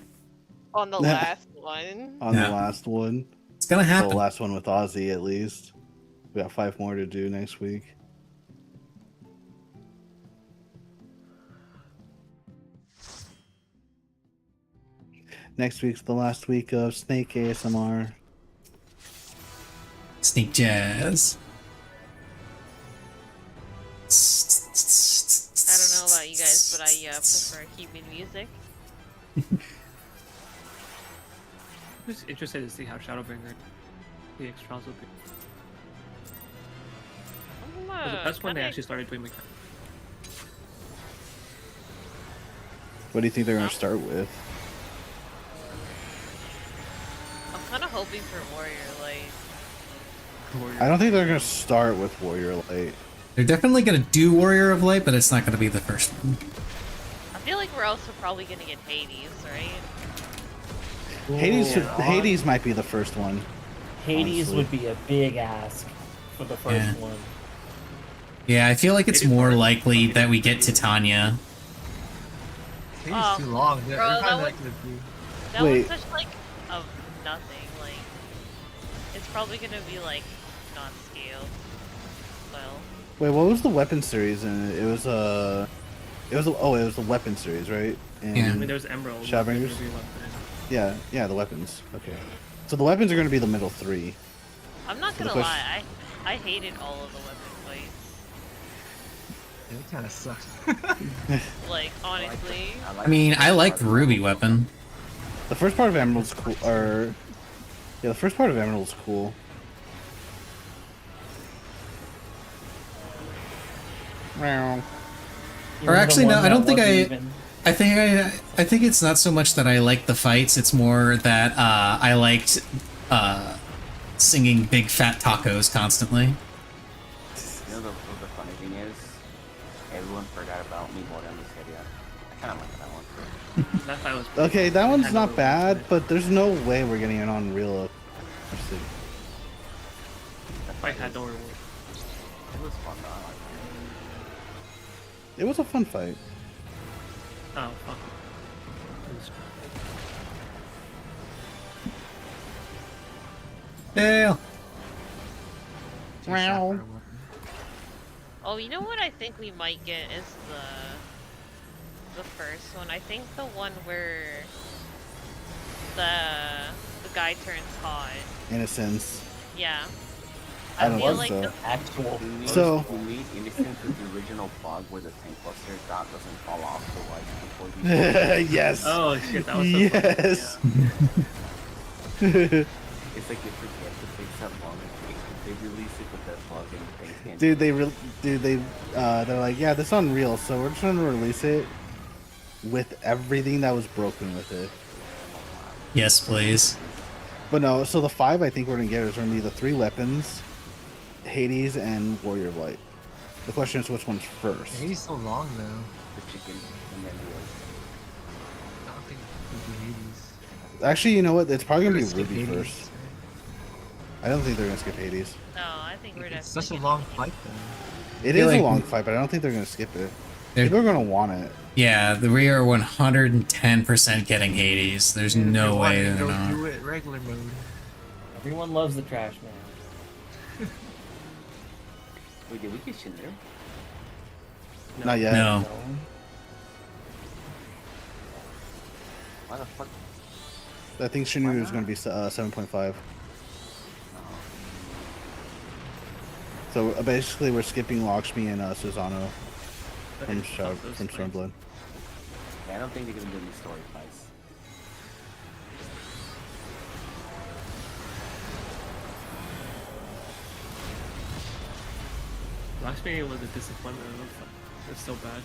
On the last one. On Yeah. the last one. It's gonna The happen. last one with Ozzy at least. We got 5 more to do next week. Next week's the last week of Snake ASMR. Sneak jazz. I don't know about you guys, but I prefer keeping music. I'm just interested to see how Shadowbringer the extras will be. That's when they actually started doing mechanics. What do you think they're going to start with? I'm kind of hoping for Warrior Light. I don't think they're going to start with Warrior Light. They're definitely gonna do Warrior of Light, but it's not gonna be the first one. I feel like we're also probably gonna get Hades, right? Hades might be the first one. Hades Honestly. would be a big ask for the first Yeah. one. Yeah, I feel like it's more likely that we get Titania. He's Oh, too long. They're bro, kinda that like would- the- That Wait. was such like of nothing. Like, it's probably gonna be like not scaled. Wait, what was the weapon series in it? It was it was the weapon series, right? And Yeah. I mean, there's Emerald. Shadowbringers? there's every weapon. yeah, the weapons. Okay. So the weapons are going to be the middle three. I'm not So the gonna question- lie, I hated all of the weapon fights. Yeah, it kind of sucks. Like, honestly. I mean, I like the ruby weapon. The first part of Emerald's cool. Or yeah, the first part of Emerald's cool. Meow. You're Or the actually, no, one I don't that think wasn't I- even- I think it's not so much that I like the fights. It's more that I liked singing big fat tacos constantly. You know the funny thing is, everyone forgot about me more than this area. I kind of like that one. That fight was Okay, that one's had not no bad, weapon. but there's no way we're getting it on real. That fight had no reward. It was fun though. I liked it. It was a fun fight. Oh, fuck. It was- Dale. Too sad for a weapon. Oh, you know what I think we might get is the first one. I think the one where the guy turns hot. Innocence. Yeah. I don't feel think like so. the Actual. So- we need Innocence with the original bug where the tank cluster dot doesn't fall off the light before you. Yes. Oh shit, that was so Yes. It's like they forget to fix that bug. They release it with that bug and things can't. They're like, yeah, this is Unreal, so we're just gonna release it with everything that was broken with it. Yes, please. But no, so the 5 I think we're gonna get is gonna be the 3 weapons, Hades, and Warrior of Light. The question is which one's first. Hades so long though. The chicken and then I don't think we do Hades. Actually, you know what? It's probably gonna be We're gonna skip Ruby Hades, first. right? I don't think they're gonna skip Hades. No, I think we're It's definitely such a gonna long get- fight though. It feel is a like- long fight, but I don't think they're gonna skip it. They're- People are gonna want it. Yeah, we are 110% getting Hades. There's And no they way wanted to they're go not. do it regular mode. Everyone loves the trash man. Wait, did we get Shinner? Not yet. No. No. Why the fuck? I think Shinryu is gonna be 7.5. So basically, we're skipping Lakshmi and Susano from Okay, fuck those fights. Stormblood. Yeah, I don't think they're gonna do any story fights. Lakshmi was a disappointment. It's so bad.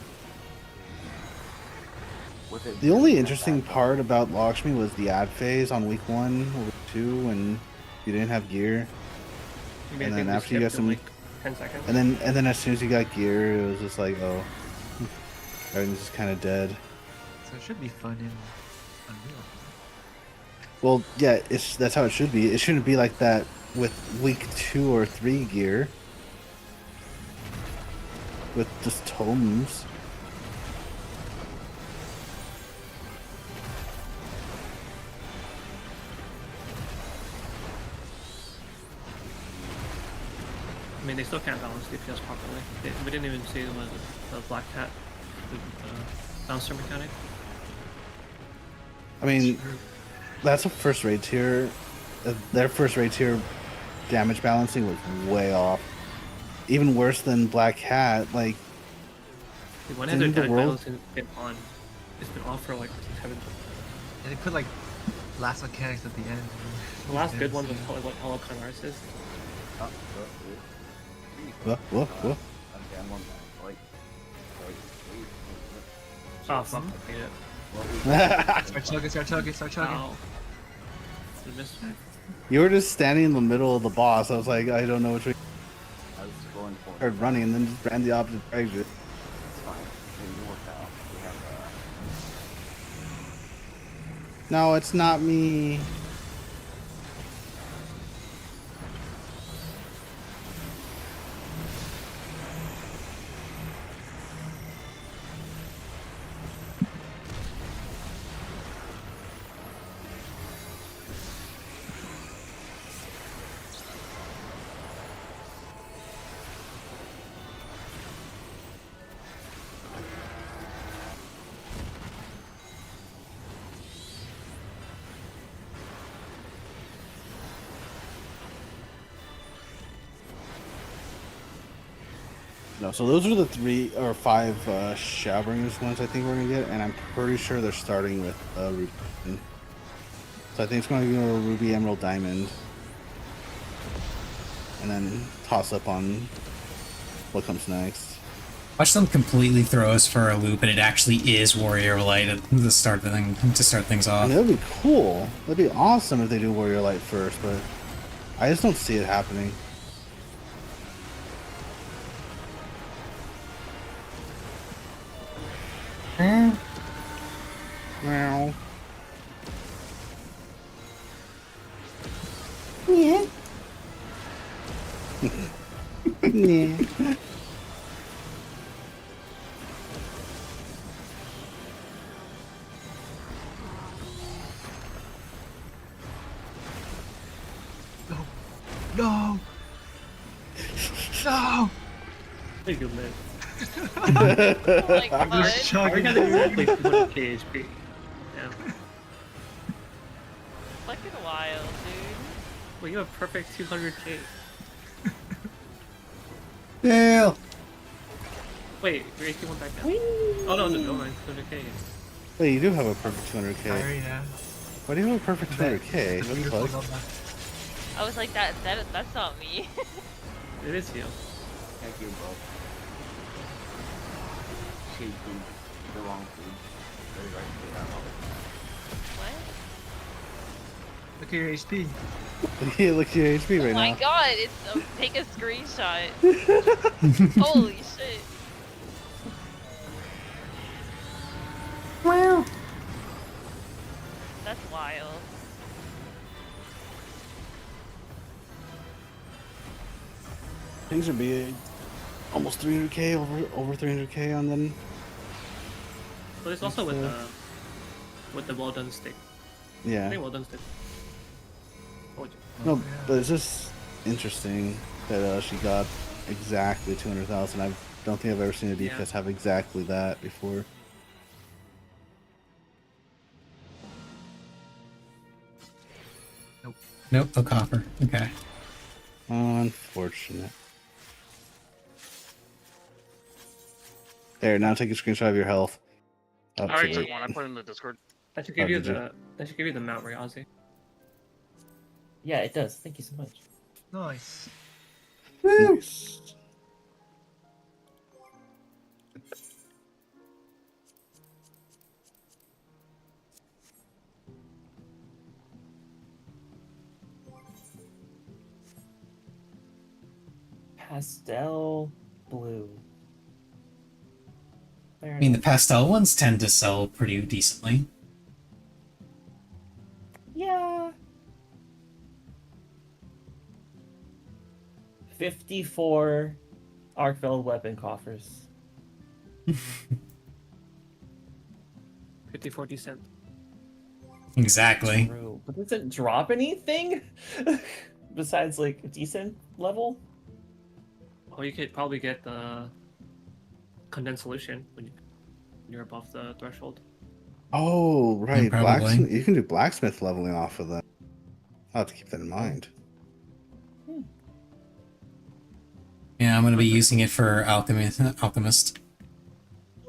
With it, The only interesting part about Lakshmi was the ad phase on week 1 or week 2 when you didn't have gear, I mean, And I then think we after you got skipped in, some- like 10 seconds. and then as soon as you got gear, it was just like, oh, everything's just kind of dead. So it should be fun in Unreal. Well, yeah, that's how it should be. It shouldn't be like that with week 2 or 3 gear. With just tomes. I mean, they still can't balance DPS properly. We didn't even see the Black Cat, the bouncer mechanic. I mean, that's a first raid tier. Their first raid tier damage balancing was way off. Even worse than Black Hat. Like, Dude, when has their Didn't the damage world- balancing been on? It's been off for like 7. And they put like last mechanics at the end. The last good one Yeah. was what Hollow Catharsis. whoa, whoa, whoa. Okay, I'm on that. Wait. Oh fuck, I hate it. Start chugging, start chugging, start chugging. Ow. I missed it. You were just standing in the middle of the boss. I was like, I don't know which way. I was going for it. Started running and then just ran the opposite direction. It's fine. It worked out. We have No, it's not me. No, so those are the 3 or 5 Shadowbringers ones I think we're gonna get, and I'm pretty sure they're starting with Ruby. So I think it's going to go Ruby, Emerald, Diamond, and then toss up on what comes next. Watch them completely throw us for a loop, and it actually is Warrior Light at the start of the thing to start things I off. mean, that'd be cool. That'd be awesome if they do Warrior Light first, but I just don't see it happening. Meow. Yeah. Yeah. No! No! Pretty good man. Oh my I'm god. just We're chugging gonna through. exactly 200 KHP. Yeah. Fucking wild, dude. Well, you have perfect 200k. Dale! Wait, your AP went back down. Oh no, no, mind. 200k. Wait, you do have a perfect 200k. Sorry, yeah. Why do you have a perfect 200k? What the Beautiful fuck? number. I was like, that's not me. It is you. Thank you, bro. Shaking the wrong food. Very right food. I love What? Look at your HP. Yeah, look at your HP Oh right my now. god, it's take a screenshot. Holy shit. Wow. That's wild. Things would be almost 300k, over 300k on them. But it's also with the well done stick. I Yeah. think well done stick. Oh, No, but it's just interesting that she got exactly 200,000. I don't think I've ever seen a Yeah. DPS have exactly that before. Nope, no copper. Okay. Unfortunate. There, now take a screenshot of your health. Oh, I already too took late. one. I put it in the Discord. that should Oh, give you did you? that should give you the mount, right, Ozzy? Yeah, it does. Thank you so much. Nice. Nice. Pastel blue. Fair I mean, the enough. pastel ones tend to sell pretty decently. Yeah. 54 Arkveld weapon coffers. 50-40 cent. Exactly. True. But does it drop anything? Besides, like, a decent level? Or you could probably get the condensed solution when you're above the threshold. Oh, right. probably. Blacksmith. You can do blacksmith leveling off of that. I'll have to keep that in mind. Yeah, I'm gonna be using it for alchemist.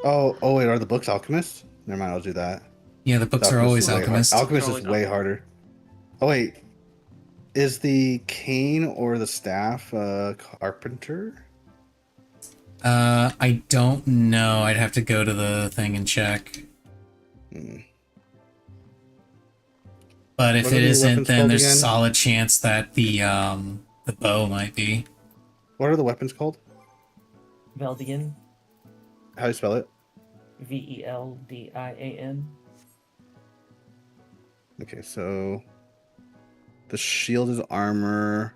Oh, wait, are the books alchemist? Never mind, I'll do that. Yeah, the books are always is way hard- alchemist. Alchemist They're is always way harder. Oh, wait. Is the cane or the staff carpenter? I don't know. I'd have to go to the thing and check. Hmm. But if What are it the isn't, weapons then called there's a again? solid chance that the bow might be. What are the weapons called? Veldian. How do you spell it? Veldian. Okay, so the shield is armor.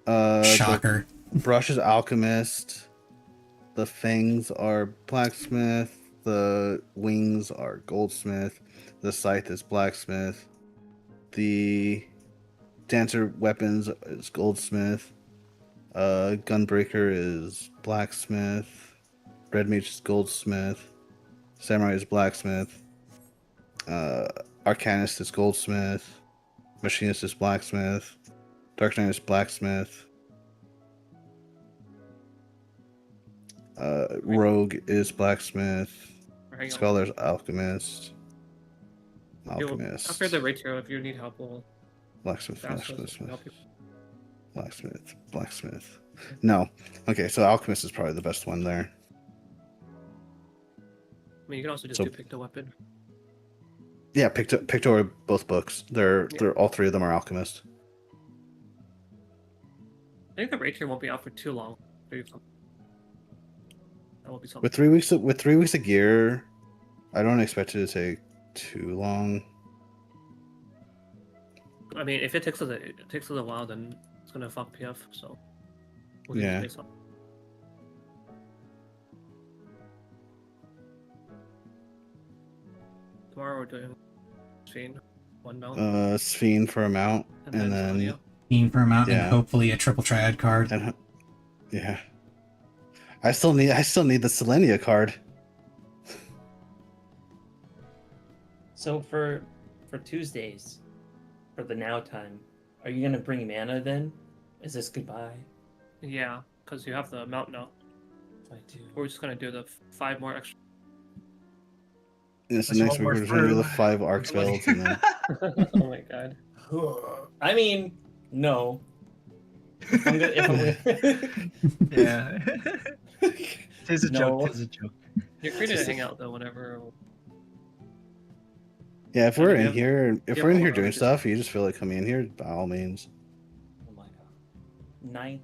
Shocker. The brush is alchemist. The fangs are blacksmith. The wings are goldsmith. The scythe is blacksmith. The dancer weapons is goldsmith. Gunbreaker is blacksmith. Red mage is goldsmith. Samurai is blacksmith. Arcanist is goldsmith. Machinist is blacksmith. Dark Knight is blacksmith. Rogue is blacksmith. Right, you'll- Scholar's alchemist. you'll- Alchemist. After the ratio, if you need help, we'll Blacksmith. fast Blacksmith. help you. Blacksmith. Blacksmith. No. Okay, so alchemist is probably the best one there. I mean, you can also just So- do pick the weapon. Yeah, Picto are both books. They're all three of them are alchemist. I think the ratio won't be out for too long. Maybe some- That will be something. With 3 weeks of gear, I don't expect it to take too long. I mean, if it takes us a while, then it's gonna fuck PF. So we'll just Yeah. base on- Tomorrow we're doing Fiend, one mount, Sphene for a mount, and then Sonya. Team for a mount Yeah. and hopefully a triple triad card. and yeah. I still need the Selenia card. So for Tuesdays, for the now time, are you gonna bring mana then? Is this goodbye? Yeah, because you have the mount now. I do. We're just gonna do the 5 more extra. Yeah, so That's next one week more we're just gonna do the through. 5 arc spells and then Oh my god. I mean, no. If I'm gonna- Yeah. Tis a No. joke. Tis a joke. You're free to hang out though whenever. yeah, if Yeah, we're you in have- here, if you we're have in here all doing the- stuff, you just feel like coming in here by all means. Oh my god. 9th